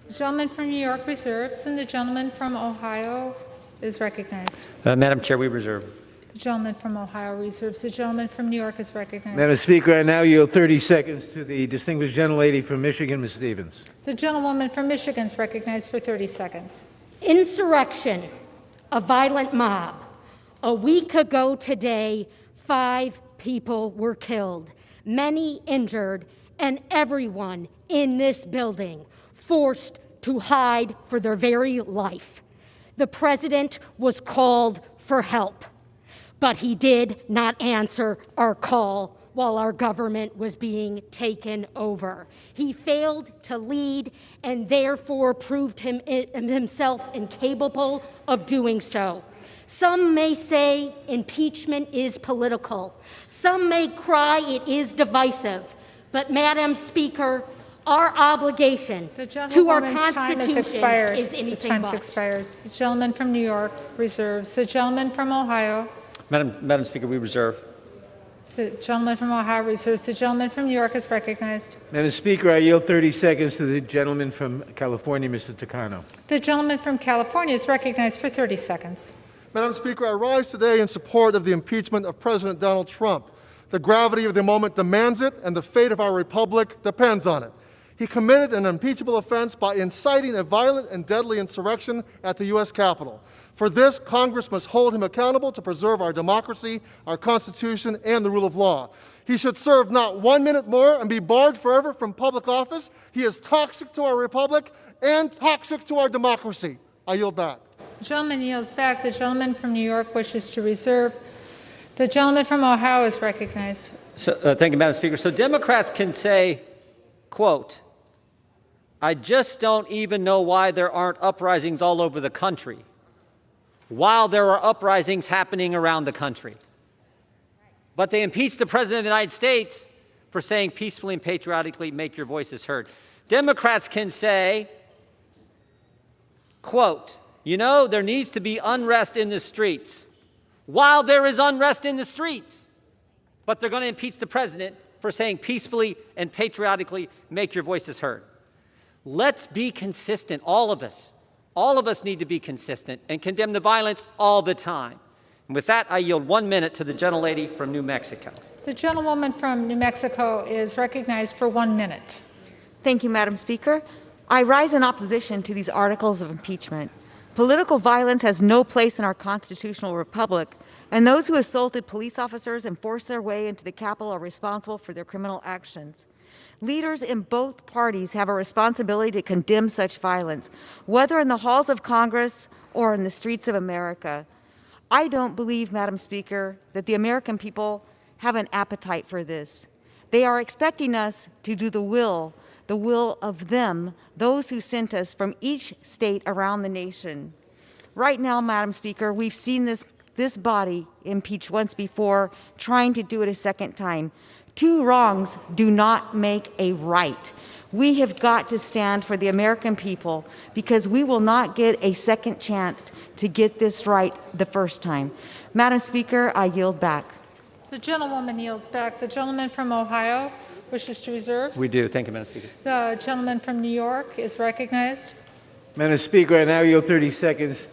The gentleman from New York reserves, and the gentleman from Ohio is recognized. Madam Chair, we reserve. The gentleman from Ohio reserves. The gentleman from New York is recognized. Madam Speaker, I now yield 30 seconds to the distinguished gentlelady from Michigan, Ms. Stevens. The gentlewoman from Michigan is recognized for 30 seconds. Insurrection, a violent mob. A week ago today, 5 people were killed, many injured, and everyone in this building forced to hide for their very life. The president was called for help, but he did not answer our call while our government was being taken over. He failed to lead and therefore proved himself incapable of doing so. Some may say impeachment is political. Some may cry it is divisive. But, Madam Speaker, our obligation to our Constitution is anything but. Expired. The gentleman from New York reserves. The gentleman from Ohio. Madam Speaker, we reserve. The gentleman from Ohio reserves. The gentleman from New York is recognized. Madam Speaker, I yield 30 seconds to the gentleman from California, Mr. Takano. The gentleman from California is recognized for 30 seconds. Madam Speaker, I rise today in support of the impeachment of President Donald Trump. The gravity of the moment demands it, and the fate of our republic depends on it. He committed an impeachable offense by inciting a violent and deadly insurrection at the U.S. Capitol. For this, Congress must hold him accountable to preserve our democracy, our Constitution, and the rule of law. He should serve not 1 minute more and be barred forever from public office. He is toxic to our republic and toxic to our democracy. I yield back. The gentleman yields back. The gentleman from New York wishes to reserve. The gentleman from Ohio is recognized. So, thank you, Madam Speaker. So Democrats can say, quote, I just don't even know why there aren't uprisings all over the country, while there are uprisings happening around the country. But they impeach the President of the United States for saying peacefully and patriotically, make your voices heard. Democrats can say, quote, you know, there needs to be unrest in the streets, while there is unrest in the streets. But they're going to impeach the president for saying peacefully and patriotically, make your voices heard. Let's be consistent, all of us. All of us need to be consistent and condemn the violence all the time. And with that, I yield 1 minute to the gentlelady from New Mexico. The gentlewoman from New Mexico is recognized for 1 minute. Thank you, Madam Speaker. I rise in opposition to these articles of impeachment. Political violence has no place in our constitutional republic, and those who assaulted police officers and forced their way into the Capitol are responsible for their criminal actions. Leaders in both parties have a responsibility to condemn such violence, whether in the halls of Congress or in the streets of America. I don't believe, Madam Speaker, that the American people have an appetite for this. They are expecting us to do the will of them, those who sent us from each state around the nation. Right now, Madam Speaker, we've seen this body impeach once before, trying to do it a second time. Two wrongs do not make a right. We have got to stand for the American people because we will not get a second chance to get this right the first time. Madam Speaker, I yield back. The gentlewoman yields back. The gentleman from Ohio wishes to reserve. We do. Thank you, Madam Speaker. The gentleman from New York is recognized. Madam Speaker, I now yield 30 seconds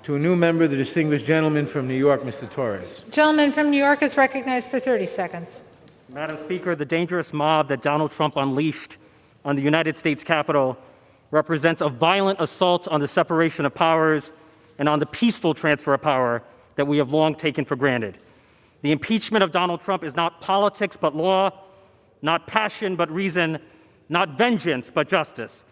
to a new member, the distinguished gentleman from New York, Mr. Torres. Gentleman from New York is recognized for 30 seconds. Madam Speaker, the dangerous mob that Donald Trump unleashed on the United States Capitol represents a violent assault on the separation of powers and on the peaceful transfer of power that we have long taken for granted. The impeachment of Donald Trump is not politics but law, not passion but reason, not vengeance but justice.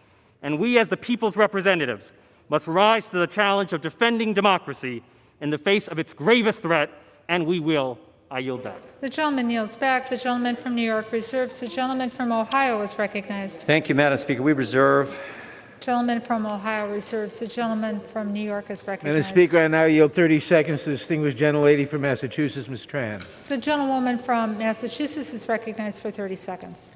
And we as the people's representatives must rise to the challenge of defending democracy in the face of its gravest threat, and we will. I yield back. The gentleman yields back. The gentleman from New York reserves. The gentleman from Ohio is recognized. Thank you, Madam Speaker. We reserve. Gentleman from Ohio reserves. The gentleman from New York is recognized. Madam Speaker, I now yield 30 seconds to the distinguished gentlelady from Massachusetts, Ms. Tran. The gentlewoman from Massachusetts is recognized for 30 seconds.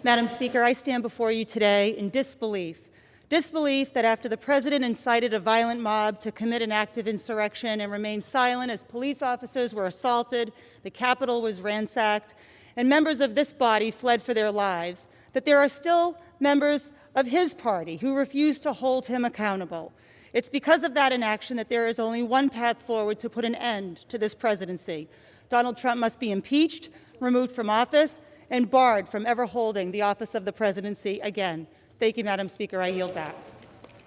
Madam Speaker, I stand before you today in disbelief. Disbelief that after the president incited a violent mob to commit an act of insurrection and remained silent as police officers were assaulted, the Capitol was ransacked, and members of this body fled for their lives, that there are still members of his party who refuse to hold him accountable. It's because of that inaction that there is only one path forward to put an end to this presidency. Donald Trump must be impeached, removed from office, and barred from ever holding the office of the presidency again. Thank you, Madam Speaker. I yield back.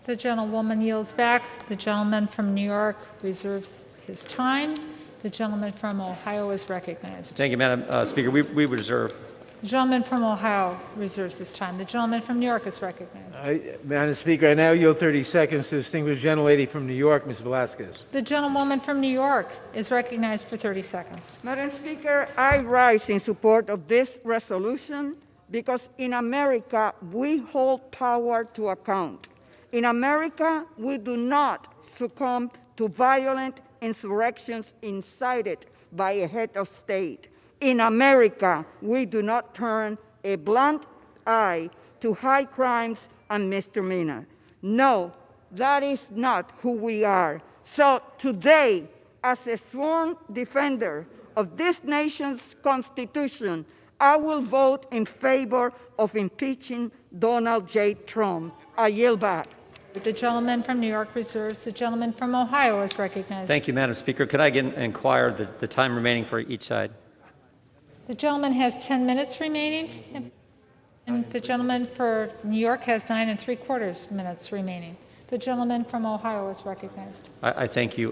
The gentlewoman yields back. The gentleman from New York reserves his time. The gentleman from Ohio is recognized. Thank you, Madam Speaker. We reserve. The gentleman from Ohio reserves his time. The gentleman from New York is recognized. Madam Speaker, I now yield 30 seconds to the distinguished gentlelady from New York, Ms. Velasquez. The gentlewoman from New York is recognized for 30 seconds. Madam Speaker, I rise in support of this resolution because in America, we hold power to account. In America, we do not succumb to violent insurrections incited by a head of state. In America, we do not turn a blunt eye to high crimes and misdemeanors. No, that is not who we are. So today, as a sworn defender of this nation's Constitution, I will vote in favor of impeaching Donald J. Trump. I yield back. The gentleman from New York reserves. The gentleman from Ohio is recognized. Thank you, Madam Speaker. Could I again inquire the time remaining for each side? The gentleman has 10 minutes remaining, and the gentleman for New York has 9 3/4 minutes remaining. The gentleman from Ohio is recognized. I thank you,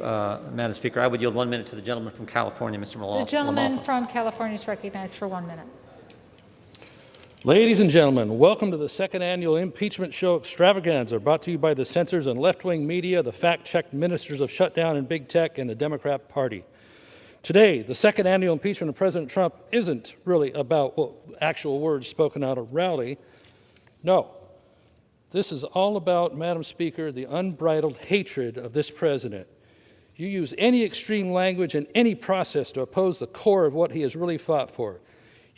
Madam Speaker. I would yield 1 minute to the gentleman from California, Mr. Malone. The gentleman from California is recognized for 1 minute. Ladies and gentlemen, welcome to the second annual impeachment show extravaganza, brought to you by the censors and left-wing media, the fact-checked ministers of shutdown and big tech, and the Democrat Party. Today, the second annual impeachment of President Trump isn't really about actual words spoken out of rally. No. This is all about, Madam Speaker, the unbridled hatred of this president. You use any extreme language and any process to oppose the core of what he has really fought for.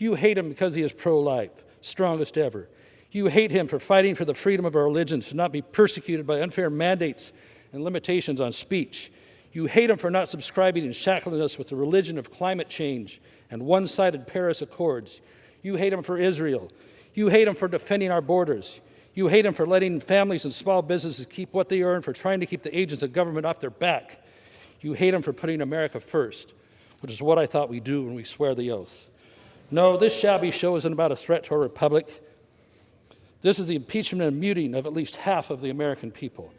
You hate him because he is pro-life, strongest ever. You hate him for fighting for the freedom of our religions to not be persecuted by unfair mandates and limitations on speech. You hate him for not subscribing and shackling us with the religion of climate change and one-sided Paris Accords. You hate him for Israel. You hate him for defending our borders. You hate him for letting families and small businesses keep what they earn, for trying to keep the agents of government off their back. You hate him for putting America first, which is what I thought we do when we swear the oath. No, this shabby show isn't about a threat to our republic. This is the impeachment and muting of at least half of the American people.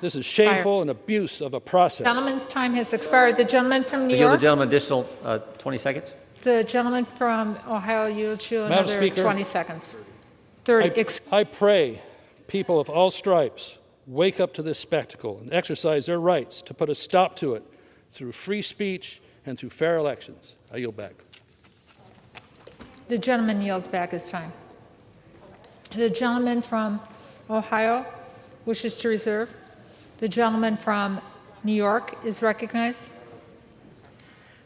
This is shameful and abuse of a process. Gentleman's time has expired. The gentleman from New I yield the York. gentleman additional 20 seconds. The gentleman from Ohio yields you Madam another Speaker, 20 seconds. 30. I pray people of all stripes wake up to this spectacle and exercise their rights to put a stop to it through free speech and through fair elections. I yield back. The gentleman yields back his time. The gentleman from Ohio wishes to reserve. The gentleman from New York is recognized.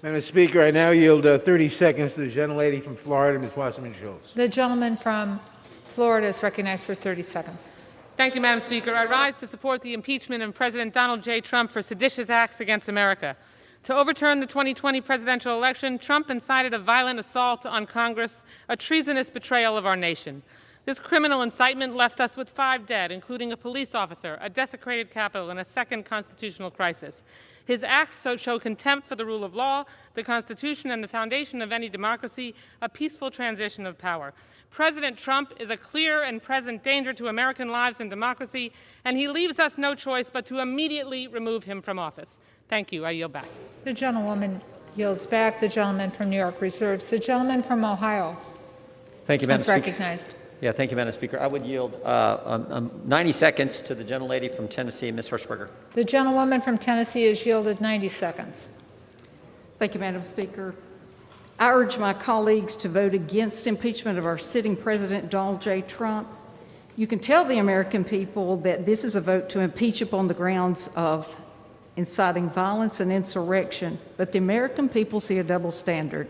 Madam Speaker, I now yield 30 seconds to the gentlelady from Florida, Ms. Wasserman-Schultz. The gentleman from Florida is recognized for 30 seconds. Thank you, Madam Speaker. I rise to support the impeachment of President Donald J. Trump for seditious acts against America. To overturn the 2020 presidential election, Trump incited a violent assault on Congress, a treasonous betrayal of our nation. This criminal incitement left us with 5 dead, including a police officer, a desecrated Capitol, and a second constitutional crisis. His acts show contempt for the rule of law, the Constitution, and the foundation of any democracy, a peaceful transition of power. President Trump is a clear and present danger to American lives and democracy, and he leaves us no choice but to immediately remove him from office. Thank you. I yield back. The gentlewoman yields back. The gentleman from New York reserves. The gentleman from Ohio Thank you, Madam is Speaker. recognized. Yeah, thank you, Madam Speaker. I would yield 90 seconds to the gentlelady from Tennessee, Ms. Hirschberger. The gentlewoman from Tennessee is yielded 90 seconds. Thank you, Madam Speaker. I urge my colleagues to vote against impeachment of our sitting President, Donald J. Trump. You can tell the American people that this is a vote to impeach upon the grounds of inciting violence and insurrection, but the American people see a double standard.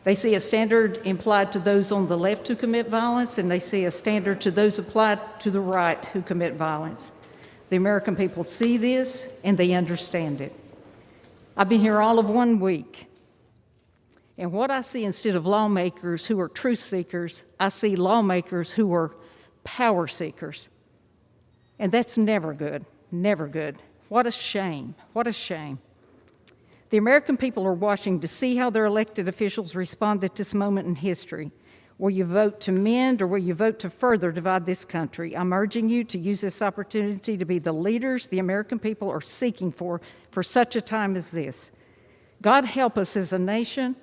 They see a standard implied to those on the left who commit violence, and they see a standard to those applied to the right who commit violence. The American people see this, and they understand it. I've been here all of 1 week, and what I see instead of lawmakers who are truth seekers, I see lawmakers who are power seekers. And that's never good, never good. What a shame, what a shame. The American people are watching to see how their elected officials respond at this moment in history. Will you vote to mend, or will you vote to further divide this country? I'm urging you to use this opportunity to be the leaders the American people are seeking for such a time as this. God help us as a nation,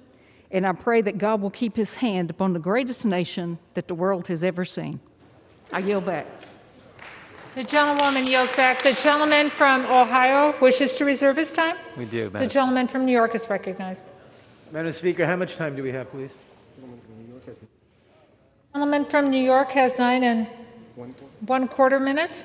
and I pray that God will keep his hand upon the greatest nation that the world has ever seen. I yield back. The gentlewoman yields back. The gentleman from Ohio wishes to reserve his time. We do, Madam. The gentleman from New York is recognized. Madam Speaker, how much time do we have, please? The gentleman from New York has 9 1/4 minutes.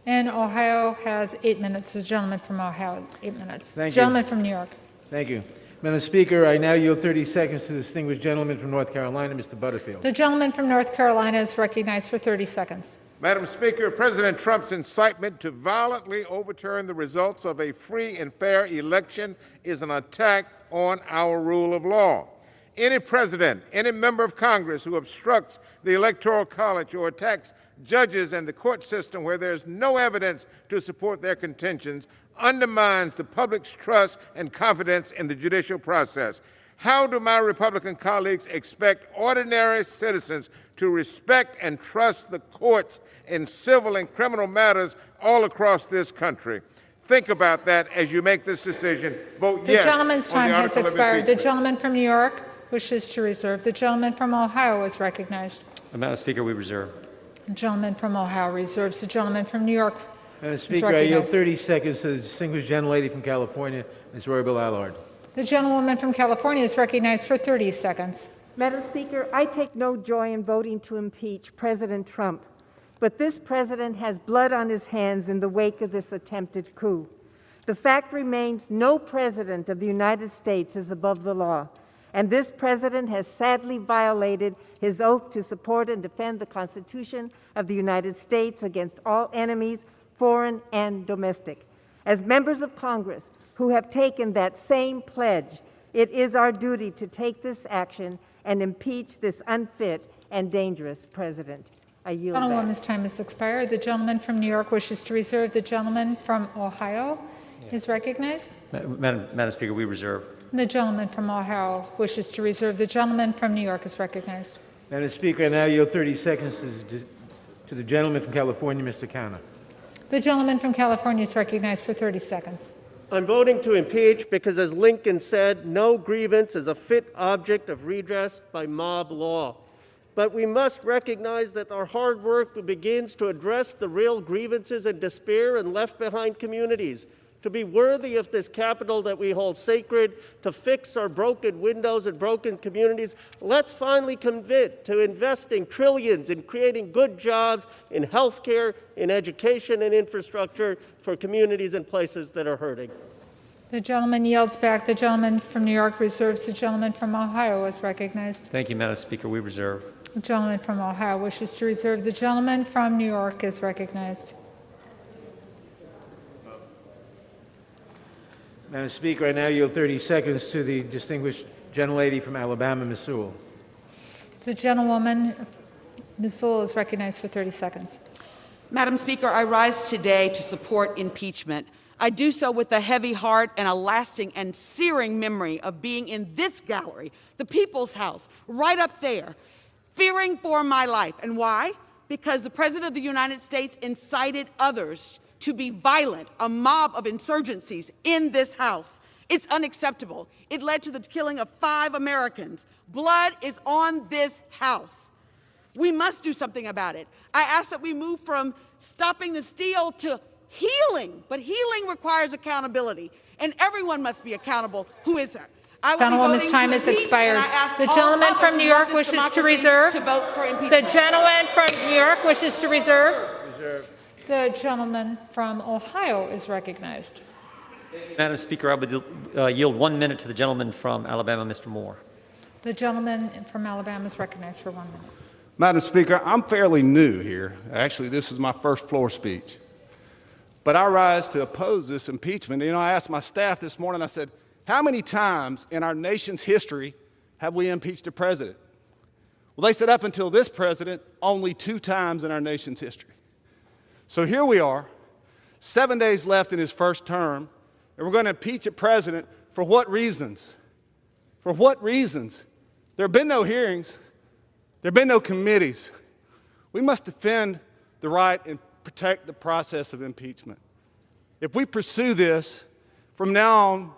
And Ohio has 8 minutes. The gentleman from Ohio, 8 minutes. Thank you. Gentleman from New York. Thank you. Madam Speaker, I now yield 30 seconds to the distinguished gentleman from North Carolina, Mr. Butterfield. The gentleman from North Carolina is recognized for 30 seconds. Madam Speaker, President Trump's incitement to violently overturn the results of a free and fair election is an attack on our rule of law. Any president, any member of Congress who obstructs the Electoral College or attacks judges and the court system where there's no evidence to support their contentions undermines the public's trust and confidence in the judicial process. How do my Republican colleagues expect ordinary citizens to respect and trust the courts in civil and criminal matters all across this country? Think about that as you make this decision. Vote yes. The gentleman's on time the has article of expired. The impeachment. gentleman from New York wishes to reserve. The gentleman from Ohio is recognized. Madam Speaker, we reserve. The gentleman from Ohio reserves. The gentleman from New York Madam is Speaker, I yield recognized. 30 seconds to the distinguished gentlelady from California, Ms. Roybal Allard. The gentlewoman from California is recognized for 30 seconds. Madam Speaker, I take no joy in voting to impeach President Trump, but this president has blood on his hands in the wake of this attempted coup. The fact remains no president of the United States is above the law, And this president has sadly violated his oath to support and defend the Constitution of the United States against all enemies, foreign and domestic. As members of Congress who have taken that same pledge, it is our duty to take this action and impeach this unfit and dangerous president. I yield back. Gentlewoman's time has expired. The gentleman from New York wishes to reserve. The gentleman from Ohio is recognized. Madam Speaker, we reserve. The gentleman from Ohio wishes to reserve. The gentleman from New York is recognized. Madam Speaker, I now yield 30 seconds to the gentleman from California, Mr. Cano. The gentleman from California is recognized for 30 seconds. I'm voting to impeach because, as Lincoln said, no grievance is a fit object of redress by mob law. But we must recognize that our hard work begins to address the real grievances and despair in left-behind communities, to be worthy of this capital that we hold sacred, to fix our broken windows and broken communities. Let's finally commit to investing trillions in creating good jobs in healthcare, in education, and infrastructure for communities and places that are hurting. The gentleman yields back. The gentleman from New York reserves. The gentleman from Ohio is recognized. Thank you, Madam Speaker. We reserve. The gentleman from Ohio wishes to reserve. The gentleman from New York is recognized. Madam Speaker, I now yield 30 seconds to the distinguished gentlelady from Alabama, Ms. Sewell. The gentlewoman, Ms. Sewell, is recognized for 30 seconds. Madam Speaker, I rise today to support impeachment. I do so with a heavy heart and a lasting and searing memory of being in this gallery, the People's House, right up there, fearing for my life. And why? Because the President of the United States incited others to be violent, a mob of insurgencies in this House. It's unacceptable. It led to the killing of 5 Americans. Blood is on this House. We must do something about it. I ask that we move from stopping the steal to healing, but healing requires accountability, and everyone must be accountable. Who is there? Gentlewoman's time has expired. The gentleman from New York wishes to reserve. The gentleman from New York wishes to reserve. The gentleman from Ohio is recognized. Madam Speaker, I would yield 1 minute to the gentleman from Alabama, Mr. Moore. The gentleman from Alabama is recognized for 1 minute. Madam Speaker, I'm fairly new here. Actually, this is my first floor speech. But I rise to oppose this impeachment. You know, I asked my staff this morning, I said, how many times in our nation's history have we impeached a president? Well, they said up until this president, only 2 times in our nation's history. So here we are, 7 days left in his first term, and we're going to impeach a president for what reasons? For what reasons? There have been no hearings. There have been no committees. We must defend the right and protect the process of impeachment. If we pursue this, from now on,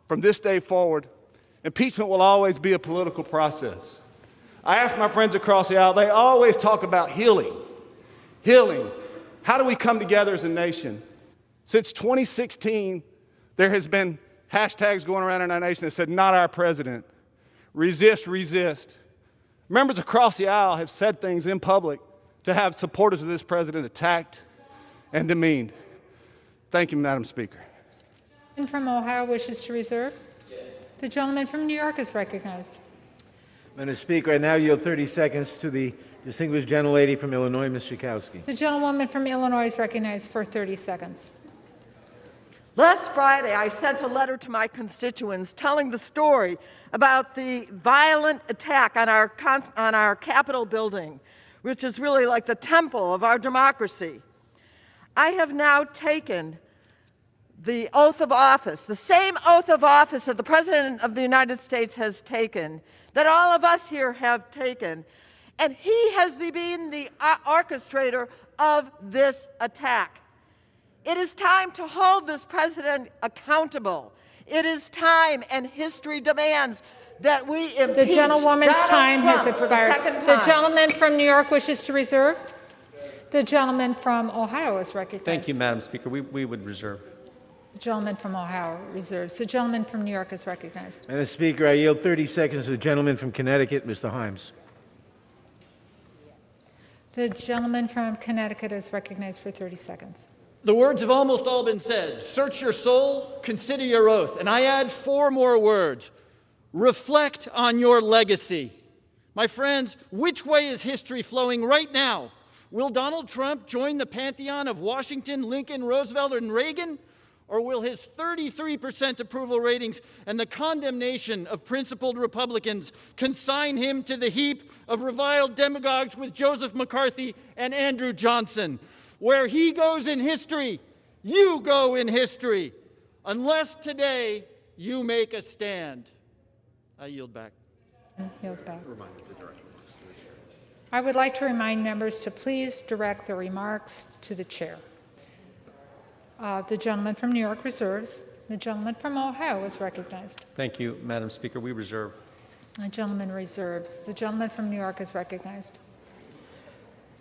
from this day forward, impeachment will always be a political process. I ask my friends across the aisle, they always talk about healing. Healing. How do we come together as a nation? Since 2016, there has been hashtags going around in our nation that said, not our president. Resist, resist. Members across the aisle have said things in public to have supporters of this president attacked and demeaned. Thank you, Madam Speaker. The gentleman from Ohio wishes to reserve. The gentleman from New York is recognized. Madam Speaker, I now yield 30 seconds to the distinguished gentlelady from Illinois, Ms. Schakowsky. The gentlewoman from Illinois is recognized for 30 seconds. Last Friday, I sent a letter to my constituents telling the story about the violent attack on our Capitol building, which is really like the temple of our democracy. I have now taken the oath of office, the same oath of office that the President of the United States has taken, that all of us here have taken, and he has been the orchestrator of this attack. It is time to hold this president accountable. It is time, and history demands that we impeach The gentlewoman's Donald time Trump has for the expired. second The time. gentleman from New York wishes to reserve. The gentleman from Ohio is recognized. Thank you, Madam Speaker. We would reserve. The gentleman from Ohio reserves. The gentleman from New York is recognized. Madam Speaker, I yield 30 seconds to the gentleman from Connecticut, Mr. Himes. The gentleman from Connecticut is recognized for 30 seconds. The words have almost all been said. Search your soul, consider your oath. And I add 4 more words. Reflect on your legacy. My friends, which way is history flowing right now? Will Donald Trump join the pantheon of Washington, Lincoln, Roosevelt, and Reagan? Or will his 33% approval ratings and the condemnation of principled Republicans consign him to the heap of reviled demagogues with Joseph McCarthy and Andrew Johnson? Where he goes in history, you go in history, unless today you make a stand. I yield back. Yields back. I would like to remind members to please direct their remarks to the chair. The gentleman from New York reserves. The gentleman from Ohio is recognized. Thank you, Madam Speaker. We reserve. The gentleman reserves. The gentleman from New York is recognized.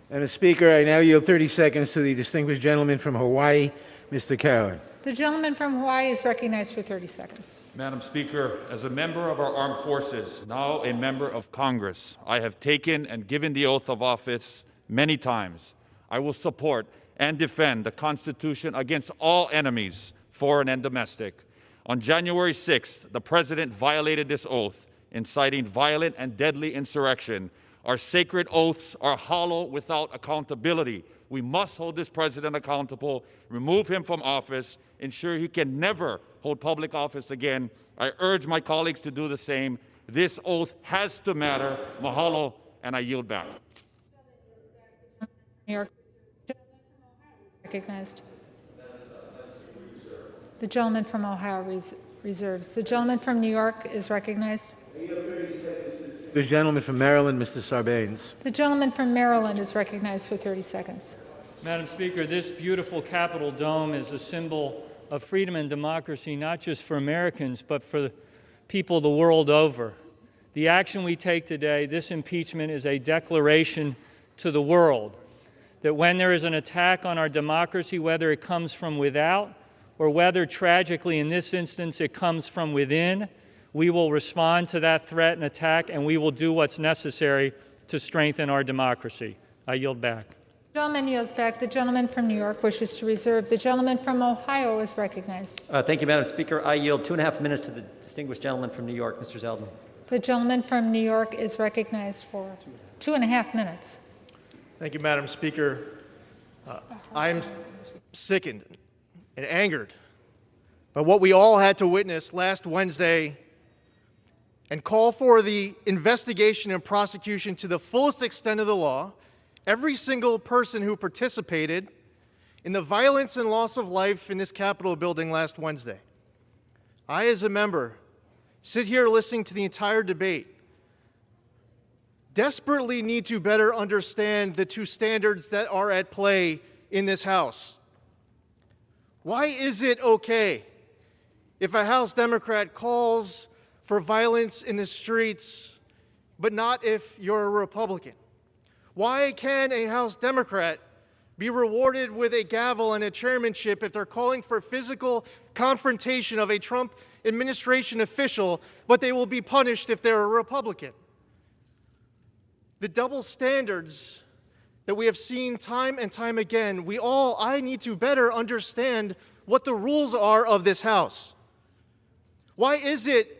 Madam Speaker, I now yield 30 seconds to the distinguished gentleman from Hawaii, Mr. Carolan. The gentleman from Hawaii is recognized for 30 seconds. Madam Speaker, as a member of our armed forces, now a member of Congress, I have taken and given the oath of office many times. I will support and defend the Constitution against all enemies, foreign and domestic. On January 6th, the President violated this oath, inciting violent and deadly insurrection. Our sacred oaths are hollow without accountability. We must hold this President accountable, remove him from office, ensure he can never hold public office again. I urge my colleagues to do the same. This oath has to matter. Mahalo, and I yield back. New York. Recognized. The gentleman from Ohio reserves. The gentleman from New York is recognized. The gentleman from Maryland, Mr. Sarbanes. The gentleman from Maryland is recognized for 30 seconds. Madam Speaker, this beautiful Capitol dome is a symbol of freedom and democracy, not just for Americans, but for people the world over. The action we take today, this impeachment, is a declaration to the world that when there is an attack on our democracy, whether it comes from without or whether, tragically, in this instance, it comes from within, we will respond to that threat and attack, and we will do what's necessary to strengthen our democracy. I yield back. The gentleman yields back. The gentleman from New York wishes to reserve. The gentleman from Ohio is recognized. Thank you, Madam Speaker. I yield 2.5 minutes to the distinguished gentleman from New York, Mr. Zeldin. The gentleman from New York is recognized for 2.5 minutes. Thank you, Madam Speaker. I am sickened and angered by what we all had to witness last Wednesday and call for the investigation and prosecution to the fullest extent of the law, every single person who participated in the violence and loss of life in this Capitol building last Wednesday. I, as a member, sit here listening to the entire debate, desperately need to better understand the two standards that are at play in this House. Why is it okay if a House Democrat calls for violence in the streets, but not if you're a Republican? Why can a House Democrat be rewarded with a gavel and a chairmanship if they're calling for physical confrontation of a Trump administration official, but they will be punished if they're a Republican? The double standards that we have seen time and time again, I need to better understand what the rules are of this House. Why is it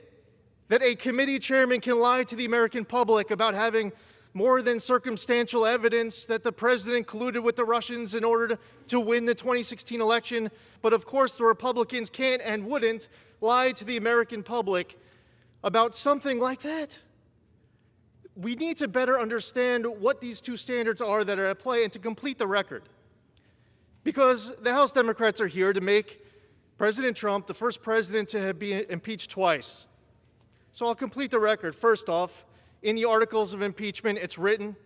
that a committee chairman can lie to the American public about having more than circumstantial evidence that the president colluded with the Russians in order to win the 2016 election, but of course the Republicans can't and wouldn't lie to the American public about something like that? We need to better understand what these two standards are that are at play and to complete the record. Because the House Democrats are here to make President Trump the first president to have been impeached twice. So I'll complete the record. First off, in the articles of impeachment, it's written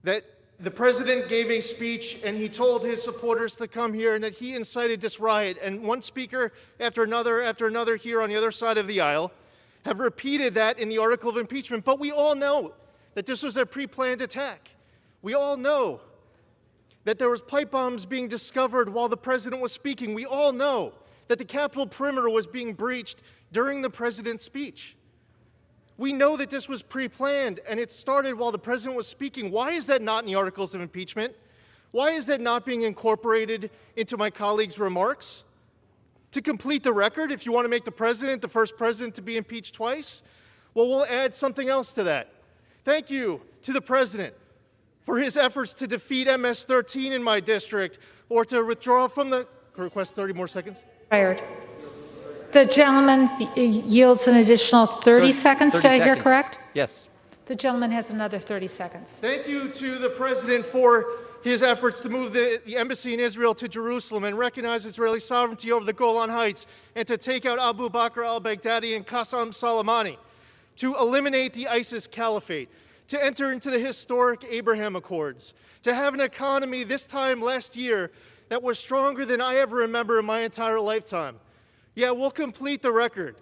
that the president gave a speech and he told his supporters to come here and that he incited this riot. And one speaker after another here on the other side of the aisle have repeated that in the article of impeachment. But we all know that this was a pre-planned attack. We all know that there was pipe bombs being discovered while the president was speaking. We all know that the Capitol perimeter was being breached during the president's speech. We know that this was pre-planned and it started while the president was speaking. Why is that not in the articles of impeachment? Why is that not being incorporated into my colleagues' remarks? To complete the record, if you want to make the president the first president to be impeached twice, well, we'll add something else to that. Thank you to the president for his efforts to defeat MS-13 in my district, or to withdraw from the, request 30 more seconds. Fired. The gentleman yields an additional 30 seconds. Did I hear correct? Yes. The gentleman has another 30 seconds. Thank you to the president for his efforts to move the embassy in Israel to Jerusalem and recognize Israeli sovereignty over the Golan Heights, and to take out Abu Bakr al-Baghdadi and Qassem Soleimani, to eliminate the ISIS caliphate, to enter into the historic Abraham Accords, to have an economy this time last year that was stronger than I ever remember in my entire lifetime. Yeah, we'll complete the record.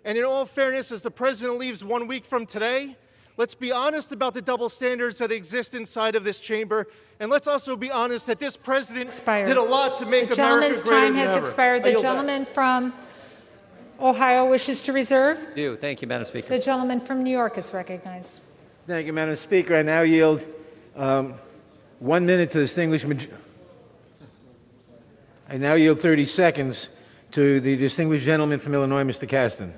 And in all fairness, as the president leaves 1 week from today, let's be honest about the double standards that exist inside of this chamber, and let's also be honest that this president did a lot to make America greater than ever. The gentleman's time has expired. The gentleman from Ohio wishes to reserve. Thank you, Madam Speaker. The gentleman from New York is recognized. Thank you, Madam Speaker. I now yield 1 minute to the distinguished I now yield 30 seconds to the distinguished gentleman from Illinois, Mr. Caston.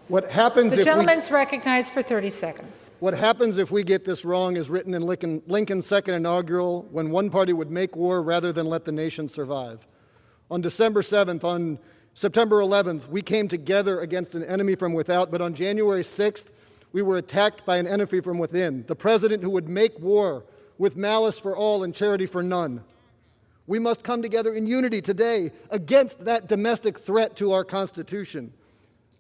What happens The gentleman's recognized for 30 seconds. What happens if we get this wrong is written in Lincoln's second inaugural, when one party would make war rather than let the nation survive. On December 7th, on September 11th, we came together against an enemy from without, but on January 6th, we were attacked by an enemy from within, the president who would make war with malice for all and charity for none. We must come together in unity today against that domestic threat to our Constitution.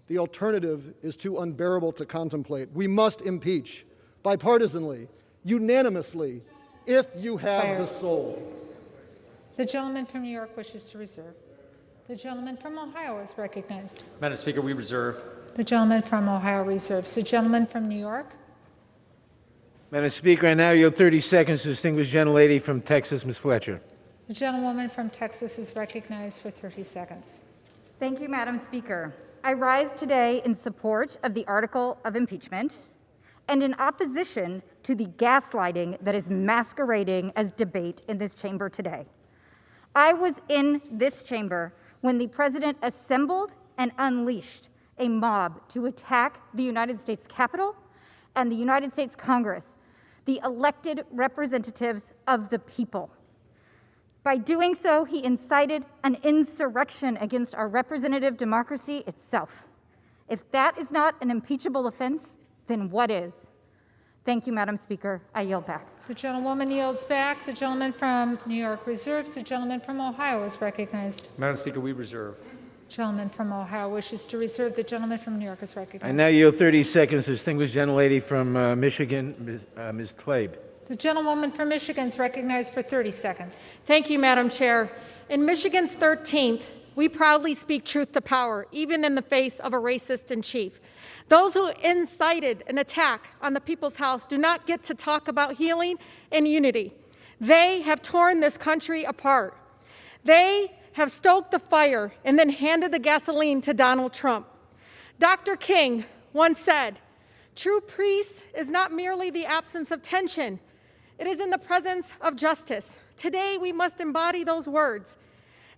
The alternative is too unbearable to contemplate. We must impeach, bipartisanly, unanimously, if you have the soul. The gentleman from New York wishes to reserve. The gentleman from Ohio is recognized. Madam Speaker, we reserve. The gentleman from Ohio reserves. The gentleman from New York. Madam Speaker, I now yield 30 seconds to the distinguished gentlelady from Texas, Ms. Fletcher. The gentlewoman from Texas is recognized for 30 seconds. Thank you, Madam Speaker. I rise today in support of the article of impeachment and in opposition to the gaslighting that is masquerading as debate in this chamber today. I was in this chamber when the president assembled and unleashed a mob to attack the United States Capitol and the United States Congress, the elected representatives of the people. By doing so, he incited an insurrection against our representative democracy itself. If that is not an impeachable offense, then what is? Thank you, Madam Speaker. I yield back. The gentlewoman yields back. The gentleman from New York reserves. The gentleman from Ohio is recognized. Madam Speaker, we reserve. Gentleman from Ohio wishes to reserve. The gentleman from New York is recognized. I now yield 30 seconds to the distinguished gentlelady from Michigan, Ms. Tlaib. The gentlewoman from Michigan is recognized for 30 seconds. Thank you, Madam Chair. In Michigan's 13th, we proudly speak truth to power, even in the face of a racist in chief. Those who incited an attack on the People's House do not get to talk about healing and unity. They have torn this country apart. They have stoked the fire and then handed the gasoline to Donald Trump. Dr. King once said, "True peace is not merely the absence of tension. It is in the presence of justice." Today, we must embody those words,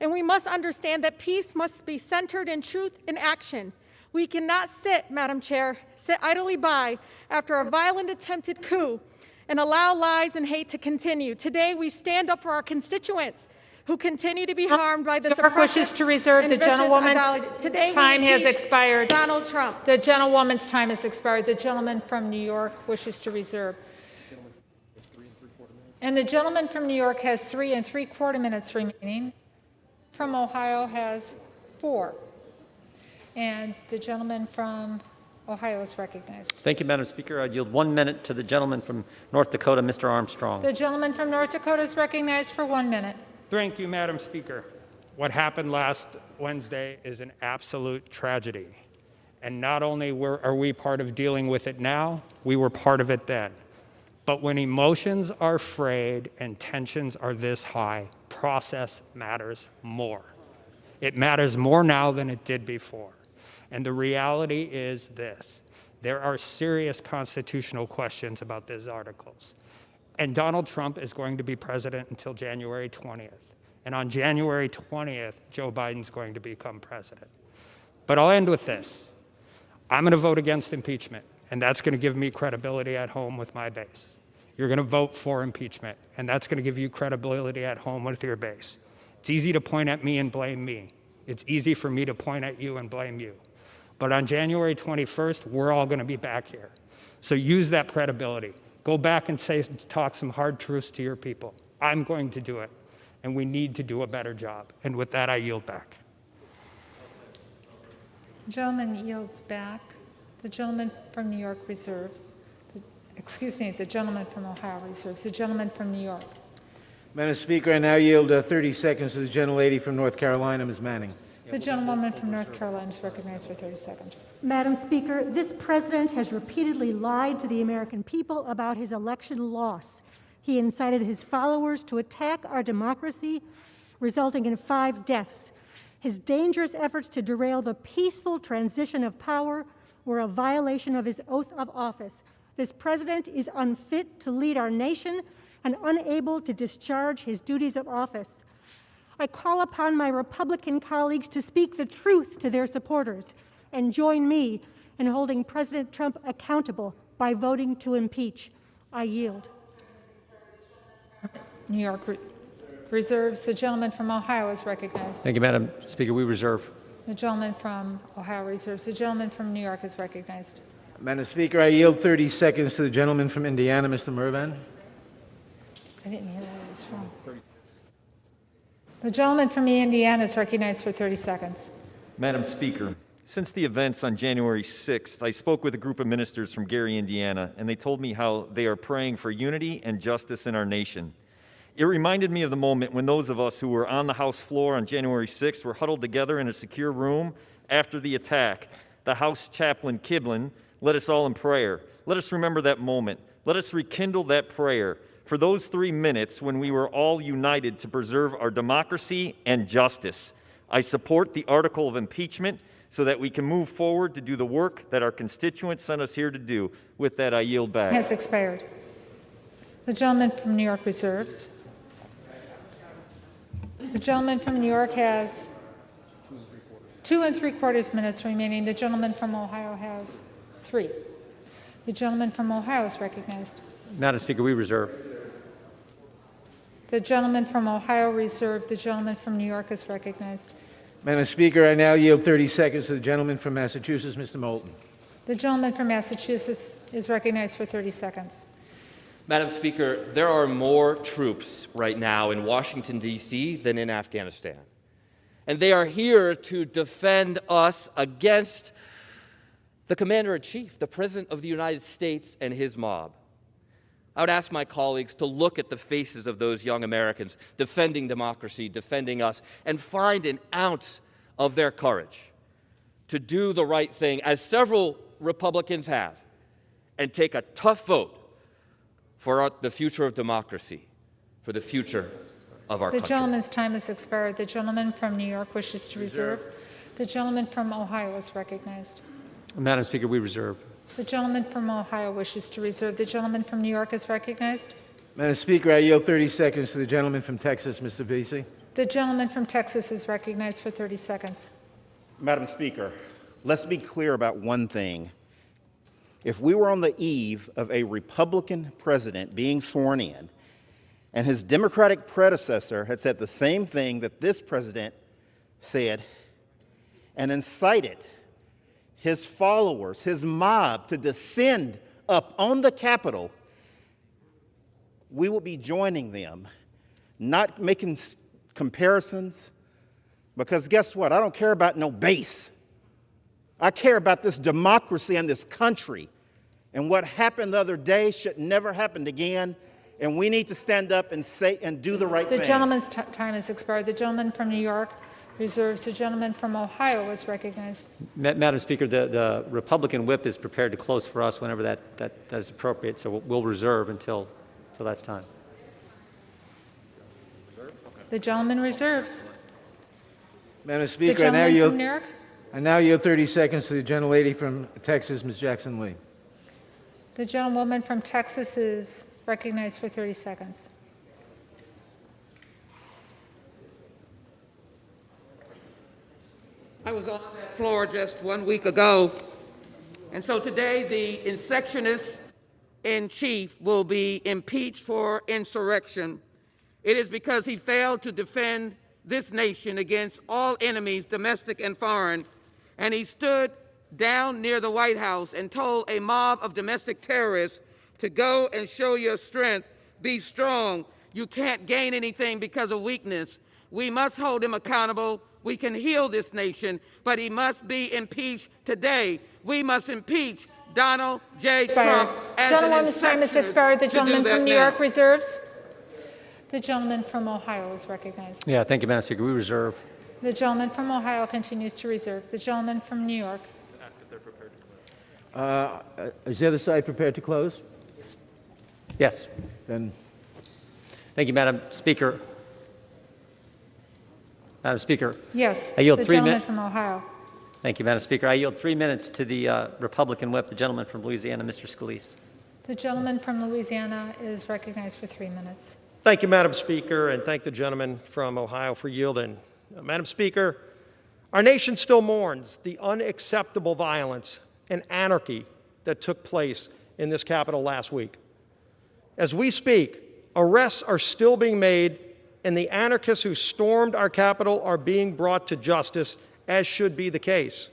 and we must understand that peace must be centered in truth and action. We cannot sit, Madam Chair, sit idly by after a violent attempted coup and allow lies and hate to continue. Today, we stand up for our constituents who continue to be harmed by the York wishes to reserve. The gentlewoman's time has expired. Donald Trump. The gentlewoman's time has expired. The gentleman from New York wishes to reserve. And the gentleman from New York has 3 3/4 minutes remaining. From Ohio has 4. And the gentleman from Ohio is recognized. Thank you, Madam Speaker. I yield 1 minute to the gentleman from North Dakota, Mr. Armstrong. The gentleman from North Dakota is recognized for 1 minute. Thank you, Madam Speaker. What happened last Wednesday is an absolute tragedy. And not only are we part of dealing with it now, we were part of it then. But when emotions are frayed and tensions are this high, process matters more. It matters more now than it did before. And the reality is this: there are serious constitutional questions about these articles. And Donald Trump is going to be president until January 20th. And on January 20th, Joe Biden's going to become president. But I'll end with this. I'm going to vote against impeachment, and that's going to give me credibility at home with my base. You're going to vote for impeachment, and that's going to give you credibility at home with your base. It's easy to point at me and blame me. It's easy for me to point at you and blame you. But on January 21st, we're all going to be back here. So use that credibility. Go back and talk some hard truths to your people. I'm going to do it, and we need to do a better job. And with that, I yield back. The gentleman yields back. The gentleman from New York reserves. The gentleman from Ohio reserves. The gentleman from New York. Madam Speaker, I now yield 30 seconds to the gentlelady from North Carolina, Ms. Manning. The gentlewoman from North Carolina is recognized for 30 seconds. Madam Speaker, this president has repeatedly lied to the American people about his election loss. He incited his followers to attack our democracy, resulting in 5 deaths. His dangerous efforts to derail the peaceful transition of power were a violation of his oath of office. This president is unfit to lead our nation and unable to discharge his duties of office. I call upon my Republican colleagues to speak the truth to their supporters and join me in holding President Trump accountable by voting to impeach. I yield. New York reserves. The gentleman from Ohio is recognized. Thank you, Madam Speaker. We reserve. The gentleman from Ohio reserves. The gentleman from New York is recognized. Madam Speaker, I yield 30 seconds to the gentleman from Indiana, Mr. Mervan. I didn't hear where he was from. The gentleman from Indiana is recognized for 30 seconds. Madam Speaker, since the events on January 6th, I spoke with a group of ministers from Gary, Indiana, and they told me how they are praying for unity and justice in our nation. It reminded me of the moment when those of us who were on the House floor on January 6th were huddled together in a secure room after the attack. The House chaplain, Kiblin, led us all in prayer. Let us remember that moment. Let us rekindle that prayer for those 3 minutes when we were all united to preserve our democracy and justice. I support the article of impeachment so that we can move forward to do the work that our constituents sent us here to do. With that, I yield back. Has expired. The gentleman from New York reserves. The gentleman from New York has 2 3/4 minutes remaining. The gentleman from Ohio has 3. The gentleman from Ohio is recognized. Madam Speaker, we reserve. The gentleman from Ohio reserved. The gentleman from New York is recognized. Madam Speaker, I now yield 30 seconds to the gentleman from Massachusetts, Mr. Moulton. The gentleman from Massachusetts is recognized for 30 seconds. Madam Speaker, there are more troops right now in Washington, D.C. than in Afghanistan. And they are here to defend us against the Commander-in-Chief, the President of the United States, and his mob. I would ask my colleagues to look at the faces of those young Americans defending democracy, defending us, and find an ounce of their courage to do the right thing, as several Republicans have, and take a tough vote for the future of democracy, for the future of our country. The gentleman's time has expired. The gentleman from New York wishes to reserve. The gentleman from Ohio is recognized. Madam Speaker, we reserve. The gentleman from Ohio wishes to reserve. The gentleman from New York is recognized. Madam Speaker, I yield 30 seconds to the gentleman from Texas, Mr. Vesey. The gentleman from Texas is recognized for 30 seconds. Madam Speaker, let's be clear about one thing. If we were on the eve of a Republican president being sworn in, and his Democratic predecessor had said the same thing that this president said, and incited his followers, his mob, to descend up on the Capitol, we will be joining them, not making comparisons, because guess what? I don't care about no base. I care about this democracy and this country. And what happened the other day should never happen again. And we need to stand up and say and do the right thing. The gentleman's time has expired. The gentleman from New York reserves. The gentleman from Ohio is recognized. Madam Speaker, the Republican whip is prepared to close for us whenever that is appropriate, so we'll reserve until that's time. The gentleman reserves. Madam Speaker, the gentleman from New York. I now yield 30 seconds to the gentlelady from Texas, Ms. Jackson Lee. The gentlewoman from Texas is recognized for 30 seconds. I was on that floor just 1 week ago, and so today the insurrectionist in chief will be impeached for insurrection. It is because he failed to defend this nation against all enemies, domestic and foreign, and he stood down near the White House and told a mob of domestic terrorists to go and show your strength, be strong. You can't gain anything because of weakness. We must hold him accountable. We can heal this nation, but he must be impeached today. We must impeach Donald J. Trump as an Gentlewoman's time has expired. The gentleman from New now. York reserves. The gentleman from Ohio is recognized. Yeah, thank you, Madam Speaker. We reserve. The gentleman from Ohio continues to reserve. The gentleman from New York. Is the other side prepared to close? Yes. Then, Thank you, Madam Speaker. Madam Speaker. Yes. I yield the 3 gentleman minutes. from Ohio. Thank you, Madam Speaker. I yield 3 minutes to the Republican whip, the gentleman from Louisiana, Mr. Scalise. The gentleman from Louisiana is recognized for 3 minutes. Thank you, Madam Speaker, and thank the gentleman from Ohio for yielding. Madam Speaker, our nation still mourns the unacceptable violence and anarchy that took place in this Capitol last week. As we speak, arrests are still being made, and the anarchists who stormed our Capitol are being brought to justice, as should be the case.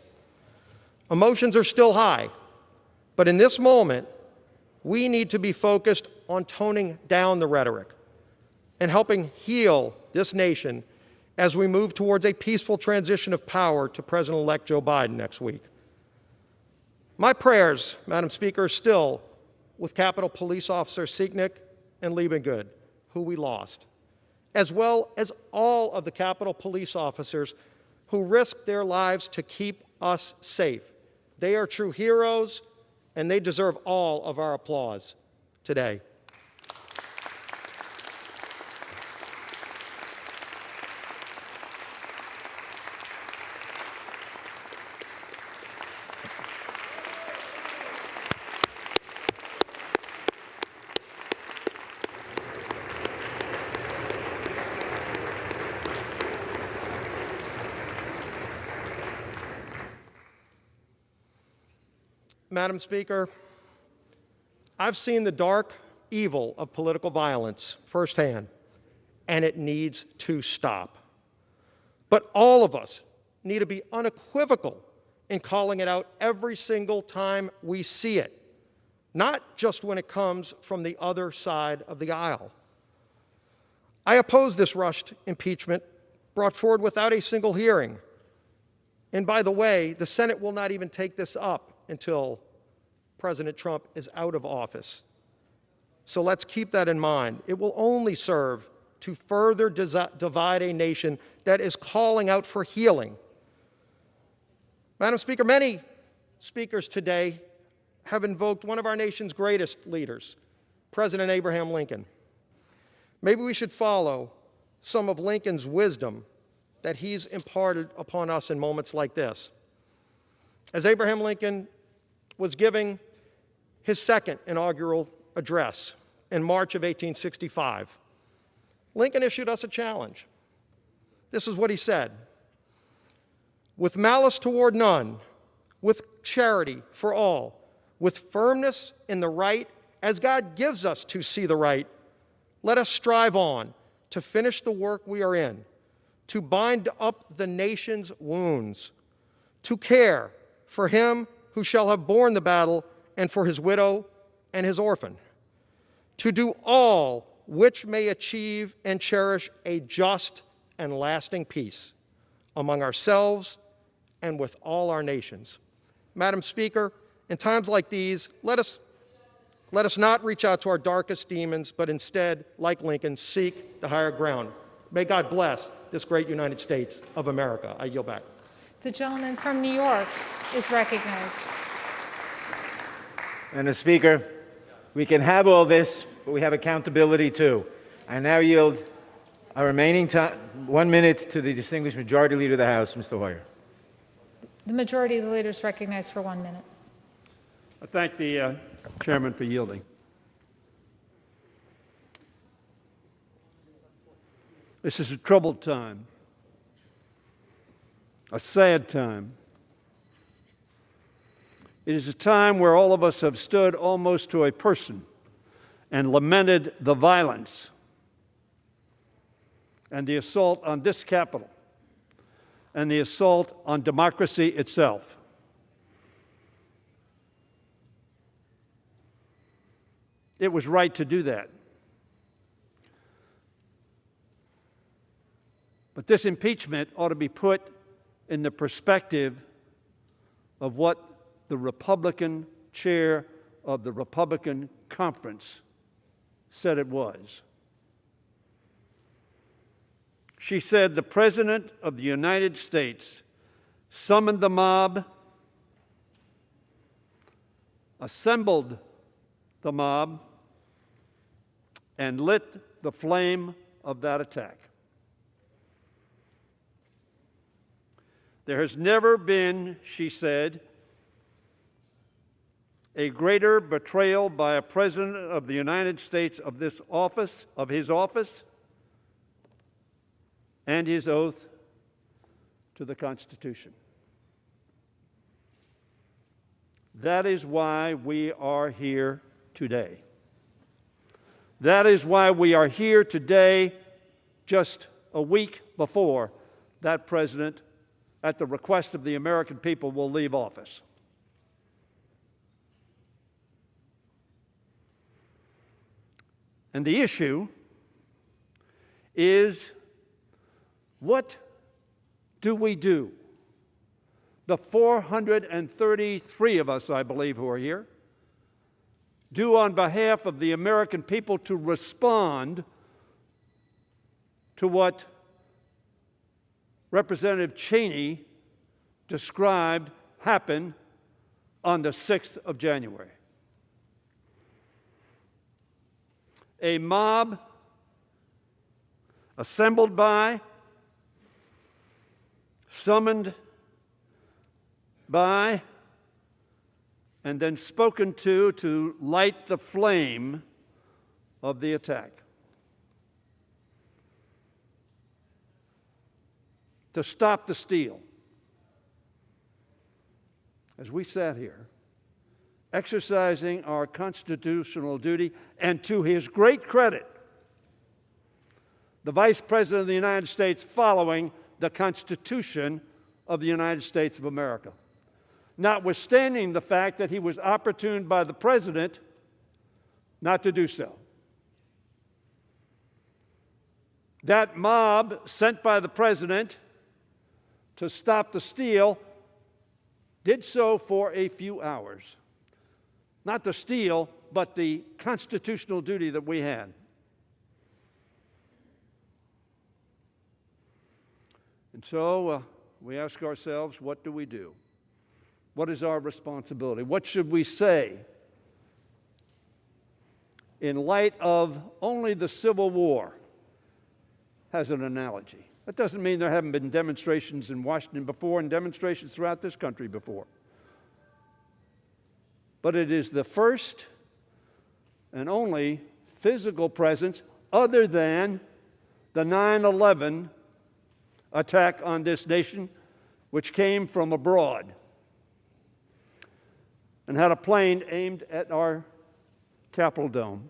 Emotions are still high, but in this moment, we need to be focused on toning down the rhetoric and helping heal this nation as we move towards a peaceful transition of power to President-elect Joe Biden next week. My prayers, Madam Speaker, are still with Capitol Police Officers Sieknick and Liebengood, who we lost, as well as all of the Capitol Police officers who risked their lives to keep us safe. They are true heroes, and they deserve all of our applause today. Madam Speaker, I've seen the dark evil of political violence firsthand, and it needs to stop. But all of us need to be unequivocal in calling it out every single time we see it, not just when it comes from the other side of the aisle. I oppose this rushed impeachment brought forward without a single hearing. And by the way, the Senate will not even take this up until President Trump is out of office. So let's keep that in mind. It will only serve to further divide a nation that is calling out for healing. Madam Speaker, many speakers today have invoked one of our nation's greatest leaders, President Abraham Lincoln. Maybe we should follow some of Lincoln's wisdom that he's imparted upon us in moments like this. As Abraham Lincoln was giving his second inaugural address in March of 1865, Lincoln issued us a challenge. This is what he said: "With malice toward none, with charity for all, with firmness in the right, as God gives us to see the right, let us strive on to finish the work we are in, to bind up the nation's wounds, to care for him who shall have borne the battle, and for his widow and his orphan, to do all which may achieve and cherish a just and lasting peace among ourselves and with all our nations." Madam Speaker, in times like these, let us not reach out to our darkest demons, but instead, like Lincoln, seek the higher ground. May God bless this great United States of America. I yield back. The gentleman from New York is recognized. Madam Speaker, we can have all this, but we have accountability too. I now yield our remaining time, 1 minute, to the distinguished Majority Leader of the House, Mr. Hoyer. The majority of the leaders recognized for 1 minute. I thank the chairman for yielding. This is a troubled time. a sad time. It is a time where all of us have stood almost to a person and lamented the violence and the assault on this Capitol and the assault on democracy itself. It was right to do that. But this impeachment ought to be put in the perspective of what the Republican chair of the Republican conference said it was. She said the President of the United States summoned the mob, assembled the mob, and lit the flame of that attack. There has never been, she said, a greater betrayal by a President of the United States of this office, of his office, and his oath to the Constitution. That is why we are here today. That is why we are here today, just a week before that president, at the request of the American people, will leave office. And the issue is, what do we do? The 433 of us, I believe, who are here, do on behalf of the American people to respond to what Representative Cheney described happened on the 6th of January. A mob assembled by, summoned by, and then spoken to light the flame of the attack. To stop the steal. As we sat here, exercising our constitutional duty, and to his great credit, the Vice President of the United States following the Constitution of the United States of America, notwithstanding the fact that he was opportuned by the President not to do so. That mob sent by the President to stop the steal did so for a few hours. Not the steal, but the constitutional duty that we had. And so we ask ourselves, what do we do? What is our responsibility? What should we say in light of only the Civil War has an analogy? That doesn't mean there haven't been demonstrations in Washington before and demonstrations throughout this country before. But it is the first and only physical presence other than the 9/11 attack on this nation, which came from abroad and had a plane aimed at our Capitol dome.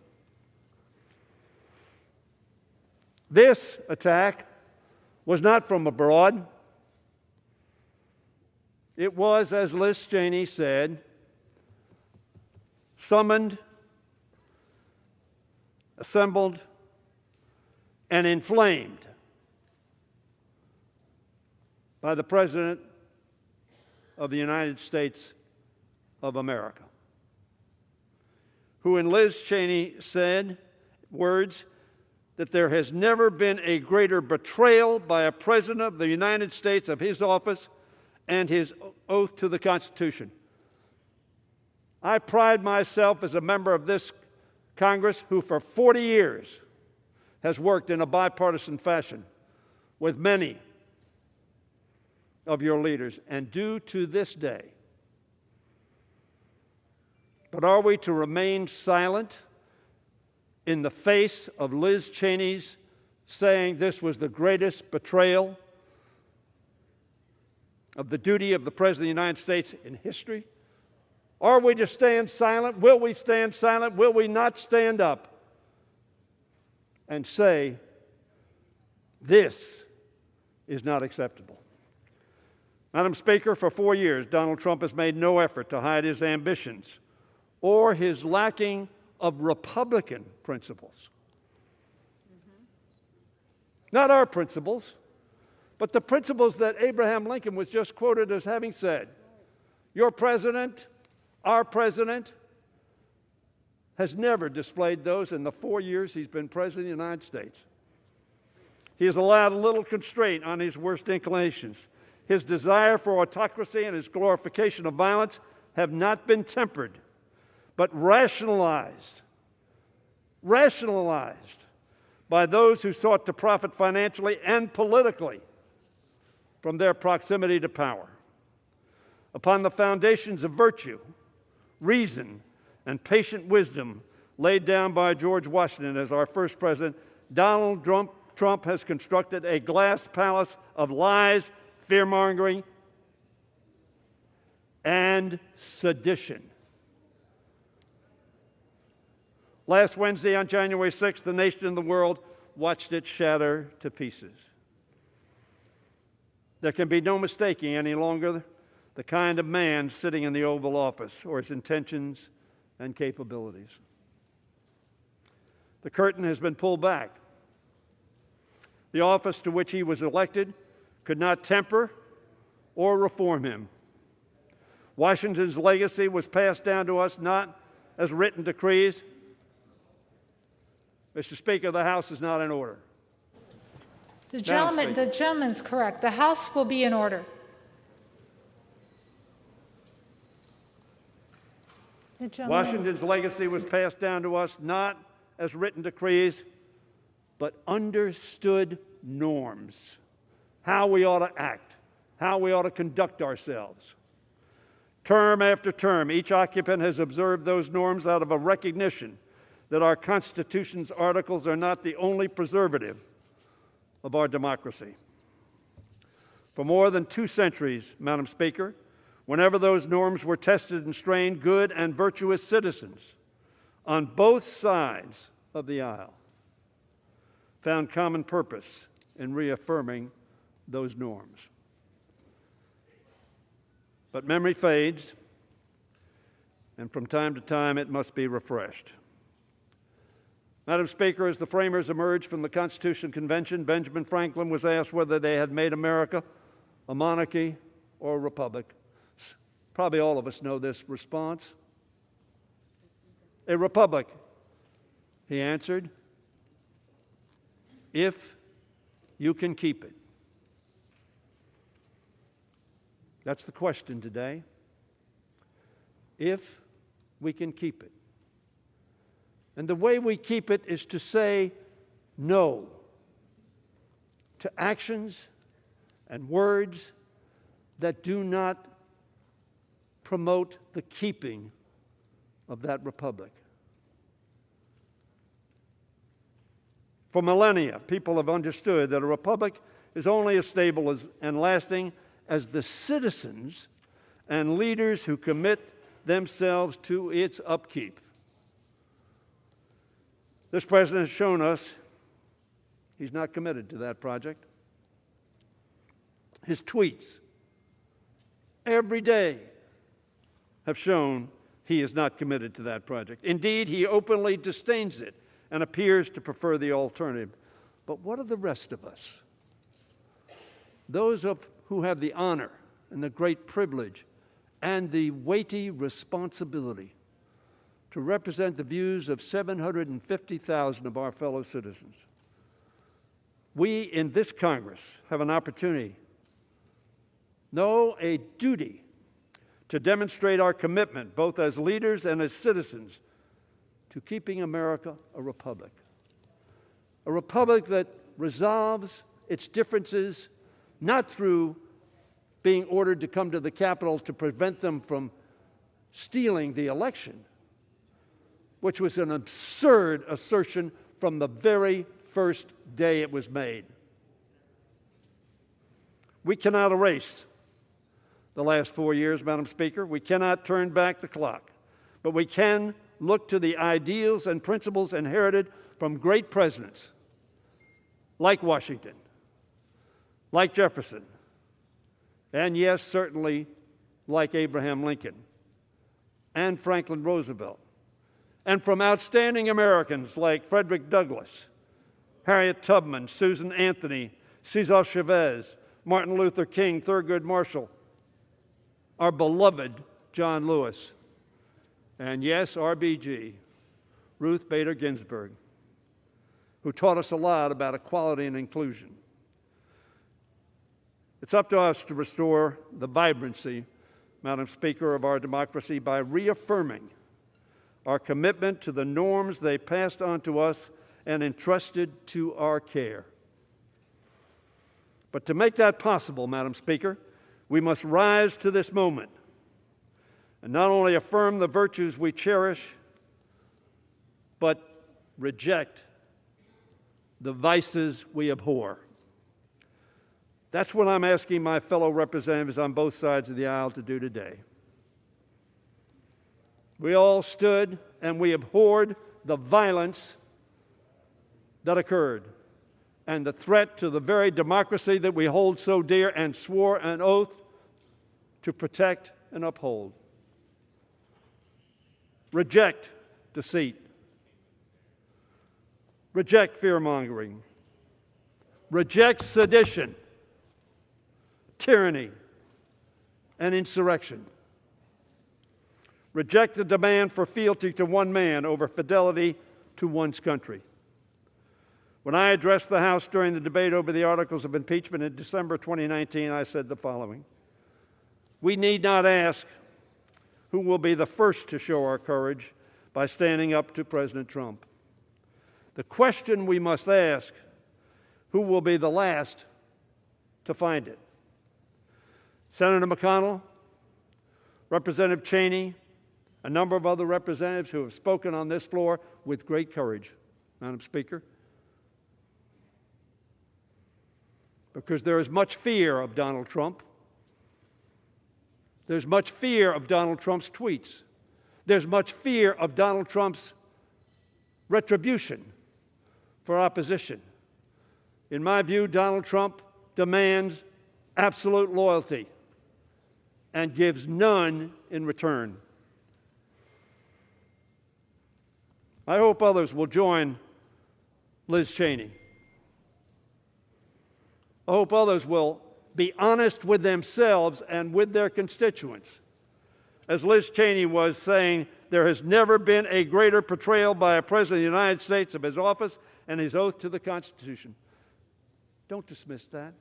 This attack was not from abroad. It was, as Liz Cheney said, summoned, assembled, and inflamed by the President of the United States of America, who, in Liz Cheney said, words, that there has never been a greater betrayal by a President of the United States of his office and his oath to the Constitution. I pride myself as a member of this Congress who for 40 years has worked in a bipartisan fashion with many of your leaders, and do to this day. But are we to remain silent in the face of Liz Cheney's saying this was the greatest betrayal of the duty of the President of the United States in history? Are we to stand silent? Will we stand silent? Will we not stand up and say, this is not acceptable? Madam Speaker, for 4 years, Donald Trump has made no effort to hide his ambitions or his lacking of Republican principles. Not our principles, but the principles that Abraham Lincoln was just quoted as having said. Your president, our president, has never displayed those in the 4 years he's been president of the United States. He has allowed little constraint on his worst inclinations. His desire for autocracy and his glorification of violence have not been tempered, but rationalized by those who sought to profit financially and politically from their proximity to power. Upon the foundations of virtue, reason, and patient wisdom laid down by George Washington as our first president, Donald Trump has constructed a glass palace of lies, fear-mongering, and sedition. Last Wednesday, on January 6th, the nation and the world watched it shatter to pieces. There can be no mistaking any longer the kind of man sitting in the Oval Office or his intentions and capabilities. The curtain has been pulled back. The office to which he was elected could not temper or reform him. Washington's legacy was passed down to us not as written decrees. Mr. Speaker, the House is not in order. The gentleman's correct. The House will be in order. Washington's legacy was passed down to us not as written decrees, but understood norms. How we ought to act, how we ought to conduct ourselves. Term after term, each occupant has observed those norms out of a recognition that our Constitution's articles are not the only preservative of our democracy. For more than 2 centuries, Madam Speaker, whenever those norms were tested and strained, good and virtuous citizens on both sides of the aisle found common purpose in reaffirming those norms. But memory fades, and from time to time it must be refreshed. Madam Speaker, as the framers emerged from the Constitutional Convention, Benjamin Franklin was asked whether they had made America a monarchy or a republic. Probably all of us know this response. A republic, he answered, if you can keep it. That's the question today. If we can keep it. And the way we keep it is to say no to actions and words that do not promote the keeping of that republic. For millennia, people have understood that a republic is only as stable and lasting as the citizens and leaders who commit themselves to its upkeep. This president has shown us he's not committed to that project. His tweets every day have shown he is not committed to that project. Indeed, he openly disdains it and appears to prefer the alternative. But what of the rest of us? Those who have the honor and the great privilege and the weighty responsibility to represent the views of 750,000 of our fellow citizens. We in this Congress have an opportunity, no, a duty, to demonstrate our commitment, both as leaders and as citizens, to keeping America a republic that resolves its differences not through being ordered to come to the Capitol to prevent them from stealing the election, which was an absurd assertion from the very first day it was made. We cannot erase the last 4 years, Madam Speaker. We cannot turn back the clock, but we can look to the ideals and principles inherited from great presidents like Washington, like Jefferson, and yes, certainly like Abraham Lincoln and Franklin Roosevelt, and from outstanding Americans like Frederick Douglass, Harriet Tubman, Susan Anthony, Cesar Chavez, Martin Luther King, Thurgood Marshall, our beloved John Lewis, and yes, RBG, Ruth Bader Ginsburg, who taught us a lot about equality and inclusion. It's up to us to restore the vibrancy, Madam Speaker, of our democracy by reaffirming our commitment to the norms they passed on to us and entrusted to our care. But to make that possible, Madam Speaker, we must rise to this moment and not only affirm the virtues we cherish, but reject the vices we abhor. That's what I'm asking my fellow representatives on both sides of the aisle to do today. We all stood and we abhorred the violence that occurred and the threat to the very democracy that we hold so dear and swore an oath to protect and uphold. Reject deceit. Reject fear-mongering. Reject sedition, tyranny, and insurrection. Reject the demand for fealty to one man over fidelity to one's country. When I addressed the House during the debate over the articles of impeachment in December 2019, I said the following: we need not ask who will be the first to show our courage by standing up to President Trump. The question we must ask: who will be the last to find it? Senator McConnell, Representative Cheney, a number of other representatives who have spoken on this floor with great courage, Madam Speaker, because there is much fear of Donald Trump. There's much fear of Donald Trump's tweets. There's much fear of Donald Trump's retribution for opposition. In my view, Donald Trump demands absolute loyalty and gives none in return. I hope others will join Liz Cheney. I hope others will be honest with themselves and with their constituents. As Liz Cheney was saying, there has never been a greater betrayal by a President of the United States of his office and his oath to the Constitution. Don't dismiss that.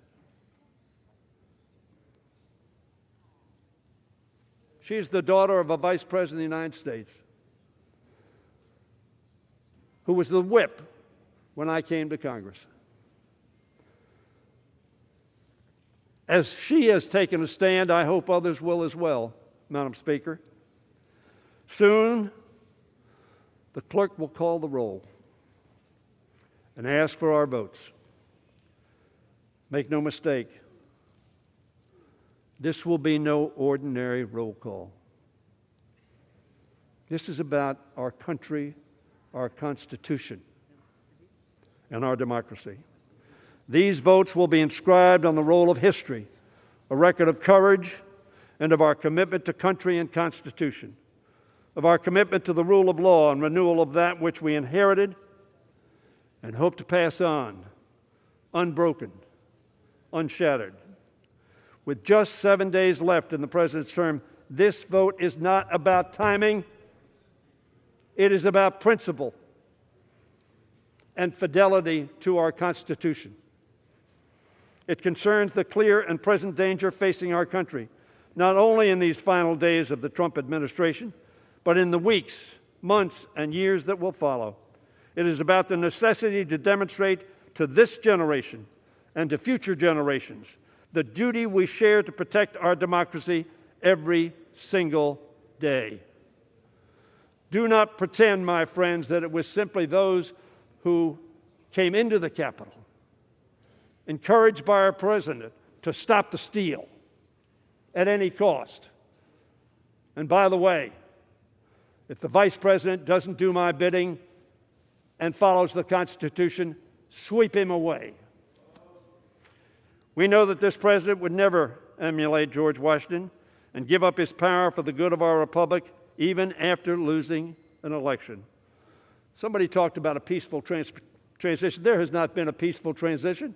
She's the daughter of a Vice President of the United States who was the whip when I came to Congress. As she has taken a stand, I hope others will as well, Madam Speaker. Soon, the clerk will call the roll and ask for our votes. Make no mistake, this will be no ordinary roll call. This is about our country, our Constitution, and our democracy. These votes will be inscribed on the roll of history, a record of courage and of our commitment to country and Constitution, of our commitment to the rule of law and renewal of that which we inherited and hope to pass on, unbroken, unshattered. With just 7 days left in the President's term, this vote is not about timing. It is about principle and fidelity to our Constitution. It concerns the clear and present danger facing our country, not only in these final days of the Trump administration, but in the weeks, months, and years that will follow. It is about the necessity to demonstrate to this generation and to future generations the duty we share to protect our democracy every single day. Do not pretend, my friends, that it was simply those who came into the Capitol, encouraged by our president to stop the steal, at any cost. And by the way, if the Vice President doesn't do my bidding and follows the Constitution, sweep him away. We know that this president would never emulate George Washington and give up his power for the good of our republic, even after losing an election. Somebody talked about a peaceful transition. There has not been a peaceful transition.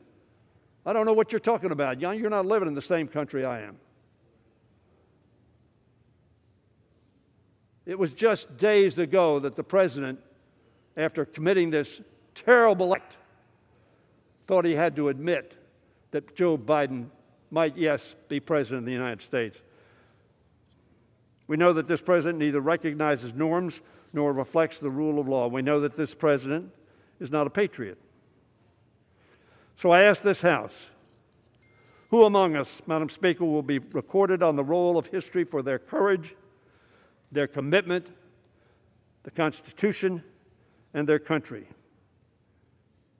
I don't know what you're talking about. You're not living in the same country I am. It was just days ago that the president, after committing this terrible act, thought he had to admit that Joe Biden might, yes, be president of the United States. We know that this president neither recognizes norms nor reflects the rule of law. We know that this president is not a patriot. So I ask this House, who among us, Madam Speaker, will be recorded on the roll of history for their courage, their commitment, the Constitution, and their country?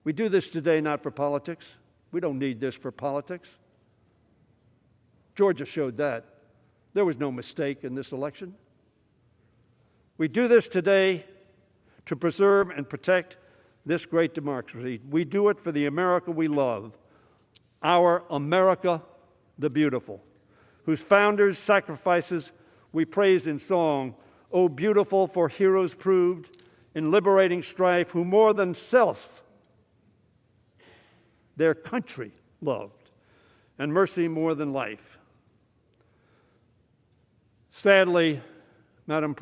We do this today not for politics. We don't need this for politics. Georgia showed that. There was no mistake in this election. We do this today to preserve and protect this great democracy. We do it for the America we love, our America the beautiful, whose founders' sacrifices we praise in song. Oh, beautiful for heroes proved in liberating strife, who more than self their country loved, and mercy more than life. Sadly, Madam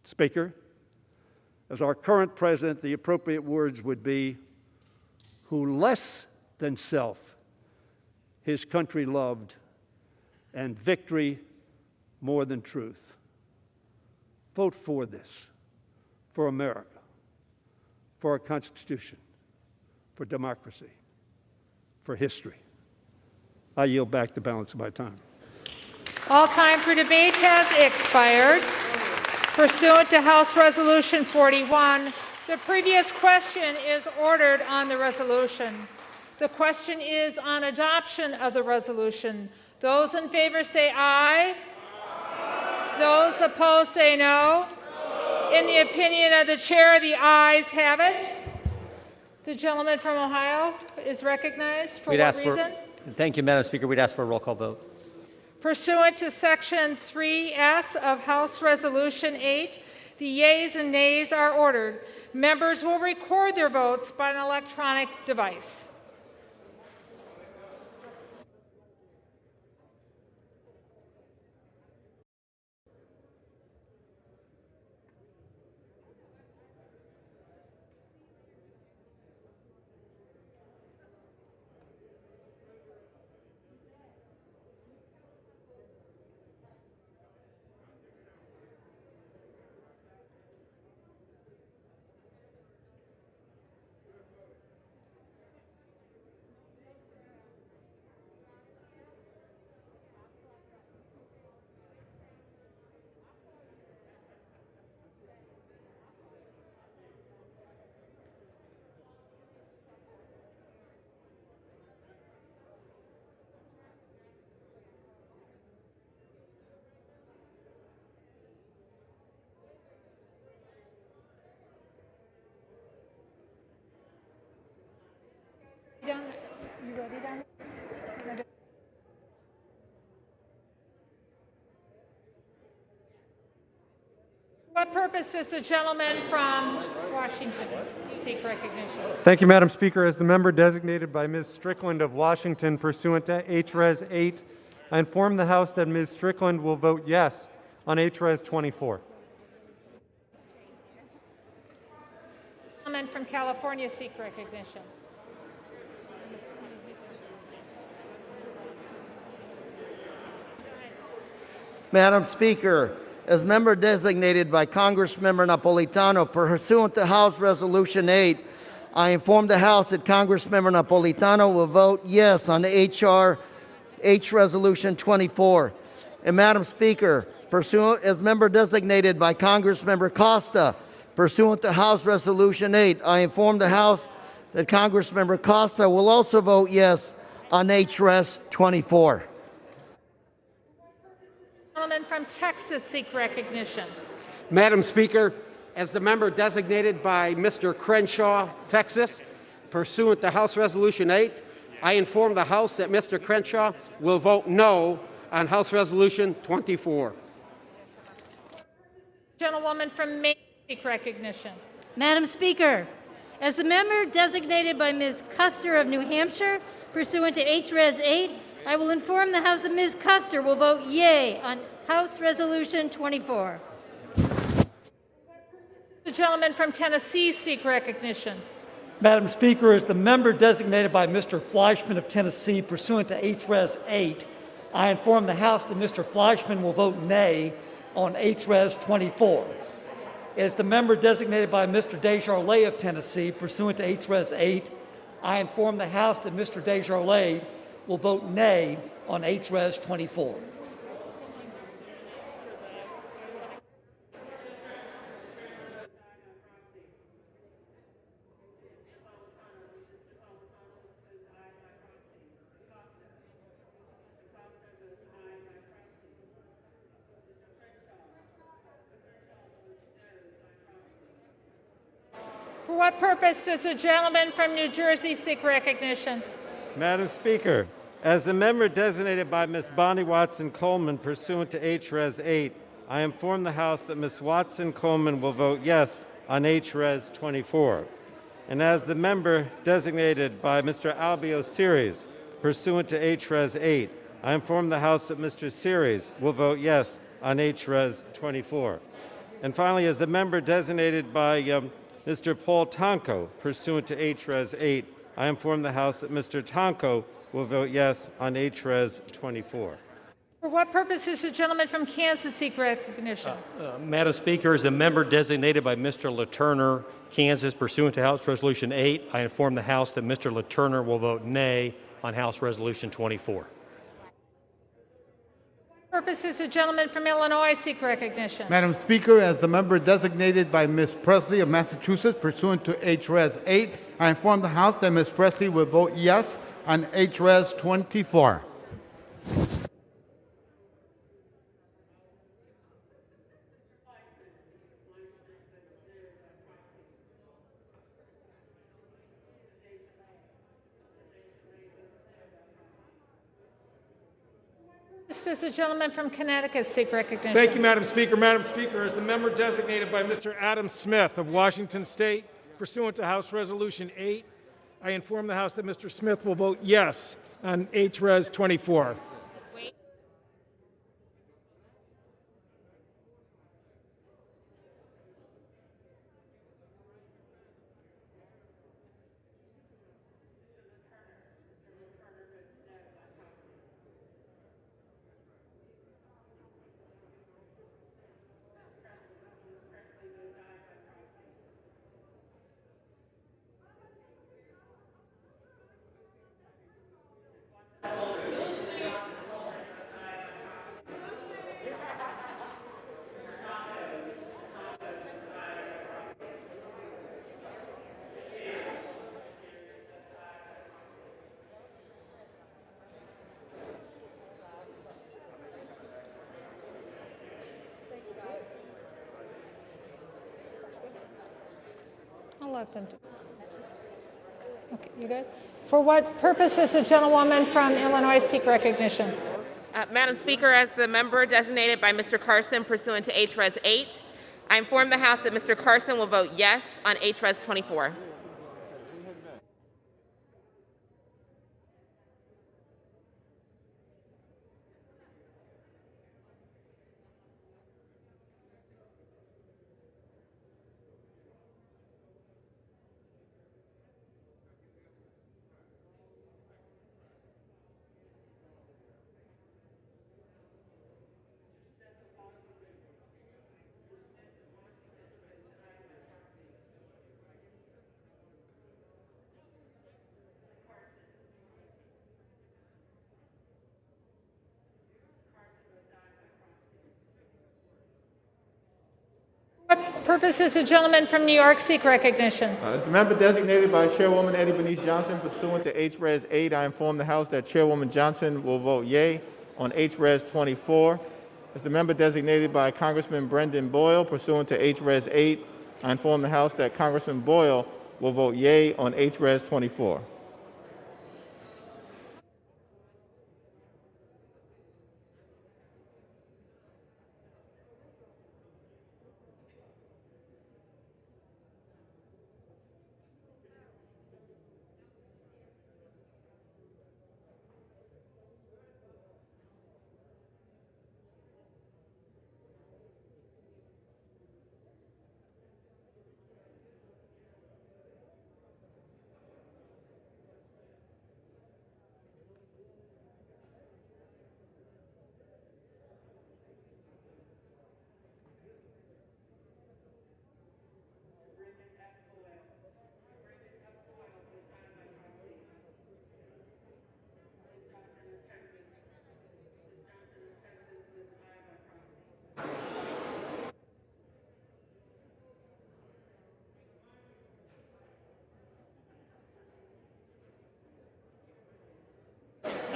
Speaker, as our current president, the appropriate words would be, who less than self his country loved, and victory more than truth. Vote for this, for America, for our Constitution, for democracy, for history. I yield back the balance of my time. All time for debate has expired. Pursuant to House Resolution 41, the previous question is ordered on the resolution. The question is on adoption of the resolution. Those in favor say aye. Those opposed say no. In the opinion of the chair, the ayes have it. The gentleman from Ohio is recognized. For what reason? Thank you, Madam Speaker. We'd ask for a roll call vote. Pursuant to Section 3S of House Resolution 8, the yeas and nays are ordered. Members will record their votes by an electronic device. You ready, Don? What purpose does the gentleman from Washington seek recognition? Thank you, Madam Speaker. As the member designated by Ms. Strickland of Washington pursuant to H-Res 8, I inform the House that Ms. Strickland will vote yes on H-Res 24. Gentleman from California seek recognition. Madam Speaker, as member designated by Congressmember Napolitano pursuant to House Resolution 8, I inform the House that Congressmember Napolitano will vote yes on H Resolution 24. And Madam Speaker, as member designated by Congressmember Costa pursuant to House Resolution 8, I inform the House that Congressmember Costa will also vote yes on H Res 24. Gentleman from Texas seek recognition. Madam Speaker, as the member designated by Mr. Crenshaw, Texas, pursuant to House Resolution 8, I inform the House that Mr. Crenshaw will vote no on House Resolution 24. Gentlewoman from Maine seek recognition. Madam Speaker, as the member designated by Ms. Custer of New Hampshire, pursuant to H-Res 8, I will inform the House that Ms. Custer will vote yea on House Resolution 24. The gentleman from Tennessee seek recognition. Madam Speaker, as the member designated by Mr. Fleischman of Tennessee, pursuant to H-Res 8, I inform the House that Mr. Fleischman will vote nay on H-Res 24. As the member designated by Mr. Desjardins of Tennessee, pursuant to H-Res 8, I inform the House that Mr. Desjardins will vote nay on H-Res 24. For what purpose does the gentleman from New Jersey seek recognition? Madam Speaker, as the member designated by Ms. Bonnie Watson Coleman pursuant to H-Res 8, I inform the House that Ms. Watson Coleman will vote yes on H-Res 24. And as the member designated by Mr. Albio Series pursuant to H-Res 8, I inform the House that Mr. Series will vote yes on H-Res 24. And finally, as the member designated by Mr. Paul Tonko, pursuant to H-Res 8, I inform the House that Mr. Tonko will vote yes on H-Res 24. For what purpose does the gentleman from Kansas seek recognition? Madam Speaker, as the member designated by Mr. LaTurner, Kansas, pursuant to House Resolution 8, I inform the House that Mr. LaTurner will vote nay on House Resolution 24. For what purpose does the gentleman from Illinois seek recognition? Madam Speaker, as the member designated by Ms. Presley of Massachusetts pursuant to H-Res 8, I inform the House that Ms. Presley will vote yes on H-Res 24. Does the gentleman from Connecticut seek recognition? Thank you, Madam Speaker. Madam Speaker, as the member designated by Mr. Adam Smith of Washington State, pursuant to House Resolution 8, I inform the House that Mr. Smith will vote yes on H-Res 24. I'll let them do this. Okay, you good? For what purpose does the gentlewoman from Illinois seek recognition? Madam Speaker, as the member designated by Mr. Carson pursuant to H-Res 8, I inform the House that Mr. Carson will vote yes on H-Res 24. What purpose does the gentleman from New York seek recognition? As the member designated by Chairwoman Eddie Bernice Johnson pursuant to H-Res 8, I inform the House that Chairwoman Johnson will vote yea on H-Res 24. As the member designated by Congressman Brendan Boyle pursuant to H-Res 8, I inform the House that Congressman Boyle will vote yea on H-Res 24.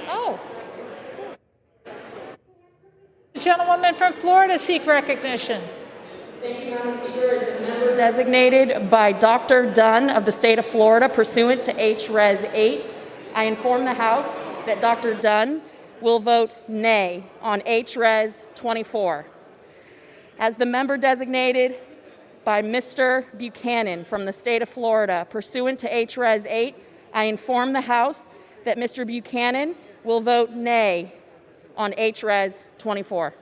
Oh. The gentlewoman from Florida seek recognition. Thank you, Madam Speaker. As the member designated by Dr. Dunn of the state of Florida pursuant to H-Res 8, I inform the House that Dr. Dunn will vote nay on H-Res 24. As the member designated by Mr. Buchanan from the state of Florida pursuant to H-Res 8, I inform the House that Mr. Buchanan will vote nay on H-Res 24.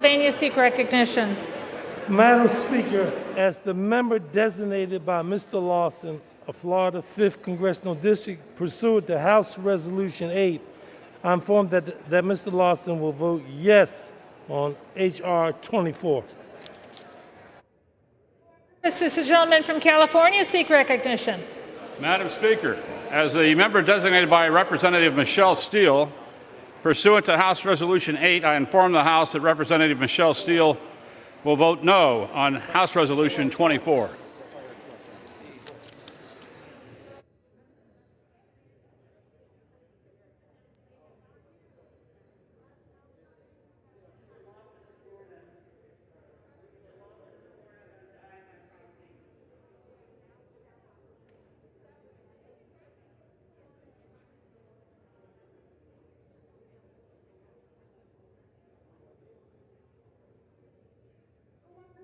Pennsylvania seek recognition. Madam Speaker, as the member designated by Mr. Lawson of Florida 5th Congressional District pursuant to House Resolution 8, I inform that Mr. Lawson will vote yes on H.R. 24. This is the gentleman from California seek recognition. Madam Speaker, as the member designated by Representative Michelle Steele, pursuant to House Resolution 8, I inform the House that Representative Michelle Steele will vote no on House Resolution 24.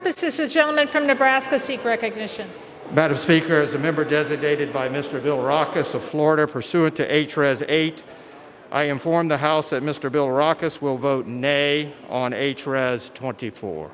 This is the gentleman from Nebraska seek recognition. Madam Speaker, as a member designated by Mr. Bill Rackus of Florida pursuant to H-Res 8, I inform the House that Mr. Bill Rackus will vote nay on H-Res 24.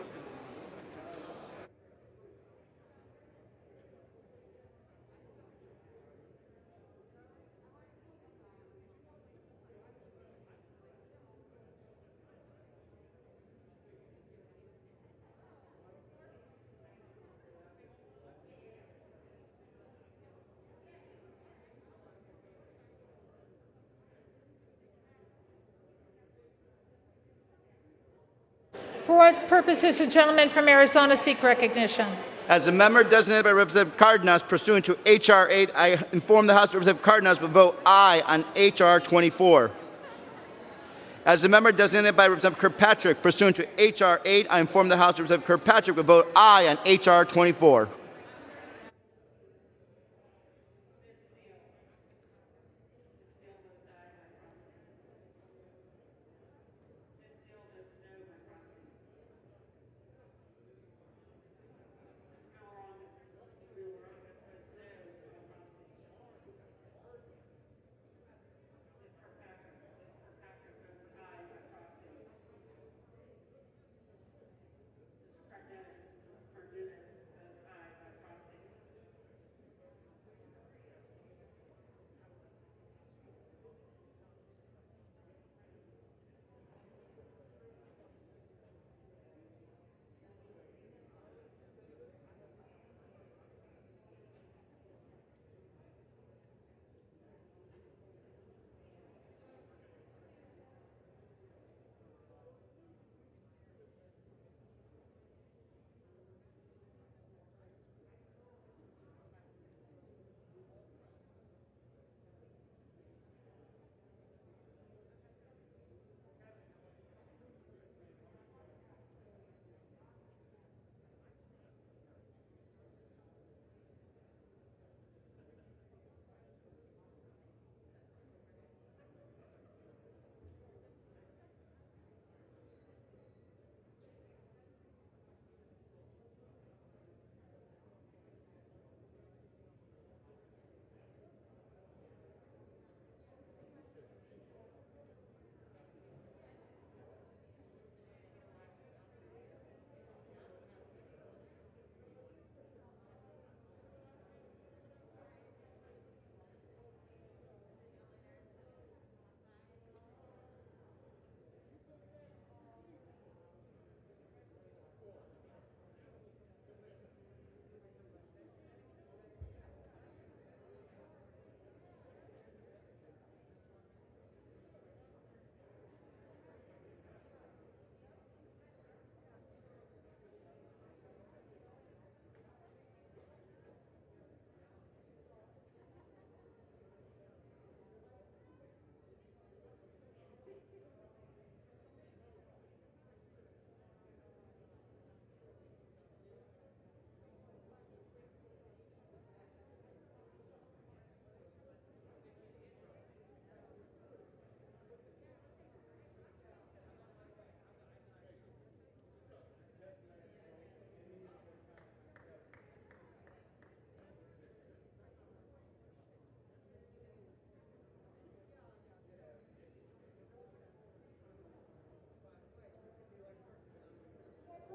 For what purposes the gentleman from Arizona seek recognition? As a member designated by Representative Cardenas pursuant to H.R. 8, I inform the House that Representative Cardenas will vote aye on H.R. 24. As a member designated by Representative Kirkpatrick pursuant to H.R. 8, I inform the House that Representative Kirkpatrick will vote aye on H.R. 24.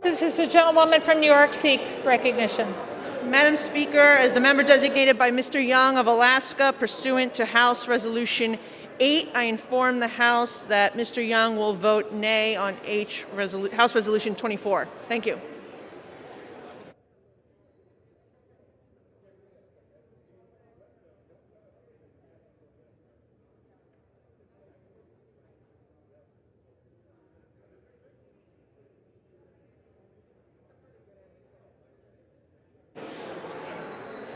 This is the gentlewoman from New York seek recognition. Madam Speaker, as the member designated by Mr. Young of Alaska pursuant to House Resolution 8, I inform the House that Mr. Young will vote nay on House Resolution 24. Thank you.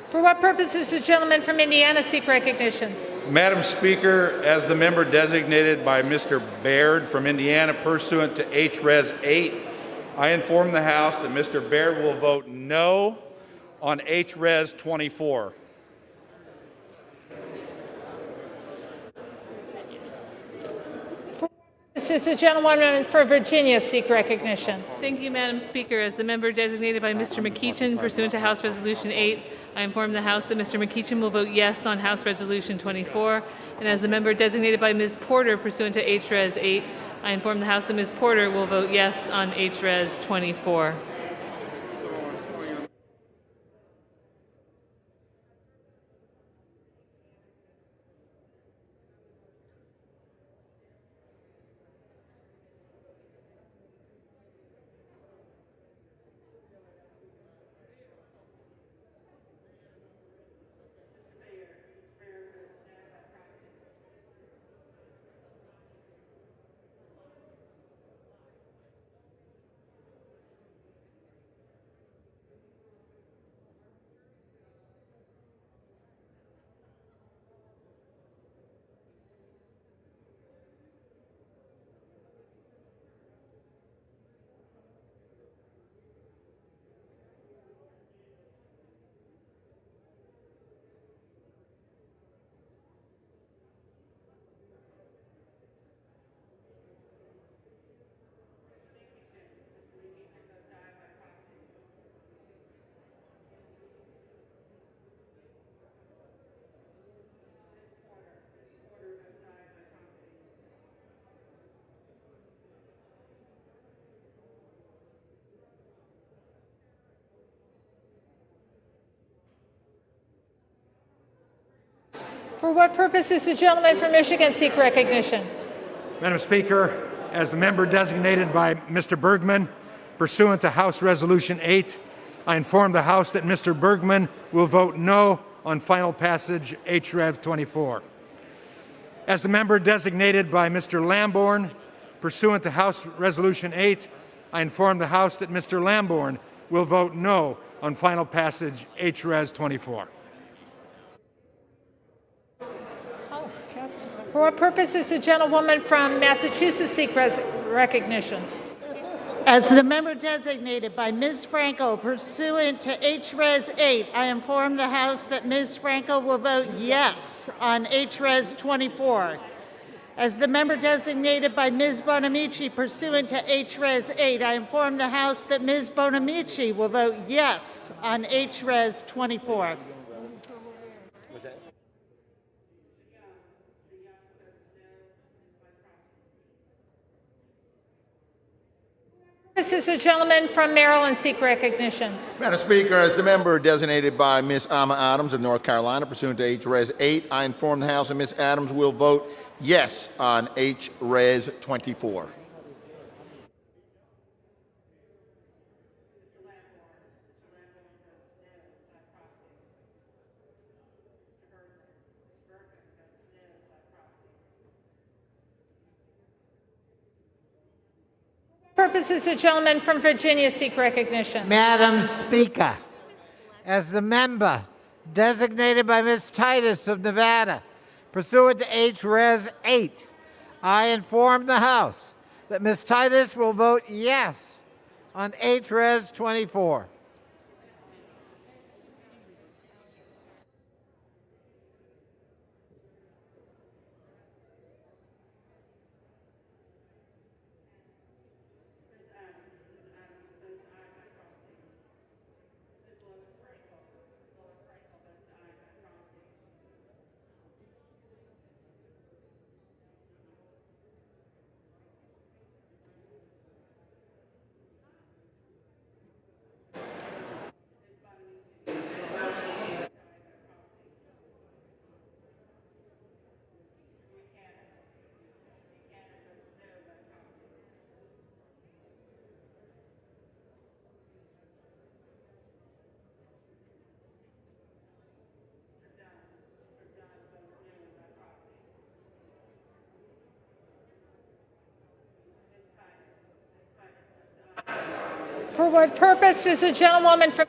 For what purpose does the gentleman from Indiana seek recognition? Madam Speaker, as the member designated by Mr. Baird from Indiana pursuant to HRes 8, I inform the House that Mr. Baird will vote no on HRes 24. This is the gentlewoman for Virginia seek recognition. Thank you, Madam Speaker. As the member designated by Mr. McEachin pursuant to House Resolution 8, I inform the House that Mr. McEachin will vote yes on House Resolution 24. And as the member designated by Ms. Porter pursuant to HRes 8, I inform the House that Ms. Porter will vote yes on HRes 24. For what purpose does the gentleman from Michigan seek recognition? Madam Speaker, as the member designated by Mr. Bergman, pursuant to House Resolution 8, I inform the House that Mr. Bergman will vote no on final passage HRev 24. As the member designated by Mr. Lamborn, pursuant to House Resolution 8, I inform the House that Mr. Lamborn will vote no on final passage HRev 24. For what purpose does the gentlewoman from Massachusetts seek recognition? As the member designated by Ms. Franco pursuant to HRes 8, I inform the House that Ms. Franco will vote yes on HRes 24. As the member designated by Ms. Bonamici pursuant to HRes 8, I inform the House that Ms. Bonamici will vote yes on HRes 24. This is a gentleman from Maryland seek recognition. Madam Speaker, as the member designated by Ms. Alma Adams of North Carolina pursuant to HRes 8, I inform the House that Ms. Adams will vote yes on HRes 24. Purpose is the gentleman from Virginia seek recognition. Madam Speaker, as the member designated by Ms. Titus of Nevada, pursuant to HRes 8, I inform the House that Ms. Titus will vote yes on HRes 24. For what purpose does the gentlewoman from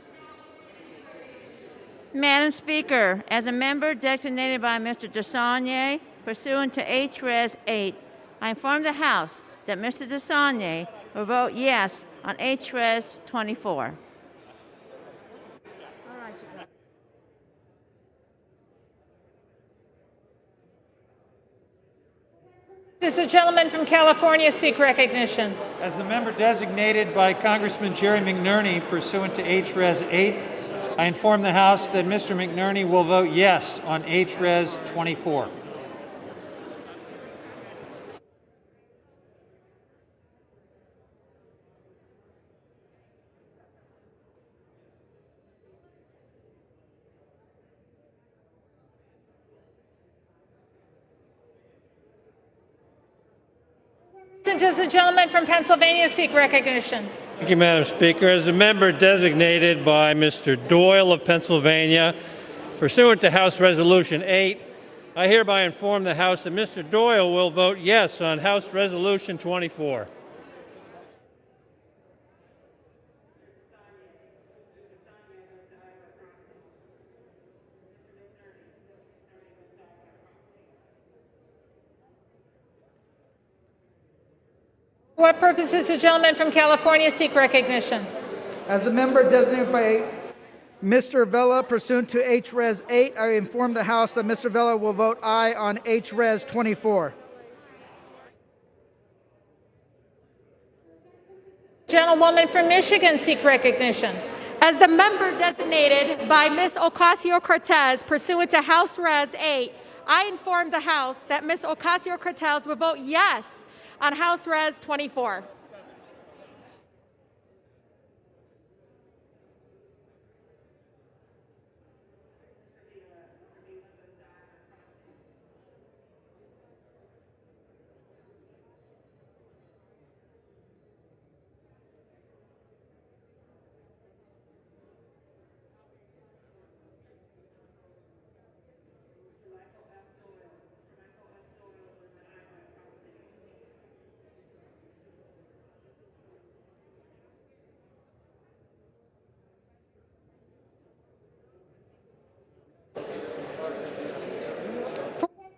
Madam Speaker, as a member designated by Mr. Desaulniers pursuant to H-Res 8, I inform the House that Mr. Desaulniers will vote yes on H-Res 24. does the gentleman from California seek recognition? As the member designated by Congressman Jerry McNerney pursuant to H-Res 8, I inform the House that Mr. McNerney will vote yes on H-Res 24. Does the gentleman from Pennsylvania seek recognition? Thank you, Madam Speaker. As a member designated by Mr. Doyle of Pennsylvania, pursuant to House Resolution 8, I hereby inform the House that Mr. Doyle will vote yes on House Resolution 24. For what purpose does the gentleman from California seek recognition? As a member designated by Mr. Vella pursuant to H-Res 8, I inform the House that Mr. Vella will vote aye on H-Res 24. Gentlewoman from Michigan seek recognition. As the member designated by Ms. Ocasio-Cortez pursuant to House Res 8, I inform the House that Ms. Ocasio-Cortez will vote yes on House Res 24.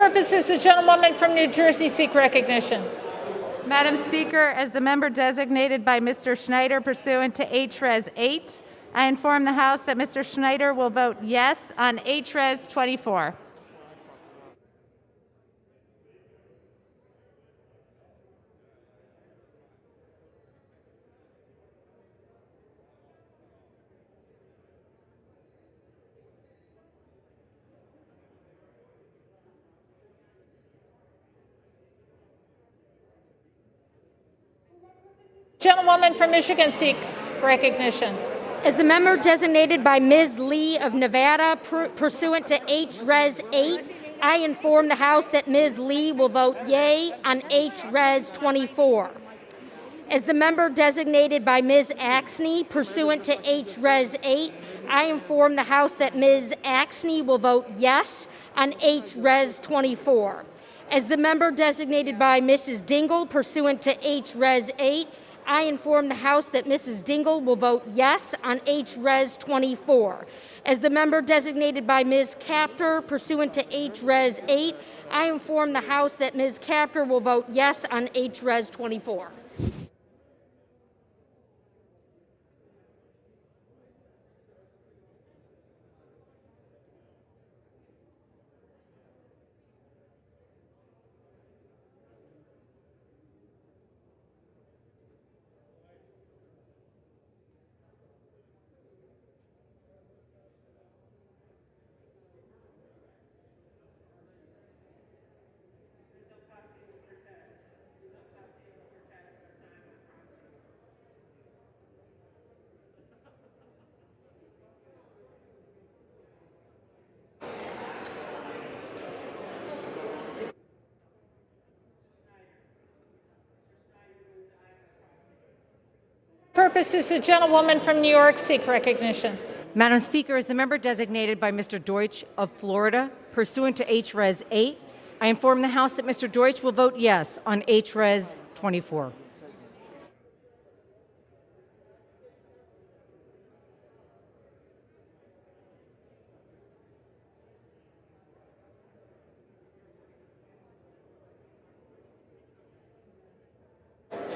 Purposes the gentlewoman from New Jersey seek recognition. Madam Speaker, as the member designated by Mr. Schneider pursuant to H-Res 8, I inform the House that Mr. Schneider will vote yes on H-Res 24. Gentlewoman from Michigan seek recognition. As the member designated by Ms. Lee of Nevada pursuant to H-Res 8, I inform the House that Ms. Lee will vote yea on H-Res 24. As the member designated by Ms. Axney pursuant to H-Res 8, I inform the House that Ms. Axney will vote yes on H-Res 24. As the member designated by Mrs. Dingle pursuant to H-Res 8, I inform the House that Mrs. Dingle will vote yes on H-Res 24. As the member designated by Ms. Capter pursuant to H-Res 8, I inform the House that Ms. Capter will vote yes on H-Res 24. Purposes the gentlewoman from New York seek recognition. Madam Speaker, as the member designated by Mr. Deutsch of Florida, pursuant to H-Res 8, I inform the House that Mr. Deutsch will vote yes on H-Res 24.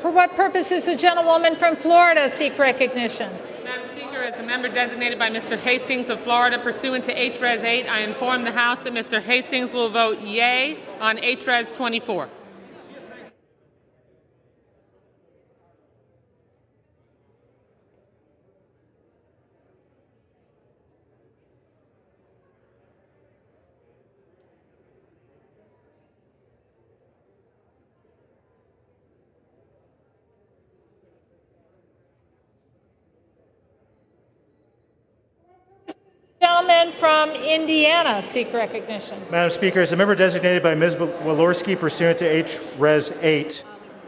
For what purpose does the gentlewoman from Florida seek recognition? Madam Speaker, as the member designated by Mr. Hastings of Florida pursuant to HRes 8, I inform the House that Mr. Hastings will vote yea on HRes 24. Gentleman from Indiana seek recognition. Madam Speaker, as a member designated by Ms. Walorski pursuant to HRes 8,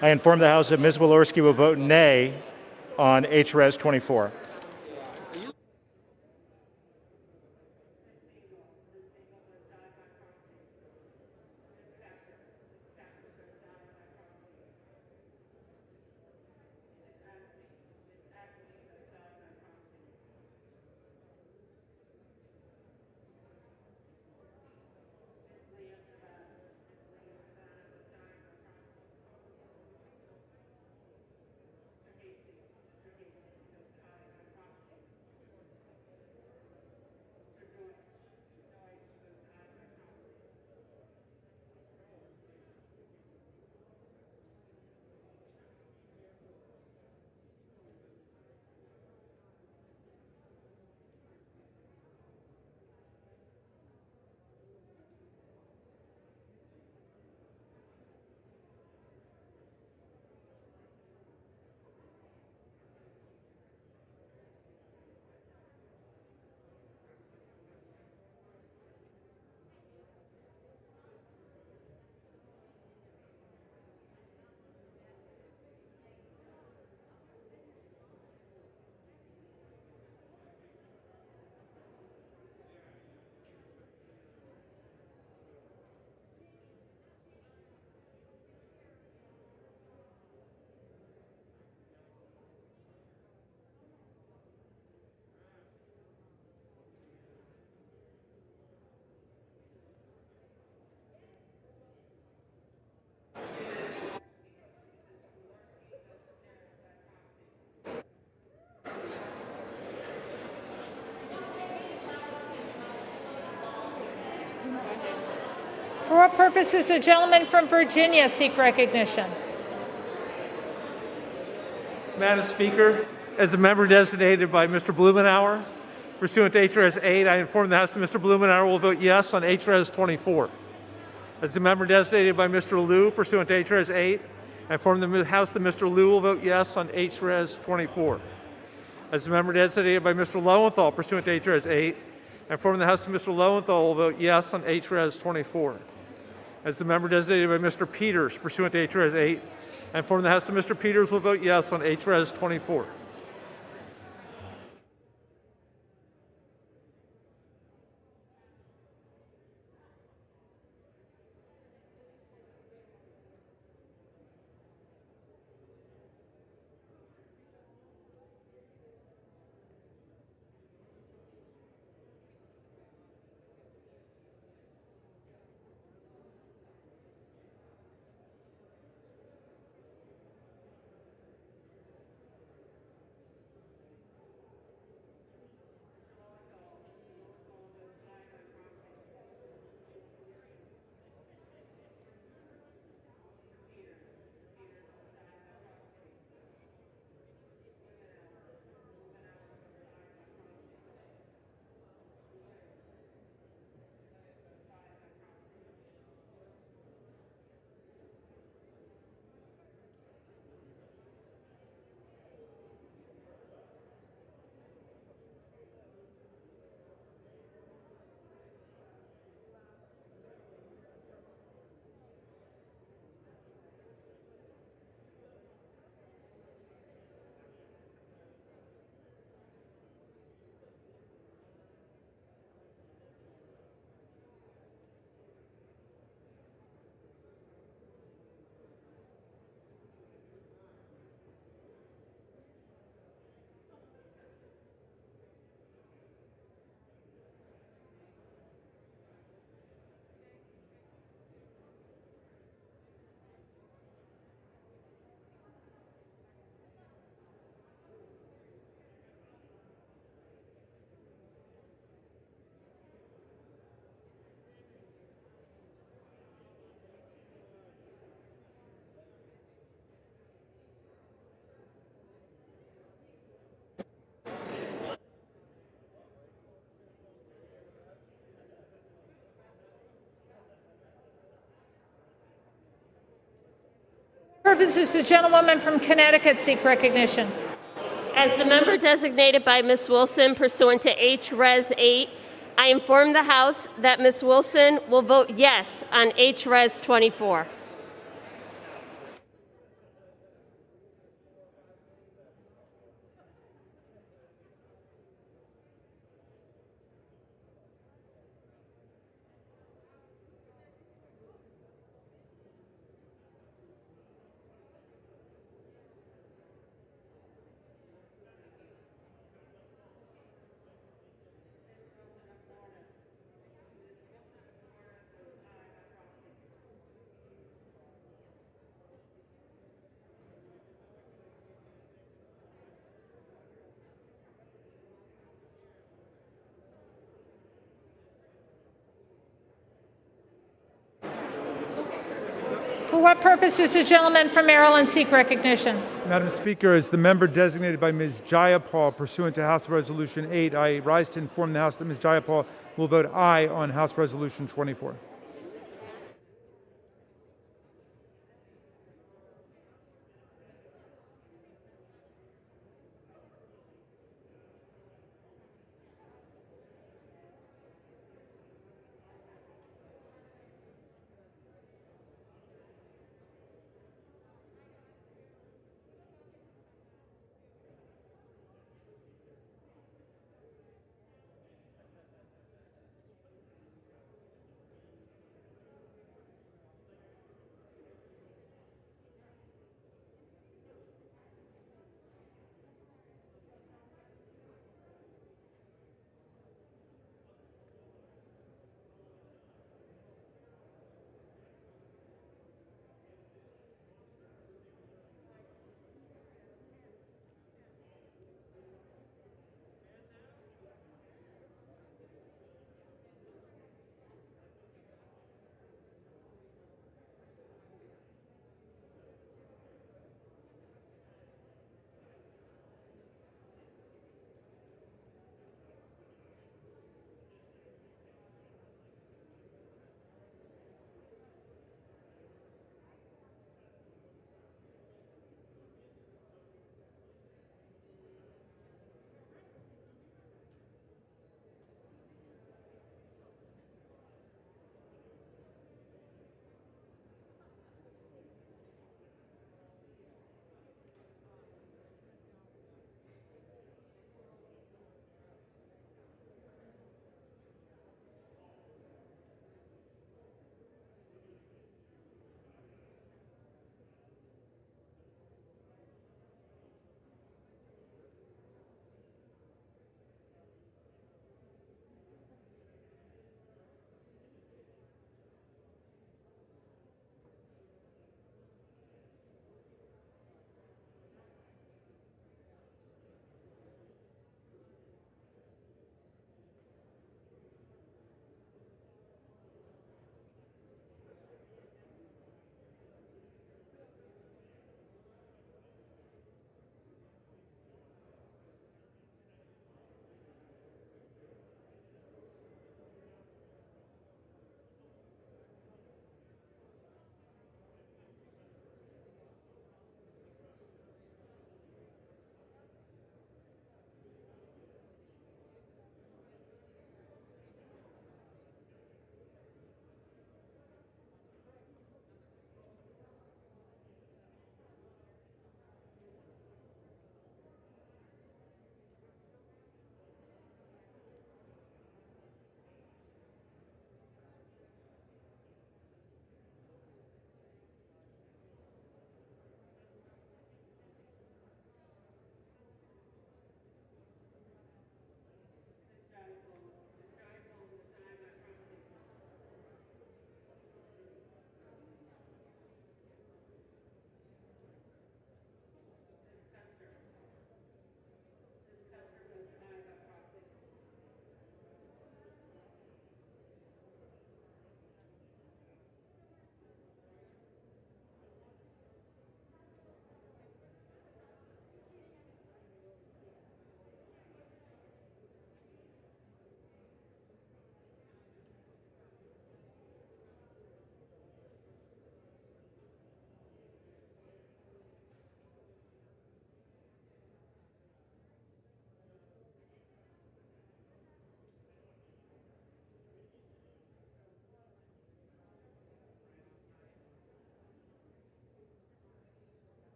I inform the House that Ms. Walorski will vote nay on HRes 24. For what purpose does the gentleman from Virginia seek recognition? Madam Speaker, as a member designated by Mr. Blumenauer pursuant to HRes 8, I inform the House that Mr. Blumenauer will vote yes on HRes 24. As a member designated by Mr. Liu pursuant to HRes 8, I inform the House that Mr. Liu will vote yes on HRes 24. As a member designated by Mr. Lowenthal pursuant to HRes 8, I inform the House that Mr. Lowenthal will vote yes on HRes 24. As the member designated by Mr. Peters pursuant to HRes 8, I inform the House that Mr. Peters will vote yes on HRes 24. purposes, the gentlewoman from Connecticut seek recognition? As the member designated by Ms. Wilson pursuant to H-Res 8, I inform the House that Ms. Wilson will vote yes on H-Res 24. For what purpose does the gentleman from Maryland seek recognition? Madam Speaker, as the member designated by Ms. Jayapal pursuant to House Resolution 8, I rise to inform the House that Ms. Jayapal will vote aye on House Resolution 24.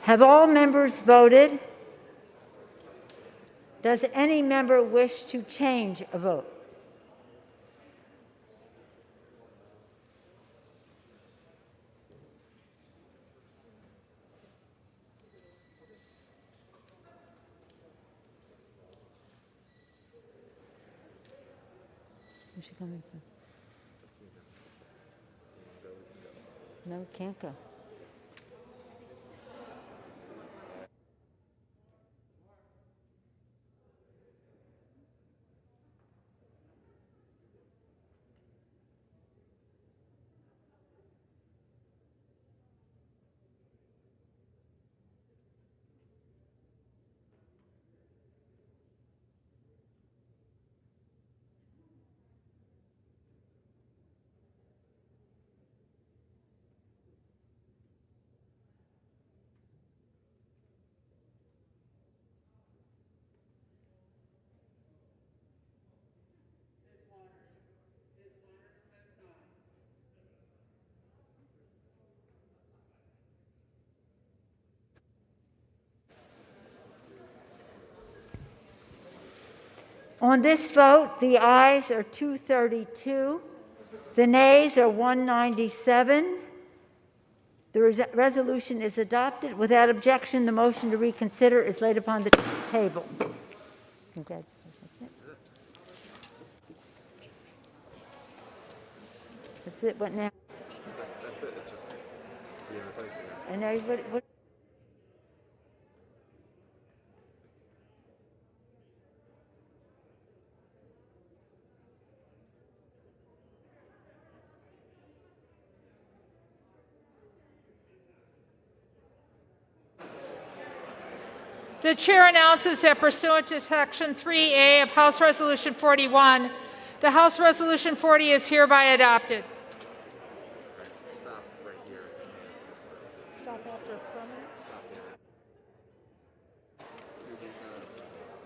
Have all members voted? Does any member wish to change a vote? Is she coming? No, can't go. On this vote, the ayes are 232, the nays are 197. The resolution is adopted. Without objection, the motion to reconsider is laid upon the table. Congratulations. That's it. What now? That's it. It's just being replaced. And everybody, what? The chair announces that pursuant to Section 3A of House Resolution 41, the House Resolution 40 is hereby adopted. Stop right here. Stop after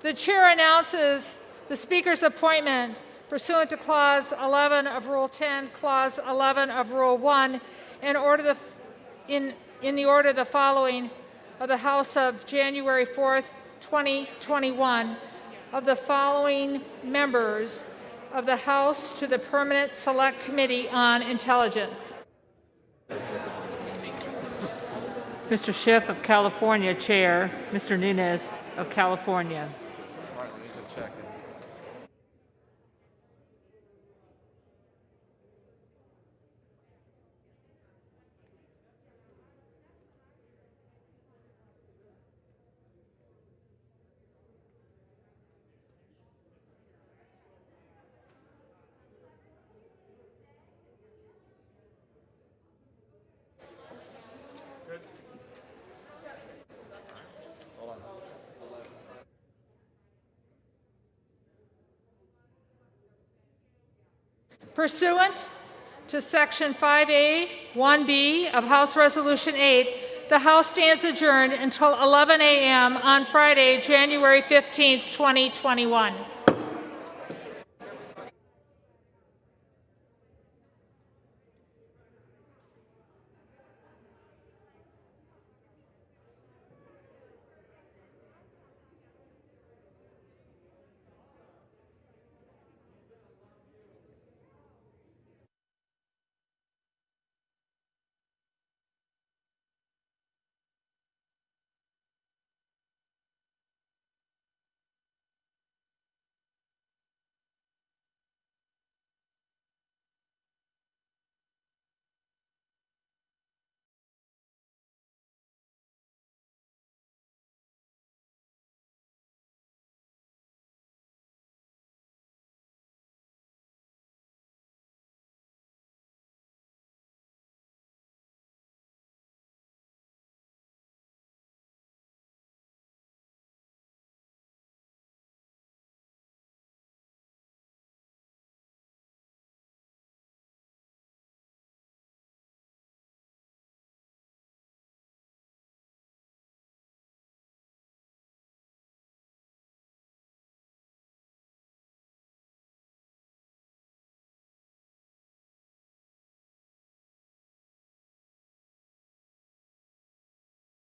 The chair announces the Speaker's appointment pursuant to Clause 11 of Rule 10, Clause 11 of Rule 1, in the order the following of the House of January 4th, 2021, of the following members of the House to the Permanent Select Committee on Intelligence. Mr. Schiff of California, Chair. Mr. Nunes of California. Pursuant to Section 5A 1B of House Resolution 8, the House stands adjourned until 11 a.m. on Friday, January 15th, 2021.